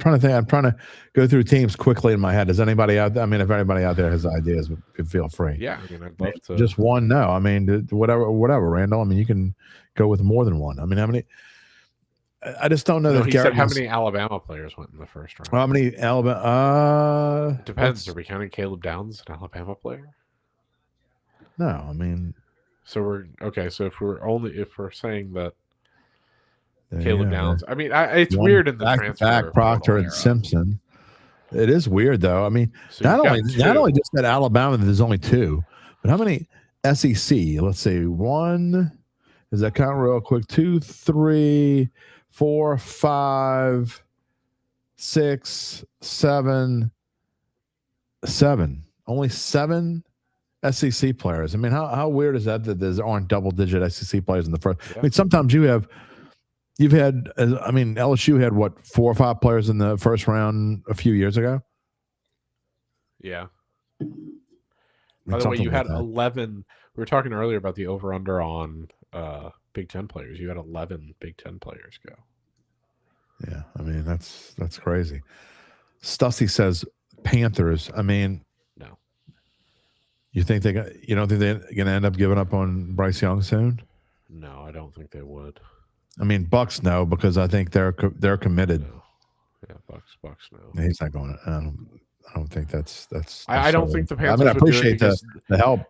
I'm trying to go through teams quickly in my head. Does anybody out there? I mean, if anybody out there has ideas, feel free. Yeah, I mean, I'd love to. Just one? No. I mean, whatever, Randall. I mean, you can go with more than one. I mean, how many? I just don't know No, that he said Garrett how Nuss- many Alabama players went in the first round. How many Alabama? It depends. Are we counting Caleb Downs, an Alabama player? No, I mean. So we're okay. So if we're saying that Yeah, Caleb Downs, I mean, it's weird in the transfer back Proctor portal and era. Simpson. It is weird though. I mean, So not you've got only two. just at Alabama, there's only 2, but how many SEC? Let's see. 1. Does that count real quick? 2, 3, 4, 5, 6, 7, 7. Only 7 SEC players. I mean, how weird is that there aren't double-digit SEC players in the first? Yeah. I mean, sometimes you've had. I mean, LSU had what 4 or 5 players in the first round a few years ago. Yeah. I mean, By the way, you something like had that. 11. We were talking earlier about the over/under on Big Ten players. You had 11 Big Ten players go. Yeah, I mean that's crazy. Stussy says Panthers. I mean, no. You think you don't think they're going to end up giving up on Bryce Young soon? No, I don't think they would. I mean, Bucks no, because I think they're committed. No. Yeah, Bucks no. He's not going. I don't think that's. I don't think the Panthers. I mean, I would do it appreciate because the help.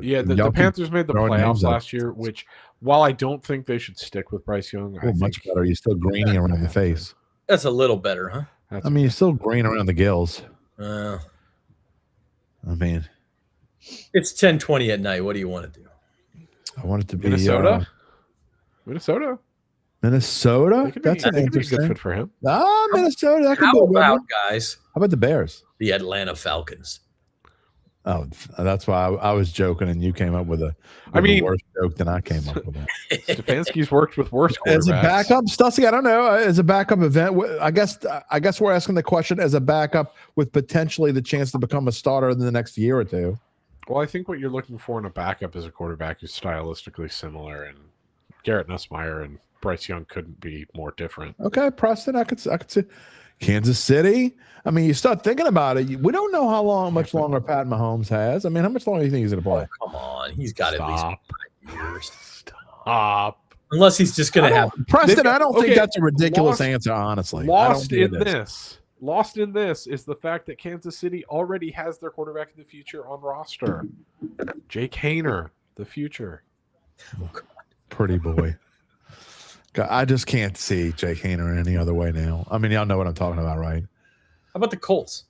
Yeah, the Panthers made the playoffs last year, which while I don't think they should stick with Bryce Young, I think much better. You're still greeny around the face. That's a little better, huh? I mean, you're still green around the gills. I mean, it's 10:20 at night. What do you want to do? I want it to be Minnesota. Minnesota. That's an interesting. Good fit for him. Minnesota. That could How be a good about one. guys? How about the Bears? The Atlanta Falcons. Oh, that's why I was joking, and you came up with a worse joke than I came up with. Stefanski's worked with worse quarterbacks. As a backup, Stussy, I don't know. As a backup event, I guess we're asking the question as a backup with potentially the chance to become a starter in the next year or two. Well, I think what you're looking for in a backup is a quarterback who's stylistically similar, and Garrett Nussmeier and Bryce Young couldn't be more different. Okay, Preston, I could see Kansas City. I mean, you start thinking about it. We don't know how much longer Pat Mahomes has. I mean, how much longer do you think he's going to play? Oh, come on, he's got at least 5 years. Stop. Unless he's just going to have Preston. I don't think that's a ridiculous answer. Honestly, Lost in this is the fact that Kansas City already has their quarterback of the future on roster. Jake Haener, the future. Oh, God. Pretty boy. God, I just can't see Jake Haener any other way now. I mean, y'all know what I'm talking about, right? How about the Colts?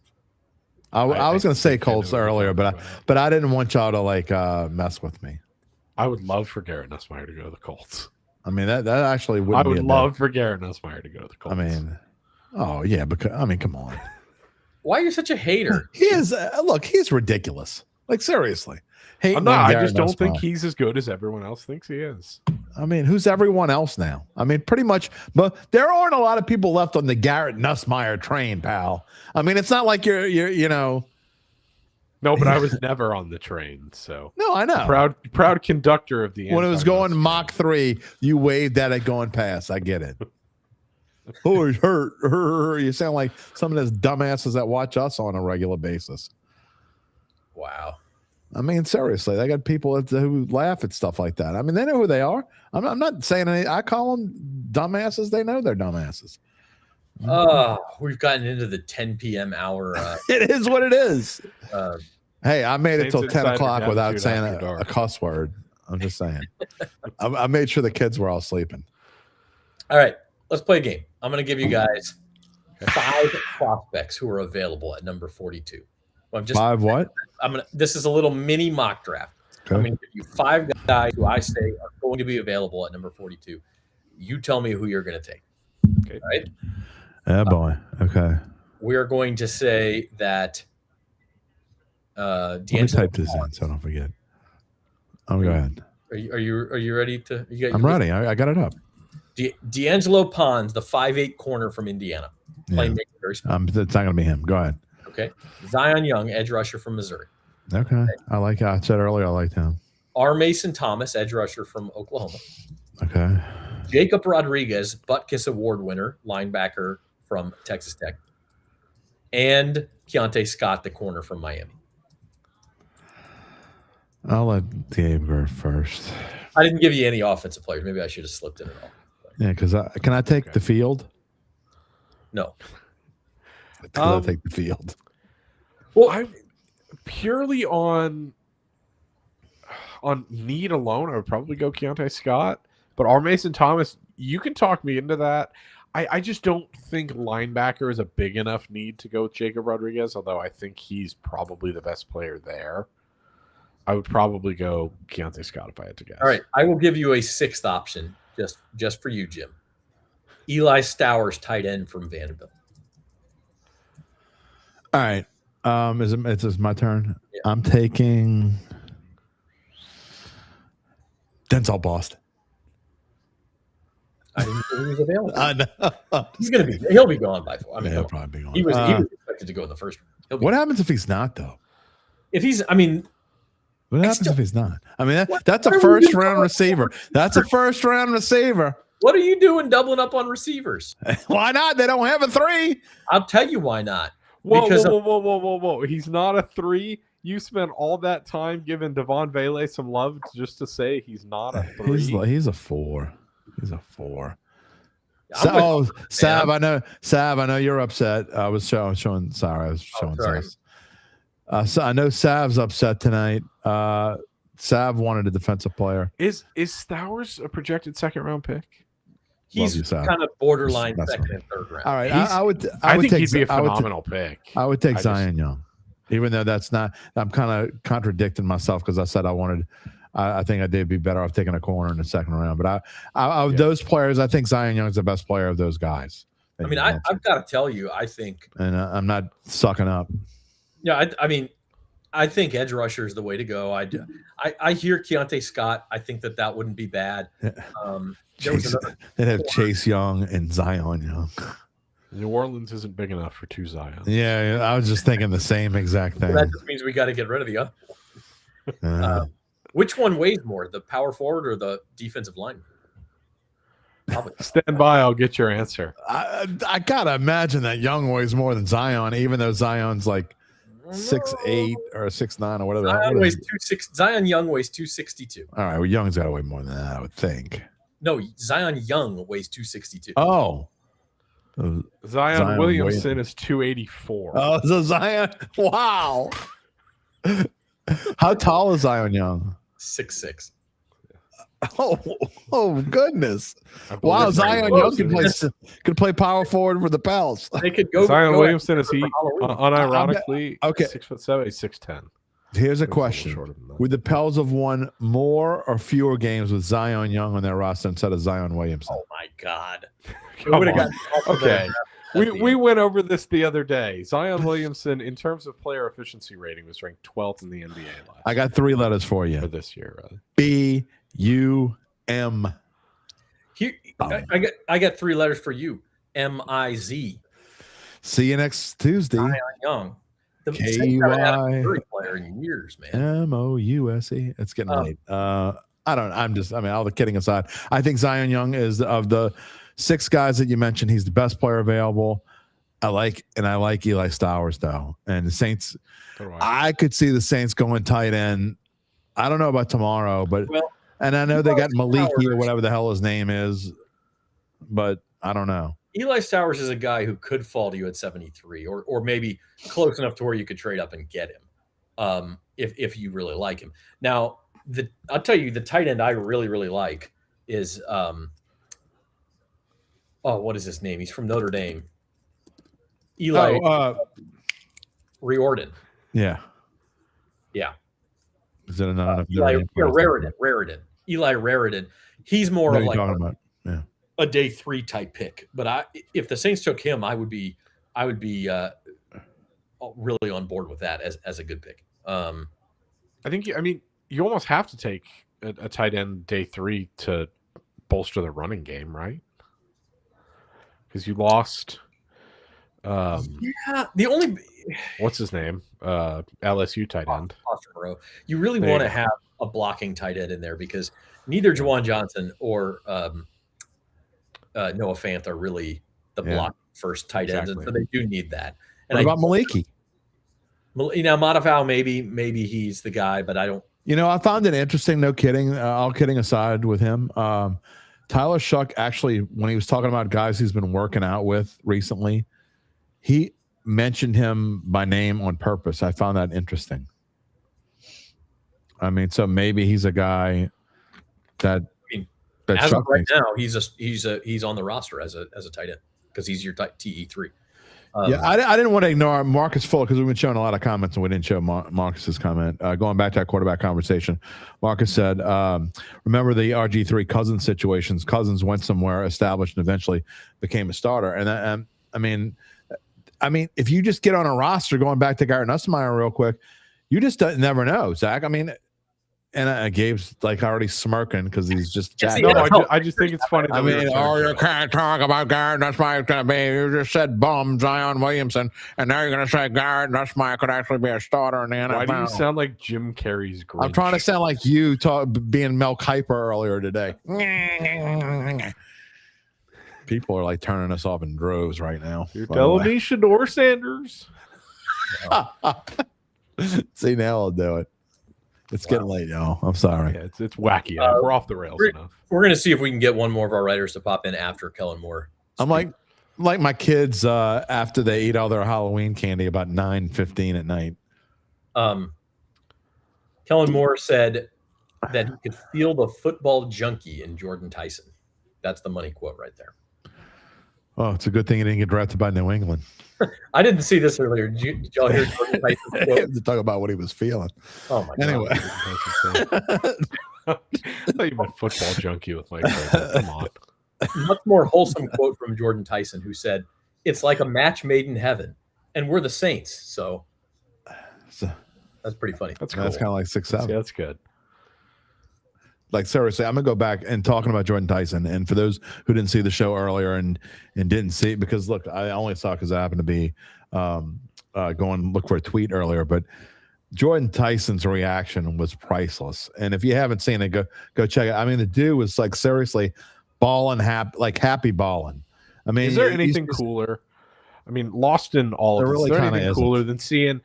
I was going to say Colts earlier, but I didn't want y'all to mess with me. I would love for Garrett Nussmeier to go to the Colts. I mean, that actually would. I would love for Garrett Nussmeier to go to the Colts. I mean, oh yeah, because I mean, come on. Why are you such a hater? He is. Look, he's ridiculous. Like seriously, I just don't think he's as good as everyone else thinks he is. I mean, who's everyone else now? I mean, pretty much, but there aren't a lot of people left on the Garrett Nussmeier train, pal. I mean, it's not like you're No, but I was never on the train, so no, I know. Proud conductor of the. When it was going Mach 3, you waved at it going past. I get it. Oh, he's hurt. You sound like some of those dumbasses that watch us on a regular basis. Wow. I mean, seriously, they got people who laugh at stuff like that. I mean, they know who they are. I'm not saying any. I call them dumbasses. They know they're dumbasses. We've gotten into the 10 p.m. hour. It is what it is. Hey, I made it till Saints 10 Insider o'clock without Dattitude saying after dark. a cuss word. I'm just saying. I made sure the kids were all sleeping. All right, let's play a game. I'm going to give you guys 5 prospects who are available at number 42. I'm just 5 what? This is a little mini mock draft. Okay. I'm going to give you 5 guys who I say are going to be available at number 42. You tell me who you're going to take. Okay. All right. Yeah, boy. Okay. We are going to say that Let me type this in so I don't forget. Oh, go ahead. Are you ready to? I'm ready. I got it up. D'Angelo Pons, the 5'8" corner from Indiana. Yeah. Playmaker, very smart. It's not going to be him. Go ahead. Okay. Zion Young, edge rusher from Missouri. Okay. I like. I said earlier I liked him. R. Mason Thomas, edge rusher from Oklahoma. Okay. Jacob Rodriguez, Butkus Award winner, linebacker from Texas Tech. And Keontae Scott, the corner from Miami. I'll let Gabe go first. I didn't give you any offensive players. Maybe I should have slipped in it all. Yeah, because can I take the field? No. I'll take the field. Well, I purely on need alone, I would probably go Keontae Scott. But our Mason Thomas, you can talk me into that. I just don't think linebacker is a big enough need to go with Jacob Rodriguez, although I think he's probably the best player there. I would probably go Keontae Scott if I had to guess. All right, I will give you a sixth option just for you, Jim. Eli Stowers, tight end from Vanderbilt. All right. Is my turn? Yeah. I'm taking Denzel Boston. I didn't think he was available. I know. He'll be gone by 4. I mean, he'll probably be gone. He was expected to go in the first round. What happens if he's not, though? What happens if he's not? I mean, that's a first round receiver. That's a first round receiver. What are you doing doubling up on receivers? Why not? They don't have a 3. I'll tell you why not. Whoa. He's not a 3. You spent all that time giving Devon Vele some love just to say he's not a 3. He's a 4. He's a 4. Sav, I know you're upset. I was showing. Sorry, I was showing. So I know Sav's upset tonight. Sav wanted a defensive player. Is Stowers a projected second-round pick? He's kind of borderline second and third round. All right, I think he'd be a phenomenal pick. I would take Zion Young, even though that's not. I'm kind of contradicting myself because I said I wanted. I think I did be better off taking a corner in the second round. But of those players, I think Zion Young is the best player of those guys. I mean, I've got to tell you, I think, and I'm not sucking up. Yeah, I mean, I think edge rusher is the way to go. I hear Keontae Scott. I think that wouldn't be bad. They'd have Chase Young and Zion Young. New Orleans isn't big enough for 2 Zions. Yeah, I was just thinking the same exact thing. Well, that just means we got to get rid of the other. Which one weighs more, the power forward or the defensive lineman? Stand by, I'll get your answer. I gotta imagine that Young weighs more than Zion, even though Zion's like 6'8" or 6'9" or whatever. Zion Young weighs 262. All right, well, Young's got to weigh more than that, I would think. No, Zion Young weighs 262. Oh. Zion Williamson is 284. Oh, so Zion, wow. How tall is Zion Young? 6'6". Oh goodness! Wow, Zion Young could play power forward for the Pels. They could go. Zion Williamson is unironically 6'7", he's 6'10". Here's a question: would the Pels have won more or fewer games with Zion Young on their roster instead of Zion Williamson? Oh my God! Okay. We went over this the other day. Zion Williamson, in terms of player efficiency rating, was ranked 12th in the NBA last I got 3 letters for you. For this year, rather. B-U-M. I got 3 letters for you. M-I-Z. See you next Tuesday. Zion Young. The K-Y player in years, man. M-O-U-S-E. It's getting late. All the kidding aside, I think Zion Young is of the 6 guys that you mentioned, he's the best player available. I like Eli Stowers though, and the Saints. I could see the Saints going tight end. I don't know about tomorrow, but and I know they got Maliki or whatever the hell his name is, but I don't know. Eli Stowers is a guy who could fall to you at 73, or maybe close enough to where you could trade up and get him, if you really like him. Now, I'll tell you, the tight end I really, really like is what is his name? He's from Notre Dame. Eli Riordan. Yeah. Yeah. Is that another Raridan. Eli Raridan. He's more of like a day 3 type pick. But if the Saints took him, I would be really on board with that as a good pick. I think you almost have to take a tight end day 3 to bolster the running game, right? Because you lost. The only what's his name? LSU tight end. Austin Moreau. You really want to have a blocking tight end in there because neither Juwan Johnson or Noah Fant are really the block first tight ends, and so they do need that. And what about Maliki? Matafau, maybe he's the guy, but I don't. I found it interesting. No kidding. All kidding aside with him, Tyler Shuck actually, when he was talking about guys he's been working out with recently, he mentioned him by name on purpose. I found that interesting. I mean, so maybe he's a guy that as of right now, he's on the roster as a tight end because he's your TE3. Yeah, I didn't want to ignore Marcus Fuller because we've been showing a lot of comments and we didn't show Marcus's comment. Going back to that quarterback conversation, Marcus said, remember the RG3 Cousins situations. Cousins went somewhere, established, and eventually became a starter. And I mean, if you just get on a roster, going back to Garrett Nussmeier real quick, you just never know, Zach. I mean, and Gabe's like already smirking because he's just chatting. No, I just think it's funny. I mean, you can't talk about Garrett Nussmeier. Going to be. You just said bum Zion Williamson, and now you're going to say Garrett Nussmeier could actually be a starter in the NFL. Why do you sound like Jim Carrey's Grinch? I'm trying to sound like you being Mel Kiper earlier today. People are like turning us off in droves right now. You're telling me Shador Sanders? See, now I'll do it. It's getting late, y'all. I'm sorry. Yeah, it's wacky. We're off the rails enough. We're going to see if we can get one more of our writers to pop in after Kellen Moore. I'm like my kids after they eat all their Halloween candy about 9:15 at night. Kellen Moore said that he could feel the football junkie in Jordan Tyson. That's the money quote right there. Oh, it's a good thing he didn't get drafted by New England. I didn't see this earlier. Did y'all hear Jordan Tyson's quote? To talk about what he was feeling. Oh my God. Anyway. I thought you meant football junkie with Mike. Come on. Much more wholesome quote from Jordan Tyson, who said, "It's like a match made in heaven, and we're the Saints." So that's pretty funny. That's kind of like 6'7". That's good. Like seriously, I'm gonna go back and talking about Jordan Tyson. And for those who didn't see the show earlier and didn't see it, because look, I only saw because I happened to be going look for a tweet earlier, but Jordan Tyson's reaction was priceless. And if you haven't seen it, go check it. I mean, the dude was like seriously balling, happy balling. I mean, is there anything cooler? I mean, lost in all of this. Is there anything cooler than seeing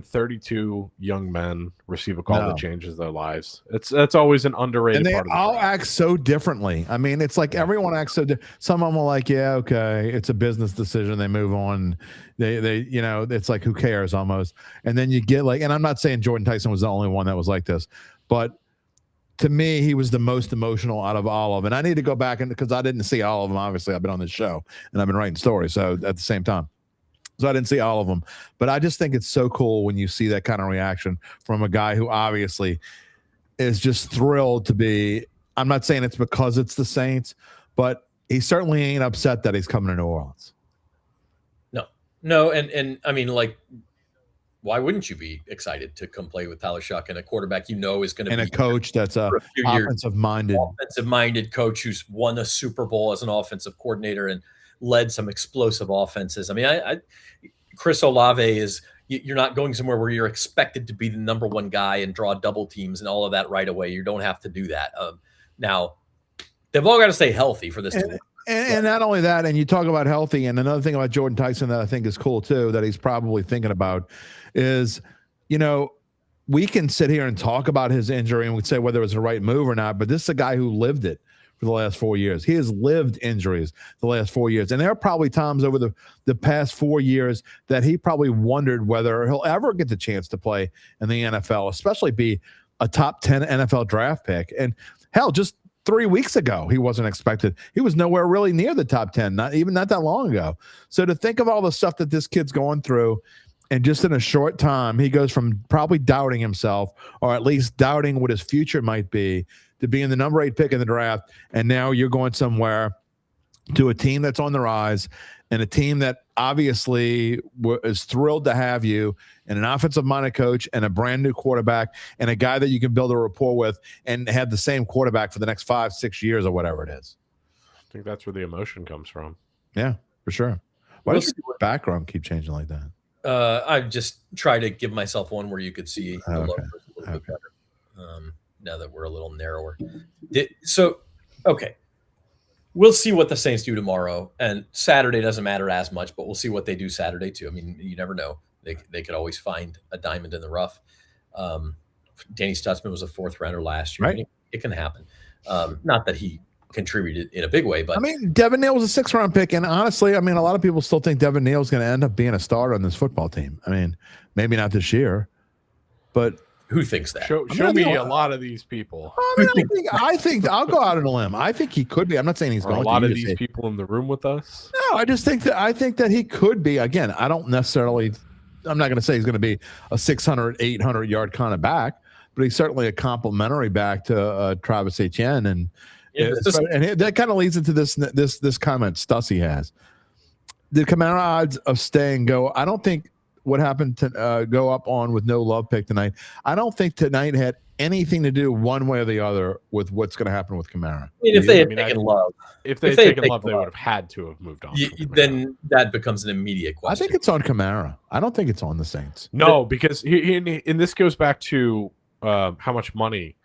32 young men receive a call that changes their lives? That's always an underrated and they part of all act so differently. I mean, it's like everyone acts so some of them are like, yeah, okay, it's a business decision, they move on. They you know, it's like who cares almost. And then you get like, and I'm not saying Jordan Tyson was the only one that was like this, but to me, he was the most emotional out of all of them. And I need to go back and because I didn't see all of them. Obviously, I've been on this show and I've been writing stories. So at the same time. So I didn't see all of them, but I just think it's so cool when you see that kind of reaction from a guy who obviously is just thrilled to be. I'm not saying it's because it's the Saints, but he certainly ain't upset that he's coming to New Orleans. No, and I mean, like, why wouldn't you be excited to come play with Tyler Shuck and a quarterback you know is going to be and a coach that's a offensive minded coach who's won a Super Bowl as an offensive coordinator and led some explosive offenses. I mean, Chris Olave is, you're not going somewhere where you're expected to be the number one guy and draw double teams and all of that right away. You don't have to do that. Now, they've all got to stay healthy for this to work. And not only that, and you talk about healthy, and another thing about Jordan Tyson that I think is cool too, that he's probably thinking about is, you know, we can sit here and talk about his injury and we'd say whether it was the right move or not, but this is a guy who lived it for the last 4 years. He has lived injuries the last 4 years. And there are probably times over the past 4 years that he probably wondered whether he'll ever get the chance to play in the NFL, especially be a top 10 NFL draft pick. And hell, just 3 weeks ago, he wasn't expected. He was nowhere really near the top 10, not that long ago. So to think of all the stuff that this kid's going through, and just in a short time, he goes from probably doubting himself, or at least doubting what his future might be, to being the number 8 pick in the draft. And now you're going somewhere to a team that's on the rise and a team that obviously is thrilled to have you, and an offensive-minded coach and a brand-new quarterback and a guy that you can build a rapport with and have the same quarterback for the next 5-6 years or whatever it is. I think that's where the emotion comes from. Yeah, for sure. Why does your background keep changing like that? I just try to give myself one where you could see the logo a little bit better. Now that we're a little narrower. Okay. We'll see what the Saints do tomorrow. And Saturday doesn't matter as much, but we'll see what they do Saturday too. I mean, you never know. They could always find a diamond in the rough. Danny Stutzman was a 4th rounder last year. Right. It can happen. Not that he contributed in a big way. But I mean, Devin Neal was a 6th-round pick, and honestly, I mean, a lot of people still think Devin Neal is going to end up being a starter on this football team. I mean, maybe not this year, but who thinks that? Show me a lot of these people. I think I'll go out on a limb. I think he could be. I'm not saying he's Are going. a lot to of these people in the room with us. No, I think that he could be. Again, I don't necessarily. I'm not going to say he's going to be a 600, 800 yard kind of back, but he's certainly a complimentary back to Travis Etienne, and that kind of leads into this comment Stussy has. The Kamara odds of staying go. I don't think what happened to go up on with no love pick tonight. I don't think tonight had anything to do one way or the other with what's going to happen with Kamara. I mean, if they had taken love, if they had taken love, they would have had to have moved on. Then that becomes an immediate question. I think it's on Kamara. I don't think it's on the Saints. No, because and this goes back to how much money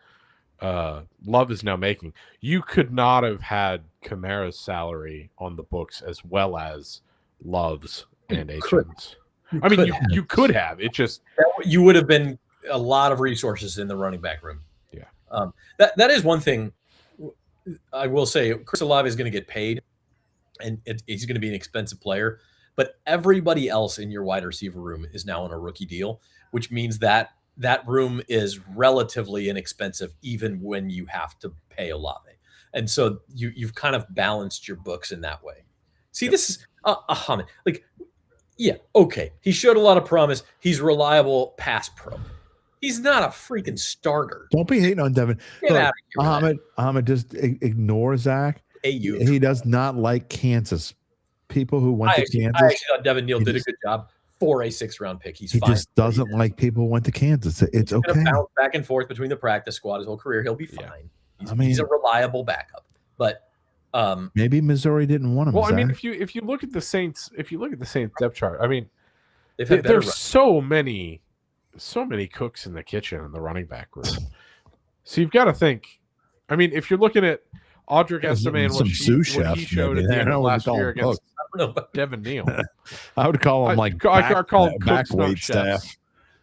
Love is now making. You could not have had Kamara's salary on the books as well as Love's and H.M.'s. I mean, you could have. It just you would have been a lot of resources in the running back room. Yeah, that is one thing I will say. Chris Olave is going to get paid, and he's going to be an expensive player. But everybody else in your wide receiver room is now on a rookie deal, which means that room is relatively inexpensive, even when you have to pay Olave. And so you've kind of balanced your books in that way. See, this is like. Yeah, okay. He showed a lot of promise. He's reliable pass pro. He's not a freaking starter. Don't be hating on Devin. Get out of here. Ahmed just ignore Zach. He does not like Kansas. People who went to Kansas. I actually thought Devin Neal did a good job for a 6th-round pick. He just doesn't like people who went to Kansas. It's okay. He's going to bounce back and forth between the practice squad his whole career. He'll be fine. He's a reliable backup. But maybe Missouri didn't want him. Well, Zach. I mean, if you look at the Saints, depth chart, I mean, there's so many cooks in the kitchen in the running back room. So you've got to think. I mean, if you're looking at Audric Estime and what he showed at the end of last year against Devin Neal, I would call him I call him back cooks, not wait chefs. staff.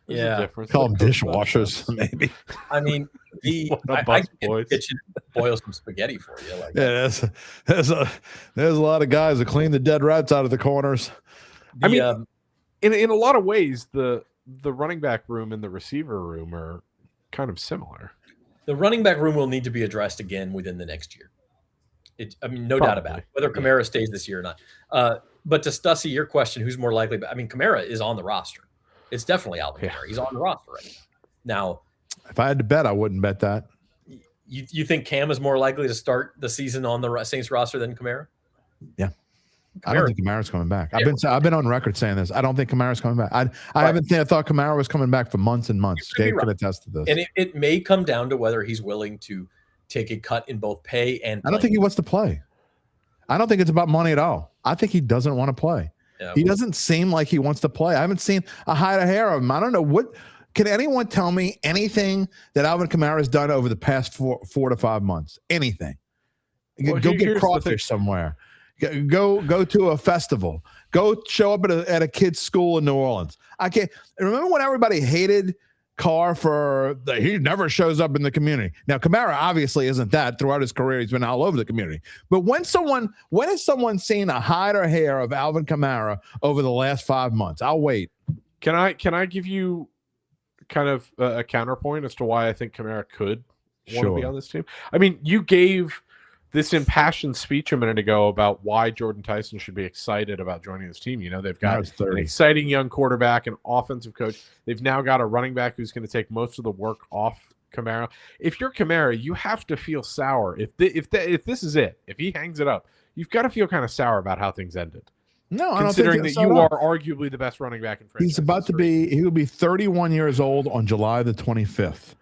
Yeah, call them dishwashers, maybe. I mean, I can kitchen boil some spaghetti for you. Like there's a lot of guys that clean the dead rats out of the corners. I mean, in a lot of ways, the running back room and the receiver room are kind of similar. The running back room will need to be addressed again within the next year. No doubt about it, whether Kamara stays this year or not. But to Stussy, your question, who's more likely? I mean, Kamara is on the roster. It's definitely Alvin Kamara. He's on the roster right now. If I had to bet, I wouldn't bet that. You think Cam is more likely to start the season on the Saints roster than Kamara? Yeah. I don't think Kamara's coming back. I've been on record saying this. I don't think Kamara's coming back. I thought Kamara was coming back for months and months. Dave could attest to this. And it may come down to whether he's willing to take a cut in both pay and I don't think he wants to play. I don't think it's about money at all. I think he doesn't want to play. Yeah, he doesn't seem like he wants to play. I haven't seen a hide of hair of him. I don't know what. Can anyone tell me anything that Alvin Kamara has done over the past 4 to 5 months? Anything? Go get crawfish somewhere. Go to a festival. Go show up at a kid's school in New Orleans. I can't remember when everybody hated Carr he never shows up in the community. Now Kamara obviously isn't that. Throughout his career, he's been all over the community. But when has someone seen a hide or hair of Alvin Kamara over the last 5 months? I'll wait. Can I give you kind of a counterpoint as to why I think Kamara could want to be on this team? I mean, you gave this impassioned speech a minute ago about why Jordan Tyson should be excited about joining this team. You know, they've got an exciting young quarterback, an offensive coach. They've now got a running back who's going to take most of the work off Kamara. If you're Kamara, you have to feel sour. If this is it, if he hangs it up, you've got to feel kind of sour about how things ended. No, I considering don't think that you are arguably the best running back in franchise. He's about to be. He will be 31 years old on July the 25th.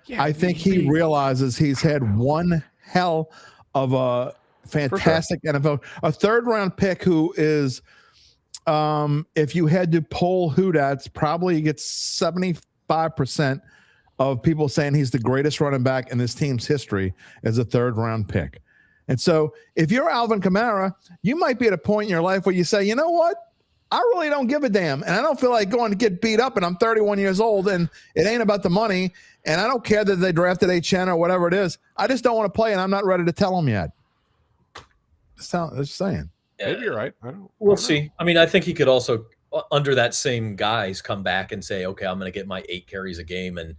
Yeah, I think he realizes he's had one hell of a fantastic NFL, a 3rd-round pick who is, if you had to poll Whodats, probably gets 75% of people saying he's the greatest running back in this team's history as a 3rd-round pick. And so if you're Alvin Kamara, you might be at a point in your life where you say, you know what? I really don't give a damn. And I don't feel like going to get beat up, and I'm 31 years old, and it ain't about the money. And I don't care that they drafted H.N. or whatever it is. I just don't want to play, and I'm not ready to tell them yet. Just saying. Maybe you're right. We'll see. I mean, I think he could also, under that same guise, come back and say, okay, I'm going to get my 8 carries a game and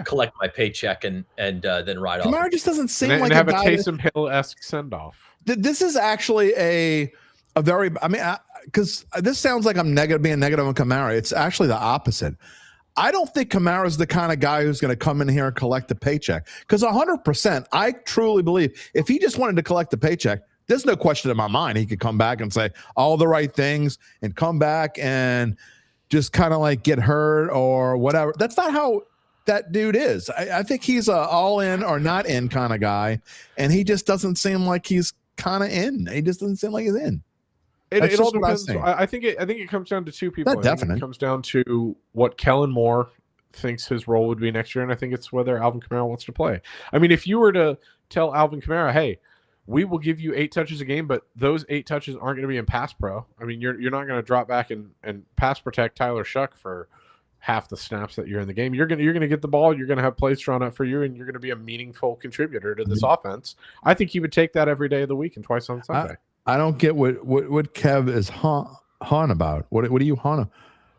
collect my paycheck and then ride off. Kamara just doesn't seem and like have a a guy Taysom Hill-esque send-off. This is actually a very, I mean, because this sounds like I'm being negative on Kamara. It's actually the opposite. I don't think Kamara's the kind of guy who's going to come in here and collect a paycheck. Because 100%, I truly believe if he just wanted to collect a paycheck, there's no question in my mind he could come back and say all the right things and come back and just kind of like get hurt or whatever. That's not how that dude is. I think he's a all in or not in kind of guy, and he just doesn't seem like he's kind of in. He just doesn't seem like he's in. It all depends. I think it comes down to two people. Definitely. It comes down to what Kellen Moore thinks his role would be next year, and I think it's whether Alvin Kamara wants to play. I mean, if you were to tell Alvin Kamara, hey, we will give you 8 touches a game, but those 8 touches aren't going to be in pass pro. I mean, you're not going to drop back and pass protect Tyler Shuck for half the snaps that you're in the game. You're gonna get the ball. You're gonna have plays drawn up for you, and you're gonna be a meaningful contributor to this offense. I think he would take that every day of the week and twice on Sunday. I don't get what Kev is hon about. What do you hon?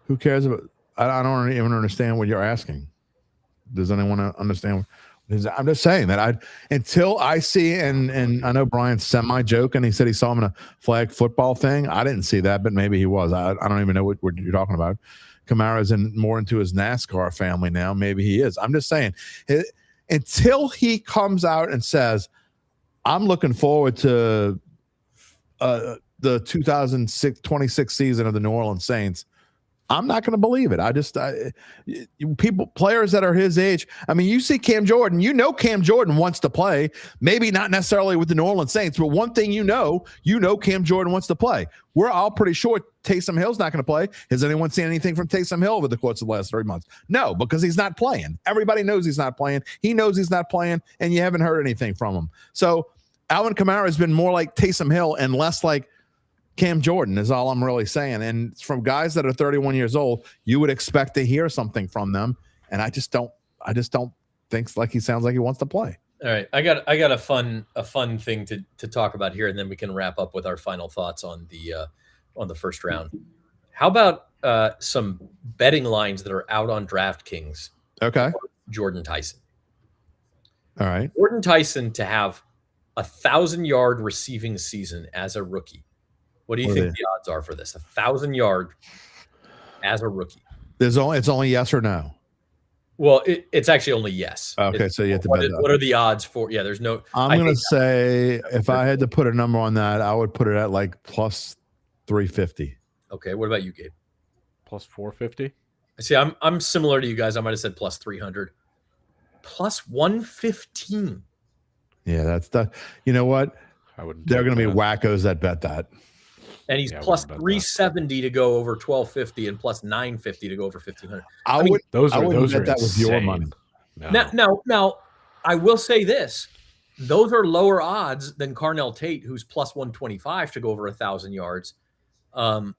Who cares about? I don't even understand what you're asking. Does anyone understand? I'm just saying that until I see and I know Brian's semi-joking. He said he saw him in a flag football thing. I didn't see that, but maybe he was. I don't even know what you're talking about. Kamara's more into his NASCAR family now. Maybe he is. I'm just saying until he comes out and says, I'm looking forward to the 2026 season of the New Orleans Saints, I'm not going to believe it. Players that are his age. I mean, you see Cam Jordan. You know Cam Jordan wants to play. Maybe not necessarily with the New Orleans Saints, but one thing you know Cam Jordan wants to play. We're all pretty sure Taysom Hill's not going to play. Has anyone seen anything from Taysom Hill over the course of the last 3 months? No, because he's not playing. Everybody knows he's not playing. He knows he's not playing, and you haven't heard anything from him. So Alvin Kamara has been more like Taysom Hill and less like Cam Jordan is all I'm really saying. And from guys that are 31 years old, you would expect to hear something from them. And I just don't think like he sounds like he wants to play. All right. I got a fun thing to talk about here, and then we can wrap up with our final thoughts on the first round. How about some betting lines that are out on DraftKings? Okay. Jordan Tyson. All right. Jordan Tyson to have 1,000-yard receiving season as a rookie. What do you think the odds are for this? 1,000-yard as a rookie. It's only yes or no. Well, it's actually only yes. Okay, so you have to bet that. What are the odds for? Yeah, there's no. I'm going to say if I had to put a number on that, I would put it at like plus 350. Okay, what about you, Gabe? Plus 450. See, I'm similar to you guys. I might have said plus 300. Plus 115. Yeah, that's that. You know what? They're going to be wackos that bet that. And he's plus 370 to go over 1,250 and plus 950 to go over 1,500. I would bet that with your money. Now, I will say this: those are lower odds than Carnell Tate, who's plus 125 to go over 1,000 yards. And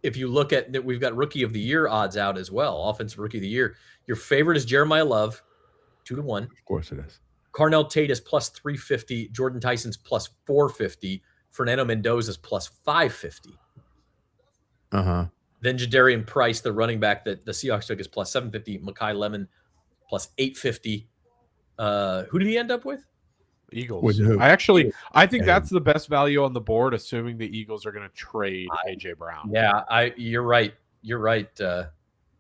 if you look at that, we've got Rookie of the Year odds out as well. Offensive Rookie of the Year. Your favorite is Jeremiah Love, 2-1. Of course it is. Carnell Tate is plus 350. Jordan Tyson's plus 450. Fernando Mendoza's plus 550. Then Jadarian Price, the running back that the Seahawks took, is plus 750. Mekhi Lemon plus 850. Who did he end up with? Eagles. I think that's the best value on the board, assuming the Eagles are going to trade AJ Brown. Yeah, you're right. You're right,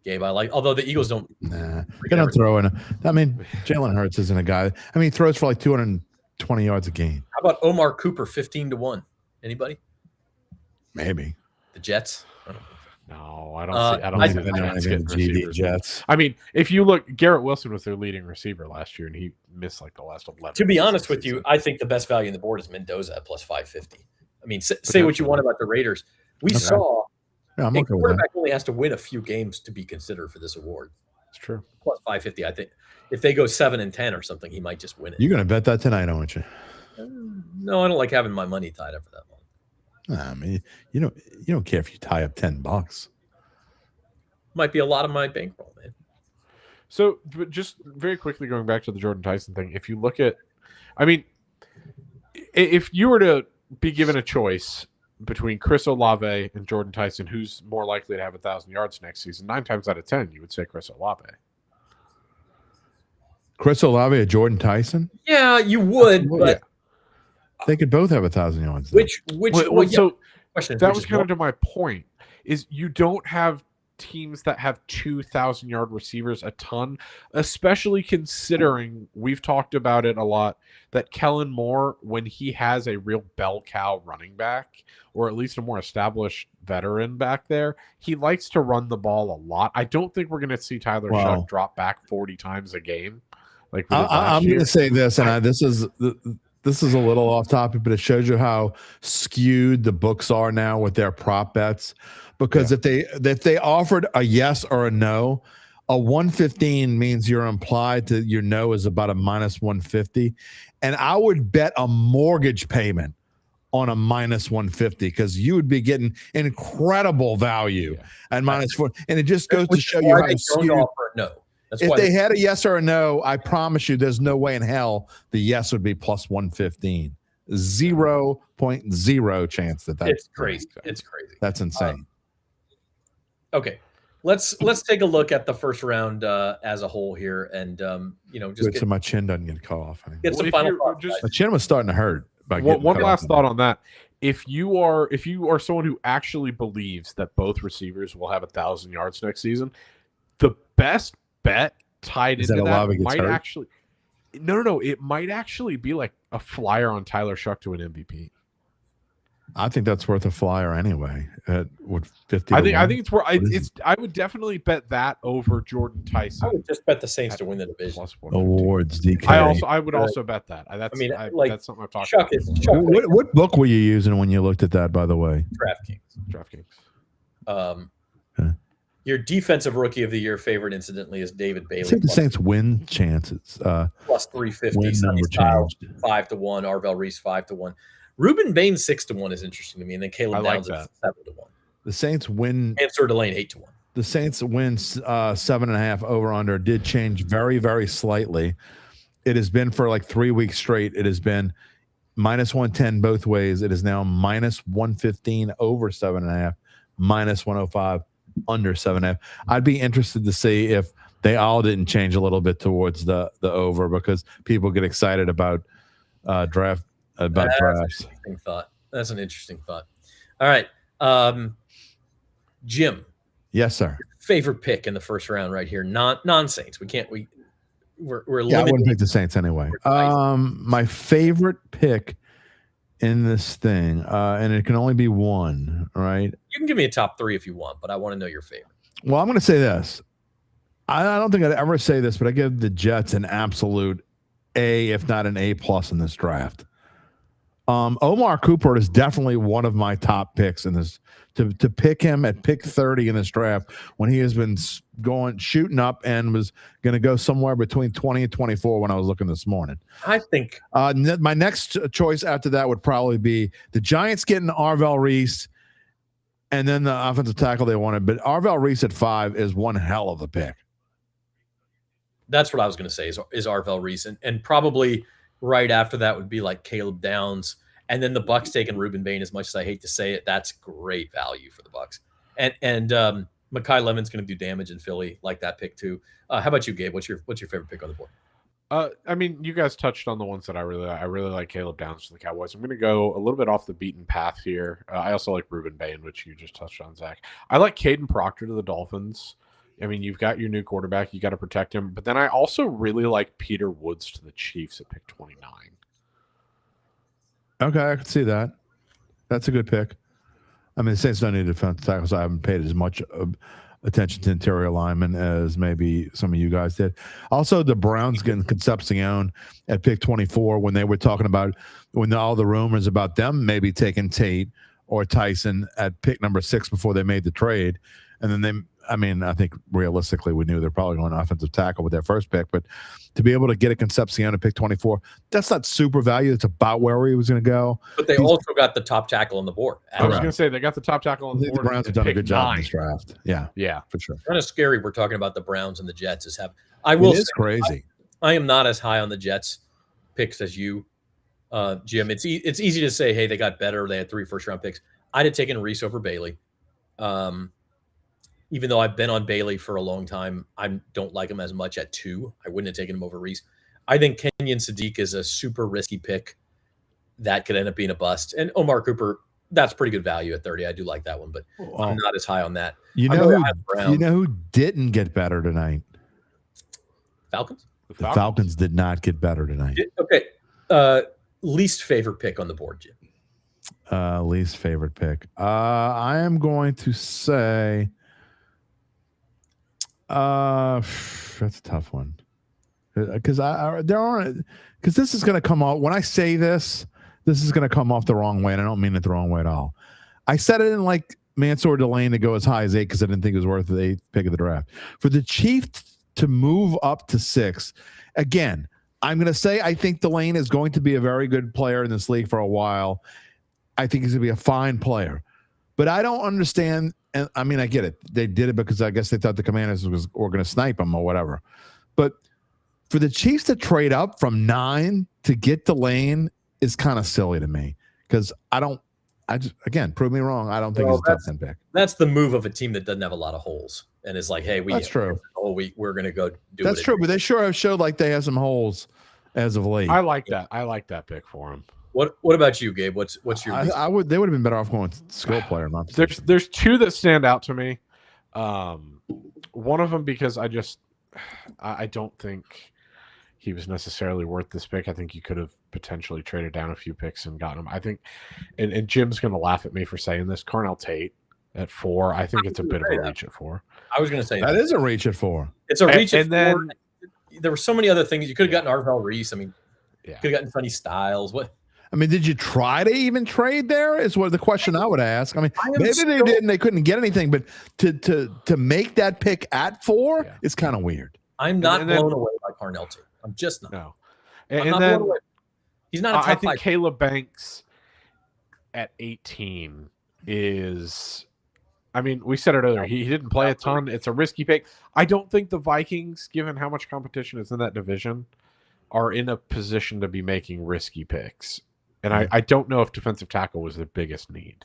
Gabe. Although the Eagles don't. Nah, they don't throw in. I mean, Jalen Hurts isn't a guy. I mean, he throws for like 220 yards a game. How about Omar Cooper, 15-1? Anybody? Maybe the Jets. No, I don't see the GD Jets. I mean, if you look, Garrett Wilson was their leading receiver last year, and he missed like the last 11. To be honest with you, I think the best value in the board is Mendoza at plus 550. I mean, say what you want about the Raiders. We saw a quarterback only has to win a few games to be considered for this award. It's true. Plus 550. I think if they go 7-10 or something, he might just win it. You're going to bet that tonight, aren't you? No, I don't like having my money tied up for that long. I mean, you don't care if you tie up $10. Might be a lot of my bankroll, man. So, but just very quickly going back to the Jordan Tyson thing, if you look at, I mean, If you were to be given a choice between Chris Olave and Jordan Tyson, who's more likely to have 1,000 yards next season? 9 times out of 10, you would say Chris Olave. Chris Olave or Jordan Tyson? Yeah, you would, but they could both have 1,000 yards. So that was kind of to my point. Is you don't have teams that have 2,000-yard receivers a ton, especially considering we've talked about it a lot that Kellen Moore, when he has a real bell cow running back or at least a more established veteran back there, he likes to run the ball a lot. I don't think we're going to see Tyler Shuck drop back 40 times a game. Like I'm going to say this, and this is a little off topic, but it shows you how skewed the books are now with their prop bets. Because if they offered a yes or a no, a 115 means you're implied to your no is about a minus 150, and I would bet a mortgage payment on a minus 150 because you would be getting incredible value at minus 4, and it just goes to show you how skewed. No. If they had a yes or a no, I promise you, there's no way in hell the yes would be plus 115. 0.0 chance that's it's crazy. It's crazy. That's insane. Okay, let's take a look at the first round as a whole here, and just so my chin doesn't get cut off. Get some final thoughts. My chin was starting to hurt. One last thought on that: if you are someone who actually believes that both receivers will have 1,000 yards next season, the best bet tied into that might actually no, it might actually be like a flyer on Tyler Shuck to an MVP. I think that's worth a flyer anyway. At what 50? I think it's worth. I would definitely bet that over Jordan Tyson. I would just bet the Saints to win the division. Awards, DK. I would also bet that. That's something I've talked about. What book were you using when you looked at that? By the way, DraftKings. Your defensive rookie of the year favorite, incidentally, is David Bailey. I think the Saints win chances. Plus 350. Sonny Styles 5-1. Arvell Reese 5-1. Ruben Bain 6-1 is interesting to me, and then Caleb Downs at 7-1. The Saints win. And Sir Delane 8-1. The Saints win 7.5 over under did change very, very slightly. It has been for like 3 weeks straight. It has been minus 110 both ways. It is now minus 115 over 7.5, minus 105 under 7.5. I'd be interested to see if they all didn't change a little bit towards the over because people get excited about drafts. That's an interesting thought. All right. Jim. Yes, sir. Favorite pick in the first round right here. Non-Saints. We're limited. I wouldn't pick the Saints anyway. My favorite pick in this thing, and it can only be one, right? You can give me a top 3 if you want, but I want to know your favorite. Well, I'm going to say this. I don't think I'd ever say this, but I give the Jets an absolute A, if not an A+ in this draft. Omar Cooper is definitely one of my top picks in this. To pick him at pick 30 in this draft when he has been shooting up and was going to go somewhere between 20 and 24 when I was looking this morning. I think my next choice after that would probably be the Giants getting Arvell Reese and then the offensive tackle they wanted. But Arvell Reese at 5 is one hell of a pick. That's what I was going to say is Arvell Reese. And probably right after that would be like Caleb Downs. And then the Bucs taking Ruben Bain, as much as I hate to say it, that's great value for the Bucs. And Mekhi Lemon's going to do damage in Philly, like that pick too. How about you, Gabe? What's your favorite pick on the board? I mean, you guys touched on the ones that I really like. Caleb Downs for the Cowboys. I'm going to go a little bit off the beaten path here. I also like Ruben Bain, which you just touched on, Zach. I like Caden Proctor to the Dolphins. I mean, you've got your new quarterback. You got to protect him. But then I also really like Peter Woods to the Chiefs at pick 29. Okay, I could see that. That's a good pick. I mean, the Saints don't need defensive tackles. I haven't paid as much attention to interior linemen as maybe some of you guys did. Also, the Browns getting Concepcion at pick 24 when they were talking about all the rumors about them maybe taking Tate or Tyson at pick number 6 before they made the trade. And then I think realistically we knew they're probably going offensive tackle with their first pick, but to be able to get a Concepcion at pick 24, that's not super value. It's about where he was going to go. But they also got the top tackle on the board. I was going to say they got the top tackle on the board. The Browns have done a good job in this draft. Yeah, for sure. Kind of scary. We're talking about the Browns and the Jets It is crazy. I am not as high on the Jets picks as you. Jim. It's easy to say, hey, they got better. They had 3 first-round picks. I'd have taken Reese over Bailey. Even though I've been on Bailey for a long time, I don't like him as much at 2. I wouldn't have taken him over Reese. I think Kenyon Sadiq is a super risky pick that could end up being a bust. And Omar Cooper, that's pretty good value at 30. I do like that one, but I'm not as high on that. You know who didn't get better tonight? Falcons? The Falcons did not get better tonight. Okay. Least favorite pick on the board, Jim. Least favorite pick. I am going to say that's a tough one. Because this is going to come off when I say this is going to come off the wrong way, and I don't mean it the wrong way at all. I said it in like Mansour Delane to go as high as 8 because I didn't think it was worth the 8th pick of the draft. For the Chiefs to move up to 6, again, I'm going to say I think Delane is going to be a very good player in this league for a while. I think he's going to be a fine player, but I don't understand. And I mean, I get it. They did it because I guess they thought the Commanders were going to snipe him or whatever. But for the Chiefs to trade up from 9 to get Delane is kind of silly to me because again, prove me wrong. I don't think it's a top 10 pick. That's the move of a team that doesn't have a lot of holes and is like, hey, that's true. We're going to go do That's true, but they sure have showed like they have some holes as of late. I like that. I like that pick for him. What about you, Gabe? What's your? They would have been better off going skill player. There's 2 that stand out to me. One of them because I don't think he was necessarily worth this pick. I think you could have potentially traded down a few picks and gotten him. I think, and Jim's going to laugh at me for saying this. Carnell Tate at 4. I think it's a bit of a reach at 4. I was going to say that is a reach at 4. It's a reach at 4. Then there were so many other things you could have gotten. Arvell Reese. I mean, could have gotten Sonny Styles. What? I mean, did you try to even trade there? Is what the question I would ask. I mean, maybe they didn't. They couldn't get anything, but to make that pick at 4 is kind of weird. I'm not blown away by Carnell Tate. I'm just not. No. I'm not blown away. He's not a top 5. I think Caleb Banks at 18 is. I mean, we said it earlier. He didn't play a ton. It's a risky pick. I don't think the Vikings, given how much competition is in that division, are in a position to be making risky picks. And I don't know if defensive tackle was their biggest need.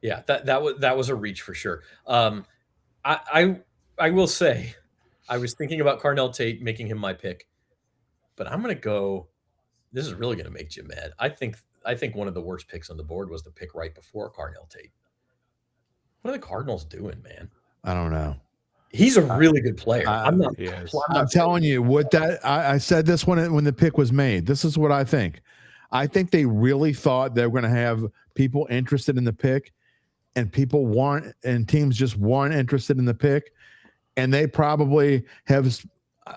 Yeah, that was a reach for sure. I will say, I was thinking about Carnell Tate, making him my pick, but I'm going to go. This is really going to make Jim mad. I think one of the worst picks on the board was the pick right before Carnell Tate. What are the Cardinals doing, man? I don't know. He's a really good player. I'm telling you what that I said this when the pick was made. This is what I think. I think they really thought they were going to have people interested in the pick, and people weren't, and teams just weren't interested in the pick. And they probably have.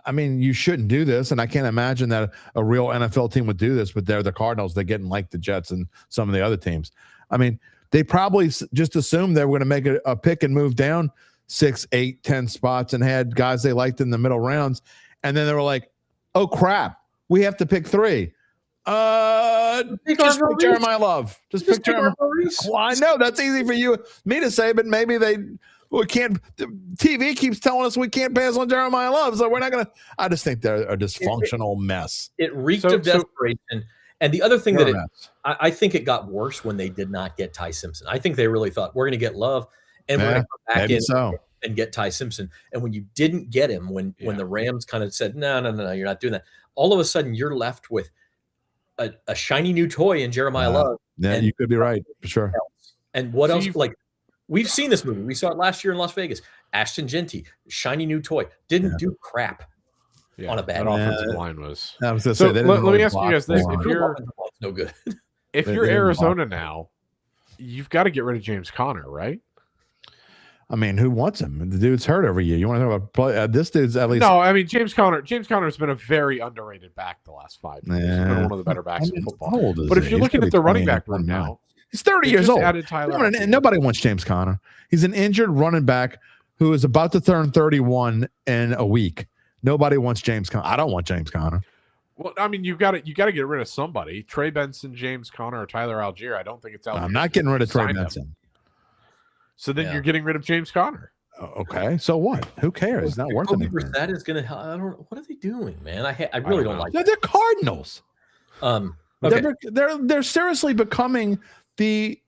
I mean, you shouldn't do this, and I can't imagine that a real NFL team would do this. But they're the Cardinals. They're getting like the Jets and some of the other teams. I mean, they probably just assumed they were going to make a pick and move down 6, 8, 10 spots and had guys they liked in the middle rounds. And then they were like, oh, crap, we have to pick 3. Just pick Jeremiah Love. Just pick Jeremiah. Well, I know that's easy for me to say, but maybe we can't. TV keeps telling us we can't pass on Jeremiah Love, so we're not going to. I just think they're a dysfunctional mess. It reeked of desperation. And the other thing that I think it got worse when they did not get Ty Simpson. I think they really thought we're going to get Love, and we're going to come back in and get Ty Simpson. And when you didn't get him, when the Rams kind of said, no, you're not doing that, all of a sudden you're left with a shiny new toy in Jeremiah Love. Yeah, you could be right, for sure. And what else? Like, we've seen this movie. We saw it last year in Las Vegas. Ashton Genty, shiny new toy, didn't do crap on a bad offensive line was. I was going to say, let me ask you guys this: if you're no good, if you're Arizona now, you've got to get rid of James Conner, right? I mean, who wants him? The dude's hurt every year. You want to talk about this dude's at least? No, I mean James Conner. James Conner has been a very underrated back the last 5 years. He's been one of the better backs in football. But if you're looking at the running back room now, he's 30 years old. Nobody wants James Conner. He's an injured running back who is about to turn 31 in a week. Nobody wants James Conner. I don't want James Conner. Well, I mean, you got to get rid of somebody. Trey Benson, James Conner, or Tyler Algier. I don't think it's Algier. I'm not getting rid of Trey Benson. So then you're getting rid of James Conner. Okay, so what? Who cares? It's not worth anything. That is going to. I don't. What are they doing, man? I really don't like. They're Cardinals. Okay. They're seriously becoming the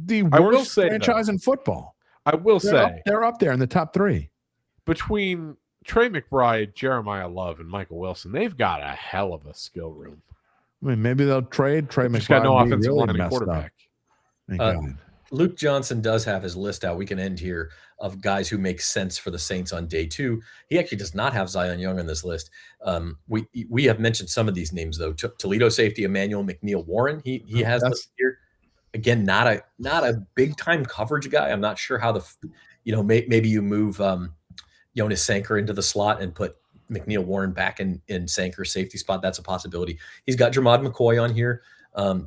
I will worst say, franchise in football. I will say they're up there in the top 3. Between Trey McBride, Jeremiah Love, and Michael Wilson, they've got a hell of a skill room. I mean, maybe they'll trade Trey McBride. Just got no offensive really line and messed quarterback. Thank God. Luke Johnson does have his list out. We can end here of guys who make sense for the Saints on day 2. He actually does not have Zion Young on this list. We have mentioned some of these names though. Toledo safety Emmanuel McNeil Warren. He has listed here. Again, not a big time coverage guy. I'm not sure how maybe you move Jonas Sanker into the slot and put McNeil Warren back in Sanker's safety spot. That's a possibility. He's got Jermod McCoy on here.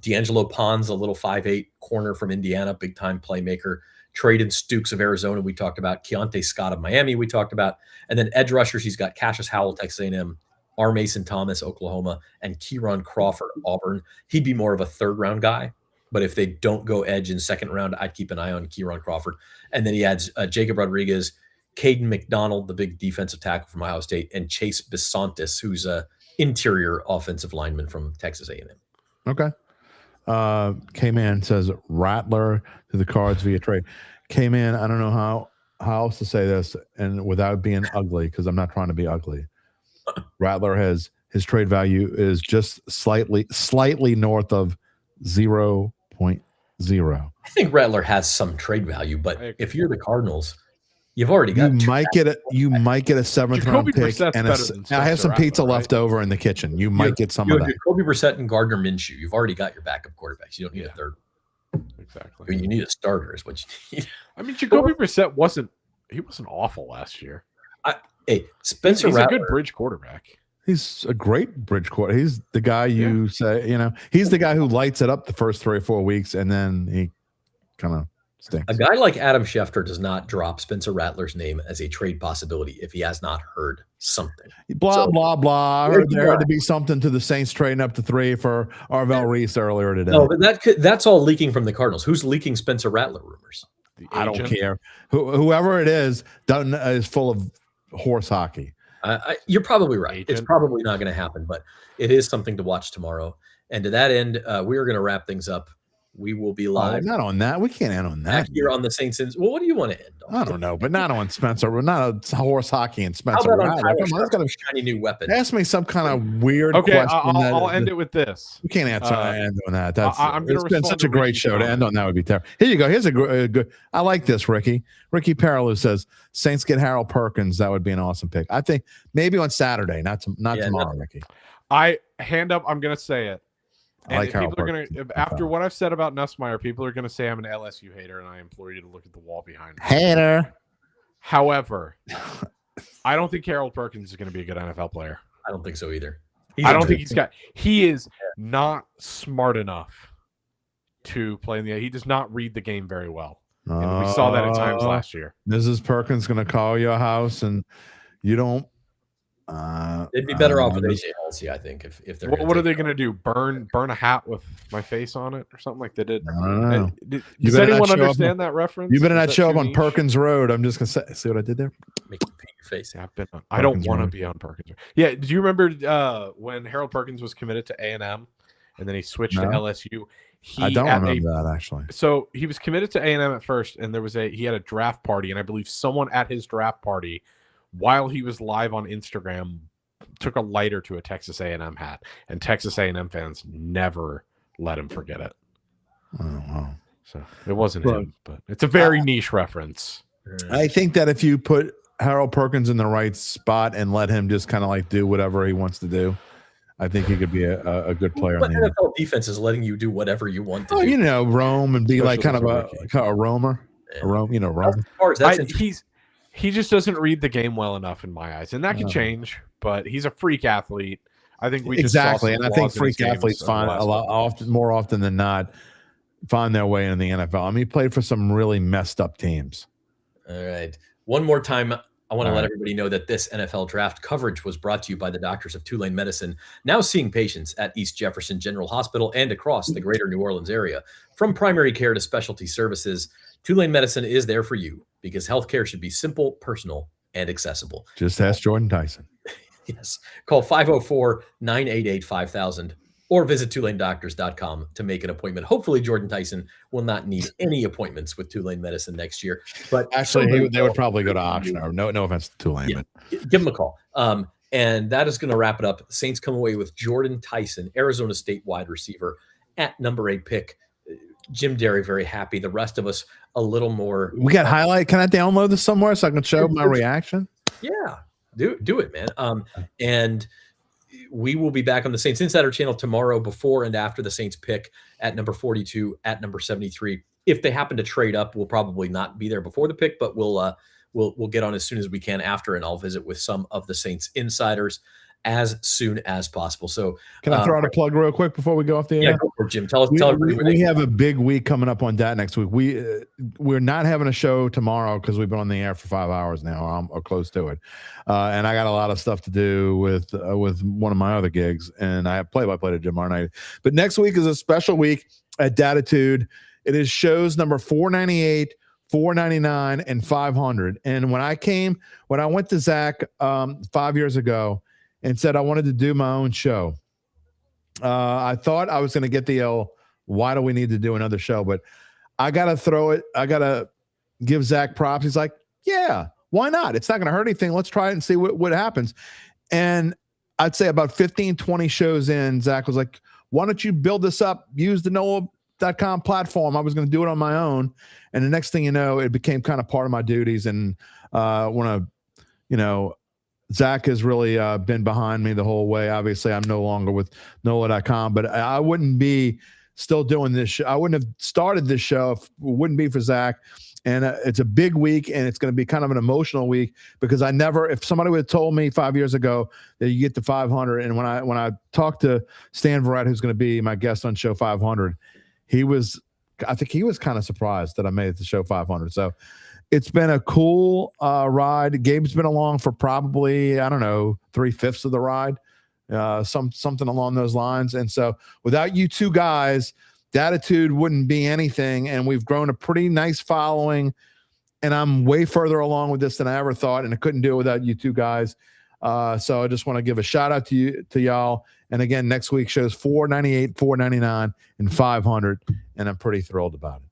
D'Angelo Pons, a little 5'8" corner from Indiana, big time playmaker. Traden Stukes of Arizona, we talked about. Keontae Scott of Miami, we talked about. And then edge rushers, he's got Cassius Howell, Texas A&M, R. Mason Thomas, Oklahoma, and Kieron Crawford, Auburn. He'd be more of a third-round guy, but if they don't go edge in second round, I'd keep an eye on Kieron Crawford. And then he adds Jacob Rodriguez, Caden McDonald, the big defensive tackle from Ohio State, and Chase Bisontis, who's a interior offensive lineman from Texas A&M. Okay. K-Man says Rattler to the Cards via trade. K-Man, I don't know how else to say this and without being ugly, because I'm not trying to be ugly. Rattler has his trade value is just slightly north of 0.0. I think Rattler has some trade value, but if you're the Cardinals, you've already got. You might get a 7th round pick, Brissett's and better than I have some Spencer pizza Rattler, left over in the kitchen. You might get some of that. Jacoby Brissett and Gardner Minshew. You've already got your backup quarterbacks. You don't need a third. Exactly. I mean, you need a starter is what you need. I mean, Jacoby Brissett wasn't awful last year. Spencer he's Rattler, a good bridge quarterback. He's a great bridge quarter. He's the guy you say, he's the guy who lights it up the first 3 or 4 weeks, and then he kind of stinks. A guy like Adam Schefter does not drop Spencer Rattler's name as a trade possibility if he has not heard something. Blah, blah, blah. I heard there had to be something to the Saints trading up to 3 for Arvell Reese earlier today. No, but that's all leaking from the Cardinals. Who's leaking Spencer Rattler rumors? I don't care. Whoever it is full of horse hockey. You're probably right. It's probably not going to happen, but it is something to watch tomorrow. And to that end, we are going to wrap things up. We will be live. Not on that. We can't end on that. Back here on the Saints. Well, what do you want to end on? I don't know, but not on Spencer. We're not a horse hockey and Spencer. How about on Tyler got a shiny new weapon? Ask me some kind of weird question. I'll end it with this. We can't answer end on that. It's been such a great show to end on. That would be terrible. Here you go. Here's a good. I like this, Ricky. Ricky Parallel says Saints get Harold Perkins. That would be an awesome pick. I think maybe on Saturday, not tomorrow, Ricky. I'm going to say it. I like people are going to, after what I've said about Nussmeier, people are going to say I'm an LSU hater, and I implore you to look at the wall behind me. Hater. However, I don't think Harold Perkins is going to be a good NFL player. I don't think so either. He is not smart enough to play in the. He does not read the game very well. And we saw that at times last year. Mrs. Perkins going to call your house, and you don't. It'd be better off with AJ Halsey, I think, if they're. What are they going to do? Burn a hat with my face on it, or something like they did? I don't know. Does anyone understand that reference? You better not show up on Perkins Road. I'm just going to see what I did there. Make you paint your face. Yeah, I don't want to be on Perkins Road. Yeah, do you remember when Harold Perkins was committed to A&M, and then he switched to LSU? I don't remember that actually. So he was committed to A&M at first, and he had a draft party, and I believe someone at his draft party, while he was live on Instagram, took a lighter to a Texas A&M hat, and Texas A&M fans never let him forget it. Oh, wow. So it wasn't him, but it's a very niche reference. I think that if you put Harold Perkins in the right spot and let him just kind of like do whatever he wants to do, I think he could be a good player. But NFL defense is letting you do whatever you want to do. Roam and be like kind of a roamer. A roam, roam. He just doesn't read the game well enough in my eyes, and that can change. But he's a freak athlete. I think we just exactly, and I think freak athletes find more often than not find their way into the NFL. I mean, he played for some really messed up teams. All right, one more time. I want to let everybody know that this NFL draft coverage was brought to you by the doctors of Tulane Medicine, now seeing patients at East Jefferson General Hospital and across the greater New Orleans area. From primary care to specialty services, Tulane Medicine is there for you because healthcare should be simple, personal, and accessible. Just ask Jordan Tyson. Yes. Call 504-988-5000 or visit TulaneDoctors.com to make an appointment. Hopefully, Jordan Tyson will not need any appointments with Tulane Medicine next year. But Actually, they would probably go to Oxnard. No offense to Tulane, yeah, but give him a call. And that is going to wrap it up. The Saints come away with Jordan Tyson, Arizona State wide receiver, at number 8 pick. Jim Derry very happy. The rest of us a little more. we got highlight. Can I download this somewhere so I can show my reaction? Yeah, do it, man. And we will be back on the Saints Insider channel tomorrow before and after the Saints pick at number 42, at number 73. If they happen to trade up, we'll probably not be there before the pick, but we'll get on as soon as we can after, and I'll visit with some of the Saints insiders as soon as possible. So Can I throw out a plug real quick before we go off the air? Yeah, go for it, Jim. Tell We everybody. have a big week coming up on that next week. We're not having a show tomorrow because we've been on the air for 5 hours now, or close to it, and I got a lot of stuff to do with one of my other gigs, and I have play-by-play to Jim tomorrow night. But next week is a special week at Dattitude. It is shows number 498, 499, and 500. And when I went to Zach 5 years ago and said I wanted to do my own show, I thought I was going to get the why do we need to do another show? But I got to throw it. I got to give Zach props. He's like, yeah, why not? It's not going to hurt anything. Let's try it and see what happens. And I'd say about 15, 20 shows in, Zach was like, why don't you build this up? Use the NOLA.com platform. I was going to do it on my own. And the next thing you know, it became kind of part of my duties. And Zach has really been behind me the whole way. Obviously, I'm no longer with NOLA.com, but I wouldn't be still doing this show. I wouldn't have started this show if it wouldn't be for Zach. And it's a big week, and it's going to be kind of an emotional week because if somebody would have told me 5 years ago that you get to 500, and when I talked to Stan Verrett, who's going to be my guest on show 500, I think he was kind of surprised that I made it to show 500. So it's been a cool ride. Gabe's been along for probably, 3/5 of the ride, something along those lines. And so without you two guys, Dattitude wouldn't be anything. And we've grown a pretty nice following. And I'm way further along with this than I ever thought. And I couldn't do it without you two guys. So I just want to give a shout out to y'all. And again, next week shows 498, 499, and 500. And I'm pretty thrilled about it.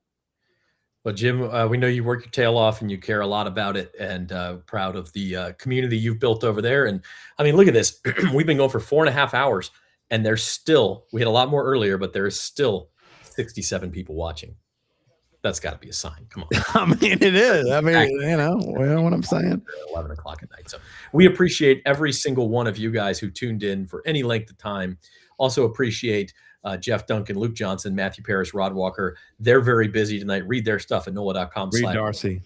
Well, Jim, we know you work your tail off and you care a lot about it, and proud of the community you've built over there. And I mean, look at this. We've been going for 4.5 hours, and we had a lot more earlier, but there's still 67 people watching. That's got to be a sign. Come on. I mean, it is. I mean, you know what I'm saying? 11 o'clock at night. So we appreciate every single one of you guys who tuned in for any length of time. Also appreciate Jeff Duncan, Luke Johnson, Matthew Parrish, Rod Walker. They're very busy tonight. Read their stuff at NOLA.com. Read Darcey.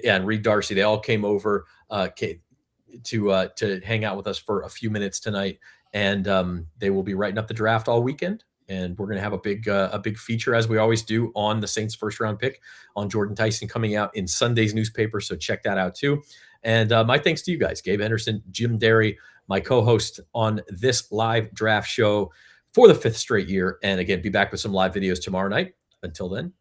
And read Darcey. They all came over to hang out with us for a few minutes tonight. And they will be writing up the draft all weekend. And we're going to have a big feature, as we always do, on the Saints first round pick on Jordan Tyson coming out in Sunday's newspaper. So check that out too. And my thanks to you guys, Gabe Henderson, Jim Derry, my co-host on this live draft show for the 5th straight year. And again, be back with some live videos tomorrow night. Until then,